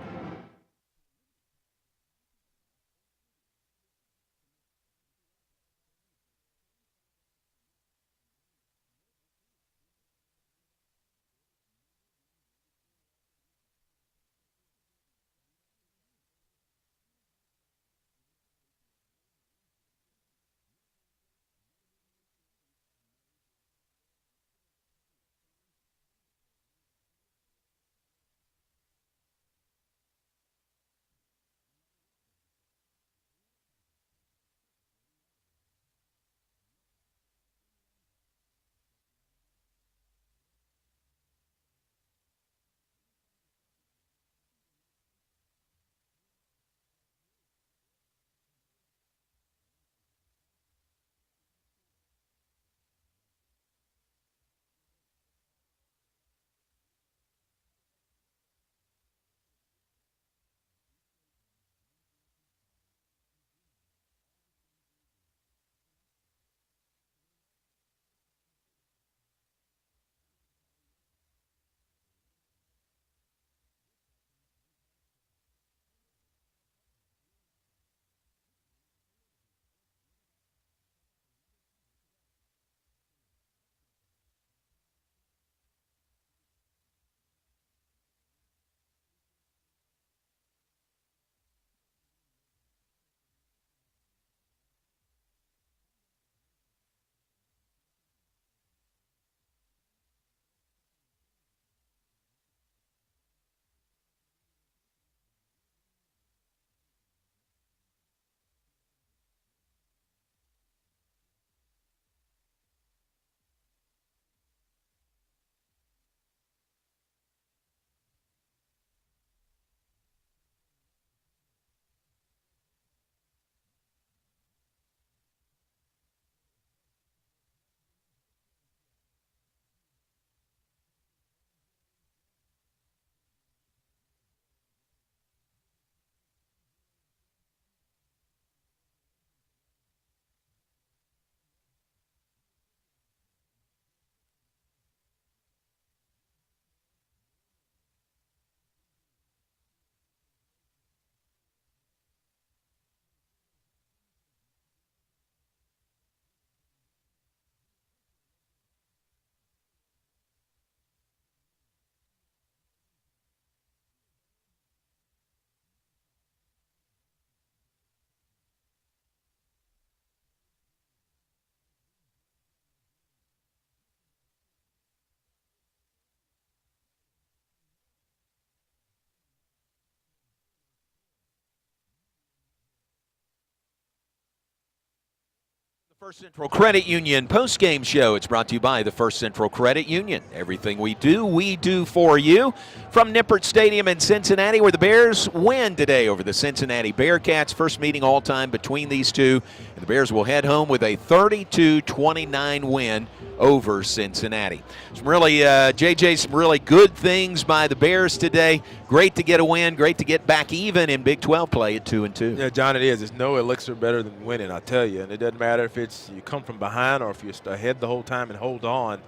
First Central Credit Union postgame show. It's brought to you by the First Central Credit Union. Everything we do for you. From Nippert Stadium in Cincinnati, where the Bears win today over the Cincinnati Bearcats. First meeting all time between these two. And the Bears will head home with a 32-29 win over Cincinnati. Some really, JJ, some really good things by the Bears today. Great to get a win. Great to get back even in Big 12 play at 2-2. Yeah, John, it is. There's no elixir better than winning, I tell you. And it doesn't matter if it's you come from behind or if you're ahead the whole time and hold on.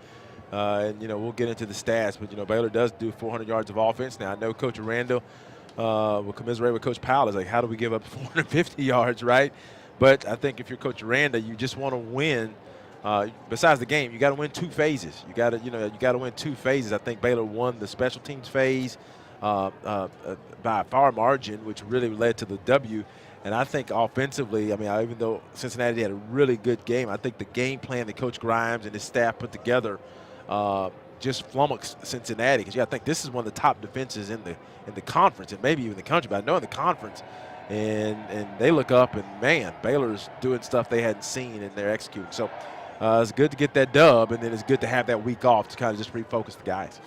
And, you know, we'll get into the stats. But, you know, Baylor does do 400 yards of offense. Now, I know Coach Aranda will commiserate with Coach Powell. It's like, how do we give up 450 yards, right? But I think if you're Coach Aranda, you just want to win. Besides the game, you got to win two phases. You got to win two phases. I think Baylor won the special teams phase by a far margin, which really led to the W. And I think offensively, I mean, even though Cincinnati had a really good game, I think the game plan that Coach Grimes and his staff put together just flummox Cincinnati, because I think this is one of the top defenses in the conference and maybe even the country. But I know in the conference, and they look up and man, Baylor's doing stuff they hadn't seen and they're executing. So it's good to get that dub, and then it's good to have that week off to kind of just refocus the guys.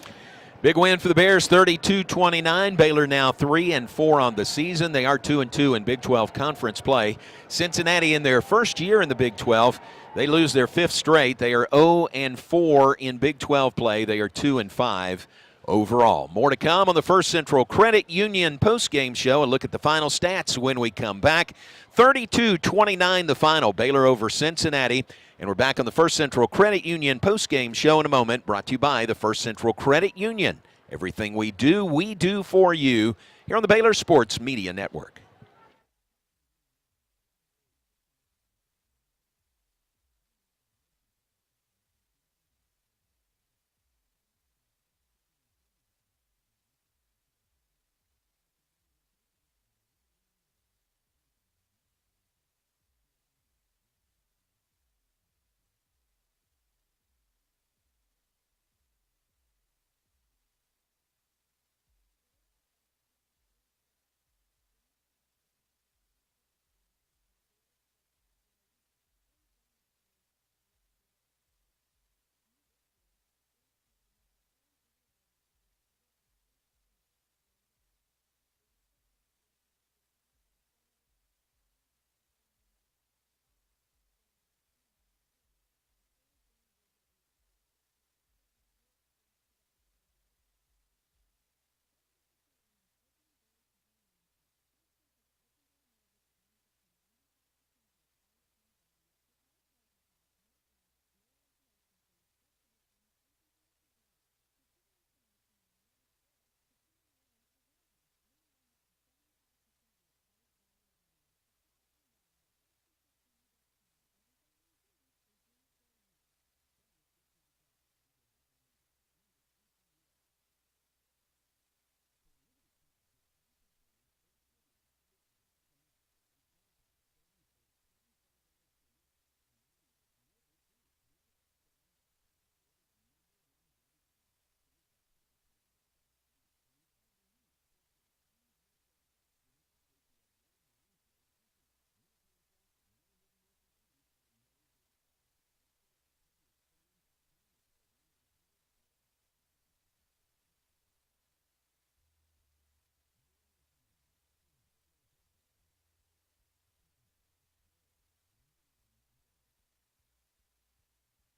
Big win for the Bears, 32-29. Baylor now 3-4 on the season. They are 2-2 in Big 12 conference play. Cincinnati in their first year in the Big 12, they lose their 5th straight. They are 0-4 in Big 12 play. They are 2-5 overall. More to come on the First Central Credit Union postgame show. A look at the final stats when we come back. 32-29 the final. Baylor over Cincinnati. And we're back on the First Central Credit Union postgame show in a moment, brought to you by the First Central Credit Union. Everything we do for you here on the Baylor Sports Media Network.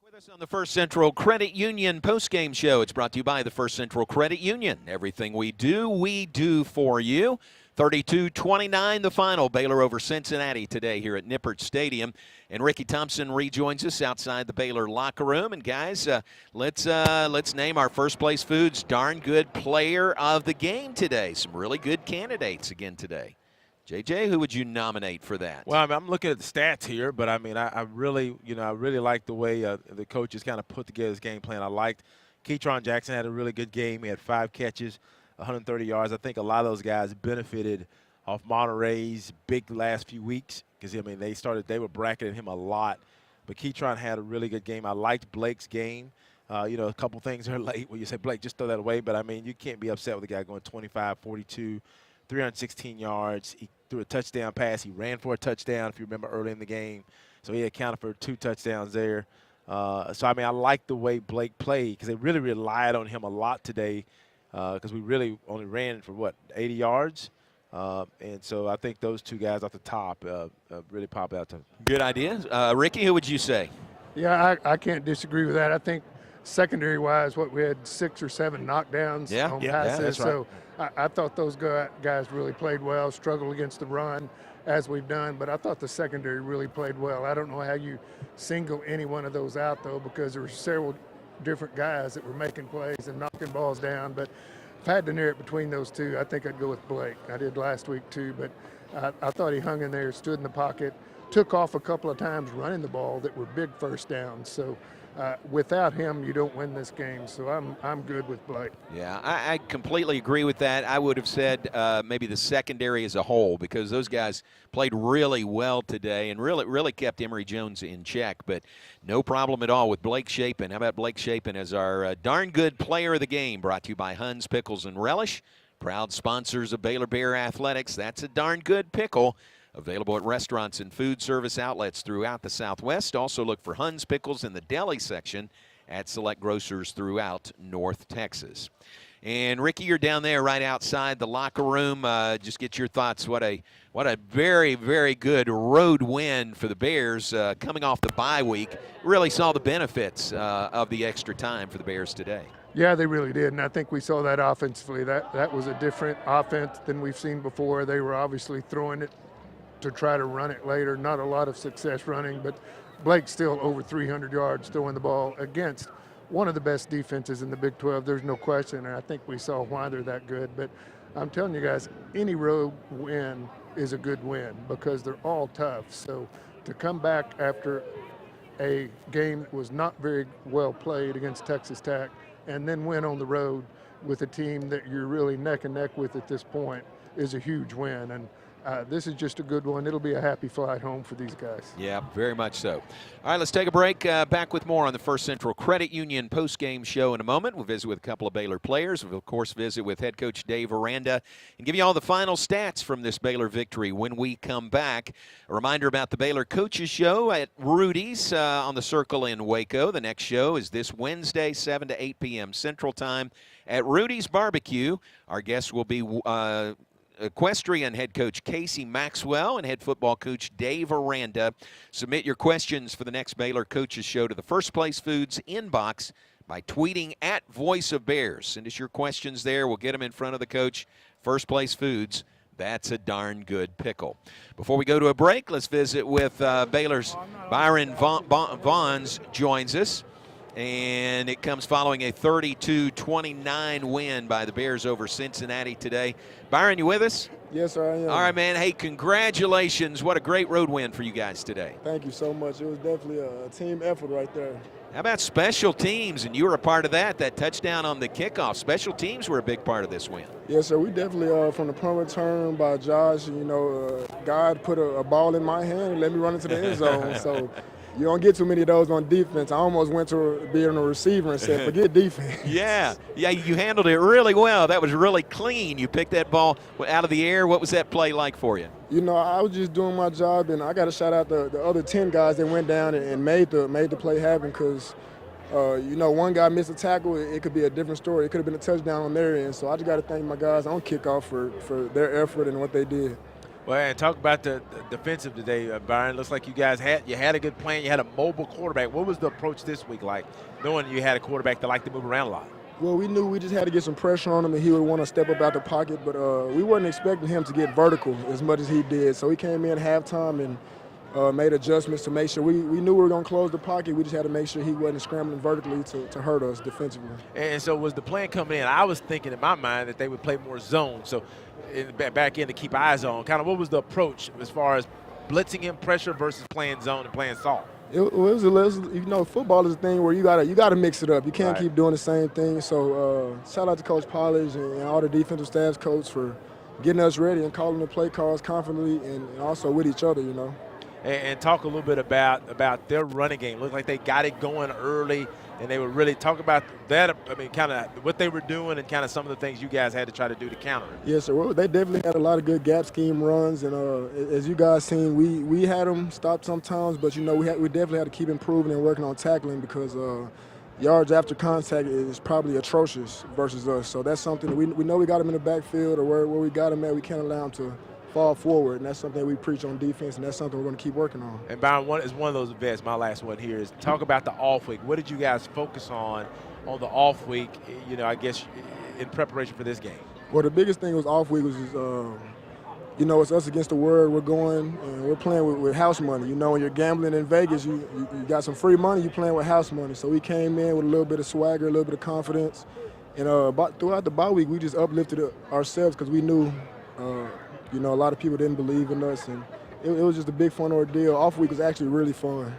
With us on the First Central Credit Union postgame show. It's brought to you by the First Central Credit Union. Everything we do for you. 32-29 the final. Baylor over Cincinnati today here at Nippert Stadium. And Ricky Thompson rejoins us outside the Baylor locker room. And guys, let's name our first place foods darn good player of the game today. Some really good candidates again today. JJ, who would you nominate for that? Well, I mean, I'm looking at the stats here, but I mean, I really like the way the coaches kind of put together his game plan. I liked Keytron Jackson had a really good game. He had 5 catches, 130 yards. I think a lot of those guys benefited off Monterey's big last few weeks because, I mean, they were bracketing him a lot. But Keytron had a really good game. I liked Blake's game. A couple things are late where you say, Blake, just throw that away. But, I mean, you can't be upset with a guy going 25, 42, 316 yards. He threw a touchdown pass. He ran for a touchdown, if you remember, early in the game. So he accounted for 2 touchdowns there. So, I mean, I like the way Blake played because they really relied on him a lot today because we really only ran for, 80 yards? And so I think those 2 guys off the top really pop out to me. Good idea. Ricky, who would you say? Yeah, I can't disagree with that. I think secondary-wise, we had 6 or 7 knockdowns on passes. Yeah, that's right. So I thought those guys really played well, struggled against the run as we've done, but I thought the secondary really played well. I don't know how you single any one of those out, though, because there were several different guys that were making plays and knocking balls down. But if I had to narrow it between those 2, I think I'd go with Blake. I did last week, too, but I thought he hung in there, stood in the pocket, took off a couple of times running the ball that were big first downs. So without him, you don't win this game. So I'm good with Blake. Yeah, I completely agree with that. I would have said maybe the secondary as a whole, because those guys played really well today and really kept Emory Jones in check. But no problem at all with Blake Shapen. How about Blake Shapen as our darn good player of the game, brought to you by Hunn's Pickles and Relish, proud sponsors of Baylor Bear Athletics. That's a darn good pickle. Available at restaurants and food service outlets throughout the Southwest. Also look for Hunn's Pickles in the deli section at select grocers throughout North Texas. And Ricky, you're down there right outside the locker room. Just get your thoughts. What a very, very good road win for the Bears coming off the bye week. Really saw the benefits of the extra time for the Bears today. Yeah, they really did, and I think we saw that offensively. That was a different offense than we've seen before. They were obviously throwing it to try to run it later. Not a lot of success running, but Blake's still over 300 yards throwing the ball against one of the best defenses in the Big 12. There's no question, and I think we saw why they're that good. But I'm telling you guys, any road win is a good win because they're all tough. So to come back after a game that was not very well played against Texas Tech and then win on the road with a team that you're really neck and neck with at this point is a huge win. And this is just a good one. It'll be a happy flight home for these guys. Yeah, very much so. All right, let's take a break. Back with more on the First Central Credit Union post-game show in a moment. We'll visit with a couple of Baylor players. We'll, of course, visit with head coach Dave Aranda and give you all the final stats from this Baylor victory when we come back. A reminder about the Baylor Coaches Show at Rudy's on the Circle in Waco. The next show is this Wednesday, 7 to 8 p.m. Central Time at Rudy's Barbecue. Our guests will be equestrian head coach Casey Maxwell and head football coach Dave Aranda. Submit your questions for the next Baylor Coaches Show to the First Place Foods inbox by tweeting at Voice of Bears. Send us your questions there. We'll get them in front of the coach. First Place Foods. That's a darn good pickle. Before we go to a break, let's visit with Baylor's Byron Vaughns joins us. And it comes following a 32-29 win by the Bears over Cincinnati today. Byron, you with us? Yes, sir, I am. All right, man. Hey, congratulations. What a great road win for you guys today. Thank you so much. It was definitely a team effort right there. How about special teams? And you were a part of that touchdown on the kickoff. Special teams were a big part of this win. Yes, sir. We definitely, from the punt return by Josh, God put a ball in my hand and let me run into the end zone. So you don't get too many of those on defense. I almost went to being a receiver and said, forget defense. Yeah, you handled it really well. That was really clean. You picked that ball out of the air. What was that play like for you? I was just doing my job, and I got to shout out the other 10 guys that went down and made the play happen because, one guy missed a tackle. It could be a different story. It could have been a touchdown on their end. So I just got to thank my guys on kickoff for their effort and what they did. Well, and talk about the defensive today, Byron. Looks like you guys had a good plan. You had a mobile quarterback. What was the approach this week like, knowing you had a quarterback that liked to move around a lot? Well, we knew we just had to get some pressure on him, and he would want to step up out the pocket. But we wasn't expecting him to get vertical as much as he did. So he came in at halftime and made adjustments to make sure we knew we were going to close the pocket. We just had to make sure he wasn't scrambling vertically to hurt us defensively. And so was the plan coming in? I was thinking in my mind that they would play more zone. So in the back end to keep eyes on. Kind of what was the approach as far as blitzing him pressure versus playing zone and playing soft? It was football is a thing where you gotta mix it up. You can't keep doing the same thing. So shout out to Coach Pollard and all the defensive staff's coach for getting us ready and calling the play calls confidently and also with each other, And talk a little bit about their running game. Looked like they got it going early, and they would really talk about that. I mean, kind of what they were doing and kind of some of the things you guys had to try to do to counter it. Yes, sir. Well, they definitely had a lot of good gap scheme runs, and as you guys seen, we had them stopped sometimes, but we definitely had to keep improving and working on tackling because yards after contact is probably atrocious versus us. So that's something we know we got them in the backfield or where we got them at. We can't allow them to fall forward, and that's something we preach on defense, and that's something we're going to keep working on. And Byron, one of those vets, my last one here, is talk about the off week. What did you guys focus on the off week, I guess, in preparation for this game? Well, the biggest thing was off week was, it's us against the world. We're going, and we're playing with house money. When you're gambling in Vegas, you got some free money, you're playing with house money. So we came in with a little bit of swagger, a little bit of confidence. And throughout the bye week, we just uplifted ourselves because we knew, a lot of people didn't believe in us, and it was just a big fun ordeal. Off week was actually really fun.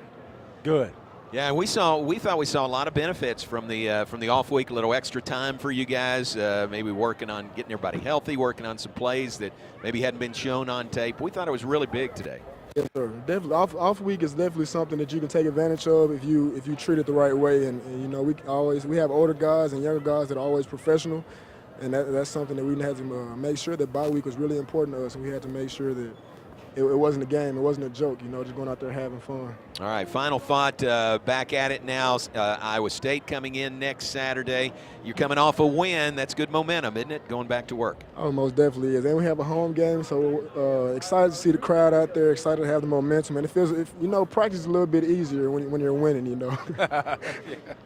Good. Yeah, we thought we saw a lot of benefits from the off week. A little extra time for you guys, maybe working on getting everybody healthy, working on some plays that maybe hadn't been shown on tape. We thought it was really big today. Yes, sir. Definitely, off week is definitely something that you can take advantage of if you treat it the right way. And you know, we have older guys and younger guys that are always professional, and that's something that we had to make sure that bye week was really important to us, and we had to make sure that it wasn't a game, it wasn't a joke. You know, just going out there having fun. All right, final thought, back at it now. Iowa State coming in next Saturday. You're coming off a win. That's good momentum, isn't it, going back to work? Oh, most definitely is. And we have a home game, so excited to see the crowd out there, excited to have the momentum. And it feels, practice is a little bit easier when you're winning, you know.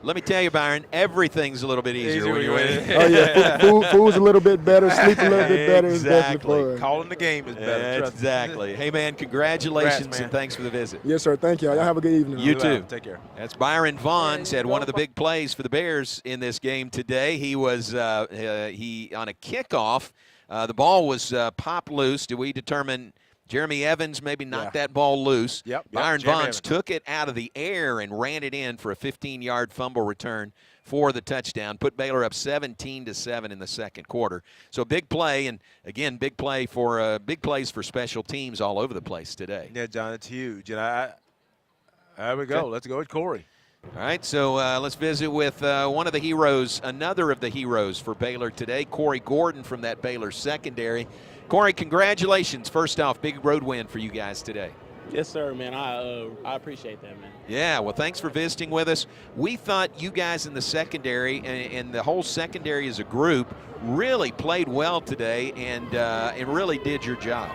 Let me tell you, Byron, everything's a little bit easier when you're winning. Oh, yeah, food's a little bit better, sleep a little bit better. Exactly. Calling the game is better. Exactly. Hey, man, congratulations, and thanks for the visit. Yes, sir. Thank you. Y'all have a good evening. You too. Take care. That's Byron Vaughn. Had one of the big plays for the Bears in this game today. He was on a kickoff. The ball was popped loose. Do we determine Jeremy Evans maybe knocked that ball loose? Yep. Byron Vaughn took it out of the air and ran it in for a 15-yard fumble return for the touchdown. Put Baylor up 17-7 in the second quarter. So big play, and again, big plays for special teams all over the place today. Yeah, John, it's huge. And there we go. Okay. Let's go with Corey. All right, so let's visit with one of the heroes, another of the heroes for Baylor today, Corey Gordon from that Baylor secondary. Corey, congratulations. First off, big road win for you guys today. Yes, sir, man. I appreciate that, man. Yeah, well, thanks for visiting with us. We thought you guys in the secondary and the whole secondary as a group really played well today and really did your job.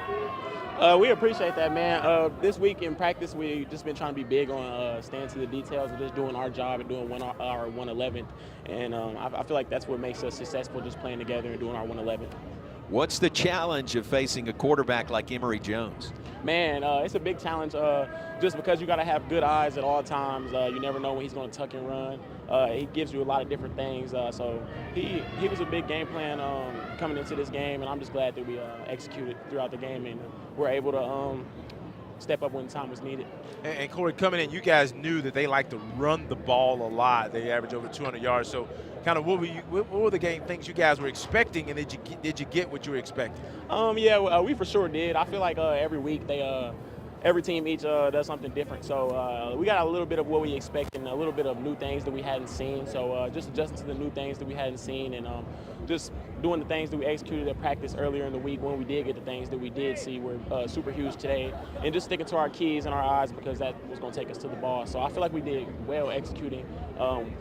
We appreciate that, man. This week in practice, we've just been trying to be big on staying to the details and just doing our job and doing our 111th. And I feel like that's what makes us successful, just playing together and doing our 111th. What's the challenge of facing a quarterback like Emory Jones? Man, it's a big challenge just because you got to have good eyes at all times. You never know when he's going to tuck and run. He gives you a lot of different things. So he was a big game plan coming into this game, and I'm just glad that we executed throughout the game and were able to step up when time was needed. And Corey, coming in, you guys knew that they like to run the ball a lot. They average over 200 yards. So kind of what were the game things you guys were expecting, and did you get what you were expecting? We for sure did. I feel like every week every team each does something different. So we got a little bit of what we expect and a little bit of new things that we hadn't seen. So just adjusting to the new things that we hadn't seen and just doing the things that we executed at practice earlier in the week when we did get the things that we did see were super huge today. And just sticking to our keys and our eyes because that was going to take us to the ball. So I feel like we did well executing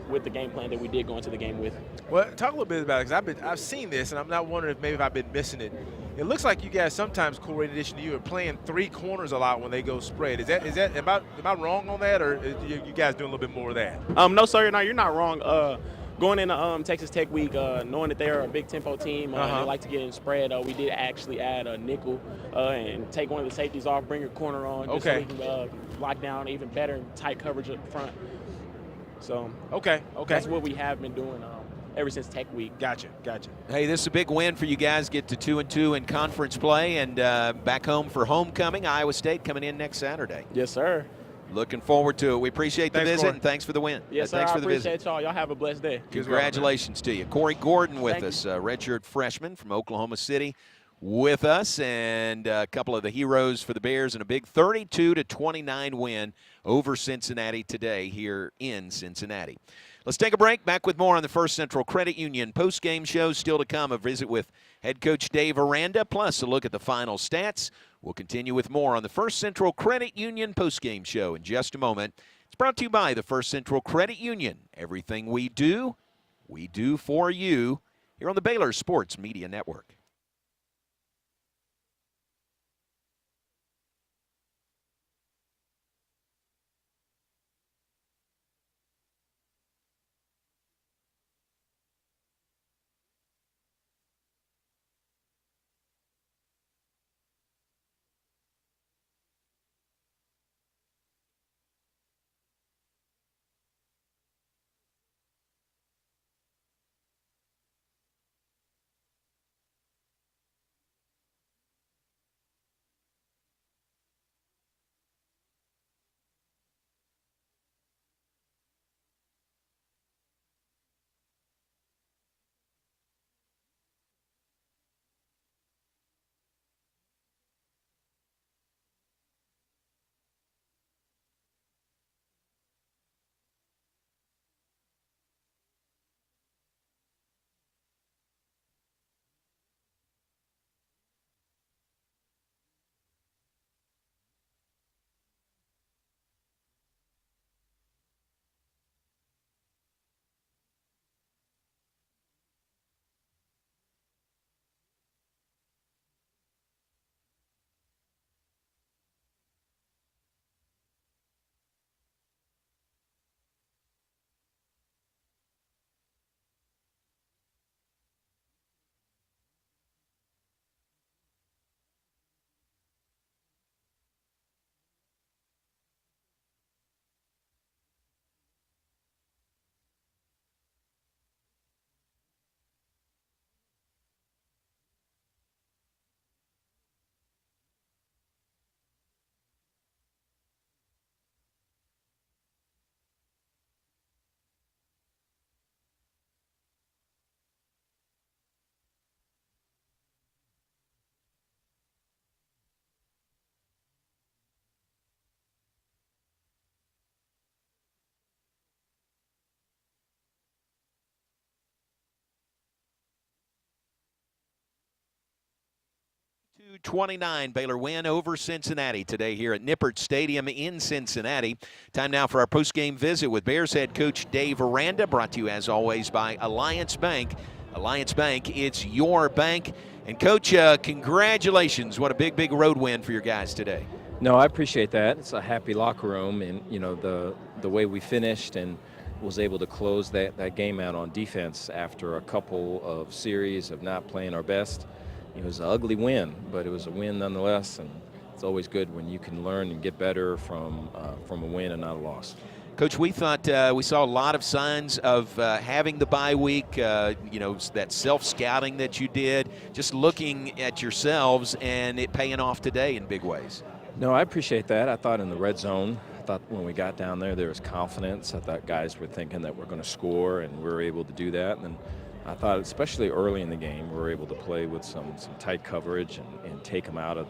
with the game plan that we did go into the game with. Well, talk a little bit about it because I've seen this and I'm not wondering if maybe I've been missing it. It looks like you guys sometimes, Corey, in addition to you, are playing three corners a lot when they go spread. Am I wrong on that, or you guys doing a little bit more of that? No, sir, you're not wrong. Going into Texas Tech week, knowing that they're a big tempo team, and they like to get in spread, we did actually add a nickel and take one of the safeties off, bring your corner on, just so we can lock down even better and tight coverage up front. So that's what we have been doing ever since Tech week. Gotcha. Hey, this is a big win for you guys. Get to 2-2 in conference play and back home for homecoming. Iowa State coming in next Saturday. Yes, sir. Looking forward to it. We appreciate the visit, Corey. and thanks for the win. Yes, sir. Thanks I for the visit. appreciate y'all. Y'all have a blessed day. Congratulations to you. Corey Gordon with us, redshirt freshman from Oklahoma City with us, and a couple of the heroes for the Bears in a big 32-29 win over Cincinnati today here in Cincinnati. Let's take a break. Back with more on the First Central Credit Union postgame show. Still to come, a visit with head coach Dave Aranda, plus a look at the final stats. We'll continue with more on the First Central Credit Union postgame show in just a moment. It's brought to you by the First Central Credit Union. Everything we do for you here on the Baylor Sports Media Network. 29 Baylor win over Cincinnati today here at Nippert Stadium in Cincinnati. Time now for our post-game visit with Bears head coach Dave Aranda, brought to you as always by Alliance Bank. Alliance Bank, it's your bank. And Coach, congratulations. What a big road win for your guys today. No, I appreciate that. It's a happy locker room, and the way we finished and was able to close that game out on defense after a couple of series of not playing our best. It was an ugly win, but it was a win nonetheless, and it's always good when you can learn and get better from a win and not a loss. Coach, we thought we saw a lot of signs of having the bye week, that self-scouting that you did, just looking at yourselves and it paying off today in big ways. No, I appreciate that. I thought in the red zone, I thought when we got down there was confidence. I thought guys were thinking that we're going to score, and we were able to do that. And I thought especially early in the game we were able to play with some tight coverage and take them out of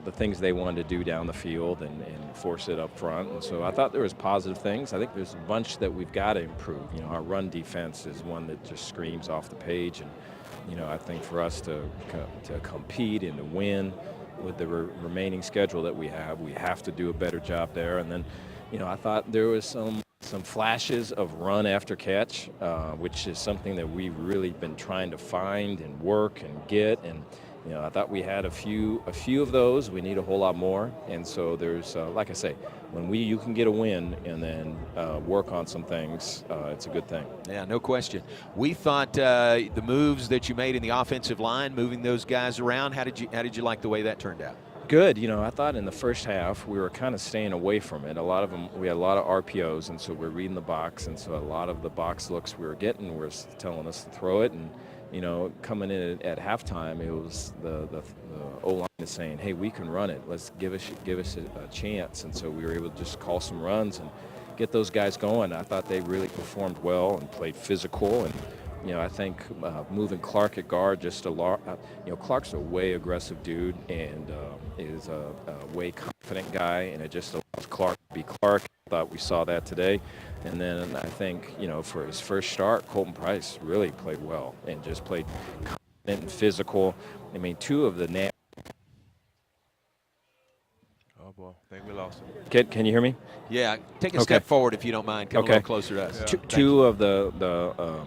the things they wanted to do down the field and force it up front. And so I thought there was positive things. I think there's a bunch that we've got to improve. Our run defense is one that just screams off the page. And, I think for us to compete and to win with the remaining schedule that we have to do a better job there. And then, I thought there was some flashes of run after catch, which is something that we've really been trying to find and work and get. And I thought we had a few of those. We need a whole lot more. And so there's, like I say, when you can get a win and then work on some things, it's a good thing. Yeah, no question. We thought the moves that you made in the offensive line, moving those guys around, how did you like the way that turned out? Good. I thought in the first half we were kind of staying away from it. A lot of them, we had a lot of RPOs, and so we're reading the box, and so a lot of the box looks we were getting were telling us to throw it. And coming in at halftime, it was the O-line is saying, "Hey, we can run it. Let's give us a chance." And so we were able to just call some runs and get those guys going. I thought they really performed well and played physical. And I think moving Clark at guard just a lot. Clark's a way aggressive dude and is a way confident guy, and it just allows Clark to be Clark. I thought we saw that today. And then I think, for his first start, Colton Price really played well and just played confident and physical. I mean, two of the Oh, boy. I think we lost him. Can you hear me? Yeah. Take a step forward if you don't mind. Come a little closer to us. Two of the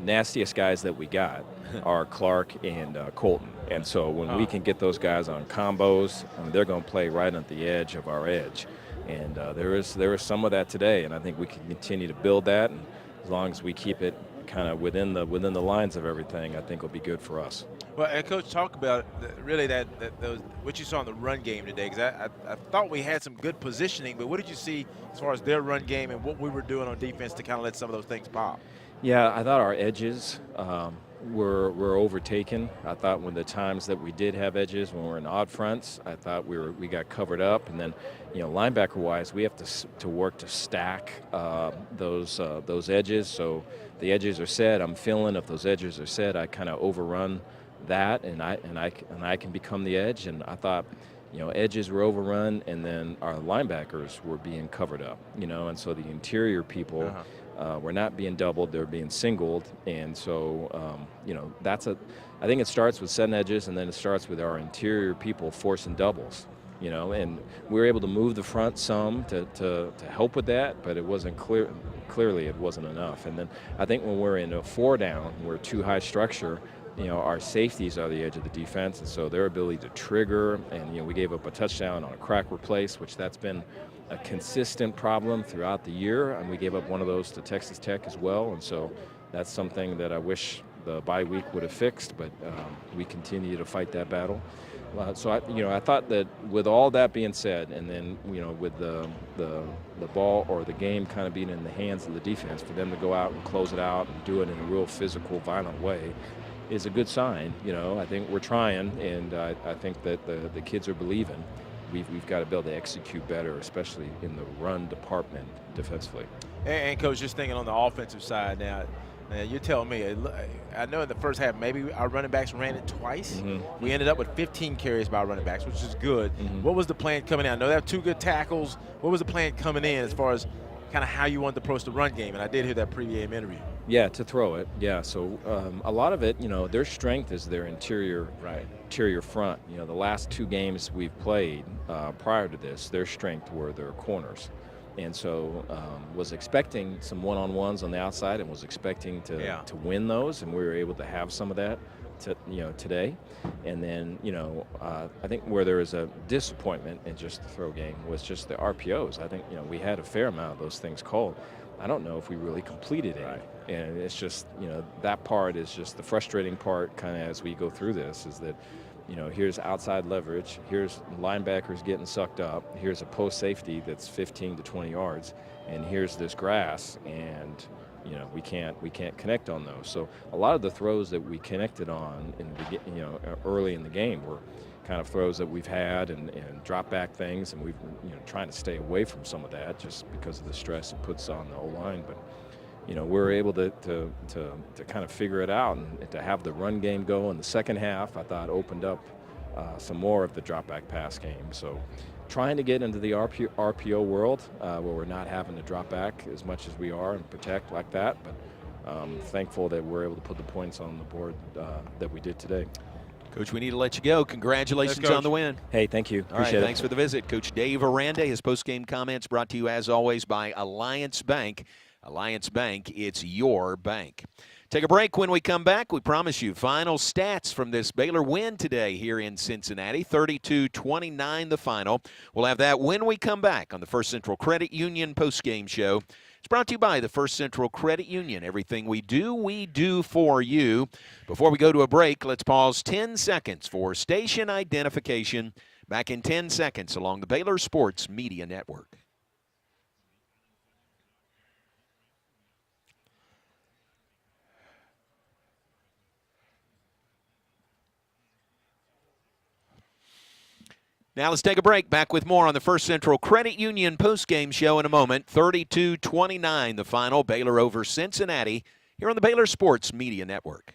nastiest guys that we got are Clark and Colton. And so when we can get those guys on combos, they're going to play right at the edge of our edge. And there is some of that today, and I think we can continue to build that. And as long as we keep it kind of within the lines of everything, I think it'll be good for us. Well, and Coach, talk about really those what you saw in the run game today, because I thought we had some good positioning, but what did you see as far as their run game and what we were doing on defense to kind of let some of those things pop? Yeah, I thought our edges were overtaken. I thought when the times that we did have edges, when we were in odd fronts, I thought we got covered up. And then, linebacker-wise, we have to work to stack those edges. So the edges are set. I'm feeling if those edges are set, I kind of overrun that, and I can become the edge. And I thought, edges were overrun, and then our linebackers were being covered up. And so the interior people. We're not being doubled, they're being singled. And so, I think it starts with setting edges, and then it starts with our interior people forcing doubles, and we were able to move the front some to help with that, but it wasn't clearly it wasn't enough. And then I think when we're in a 4-down, we're too high structure, our safeties are the edge of the defense, and so their ability to trigger, and, we gave up a touchdown on a crack replace, which that's been a consistent problem throughout the year, and we gave up one of those to Texas Tech as well. And so that's something that I wish the bye week would have fixed, but we continue to fight that battle. So I thought that with all that being said, and then with the ball or the game kind of being in the hands of the defense, for them to go out and close it out and do it in a real physical, violent way is a good sign. I think we're trying, and I think that the kids are believing. We've got to be able to execute better, especially in the run department defensively. And Coach, just thinking on the offensive side now, you're telling me, I know in the first half maybe our running backs ran it twice. We ended up with 15 carries by our running backs, which is good. What was the plan coming in? I know they have 2 good tackles. What was the plan coming in as far as kind of how you wanted to approach the run game? And I did hear that pregame interview. Yeah, to throw it. Yeah, so a lot of it, their strength is their interior front. The last 2 games we've played prior to this, their strength were their corners. And so was expecting some one-on-ones on the outside and was expecting to win those, and we were able to have some of that today. And then, I think where there was a disappointment in just the throw game was just the RPOs. I think, we had a fair amount of those things called. I don't know if we really completed any. And it's just, that part is just the frustrating part kind of as we go through this is that, here's outside leverage, here's linebackers getting sucked up, here's a post safety that's 15 to 20 yards, and here's this grass, and we can't connect on those. So a lot of the throws that we connected on in the early in the game were kind of throws that we've had and drop back things, and we've trying to stay away from some of that just because of the stress it puts on the O-line. But we're able to kind of figure it out, and to have the run game go in the second half, I thought opened up some more of the drop back pass game. So trying to get into the RPO world where we're not having to drop back as much as we are and protect like that. But thankful that we're able to put the points on the board that we did today. Coach, we need to let you go. Congratulations on the win. Hey, thank you. Appreciate it. Thanks for the visit. Coach Dave Aranda, his post-game comments brought to you, as always, by Alliance Bank. Alliance Bank, it's your bank. Take a break. When we come back, we promise you final stats from this Baylor win today here in Cincinnati. 32-29 the final. We'll have that when we come back on the First Central Credit Union post-game show. It's brought to you by the First Central Credit Union. Everything we do for you. Before we go to a break, let's pause 10 seconds for station identification. Back in 10 seconds along the Baylor Sports Media Network. Now let's take a break. Back with more on the First Central Credit Union postgame show in a moment. 32-29 the final. Baylor over Cincinnati here on the Baylor Sports Media Network.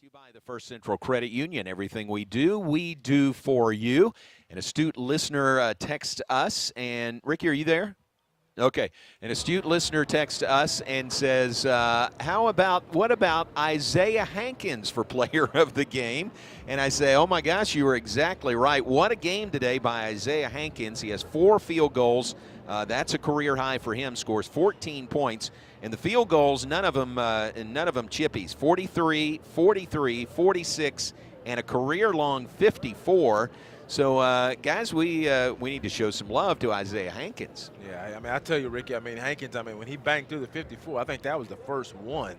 To you by the First Central Credit Union. Everything we do for you. An astute listener texts us, and Ricky, are you there? Okay. An astute listener texts us and says, what about Isaiah Hankins for player of the game? And I say, oh my gosh, you were exactly right. What a game today by Isaiah Hankins. He has 4 field goals. That's a career high for him. Scores 14 points. And the field goals, none of them chippies. 43, 43, 46, and a career-long 54. So, guys, we need to show some love to Isaiah Hankins. Yeah, I mean, I tell you, Ricky, I mean, Hankins, I mean, when he banged through the 54, I think that was the first one.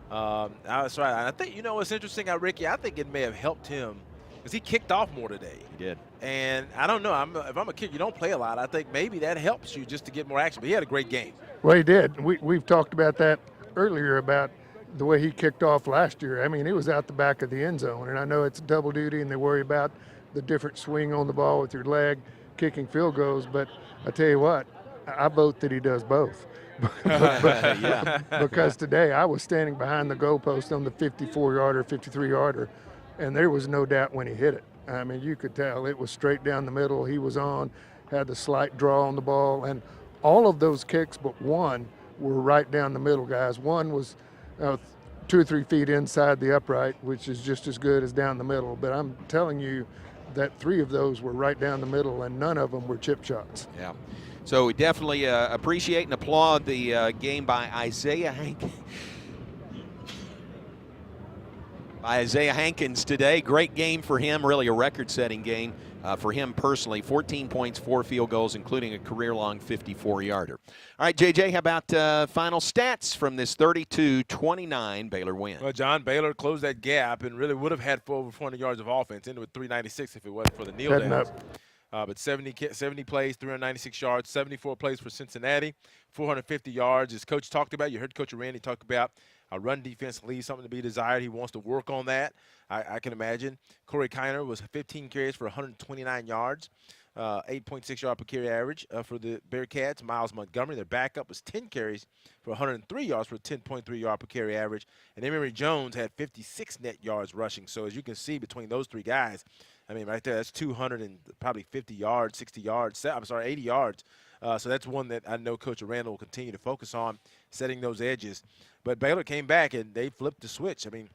That's right. And I think, you know what's interesting, Ricky, I think it may have helped him because he kicked off more today. He did. And I don't know, if I'm a kicker, you don't play a lot. I think maybe that helps you just to get more action. But he had a great game. Well, he did. We've talked about that earlier about the way he kicked off last year. I mean, he was out the back of the end zone, and I know it's double duty and they worry about the different swing on the ball with your leg, kicking field goals, but I tell you what, I vote that he does both. Because today I was standing behind the goalpost on the 54-yarder, 53-yarder, and there was no doubt when he hit it. I mean, you could tell it was straight down the middle. He was on, had the slight draw on the ball, and all of those kicks but one were right down the middle, guys. One was 2 or 3 feet inside the upright, which is just as good as down the middle. But I'm telling you that 3 of those were right down the middle, and none of them were chip shots. Yeah. So we definitely appreciate and applaud the game by Isaiah Hankins today. Great game for him, really a record-setting game for him personally. 14 points, 4 field goals, including a career-long 54-yarder. All right, JJ, how about final stats from this 32-29 Baylor win? Well, John, Baylor closed that gap and really would have had over 400 yards of offense, ended with 396 if it wasn't for the kneel downs. But 70 plays, 396 yards, 74 plays for Cincinnati, 450 yards. As Coach talked about, you heard Coach Aranda talk about a run defense leaves something to be desired. He wants to work on that, I can imagine. Corey Kiner was 15 carries for 129 yards, 8.6 yard per carry average for the Bearcats. Miles Montgomery, their backup, was 10 carries for 103 yards for a 10.3 yard per carry average. And Emory Jones had 56 net yards rushing. So as you can see between those 3 guys, I mean, right there, that's 200 and probably 50 yards, 60 yards. 80 yards. So that's one that I know Coach Aranda will continue to focus on, setting those edges. But Baylor came back, and they flipped the switch. I mean,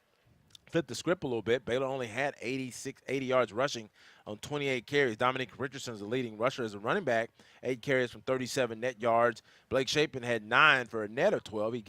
flipped the script a little bit. Baylor only had 80 yards rushing on 28 carries. Dominic Richardson is the leading rusher as a running back, 8 carries from 37 net yards. Blake Shapen had 9 for a net of 12. He